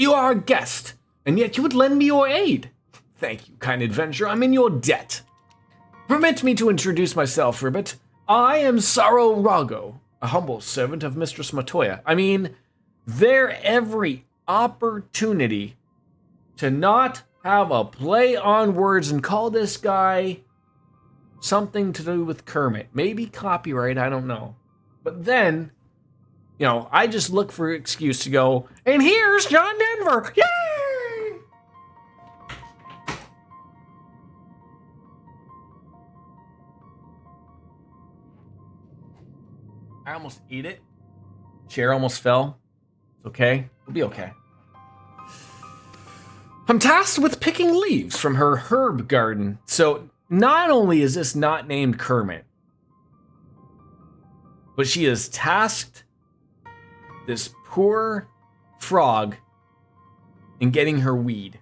are a guest, and yet you would lend me your aid. Thank you, kind adventurer. I'm in your debt. Permit me to introduce myself, Ribbit. I am Sorrow Rago, a humble servant of Mistress Matoya. I mean, there every opportunity to not have a play on words and call this guy something to do with Kermit. Maybe copyright, I don't know. But then, you know, I just look for an excuse to go, and here's John Denver. Yay! I almost ate it. Chair almost fell. It's okay. We'll be okay. I'm tasked with picking leaves from her herb garden. So not only is this not named Kermit, but she has tasked this poor frog in getting her weed.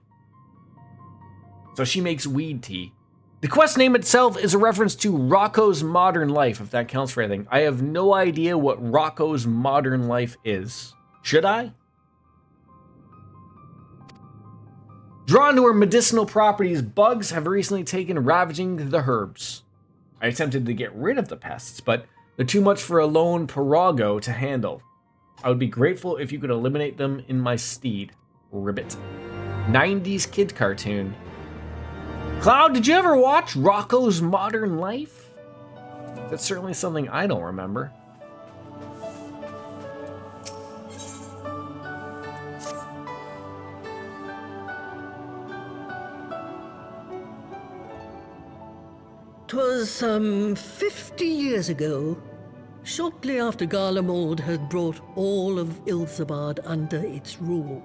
So she makes weed tea. The quest name itself is a reference to Rocco's Modern Life, if that counts for anything. I have no idea what Rocco's Modern Life is. Should I? Drawn to her medicinal properties, bugs have recently taken ravaging the herbs. I attempted to get rid of the pests, but they're too much for a lone Parago to handle. I would be grateful if you could eliminate them in my stead. Ribbit. 90s kid cartoon. Cloud, did you ever watch Rocco's Modern Life? That's certainly something I don't remember. "'Twas some 50 years ago, shortly after Garlemald had brought all of Ilsabard under its rule.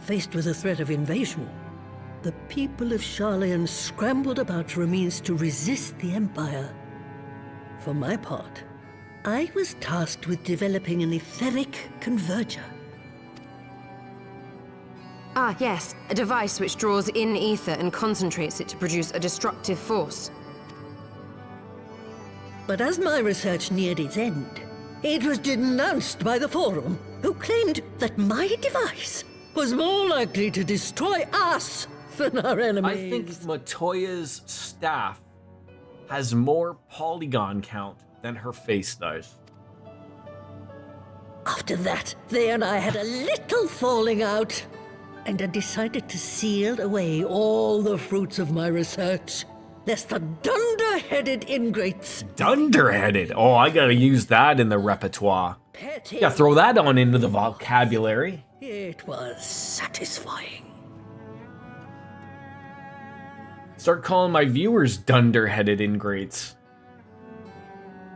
Faced with the threat of invasion, the people of Sharlayan scrambled about for a means to resist the Empire. For my part, I was tasked with developing an etheric converger. Ah, yes, a device which draws in ether and concentrates it to produce a destructive force. But as my research neared its end, it was denounced by the Forum, who claimed that my device was more likely to destroy us than our enemies. I think Matoya's staff has more polygon count than her face does. After that, they and I had a little falling out, and I decided to seal away all the fruits of my research, lest the dunder-headed ingrates... Dunder-headed? Oh, I gotta use that in the repertoire. Yeah, throw that on into the vocabulary. It was satisfying. Start calling my viewers dunder-headed ingrates.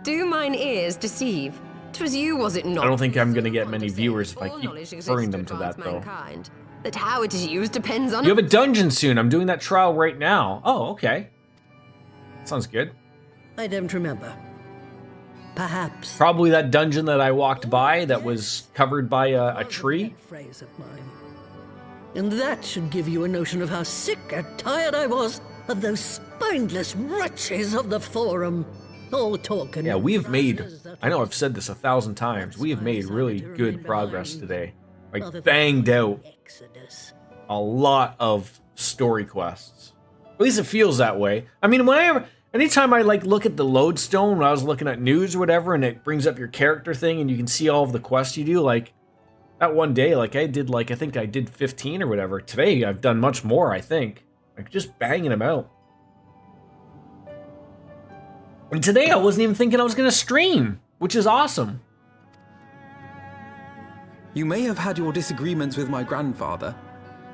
Do mine ears deceive? 'Twas you, was it not? I don't think I'm gonna get many viewers if I All keep knowledge exists referring to them to that, advance though. mankind. That how it is used depends on... You have a dungeon soon. I'm doing that trial right now. Oh, okay. Sounds good. I don't remember. Perhaps. Probably that dungeon that I walked by that was covered by a tree. Phrase of mine. And that should give you a notion of how sick and tired I was of those spineless wretches of the Forum. All talk and... Yeah, we have made, I know I've said this 1,000 times, we have made really good progress today. Like, banged out a lot of story quests. At least it feels that way. I mean, anytime I like look at the lodestone when I was looking at news or whatever, and it brings up your character thing and you can see all of the quests you do, like, that one day, like, I think I did 15 or whatever. Today, I've done much more, I think. Like, just banging them out. And today, I wasn't even thinking I was going to stream, which is awesome. You may have had your disagreements with my grandfather,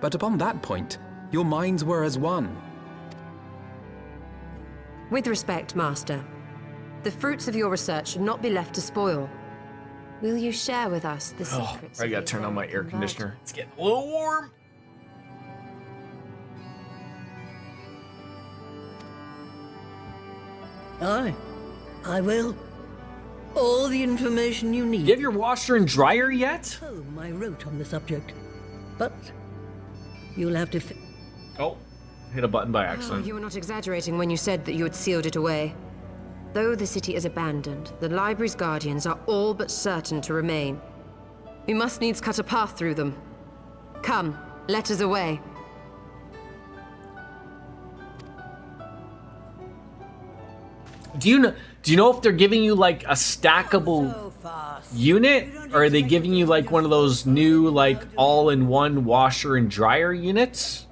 but upon that point, your minds were as one. With respect, Master, the fruits of your research should not be left to spoil. Will you share with us the secrets? I gotta turn on my air conditioner. It's getting a little warm. Aye, I will. All the information you need. You have your washer and dryer yet? I wrote on the subject, but you'll have to. Oh, hit a button by Oh, accident. you were not exaggerating when you said that you had sealed it away. Though the city is abandoned, the library's guardians are all but certain to remain. We must needs cut a path through them. Come, let us away. Do you know if they're giving you like a stackable unit, or are they giving you like one of those new like all-in-one washer and dryer units?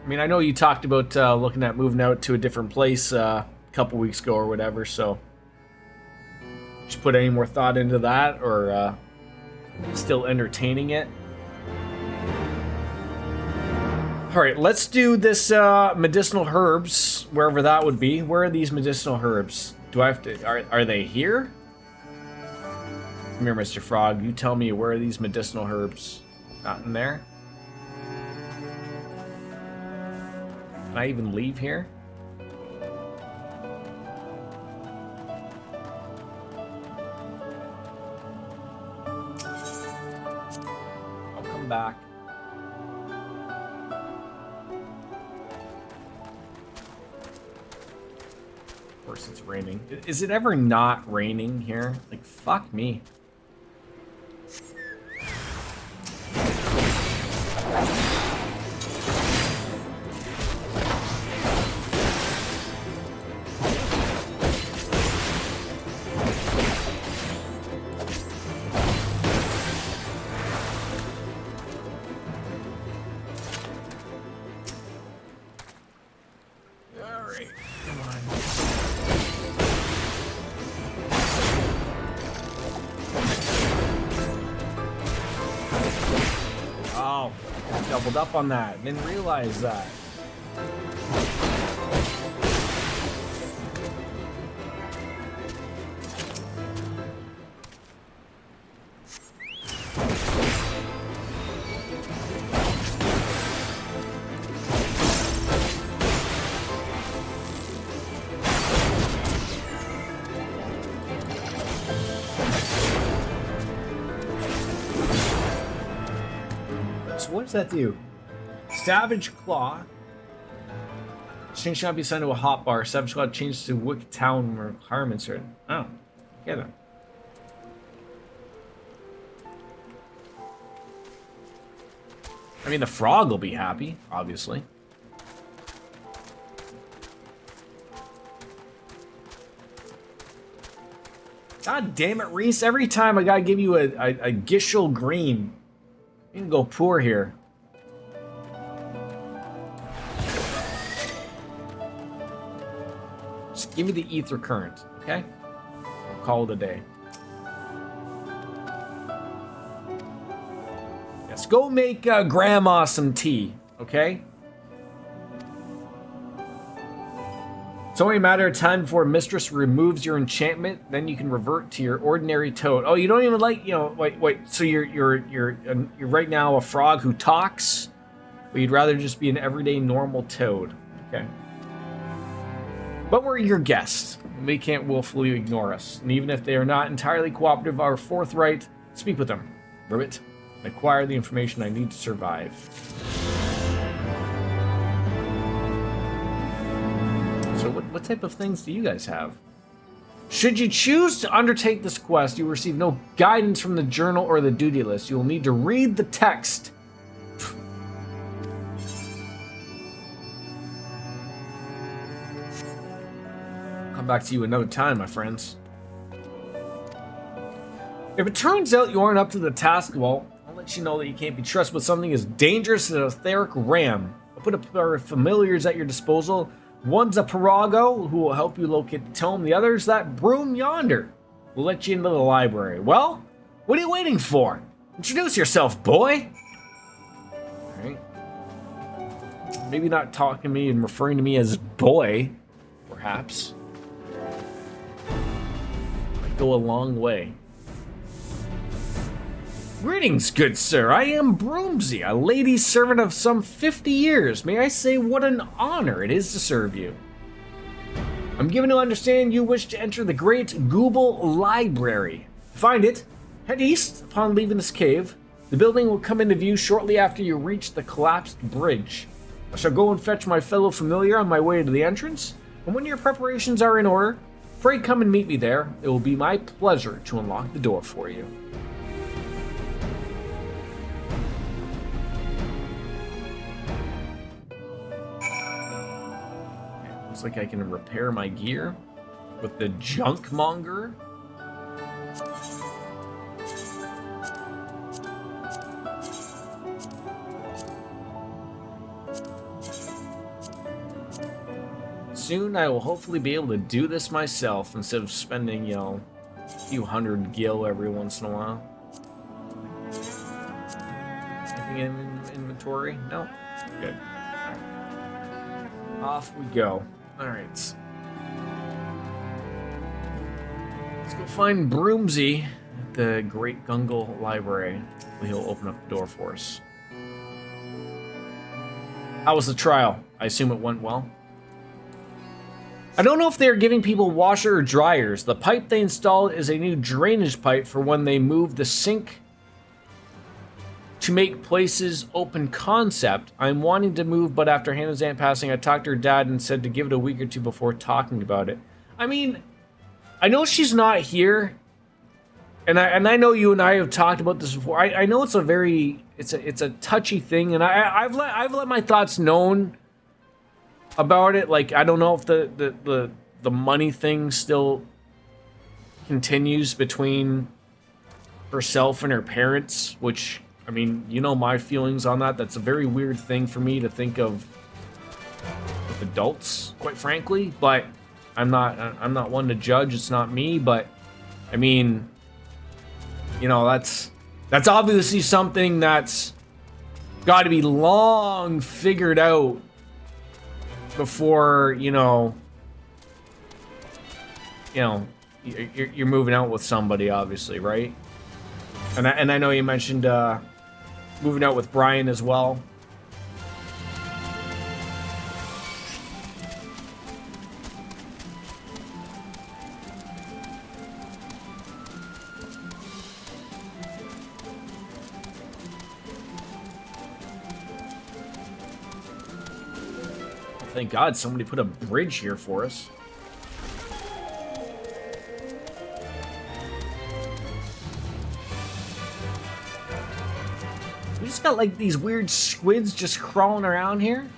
I mean, I know you talked about looking at moving out to a different place a couple weeks ago or whatever, so just put any more thought into that, or still entertaining it? All right, let's do this medicinal herbs, wherever that would be. Where are these medicinal herbs? Do I have to, are they here? Come here, Mr. Frog, you tell me, where are these medicinal herbs? Not in there? Can I even leave here? I'll come back. Of course it's raining. Is it ever not raining here? Like, fuck me. Up on that. Didn't realize that. So what does that do? Savage Claw. Change cannot be sent to a hotbar. Savage Claw changes to Wick Town requirements are. Oh, get it. I mean, the frog will be happy, obviously. God damn it, Reese. Every time I gotta give you a Gishel green. You can go poor here. Just give me the ether current, okay? I'll call it a day. Yes, go make Grandma some tea, okay? It's only a matter of time before Mistress removes your enchantment, then you can revert to your ordinary toad. Oh, you don't even like, you know, wait. So you're right now a frog who talks, but you'd rather just be an everyday normal toad. Okay. But we're your guests. They can't willfully ignore us, and even if they are not entirely cooperative or forthright, speak with them. Ribbit, and acquire the information I need to survive. So what type of things do you guys have? Should you choose to undertake this quest, you will receive no guidance from the journal or the duty list. You will need to read the text. Come back to you another time, my friends. If it turns out you aren't up to the task, well, I'll let you know that you can't be trusted with something as dangerous as an etheric ram. I'll put a pair of familiars at your disposal. One's a Parago, who will help you locate the tome. The other's that broom yonder. We'll let you into the library. Well, what are you waiting for? Introduce yourself, boy. Alright. Maybe not talking to me and referring to me as boy, perhaps. Might go a long way. Greetings, good sir. I am Broomsy, a lady servant of some 50 years. May I say what an honor it is to serve you. I'm given to understand you wish to enter the Great Gooble Library. Find it. Head east upon leaving this cave. The building will come into view shortly after you reach the collapsed bridge. I shall go and fetch my fellow familiar on my way to the entrance, and when your preparations are in order, pray come and meet me there. It will be my pleasure to unlock the door for you. Looks like I can repair my gear with the junk monger. Soon I will hopefully be able to do this myself instead of spending, you know, a few hundred gil every once in a while. Anything in inventory? No? Good. Off we go. Alright. Let's go find Broomsy at the Great Gungle Library. He'll open up the door for us. How was the trial? I assume it went well. I don't know if they are giving people washer or dryers. The pipe they installed is a new drainage pipe for when they move the sink to make places open concept. I'm wanting to move, but after Hannah's aunt passing, I talked to her dad and said to give it a week or two before talking about it. I mean, I know she's not here, and I know you and I have talked about this before. I know it's a very it's a touchy thing, and I've let my thoughts known about it. Like, I don't know if the money thing still continues between herself and her parents, which, I mean, you know my feelings on that. That's a very weird thing for me to think of with adults, quite frankly. But I'm not one to judge. It's not me. But I mean, you know, that's obviously something that's got to be long figured out before you're moving out with somebody, obviously, right? And I know you mentioned moving out with Brian as well. Thank God somebody put a bridge here for us. We just got like these weird squids just crawling around here.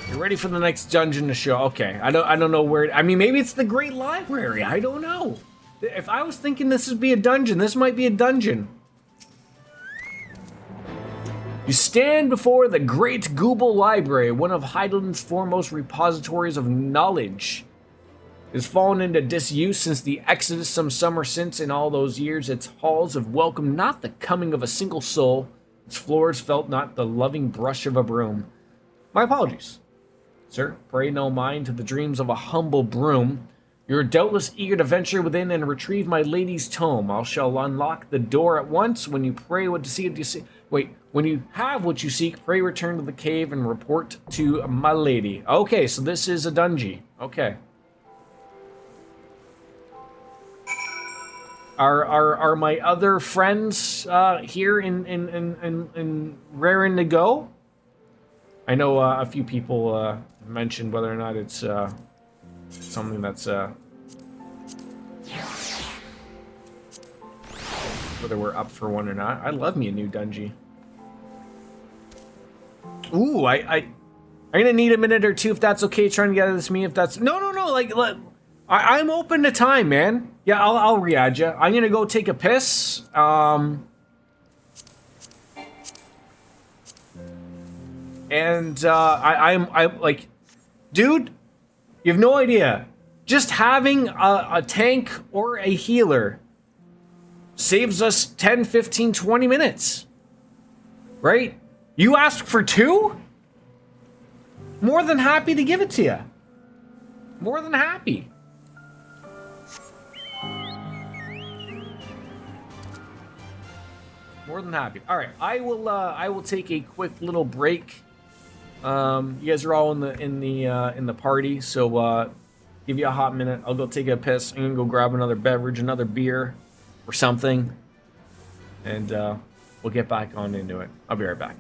You're ready for the next dungeon to show. Okay, I don't know where. I mean, maybe it's the Great Library. I don't know. If I was thinking this would be a dungeon, this might be a dungeon. You stand before the Great Gooble Library, one of Heidelberg's foremost repositories of knowledge. It has fallen into disuse since the Exodus some summer since. In all those years, its halls have welcomed not the coming of a single soul. Its floors felt not the loving brush of a broom. My apologies, sir. Pray no mind to the dreams of a humble broom. You are doubtless eager to venture within and retrieve my lady's tome. I shall unlock the door at once. When you pray what to see, you see. Wait, when you have what you seek, pray return to the cave and report to my lady. Okay, so this is a dungeon. Okay. Are my other friends here in raring to go? I know a few people mentioned whether or not it's something that's whether we're up for one or not. I love me a new dungeon. Ooh, I'm gonna need a minute or two if that's okay. Trying to get this me if that's no. Like, I'm open to time, man. Yeah, I'll re-add you. I'm gonna go take a piss. And I'm like, dude, you have no idea. Just having a tank or a healer saves us 10, 15, 20 minutes. Right? You asked for 2? More than happy to give it to you. More than happy. More than happy. All right, I will take a quick little break. You guys are all in the party, so give you a hot minute. I'll go take a piss. I'm gonna go grab another beverage, another beer, or something, and we'll get back on into it. I'll be right back.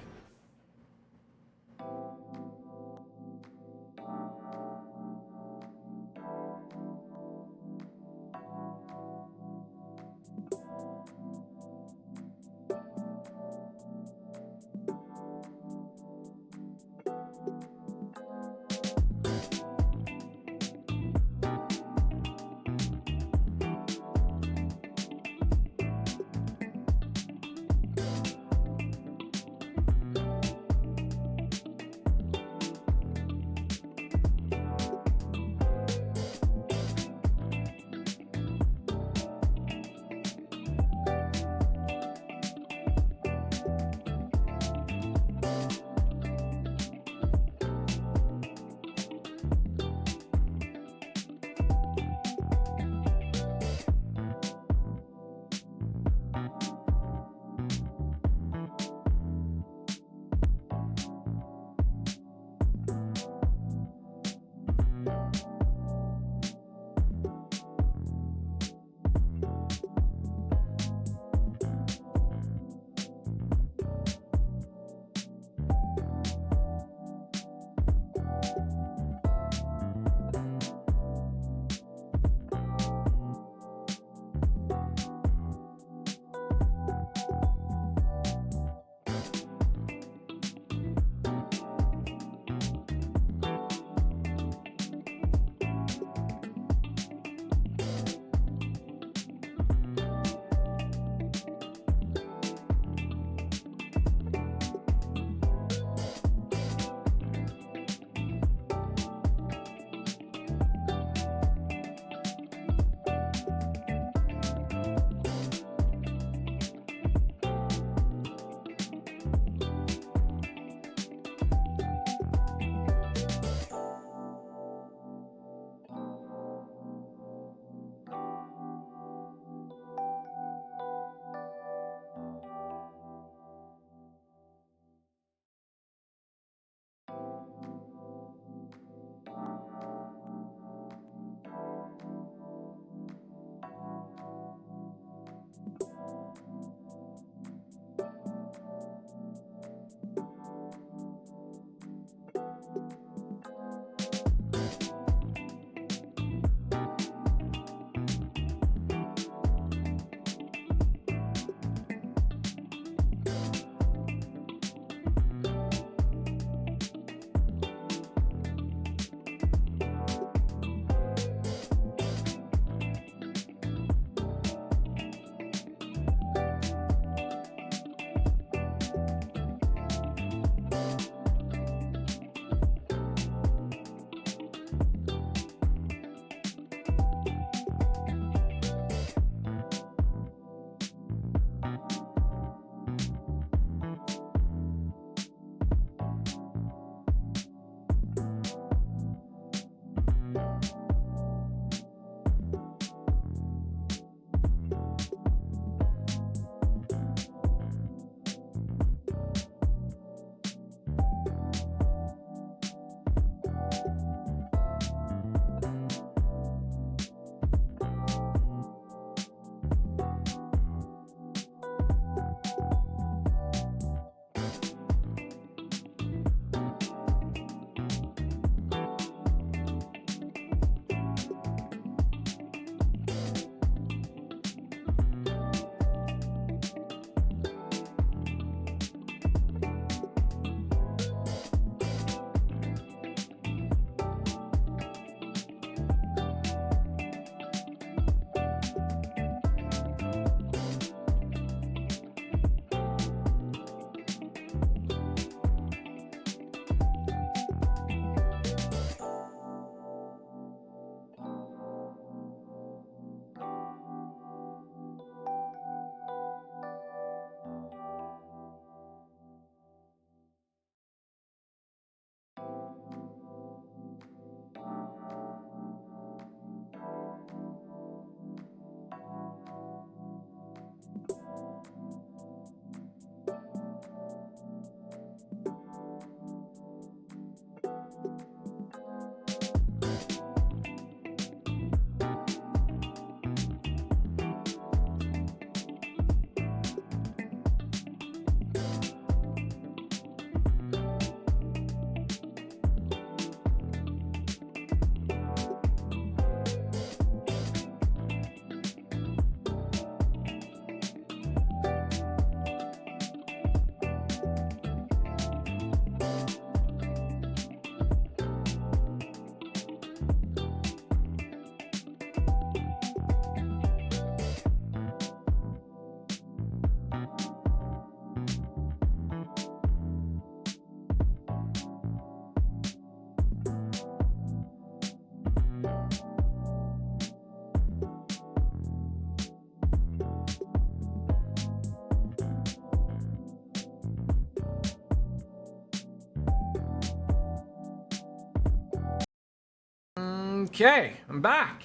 Okay, I'm back.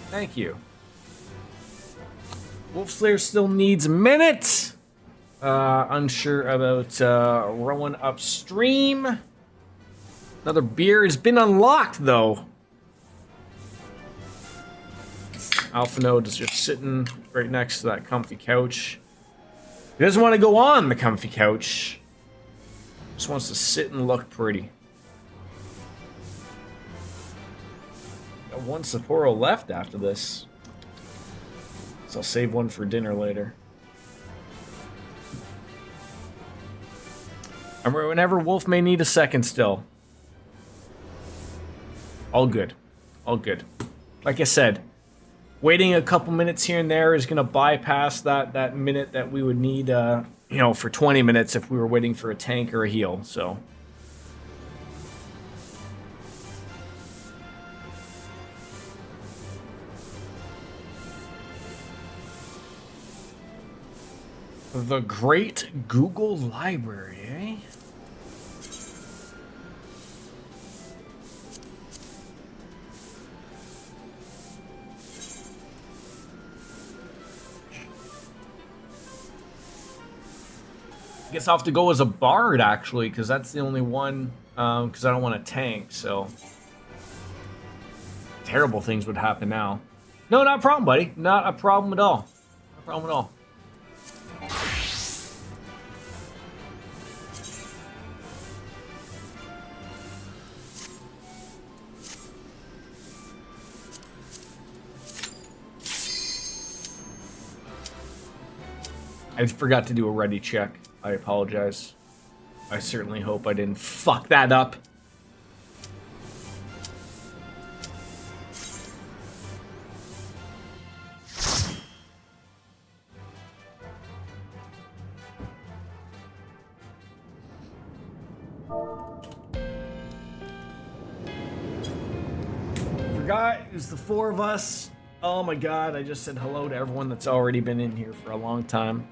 Thank you. Wolfslayer still needs a minute. Unsure about rowing upstream. Another beer has been unlocked, though. Alpha Node is just sitting right next to that comfy couch. He doesn't want to go on the comfy couch. Just wants to sit and look pretty. Got one Sapporo left after this. So I'll save one for dinner later. And whenever Wolf may need a second still. All good. All good. Like I said, waiting a couple minutes here and there is going to bypass that minute that we would need, for 20 minutes if we were waiting for a tank or a heal, so. The Great Google Library, eh? I guess I'll have to go as a bard, actually, because that's the only one, because I don't want to tank, so. Terrible things would happen now. No, not a problem, buddy. Not a problem at all. Not a problem at all. I forgot to do a ready check. I apologize. I certainly hope I didn't fuck that up. Forgot it was the four of us. Oh my god, I just said hello to everyone that's already been in here for a long time.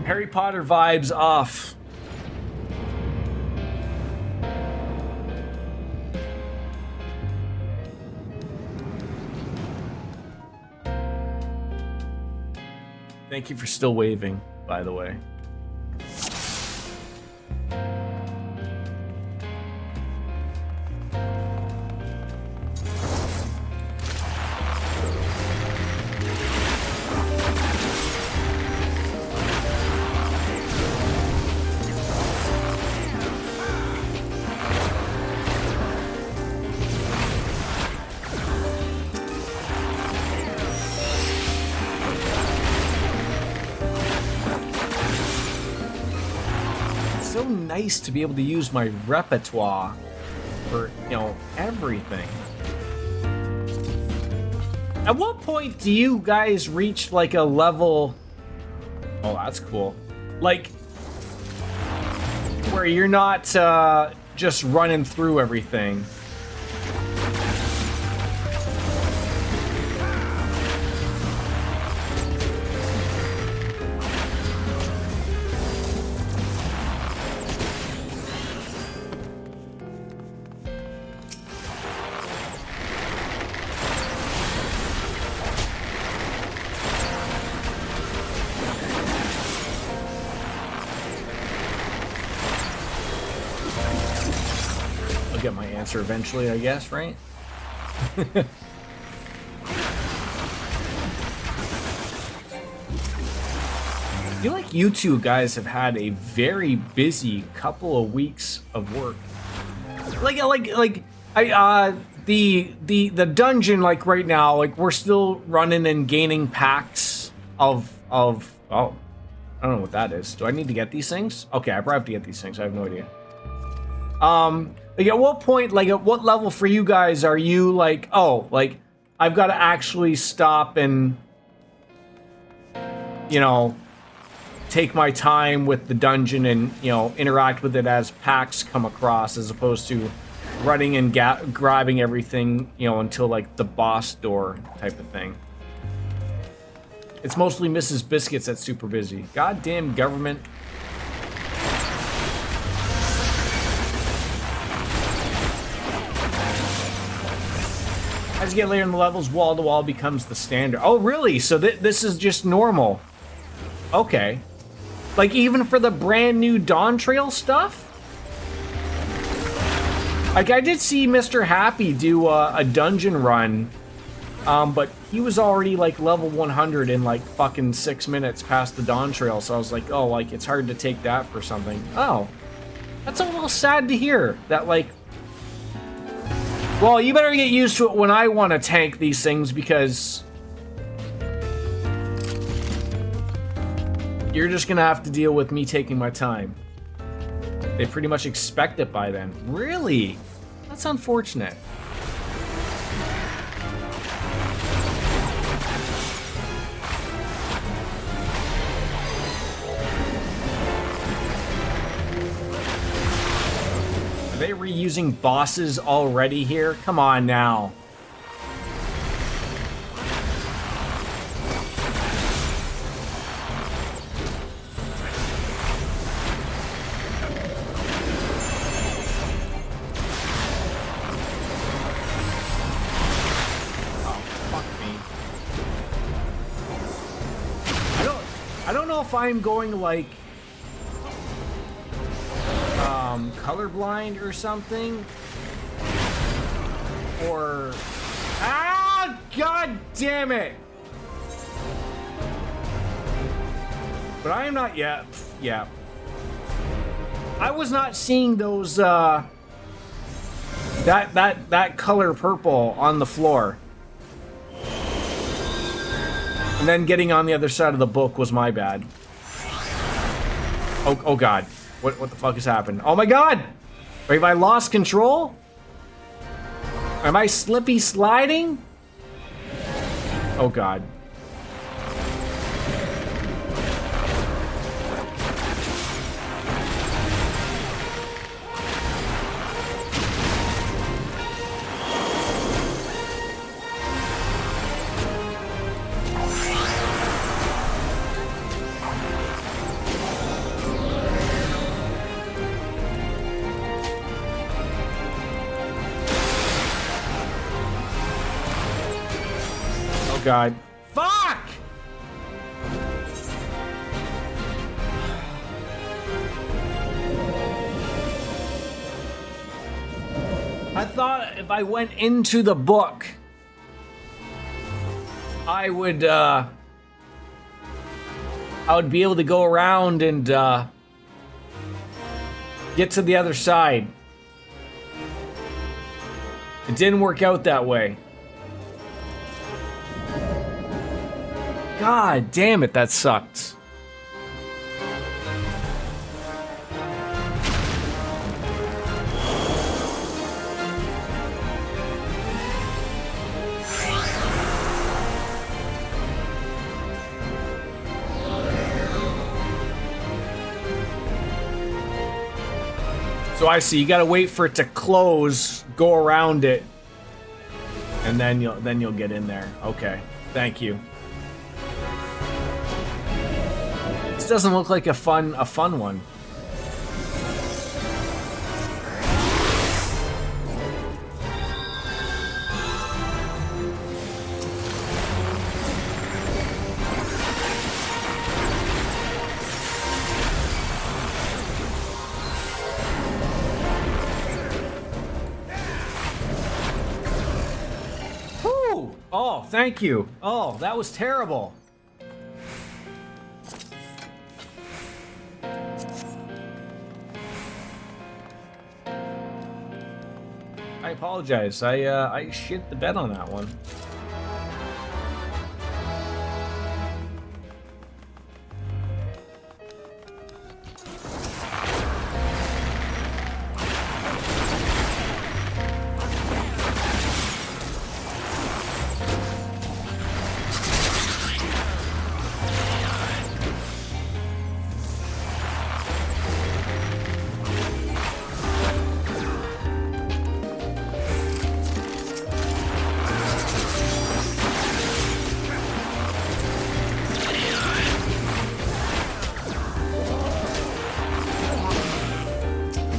Harry Potter vibes off. Thank you for still waving, by the way. Nice to be able to use my repertoire for, everything. At what point do you guys reach like a level? Oh, that's cool. Like where you're not just running through everything. Get my answer eventually, I guess, right? I feel like you two guys have had a very busy couple of weeks of work. The dungeon, like right now, like we're still running and gaining packs of oh, I don't know what that is. Do I need to get these things? Okay, I probably have to get these things. I have no idea. Like at what point, like at what level for you guys are you like, oh, like I've got to actually stop and, take my time with the dungeon and, interact with it as packs come across as opposed to running and grabbing everything, until like the boss door type of thing. It's mostly Mrs. Biscuits that's super busy. Goddamn government. As you get later in the levels, wall-to-wall becomes the standard. Oh, really? So this is just normal. Okay. Like, even for the brand new Dawn Trail stuff? Like, I did see Mr. Happy do a dungeon run, but he was already, like, level 100 in, like, fucking 6 minutes past the Dawn Trail, so I was like, oh, like, it's hard to take that for something. Oh. That's a little sad to hear, that, like... Well, you better get used to it when I want to tank these things, because... You're just gonna have to deal with me taking my time. They pretty much expect it by then. Really? That's unfortunate. Are they reusing bosses already here? Come on now. If I'm going like colorblind or something, or god damn it, but I am not yet. Yeah, I was not seeing those that color purple on the floor. And then getting on the other side of the book was my bad. Oh god. What the fuck has happened? Oh my god! Have I lost control? Am I slippy sliding? Oh god. God. Fuck! I thought if I went into the book, I would be able to go around and get to the other side. It didn't work out that way. God damn it, that sucked. So I see, you gotta wait for it to close, go around it, and then you'll get in there. Okay, thank you. This doesn't look like a fun one. Whew! Oh, thank you. Oh, that was terrible. I apologize. I shit the bed on that one.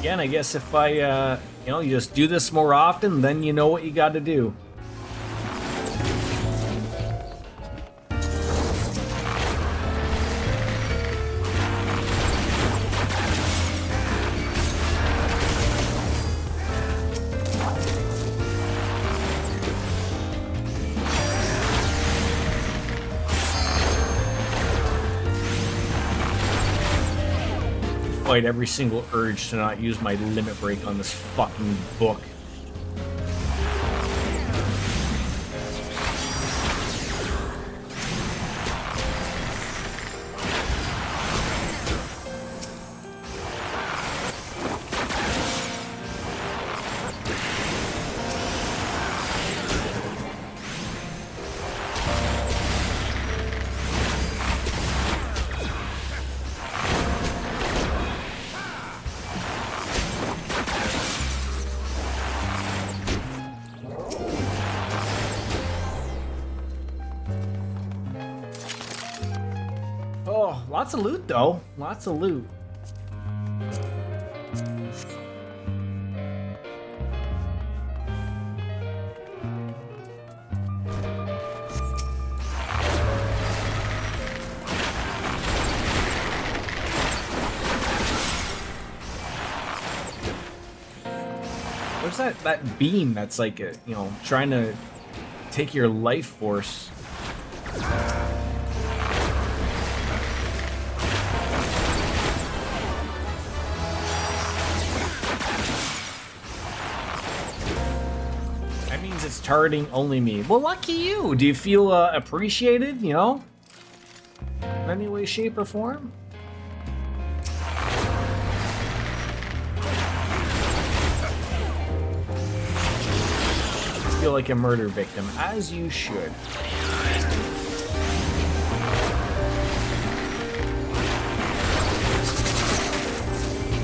Again, I guess if I, you just do this more often, then you know what you got to do. fight every single urge to not use my limit break on this fucking book. Lots of loot, though. Lots of loot. Where's that beam that's like, you know, trying to take your life force? It's targeting only me. Well, lucky you. Do you feel appreciated, you know? In any way, shape, or form? Feel like a murder victim, as you should.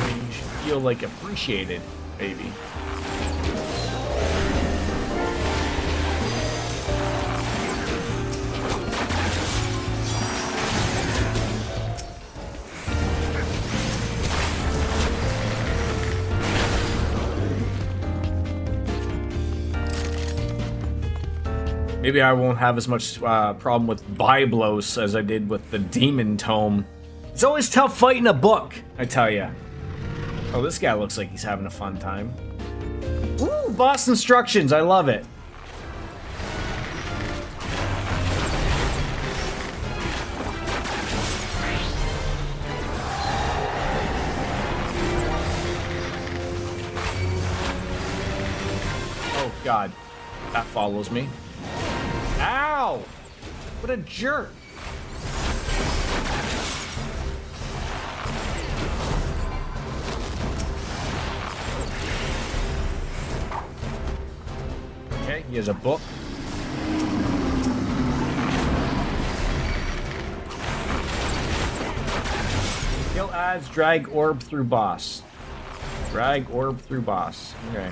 You should feel like appreciated, baby. Maybe I won't have as much problem with Byblos as I did with the Demon Tome. It's always tough fighting a book, I tell ya. Oh, this guy looks like he's having a fun time. Ooh, boss instructions, I love it. Oh, God. That follows me. Ow! What a jerk! Okay, he has a book. Kill adds, drag orb through boss. Drag orb through boss. Okay.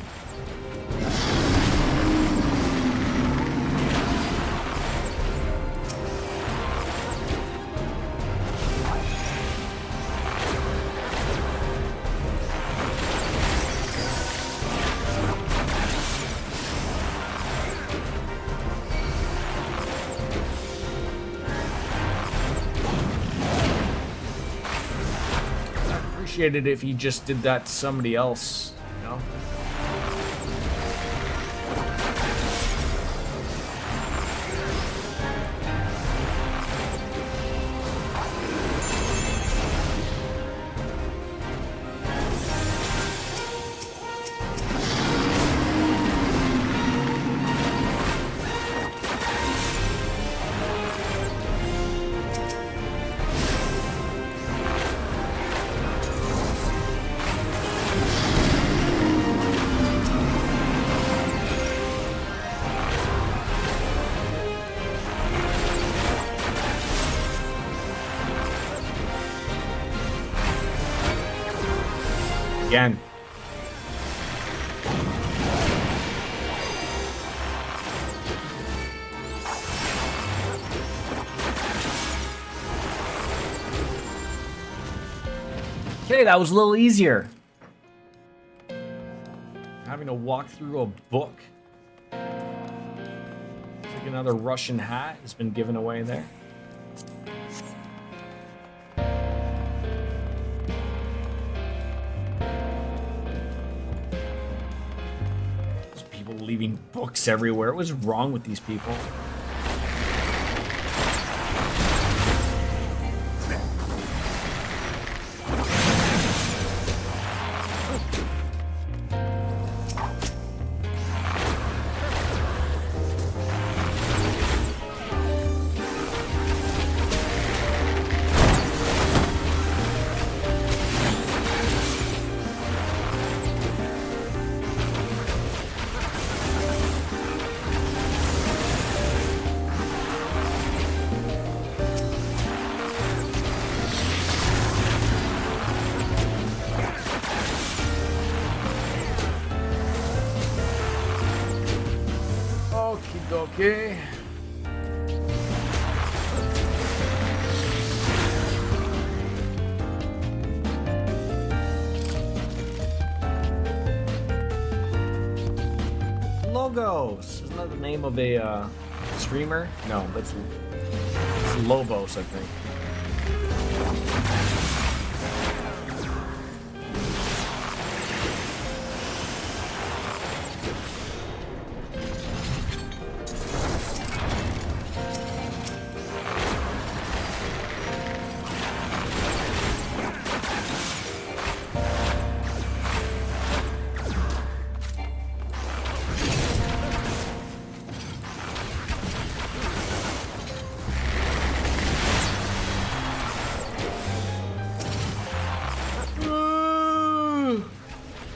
Appreciate it if you just did that to somebody else, you know? Again. Okay, that was a little easier. Having to walk through a book. Looks like another Russian hat has been given away there. Leaving books everywhere. What was wrong with these people? Okay. Logos. Isn't that the name of a streamer? No, it's Lobos, I think.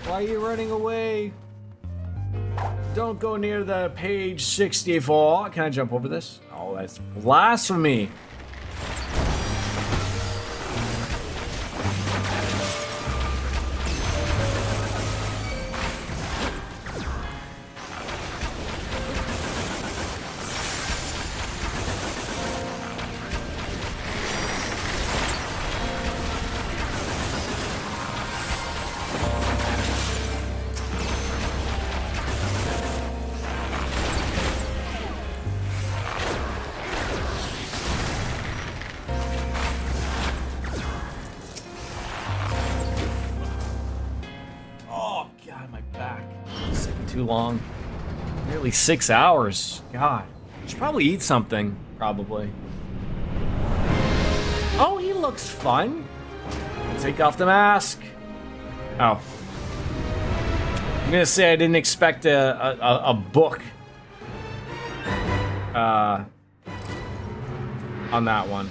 Why are you running away? Don't go near the page 64. Can I jump over this? Oh, that's blasphemy. Too long. Nearly 6 hours. God. Should probably eat something. Probably. Oh, he looks fun. Take off the mask. Oh. I'm gonna say I didn't expect a book. On that one.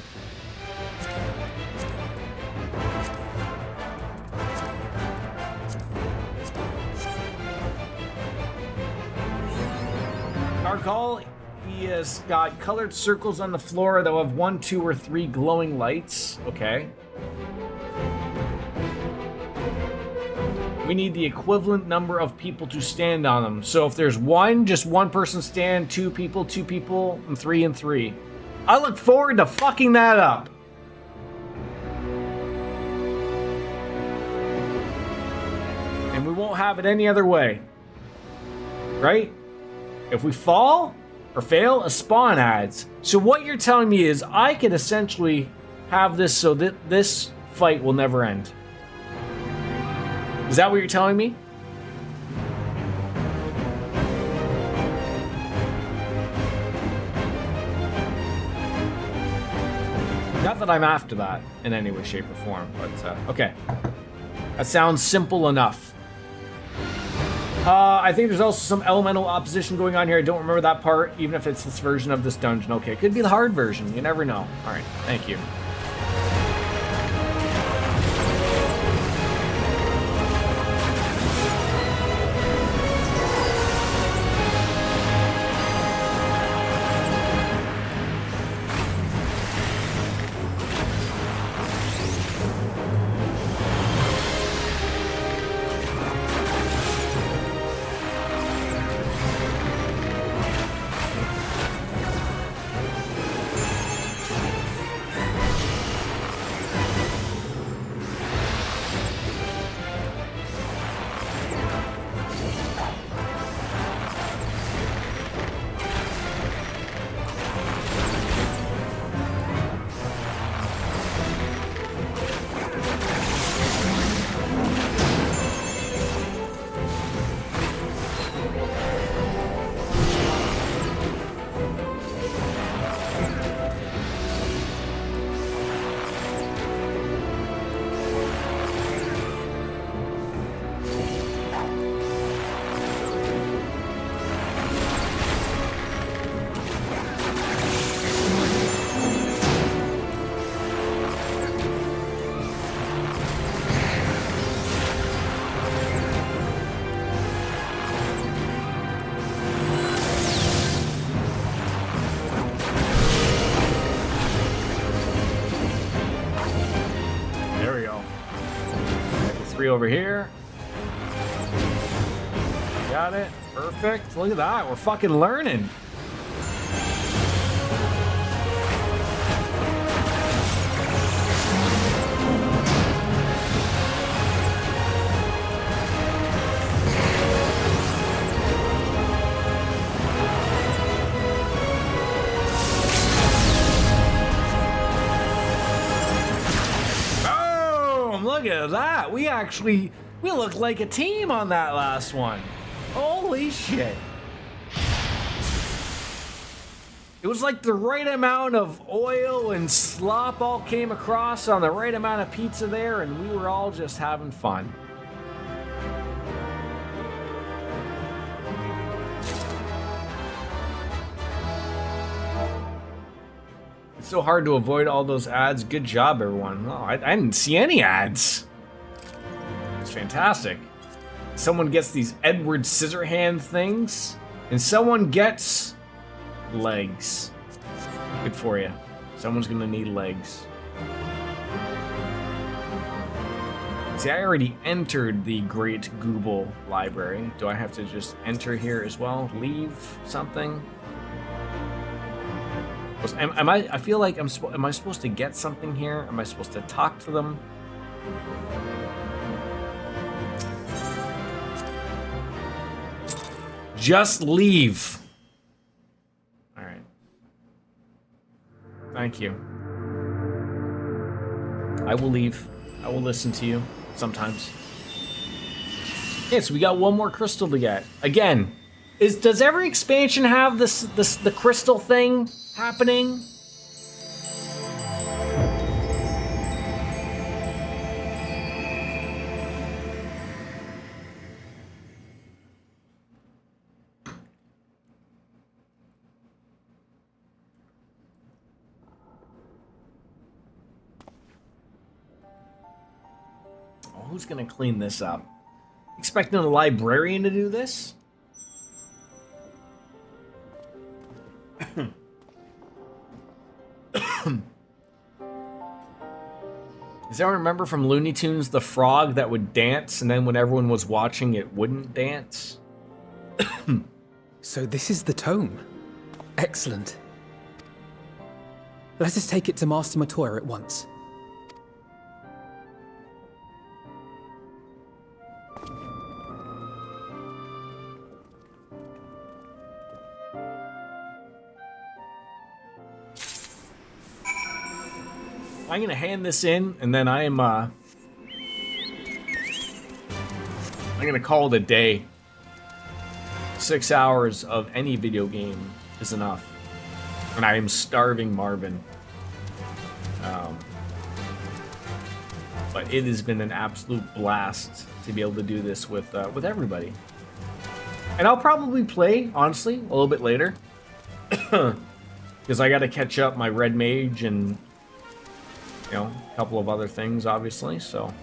Call. He has got colored circles on the floor that will have 1, 2, or 3 glowing lights. Okay. We need the equivalent number of people to stand on them. So if there's one, just one person stand, 2 people, and 3 and 3. I look forward to fucking that up. And we won't have it any other way. Right? If we fall or fail, a spawn adds. So what you're telling me is I could essentially have this so that this fight will never end. Is that what you're telling me? Not that I'm after that in any way, shape, or form, but okay. That sounds simple enough. I think there's also some elemental opposition going on here. I don't remember that part, even if it's this version of this dungeon. Okay, could be the hard version. You never know. All right, thank you. Over here. Got it. Perfect. Look at that. We're fucking learning. look at that. We looked like a team on that last one. Holy shit. It was like the right amount of oil and slop all came across on the right amount of pizza there, and we were all just having fun. It's so hard to avoid all those ads. Good job, everyone. Oh, I didn't see any ads. It's fantastic. Someone gets these Edward Scissorhand things, and someone gets legs. Good for you. Someone's gonna need legs. See, I already entered the Great Google Library. Do I have to just enter here as well? Leave something? I feel like am I supposed to get something here? Am I supposed to talk to them? Just leave. All right. Thank you. I will leave. I will listen to you sometimes. Okay, so we got one more crystal to get. Again, does every expansion have the crystal thing happening? Oh, who's gonna clean this up? Expecting a librarian to do this? Does anyone remember from Looney Tunes the frog that would dance, and then when everyone was watching it wouldn't dance? So this is the tome. Excellent. Let us take it to Master Matoya at once. I'm gonna hand this in, and then I'm gonna call it a day. 6 hours of any video game is enough, and I am starving Marvin. But it has been an absolute blast to be able to do this with everybody, and I'll probably play honestly a little bit later because I got to catch up my Red Mage and. You know, a couple of other things, obviously, so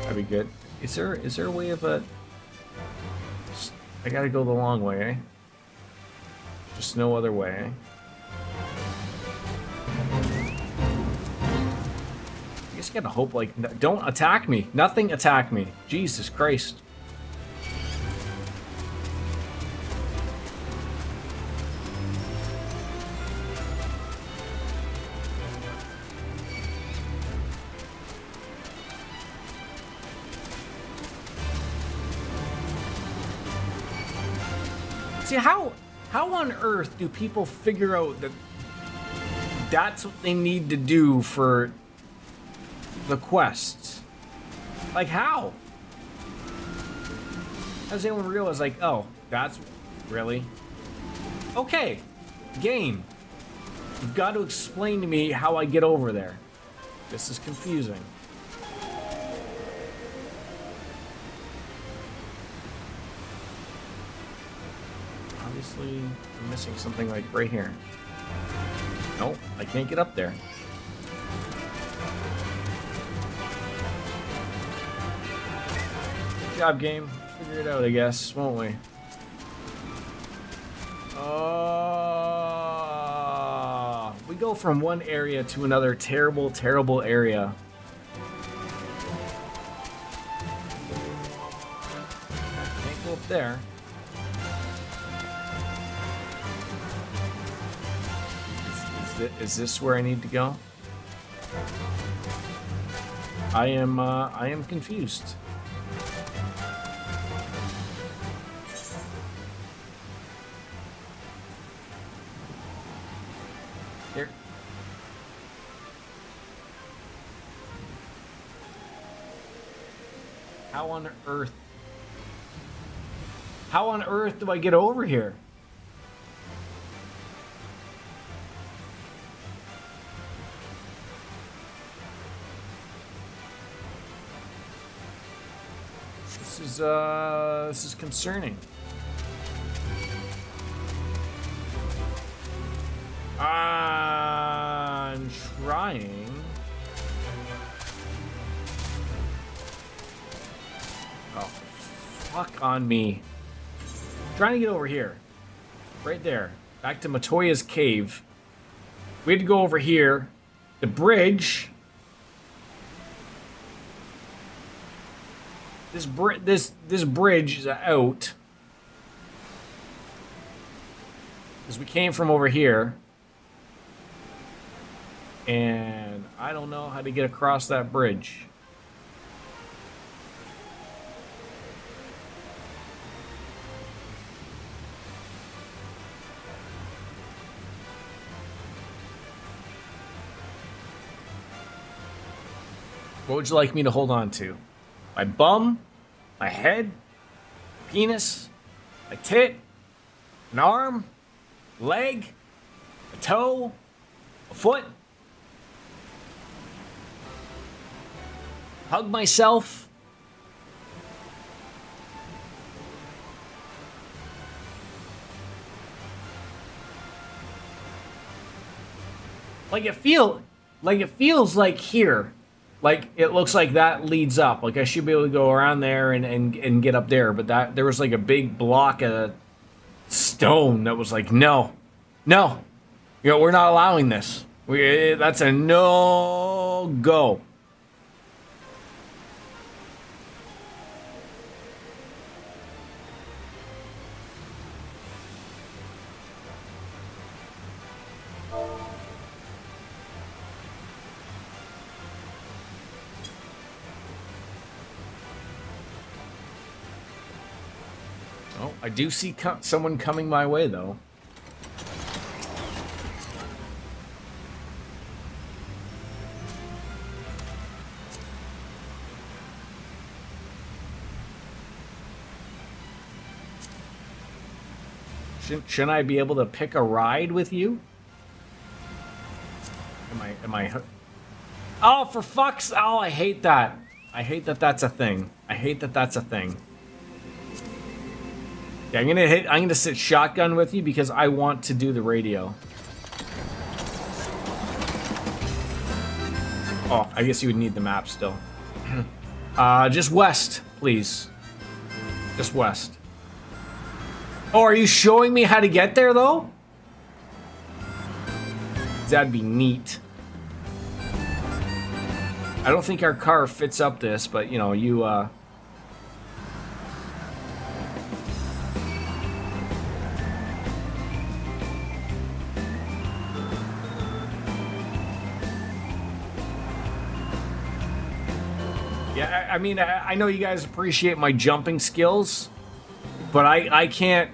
that'd be good. Is there a way of I gotta go the long way, eh? Just no other way, eh? You just gotta hope, like, don't attack me. Nothing attack me. Jesus Christ. See, how on earth do people figure out that that's what they need to do for the quests? Like, how? How does anyone realize, like, oh, that's really? Okay, game. You've got to explain to me how I get over there. This is confusing. Obviously, I'm missing something like right here. Nope, I can't get up there. Good job, game. Figure it out, I guess, won't we? We go from one area to another terrible, terrible area. Can't go up there. Is this where I need to go? I am confused. Here. How on earth? How on earth do I get over here? This is concerning. I'm trying. Oh, fuck on me. I'm trying to get over here. Right there. Back to Matoya's cave. We had to go over here. The bridge. This bridge is out. Because we came from over here. And I don't know how to get across that bridge. What would you like me to hold on to? My bum? My head? Penis? My tit? An arm? Leg? A toe? A foot? Hug myself? Like it feels like here. Like, it looks like that leads up. Like, I should be able to go around there and get up there. But there was, like, a big block of stone that was like, no. No. You know, we're not allowing this. That's a no-go. I do see someone coming my way, though. Shouldn't I be able to pick a ride with you? Am I... Oh, for fuck's... Oh, I hate that. I hate that that's a thing. I hate that that's a thing. Yeah, I'm gonna sit shotgun with you because I want to do the radio. Oh, I guess you would need the map still. Just west, please. Just west. Oh, are you showing me how to get there, though? That'd be neat. I don't think our car fits up this, but, you know, you, Yeah, I mean, I know you guys appreciate my jumping skills, but I can't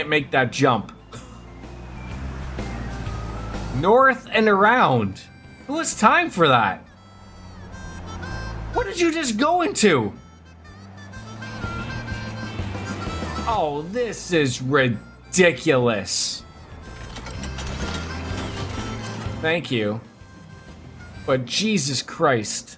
make that jump. North and around. Who has time for that? What did you just go into? Oh, this is ridiculous. Thank you. But Jesus Christ.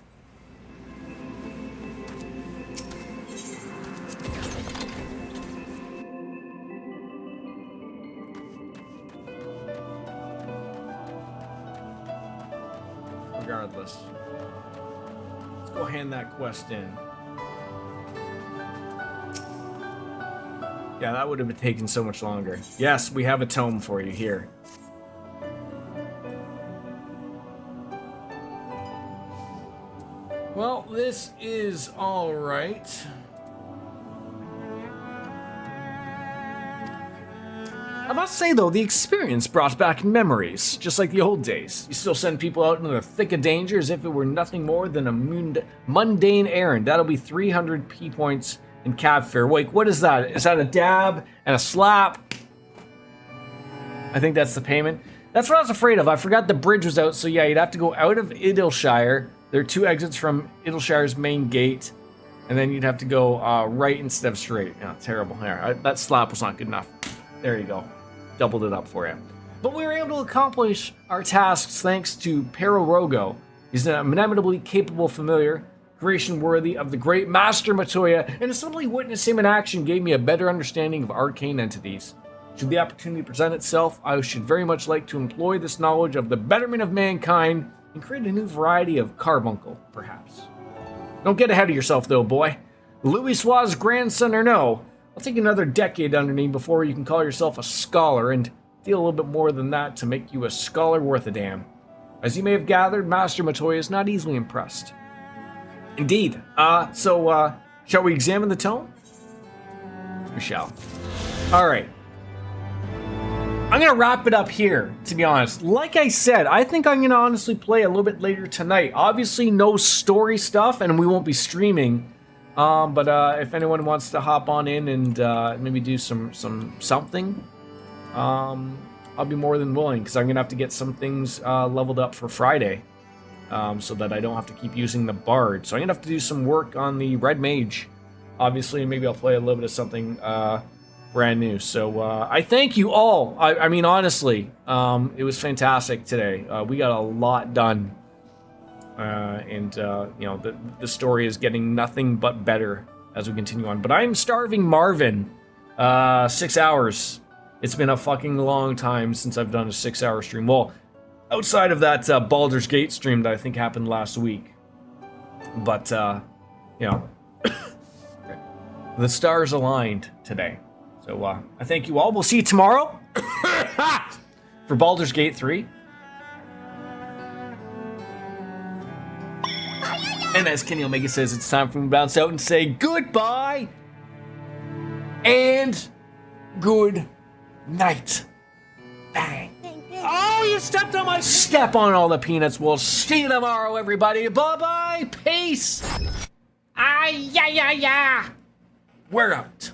Regardless. Let's go hand that quest in. Yeah, that would have been taking so much longer. Yes, we have a tome for you here. Well, this is all right. I must say, though, the experience brought back memories, just like the old days. You still send people out into the thick of danger as if it were nothing more than a mundane errand. That'll be 300 P points in cab fare. Wait, what is that? Is that a dab and a slap? I think that's the payment. That's what I was afraid of. I forgot the bridge was out, so yeah, you'd have to go out of Idylshire. There are 2 exits from Idylshire's main gate. And then you'd have to go right instead of straight. Yeah, terrible. There, that slap was not good enough. There you go. Doubled it up for you. But we were able to accomplish our tasks thanks to Perorogo. He's an inimitably capable familiar, creation worthy of the great Master Matoya, and to simply witness him in action gave me a better understanding of arcane entities. Should the opportunity present itself, I should very much like to employ this knowledge of the betterment of mankind and create a new variety of carbuncle, perhaps. Don't get ahead of yourself, though, boy. Louis Sua's grandson or no, I'll take another decade underneath before you can call yourself a scholar and deal a little bit more than that to make you a scholar worth a damn. As you may have gathered, Master Matoya is not easily impressed. Indeed. So, shall we examine the tome? We shall. Alright. I'm going to wrap it up here, to be honest. Like I said, I think I'm going to honestly play a little bit later tonight. Obviously, no story stuff, and we won't be streaming. But if anyone wants to hop on in and maybe do something, I'll be more than willing, because I'm going to have to get some things leveled up for Friday, so that I don't have to keep using the Bard. So I'm going to have to do some work on the Red Mage, obviously, and maybe I'll play a little bit of something brand new. So I thank you all. I mean, honestly, it was fantastic today. We got a lot done, and you know, the story is getting nothing but better as we continue on. But I'm starving Marvin 6 hours. It's been a fucking long time since I've done a 6-hour stream. Well, outside of that Baldur's Gate stream that I think happened last week. But, you know, the stars aligned today. So, I thank you all. We'll see you tomorrow for Baldur's Gate 3. And as Kenny Omega says, it's time for me to bounce out and say goodbye and good night. Bang. Oh, you stepped on my step on all the peanuts. We'll see you tomorrow, everybody. Bye-bye. Peace. Ah, yeah. We're out.